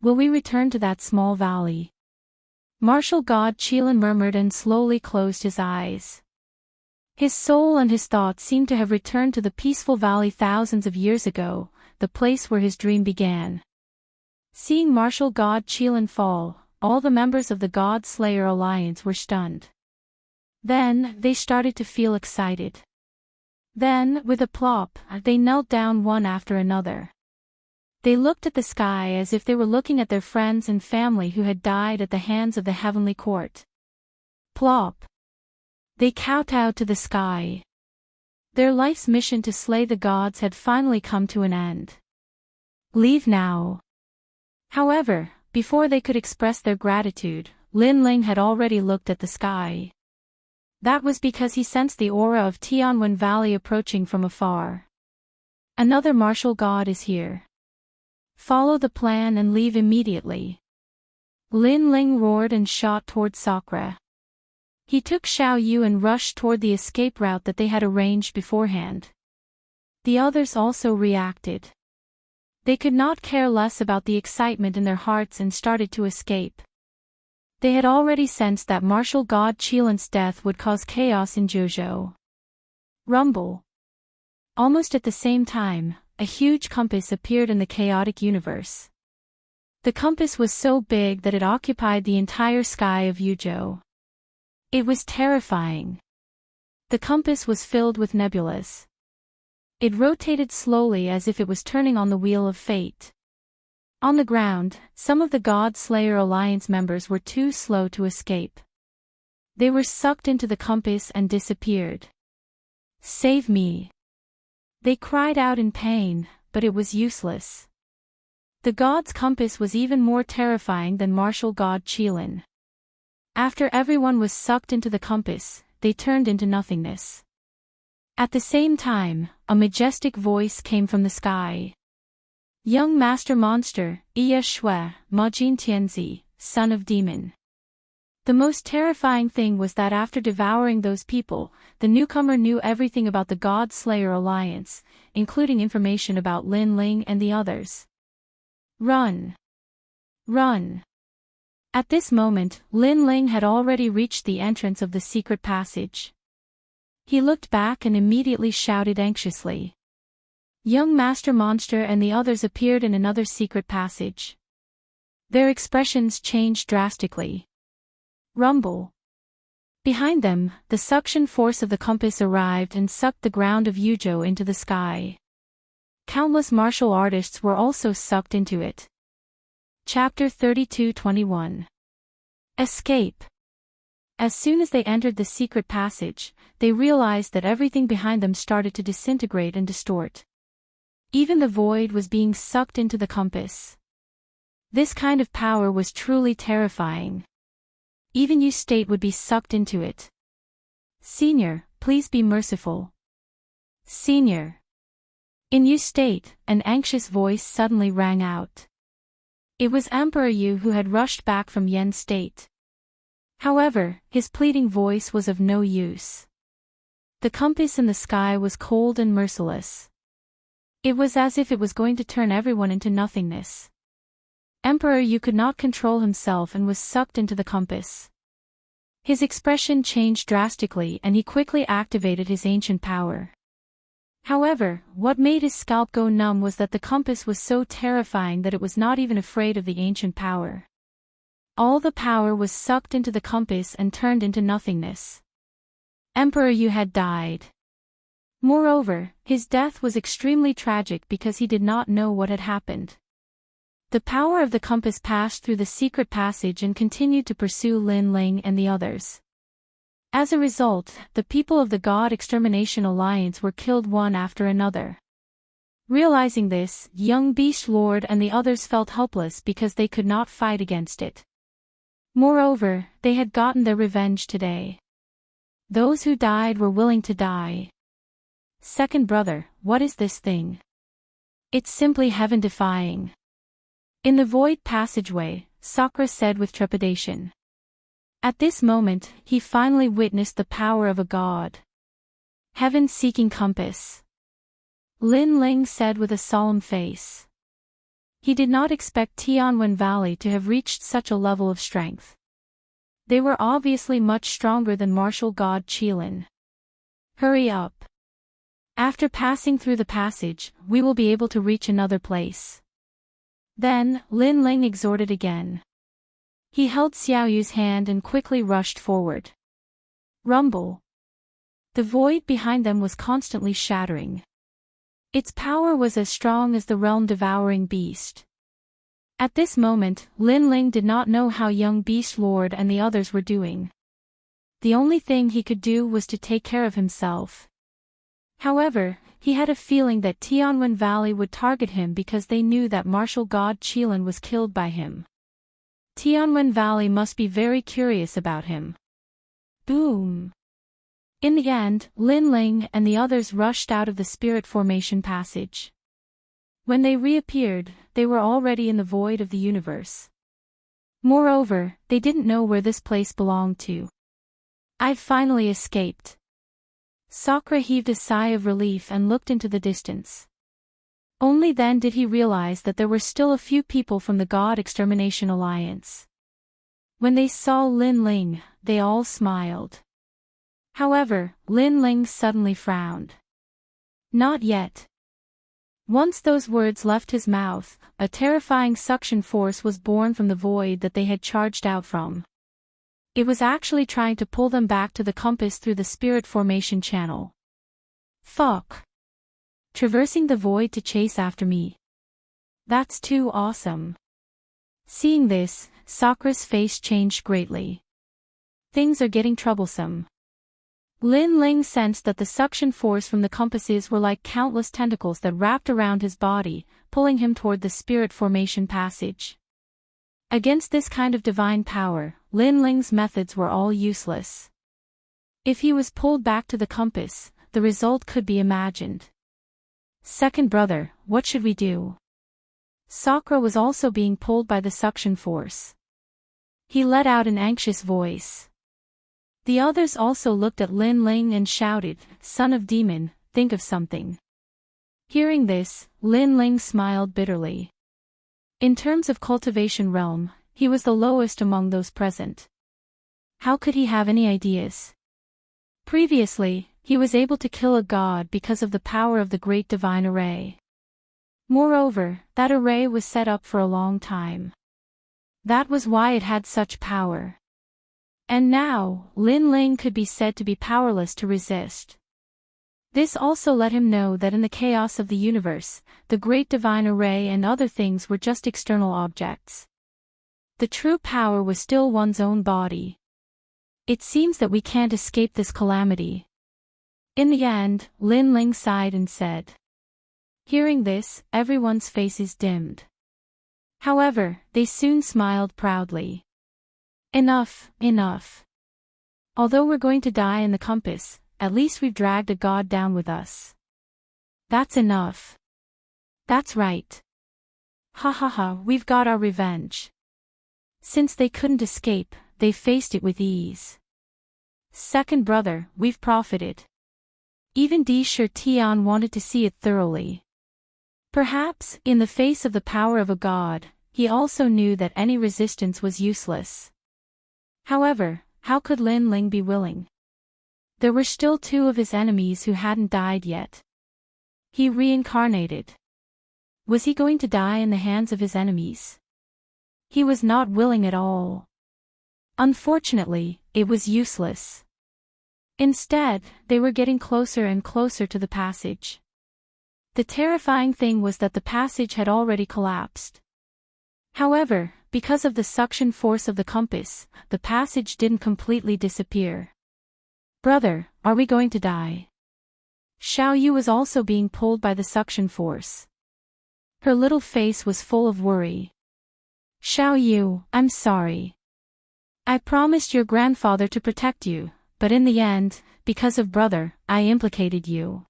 Will we return to that small valley? Martial god Qilin murmured and slowly closed his eyes. His soul and his thoughts seemed to have returned to the peaceful valley thousands of years ago, the place where his dream began. Seeing martial god Qilin fall, all the members of the God Slayer Alliance were stunned. Then, they started to feel excited. Then, with a plop, they knelt down one after another. They looked at the sky as if they were looking at their friends and family who had died at the hands of the heavenly court. Plop. They kowtowed to the sky. Their life's mission to slay the gods had finally come to an end. Leave now. However, before they could express their gratitude, Lin Ling had already looked at the sky. That was because he sensed the aura of Tianwen Valley approaching from afar. Another martial god is here. Follow the plan and leave immediately. Lin Ling roared and shot toward Sakura. He took Xiao Yu and rushed toward the escape route that they had arranged beforehand. The others also reacted. They could not care less about the excitement in their hearts and started to escape. They had already sensed that martial god Qilin's death would cause chaos in Zhuzhou. Rumble. Almost at the same time, a huge compass appeared in the chaotic universe. The compass was so big that it occupied the entire sky of Yuzhou. It was terrifying. The compass was filled with nebulas. It rotated slowly as if it was turning on the wheel of fate. On the ground, some of the God Slayer Alliance members were too slow to escape. They were sucked into the compass and disappeared. Save me! They cried out in pain, but it was useless. The god's compass was even more terrifying than martial god Qilin. After everyone was sucked into the compass, they turned into nothingness. At the same time, a majestic voice came from the sky. Young Master Monster, Iya Shui, Majin Tianzi, son of demon. The most terrifying thing was that after devouring those people, the newcomer knew everything about the God Slayer Alliance, including information about Lin Ling and the others. Run! Run! At this moment, Lin Ling had already reached the entrance of the secret passage. He looked back and immediately shouted anxiously. Young Master Monster and the others appeared in another secret passage. Their expressions changed drastically. Rumble. Behind them, the suction force of the compass arrived and sucked the ground of Yuzhou into the sky. Countless martial artists were also sucked into it. Chapter 32-21. Escape. As soon as they entered the secret passage, they realized that everything behind them started to disintegrate and distort. Even the void was being sucked into the compass. This kind of power was truly terrifying. Even Yu State would be sucked into it. Senior, please be merciful. Senior. In Yu State, an anxious voice suddenly rang out. It was Emperor Yu who had rushed back from Yen State. However, his pleading voice was of no use. The compass in the sky was cold and merciless. It was as if it was going to turn everyone into nothingness. Emperor Yu could not control himself and was sucked into the compass. His expression changed drastically and he quickly activated his ancient power. However, what made his scalp go numb was that the compass was so terrifying that it was not even afraid of the ancient power. All the power was sucked into the compass and turned into nothingness. Emperor Yu had died. Moreover, his death was extremely tragic because he did not know what had happened. The power of the compass passed through the secret passage and continued to pursue Lin Ling and the others. As a result, the people of the God Extermination Alliance were killed one after another. Realizing this, young Beast Lord and the others felt helpless because they could not fight against it. Moreover, they had gotten their revenge today. Those who died were willing to die. Second brother, what is this thing? It's simply heaven-defying. In the void passageway, Sakura said with trepidation. At this moment, he finally witnessed the power of a god. Heaven-seeking compass. Lin Ling said with a solemn face. He did not expect Tianwen Valley to have reached such a level of strength. They were obviously much stronger than martial god Qilin. Hurry up. After passing through the passage, we will be able to reach another place. Then, Lin Ling exhorted again. He held Xiao Yu's hand and quickly rushed forward. Rumble. The void behind them was constantly shattering. Its power was as strong as the realm-devouring beast. At this moment, Lin Ling did not know how young Beast Lord and the others were doing. The only thing he could do was to take care of himself. However, he had a feeling that Tianwen Valley would target him because they knew that martial god Qilin was killed by him. Tianwen Valley must be very curious about him. Boom! In the end, Lin Ling and the others rushed out of the spirit formation passage. When they reappeared, they were already in the void of the universe. Moreover, they didn't know where this place belonged to. "I've finally escaped." Sakura heaved a sigh of relief and looked into the distance. Only then did he realize that there were still a few people from the God Extermination Alliance. When they saw Lin Ling, they all smiled. However, Lin Ling suddenly frowned. Not yet. Once those words left his mouth, a terrifying suction force was born from the void that they had charged out from. It was actually trying to pull them back to the compass through the spirit formation channel. Fuck. Traversing the void to chase after me. That's too awesome. Seeing this, Sakura's face changed greatly. Things are getting troublesome. Lin Ling sensed that the suction force from the compasses were like countless tentacles that wrapped around his body, pulling him toward the spirit formation passage. Against this kind of divine power, Lin Ling's methods were all useless. If he was pulled back to the compass, the result could be imagined. "Second brother, what should we do?" Sakura was also being pulled by the suction force. He let out an anxious voice. The others also looked at Lin Ling and shouted, "Son of demon, think of something." Hearing this, Lin Ling smiled bitterly. In terms of cultivation realm, he was the lowest among those present. How could he have any ideas? Previously, he was able to kill a god because of the power of the great divine array. Moreover, that array was set up for a long time. That was why it had such power. And now, Lin Ling could be said to be powerless to resist. This also let him know that in the chaos of the universe, the great divine array and other things were just external objects. The true power was still one's own body. It seems that we can't escape this calamity. In the end, Lin Ling sighed and said. Hearing this, everyone's faces dimmed. However, they soon smiled proudly. Enough, enough. Although we're going to die in the compass, at least we've dragged a god down with us. That's enough. That's right. Ha ha ha, we've got our revenge. Since they couldn't escape, they faced it with ease. Second brother, we've profited. Even D. Shi Tian wanted to see it thoroughly. Perhaps, in the face of the power of a god, he also knew that any resistance was useless. However, how could Lin Ling be willing? There were still two of his enemies who hadn't died yet. He reincarnated. Was he going to die in the hands of his enemies? He was not willing at all. Unfortunately, it was useless. Instead, they were getting closer and closer to the passage. The terrifying thing was that the passage had already collapsed. However, because of the suction force of the compass, the passage didn't completely disappear. Brother, are we going to die? Xiao Yu was also being pulled by the suction force. Her little face was full of worry. Xiao Yu, I'm sorry. I promised your grandfather to protect you, but in the end, because of brother, I implicated you.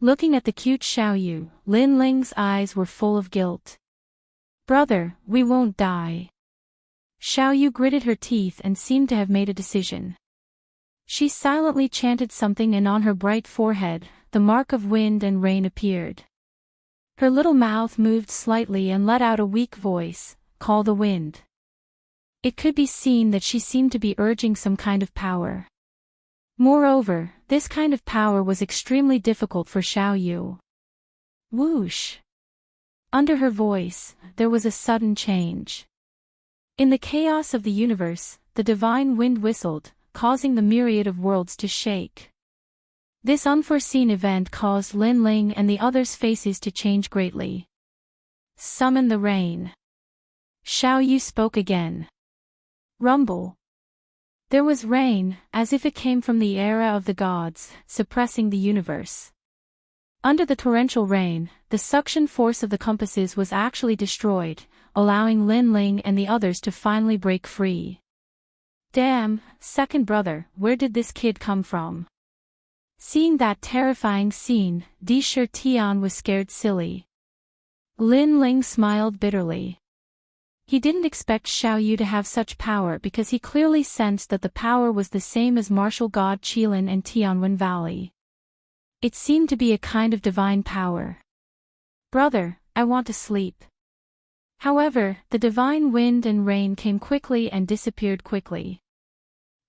Looking at the cute Xiao Yu, Lin Ling's eyes were full of guilt. Brother, we won't die. Xiao Yu gritted her teeth and seemed to have made a decision. She silently chanted something and on her bright forehead, the mark of wind and rain appeared. Her little mouth moved slightly and let out a weak voice, "Call the wind." It could be seen that she seemed to be urging some kind of power. Moreover, this kind of power was extremely difficult for Xiao Yu. Whoosh! Under her voice, there was a sudden change. In the chaos of the universe, the divine wind whistled, causing the myriad of worlds to shake. This unforeseen event caused Lin Ling and the others' faces to change greatly. Summon the rain. Xiao Yu spoke again. Rumble. There was rain, as if it came from the era of the gods, suppressing the universe. Under the torrential rain, the suction force of the compasses was actually destroyed, allowing Lin Ling and the others to finally break free. Damn, second brother, where did this kid come from? Seeing that terrifying scene, Di Shi Tian was scared silly. Lin Ling smiled bitterly. He didn't expect Xiao Yu to have such power because he clearly sensed that the power was the same as martial god Qilin and Tianwen Valley. It seemed to be a kind of divine power. Brother, I want to sleep. However, the divine wind and rain came quickly and disappeared quickly.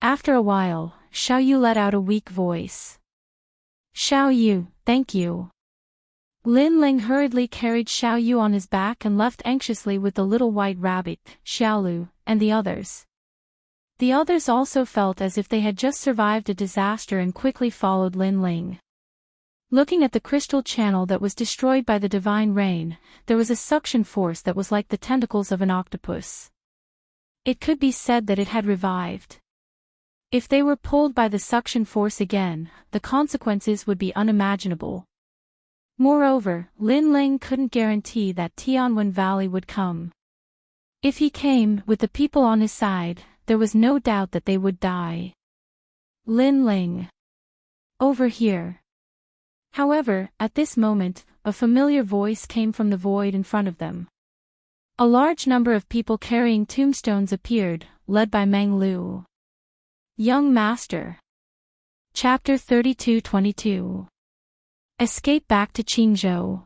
After a while, Xiao Yu let out a weak voice. Xiao Yu, thank you. Lin Ling hurriedly carried Xiao Yu on his back and left anxiously with the little white rabbit, Xiaolu, and the others. The others also felt as if they had just survived a disaster and quickly followed Lin Ling. Looking at the crystal channel that was destroyed by the divine rain, there was a suction force that was like the tentacles of an octopus. It could be said that it had revived. If they were pulled by the suction force again, the consequences would be unimaginable. Moreover, Lin Ling couldn't guarantee that Tianwen Valley would come. If he came, with the people on his side, there was no doubt that they would die. Lin Ling. Over here. However, at this moment, a familiar voice came from the void in front of them. A large number of people carrying tombstones appeared, led by Meng Lu. Young Master. Chapter 32-22. Escape back to Qingzhou.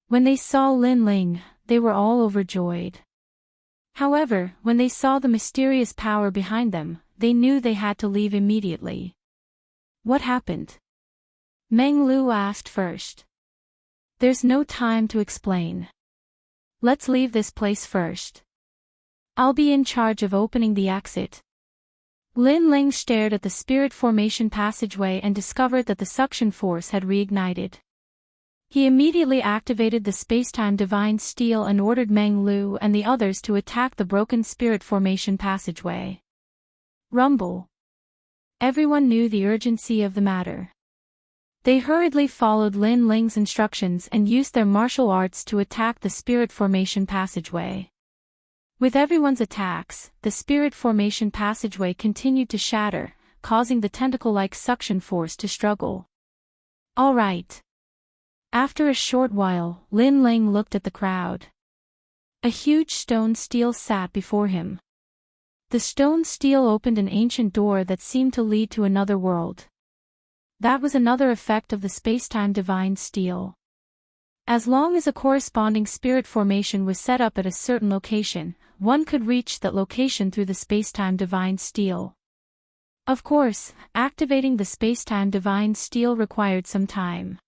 When they saw Lin Ling, they were all overjoyed. However, when they saw the mysterious power behind them, they knew they had to leave immediately. What happened? Meng Lu asked first. There's no time to explain. Let's leave this place first. I'll be in charge of opening the exit. Lin Ling stared at the spirit formation passageway and discovered that the suction force had reignited. He immediately activated the spacetime divine steel and ordered Meng Lu and the others to attack the broken spirit formation passageway. Rumble. Everyone knew the urgency of the matter. They hurriedly followed Lin Ling's instructions and used their martial arts to attack the spirit formation passageway. With everyone's attacks, the spirit formation passageway continued to shatter, causing the tentacle-like suction force to struggle. All right. After a short while, Lin Ling looked at the crowd. A huge stone stele sat before him. The stone stele opened an ancient door that seemed to lead to another world. That was another effect of the spacetime divine stele. As long as a corresponding spirit formation was set up at a certain location, one could reach that location through the spacetime divine stele. Of course, activating the spacetime divine stele required some time.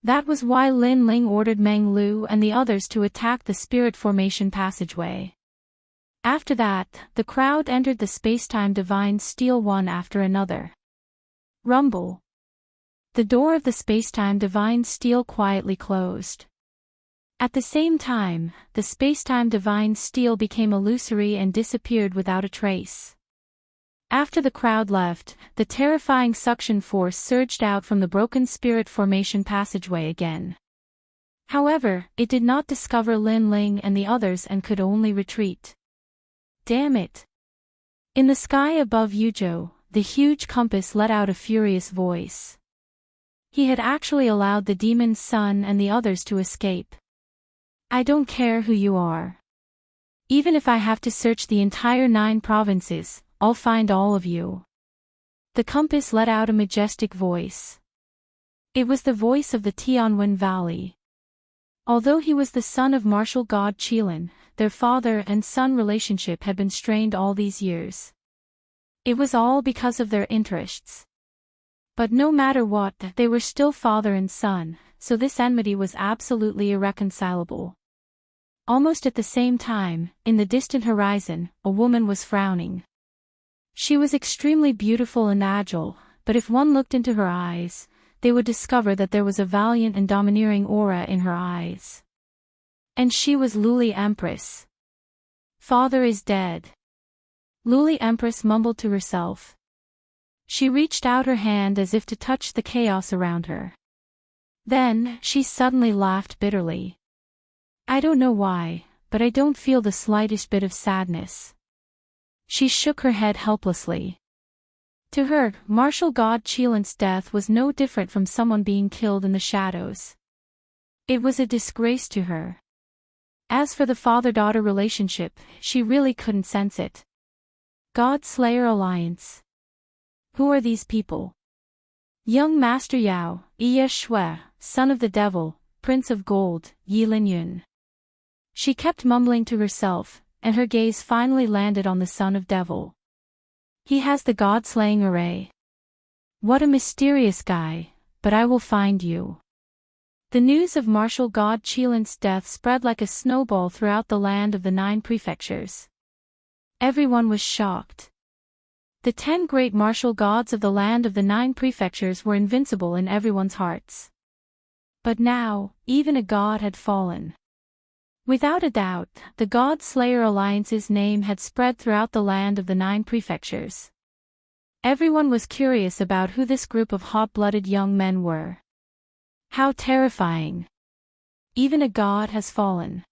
That was why Lin Ling ordered Meng Lu and the others to attack the spirit formation passageway. After that, the crowd entered the spacetime divine stele one after another. Rumble. The door of the spacetime divine stele quietly closed. At the same time, the spacetime divine stele became illusory and disappeared without a trace. After the crowd left, the terrifying suction force surged out from the broken spirit formation passageway again. However, it did not discover Lin Ling and the others and could only retreat. Damn it! In the sky above Yuzhou, the huge compass let out a furious voice. He had actually allowed the demon's son and the others to escape. I don't care who you are. Even if I have to search the entire 9 provinces, I'll find all of you. The compass let out a majestic voice. It was the voice of the Tianwen Valley. Although he was the son of martial god Qilin, their father and son relationship had been strained all these years. It was all because of their interests. But no matter what, they were still father and son, so this enmity was absolutely irreconcilable. Almost at the same time, in the distant horizon, a woman was frowning. She was extremely beautiful and agile, but if one looked into her eyes, they would discover that there was a valiant and domineering aura in her eyes. And she was Luli Empress. Father is dead. Luli Empress mumbled to herself. She reached out her hand as if to touch the chaos around her. Then, she suddenly laughed bitterly. I don't know why, but I don't feel the slightest bit of sadness. She shook her head helplessly. To her, martial god Qilin's death was no different from someone being killed in the shadows. It was a disgrace to her. As for the father-daughter relationship, she really couldn't sense it. God-Slayer Alliance. Who are these people? Young Master Yao, Ye Shui, son of the devil, Prince of Gold, Yi Linyun. She kept mumbling to herself, and her gaze finally landed on the son of devil. He has the god-slaying array. What a mysterious guy, but I will find you. The news of martial god Qilin's death spread like a snowball throughout the land of the 9 prefectures. Everyone was shocked. The 10 great martial gods of the land of the 9 prefectures were invincible in everyone's hearts. But now, even a god had fallen. Without a doubt, the God-Slayer Alliance's name had spread throughout the land of the 9 prefectures. Everyone was curious about who this group of hot-blooded young men were. How terrifying. Even a god has fallen.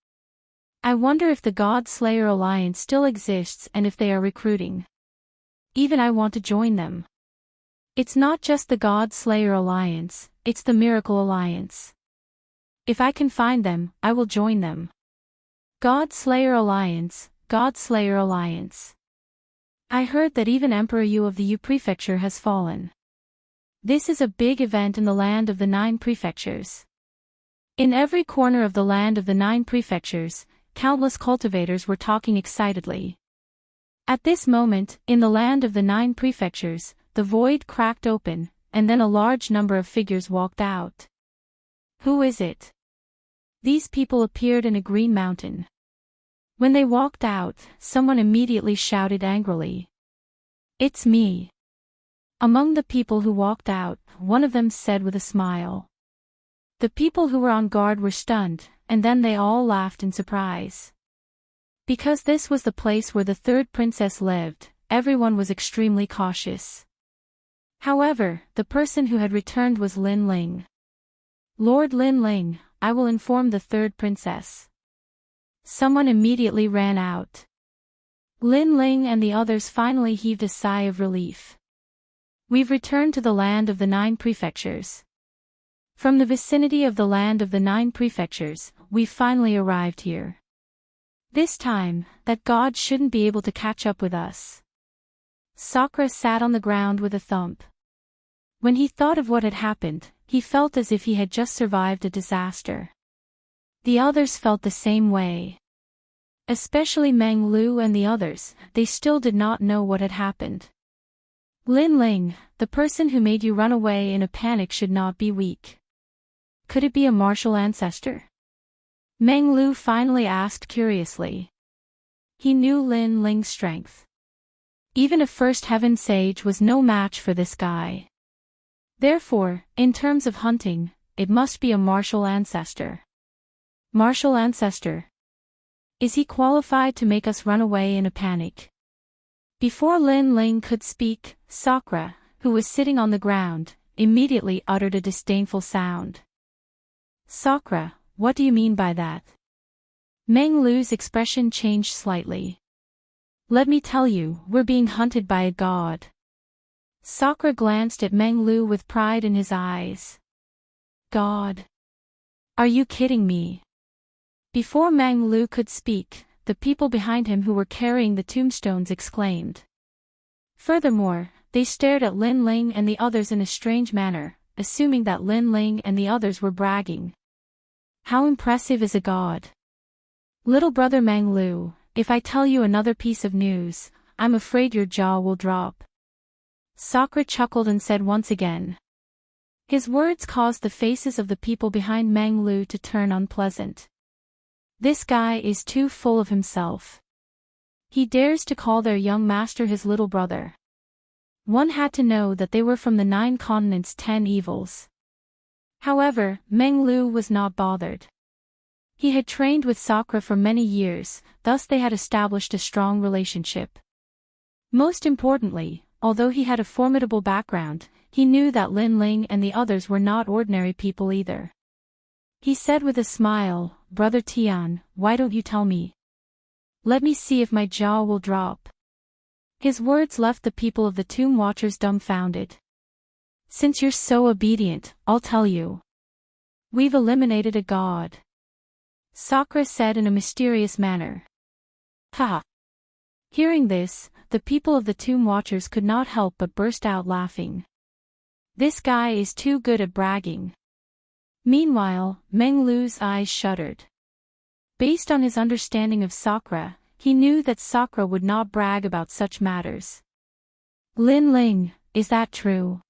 I wonder if the God-Slayer Alliance still exists and if they are recruiting. Even I want to join them. It's not just the God-Slayer Alliance, it's the Miracle Alliance. If I can find them, I will join them. God-Slayer Alliance, God-Slayer Alliance. I heard that even Emperor Yu of the Yu Prefecture has fallen. This is a big event in the land of the 9 prefectures. In every corner of the land of the 9 prefectures, countless cultivators were talking excitedly. At this moment, in the land of the 9 prefectures, the void cracked open, and then a large number of figures walked out. Who is it? These people appeared in a green mountain. When they walked out, someone immediately shouted angrily. It's me. Among the people who walked out, one of them said with a smile. The people who were on guard were stunned, and then they all laughed in surprise. Because this was the place where the 3rd princess lived, everyone was extremely cautious. However, the person who had returned was Lin Ling. Lord Lin Ling, I will inform the 3rd princess. Someone immediately ran out. Lin Ling and the others finally heaved a sigh of relief. We've returned to the land of the 9 prefectures. From the vicinity of the land of the 9 prefectures, we've finally arrived here. This time, that god shouldn't be able to catch up with us. Sakura sat on the ground with a thump. When he thought of what had happened, he felt as if he had just survived a disaster. The others felt the same way. Especially Meng Lu and the others, they still did not know what had happened. Lin Ling, the person who made you run away in a panic should not be weak. Could it be a martial ancestor? Meng Lu finally asked curiously. He knew Lin Ling's strength. Even a first heaven sage was no match for this guy. Therefore, in terms of hunting, it must be a martial ancestor. Martial ancestor. Is he qualified to make us run away in a panic? Before Lin Ling could speak, Sakura, who was sitting on the ground, immediately uttered a disdainful sound. Sakura, what do you mean by that? Meng Lu's expression changed slightly. Let me tell you, we're being hunted by a god. Sakura glanced at Meng Lu with pride in his eyes. God? Are you kidding me? Before Meng Lu could speak, the people behind him who were carrying the tombstones exclaimed. Furthermore, they stared at Lin Ling and the others in a strange manner, assuming that Lin Ling and the others were bragging. How impressive is a god? Little brother Meng Lu, if I tell you another piece of news, I'm afraid your jaw will drop. Sakura chuckled and said once again. His words caused the faces of the people behind Meng Lu to turn unpleasant. This guy is too full of himself. He dares to call their young master his little brother. One had to know that they were from the 9 continents' 10 evils. However, Meng Lu was not bothered. He had trained with Sakura for many years, thus they had established a strong relationship. Most importantly, although he had a formidable background, he knew that Lin Ling and the others were not ordinary people either. He said with a smile, "Brother Tian, why don't you tell me? Let me see if my jaw will drop." His words left the people of the Tomb Watchers dumbfounded. "Since you're so obedient, I'll tell you. We've eliminated a god," Sakura said in a mysterious manner. Ha! Hearing this, the people of the Tomb Watchers could not help but burst out laughing. This guy is too good at bragging. Meanwhile, Meng Lu's eyes shuddered. Based on his understanding of Sakura, he knew that Sakura would not brag about such matters. Lin Ling, is that true?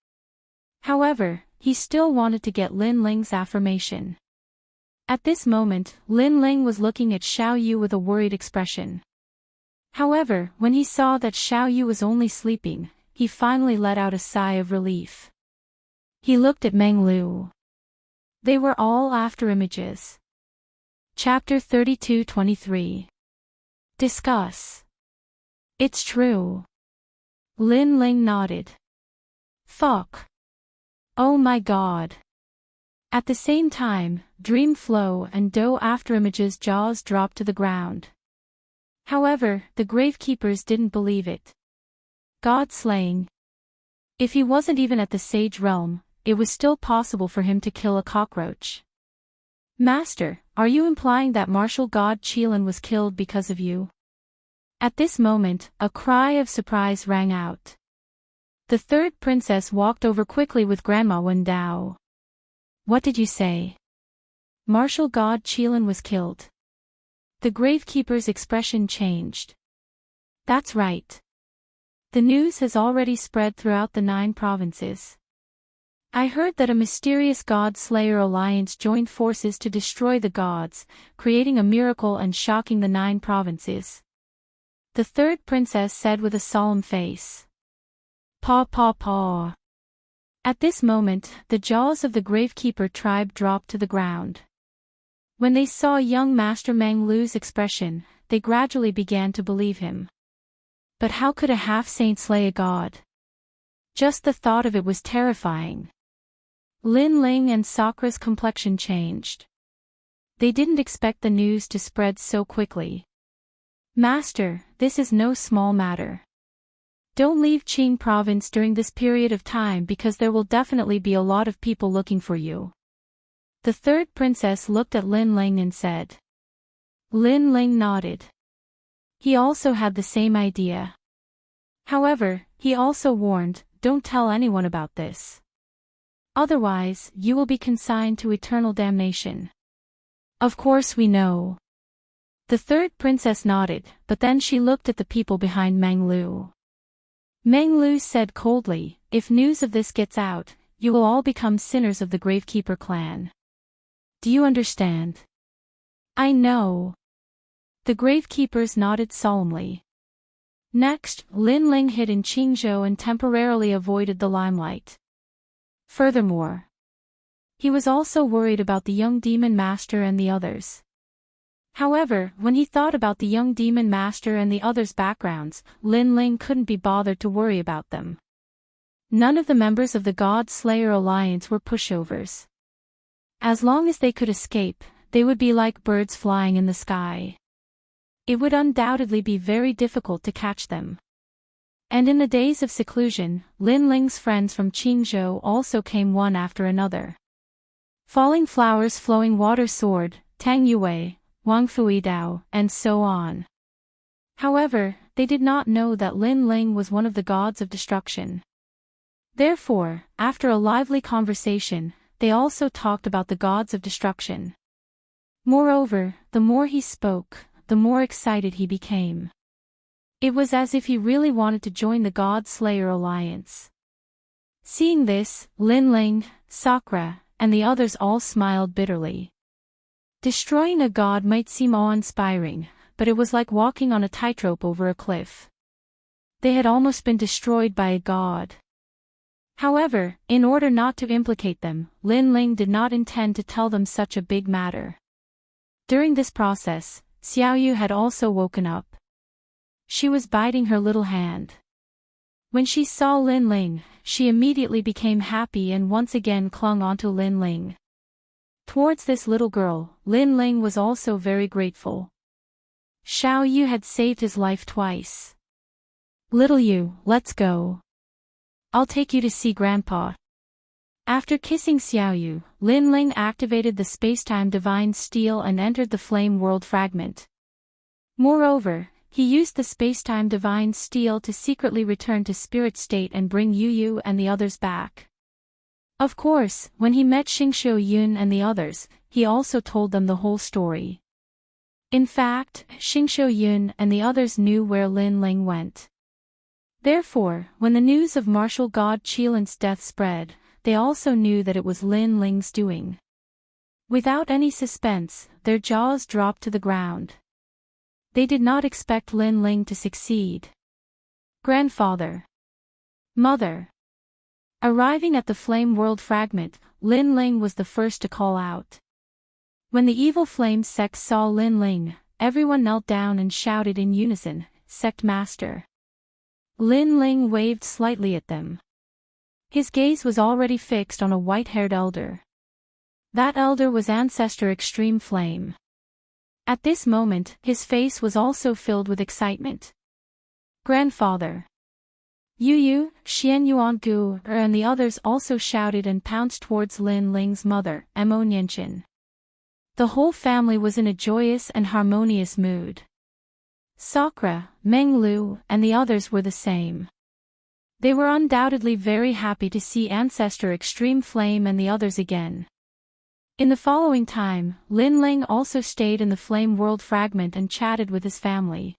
However, he still wanted to get Lin Ling's affirmation. At this moment, Lin Ling was looking at Xiao Yu with a worried expression. However, when he saw that Xiao Yu was only sleeping, he finally let out a sigh of relief. He looked at Meng Lu. They were all after images. Chapter 32-23. Discuss. It's true. Lin Ling nodded. Fuck. Oh my god. At the same time, Dream Flow and Do Afterimage's jaws dropped to the ground. However, the Gravekeepers didn't believe it. God slaying. If he wasn't even at the Sage Realm, it was still possible for him to kill a cockroach. Master, are you implying that martial god Qilin was killed because of you? At this moment, a cry of surprise rang out. The third princess walked over quickly with Grandma Wendao. What did you say? Martial god Qilin was killed. The Gravekeeper's expression changed. That's right. The news has already spread throughout the 9 provinces. I heard that a mysterious god-slayer alliance joined forces to destroy the gods, creating a miracle and shocking the 9 provinces. The third princess said with a solemn face. Paw paw paw. At this moment, the jaws of the Gravekeeper tribe dropped to the ground. When they saw young Master Meng Lu's expression, they gradually began to believe him. But how could a half-saint slay a god? Just the thought of it was terrifying. Lin Ling and Sakura's complexion changed. They didn't expect the news to spread so quickly. Master, this is no small matter. Don't leave Qing province during this period of time because there will definitely be a lot of people looking for you. The third princess looked at Lin Ling and said. Lin Ling nodded. He also had the same idea. However, he also warned, don't tell anyone about this. Otherwise, you will be consigned to eternal damnation. Of course we know. The third princess nodded, but then she looked at the people behind Meng Lu. Meng Lu said coldly, if news of this gets out, you will all become sinners of the Gravekeeper clan. Do you understand? I know. The Gravekeepers nodded solemnly. Next, Lin Ling hid in Qingzhou and temporarily avoided the limelight. Furthermore, he was also worried about the young demon master and the others. However, when he thought about the young demon master and the others' backgrounds, Lin Ling couldn't be bothered to worry about them. None of the members of the God Slayer Alliance were pushovers. As long as they could escape, they would be like birds flying in the sky. It would undoubtedly be very difficult to catch them. And in the days of seclusion, Lin Ling's friends from Qingzhou also came one after another. Falling Flowers, Flowing Water Sword, Tang Yue, Wang Fui Dao, and so on. However, they did not know that Lin Ling was one of the gods of destruction. Therefore, after a lively conversation, they also talked about the gods of destruction. Moreover, the more he spoke, the more excited he became. It was as if he really wanted to join the God Slayer Alliance. Seeing this, Lin Ling, Sakura, and the others all smiled bitterly. Destroying a god might seem awe-inspiring, but it was like walking on a tightrope over a cliff. They had almost been destroyed by a god. However, in order not to implicate them, Lin Ling did not intend to tell them such a big matter. During this process, Xiaoyu had also woken up. She was biting her little hand. When she saw Lin Ling, she immediately became happy and once again clung onto Lin Ling. Towards this little girl, Lin Ling was also very grateful. Xiaoyu had saved his life twice. "Little you, let's go. I'll take you to see Grandpa." After kissing Xiaoyu, Lin Ling activated the spacetime divine steel and entered the flame world fragment. Moreover, he used the spacetime divine steel to secretly return to spirit state and bring Yu and the others back. Of course, when he met Xingqiu Yun and the others, he also told them the whole story. In fact, Xingqiu Yun and the others knew where Lin Ling went. Therefore, when the news of martial god Qilin's death spread, they also knew that it was Lin Ling's doing. Without any suspense, their jaws dropped to the ground. They did not expect Lin Ling to succeed. Grandfather. Mother. Arriving at the flame world fragment, Lin Ling was the first to call out. When the evil flame sects saw Lin Ling, everyone knelt down and shouted in unison, "Sect Master." Lin Ling waved slightly at them. His gaze was already fixed on a white-haired elder. That elder was Ancestor Extreme Flame. At this moment, his face was also filled with excitement. Grandfather. Yu, Xian Yuangu, and the others also shouted and pounced towards Lin Ling's mother, Mo Nianqin. The whole family was in a joyous and harmonious mood. Sakura, Meng Lu, and the others were the same. They were undoubtedly very happy to see Ancestor Extreme Flame and the others again. In the following time, Lin Ling also stayed in the Flame World Fragment and chatted with his family.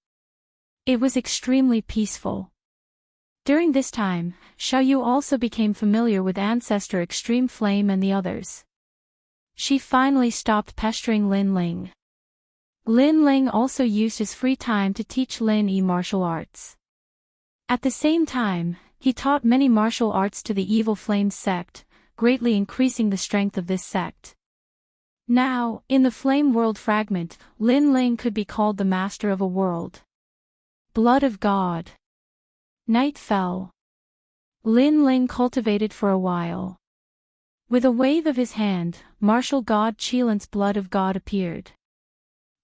It was extremely peaceful. During this time, Xiaoyu also became familiar with Ancestor Extreme Flame and the others. She finally stopped pestering Lin Ling. Lin Ling also used his free time to teach Lin Yi martial arts. At the same time, he taught many martial arts to the Evil Flame sect, greatly increasing the strength of this sect. Now, in the Flame World Fragment, Lin Ling could be called the master of a world. Blood of God. Night fell. Lin Ling cultivated for a while. With a wave of his hand, martial god Qilin's blood of God appeared.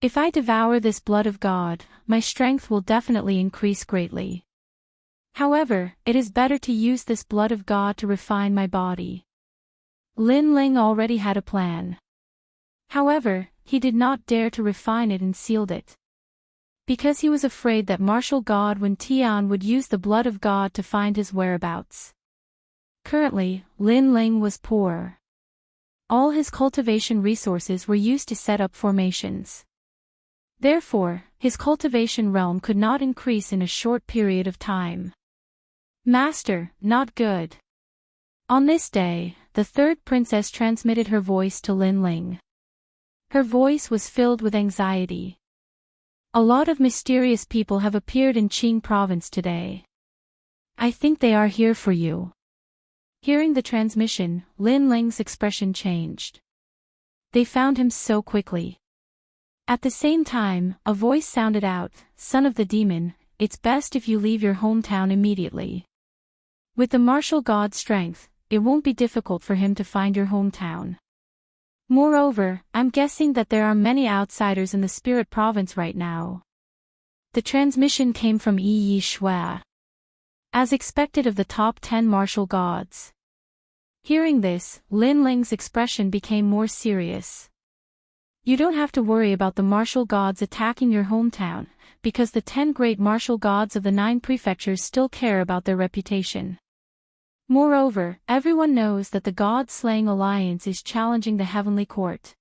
If I devour this blood of God, my strength will definitely increase greatly. However, it is better to use this blood of God to refine my body. Lin Ling already had a plan. However, he did not dare to refine it and sealed it. Because he was afraid that martial god Wen Tian would use the blood of God to find his whereabouts. Currently, Lin Ling was poor. All his cultivation resources were used to set up formations. Therefore, his cultivation realm could not increase in a short period of time. Master, not good. On this day, the third princess transmitted her voice to Lin Ling. Her voice was filled with anxiety. A lot of mysterious people have appeared in Qing province today. I think they are here for you. Hearing the transmission, Lin Ling's expression changed. They found him so quickly. At the same time, a voice sounded out, "Son of the demon, it's best if you leave your hometown immediately. With the martial god's strength, it won't be difficult for him to find your hometown. Moreover, I'm guessing that there are many outsiders in the spirit province right now." The transmission came from Yi Shui. As expected of the top 10 martial gods. Hearing this, Lin Ling's expression became more serious. You don't have to worry about the martial gods attacking your hometown, because the 10 great martial gods of the 9 prefectures still care about their reputation. Moreover, everyone knows that the God-slaying alliance is challenging the heavenly court.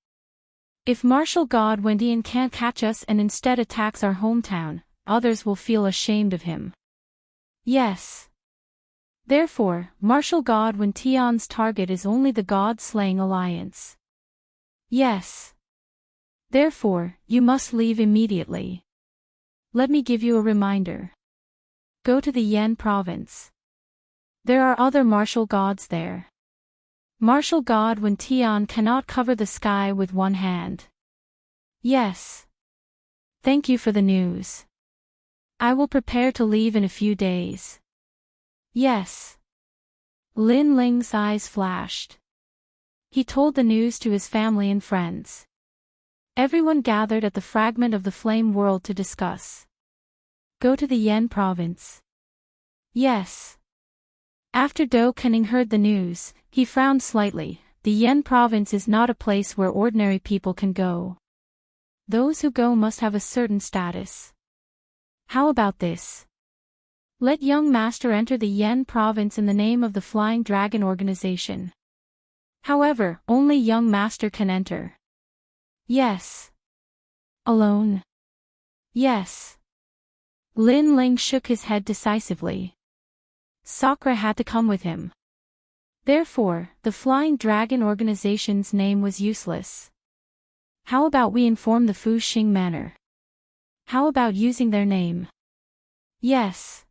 If martial god Wendian can't catch us and instead attacks our hometown, others will feel ashamed of him. Yes. Therefore, martial god Wen Tian's target is only the God-slaying alliance. Yes. Therefore, you must leave immediately. Let me give you a reminder. Go to the Yan province. There are other martial gods there. Martial god Wen Tian cannot cover the sky with one hand. Yes. Thank you for the news. I will prepare to leave in a few days. Yes. Lin Ling's eyes flashed. He told the news to his family and friends. Everyone gathered at the fragment of the flame world to discuss. Go to the Yan province. Yes. After Do Kening heard the news, he frowned slightly. The Yan province is not a place where ordinary people can go. Those who go must have a certain status. How about this? Let young master enter the Yan province in the name of the Flying Dragon organization. However, only young master can enter. Yes. Alone? Yes. Lin Ling shook his head decisively. Sakura had to come with him. Therefore, the Flying Dragon organization's name was useless. How about we inform the Fu Xing Manor? How about using their name? Yes.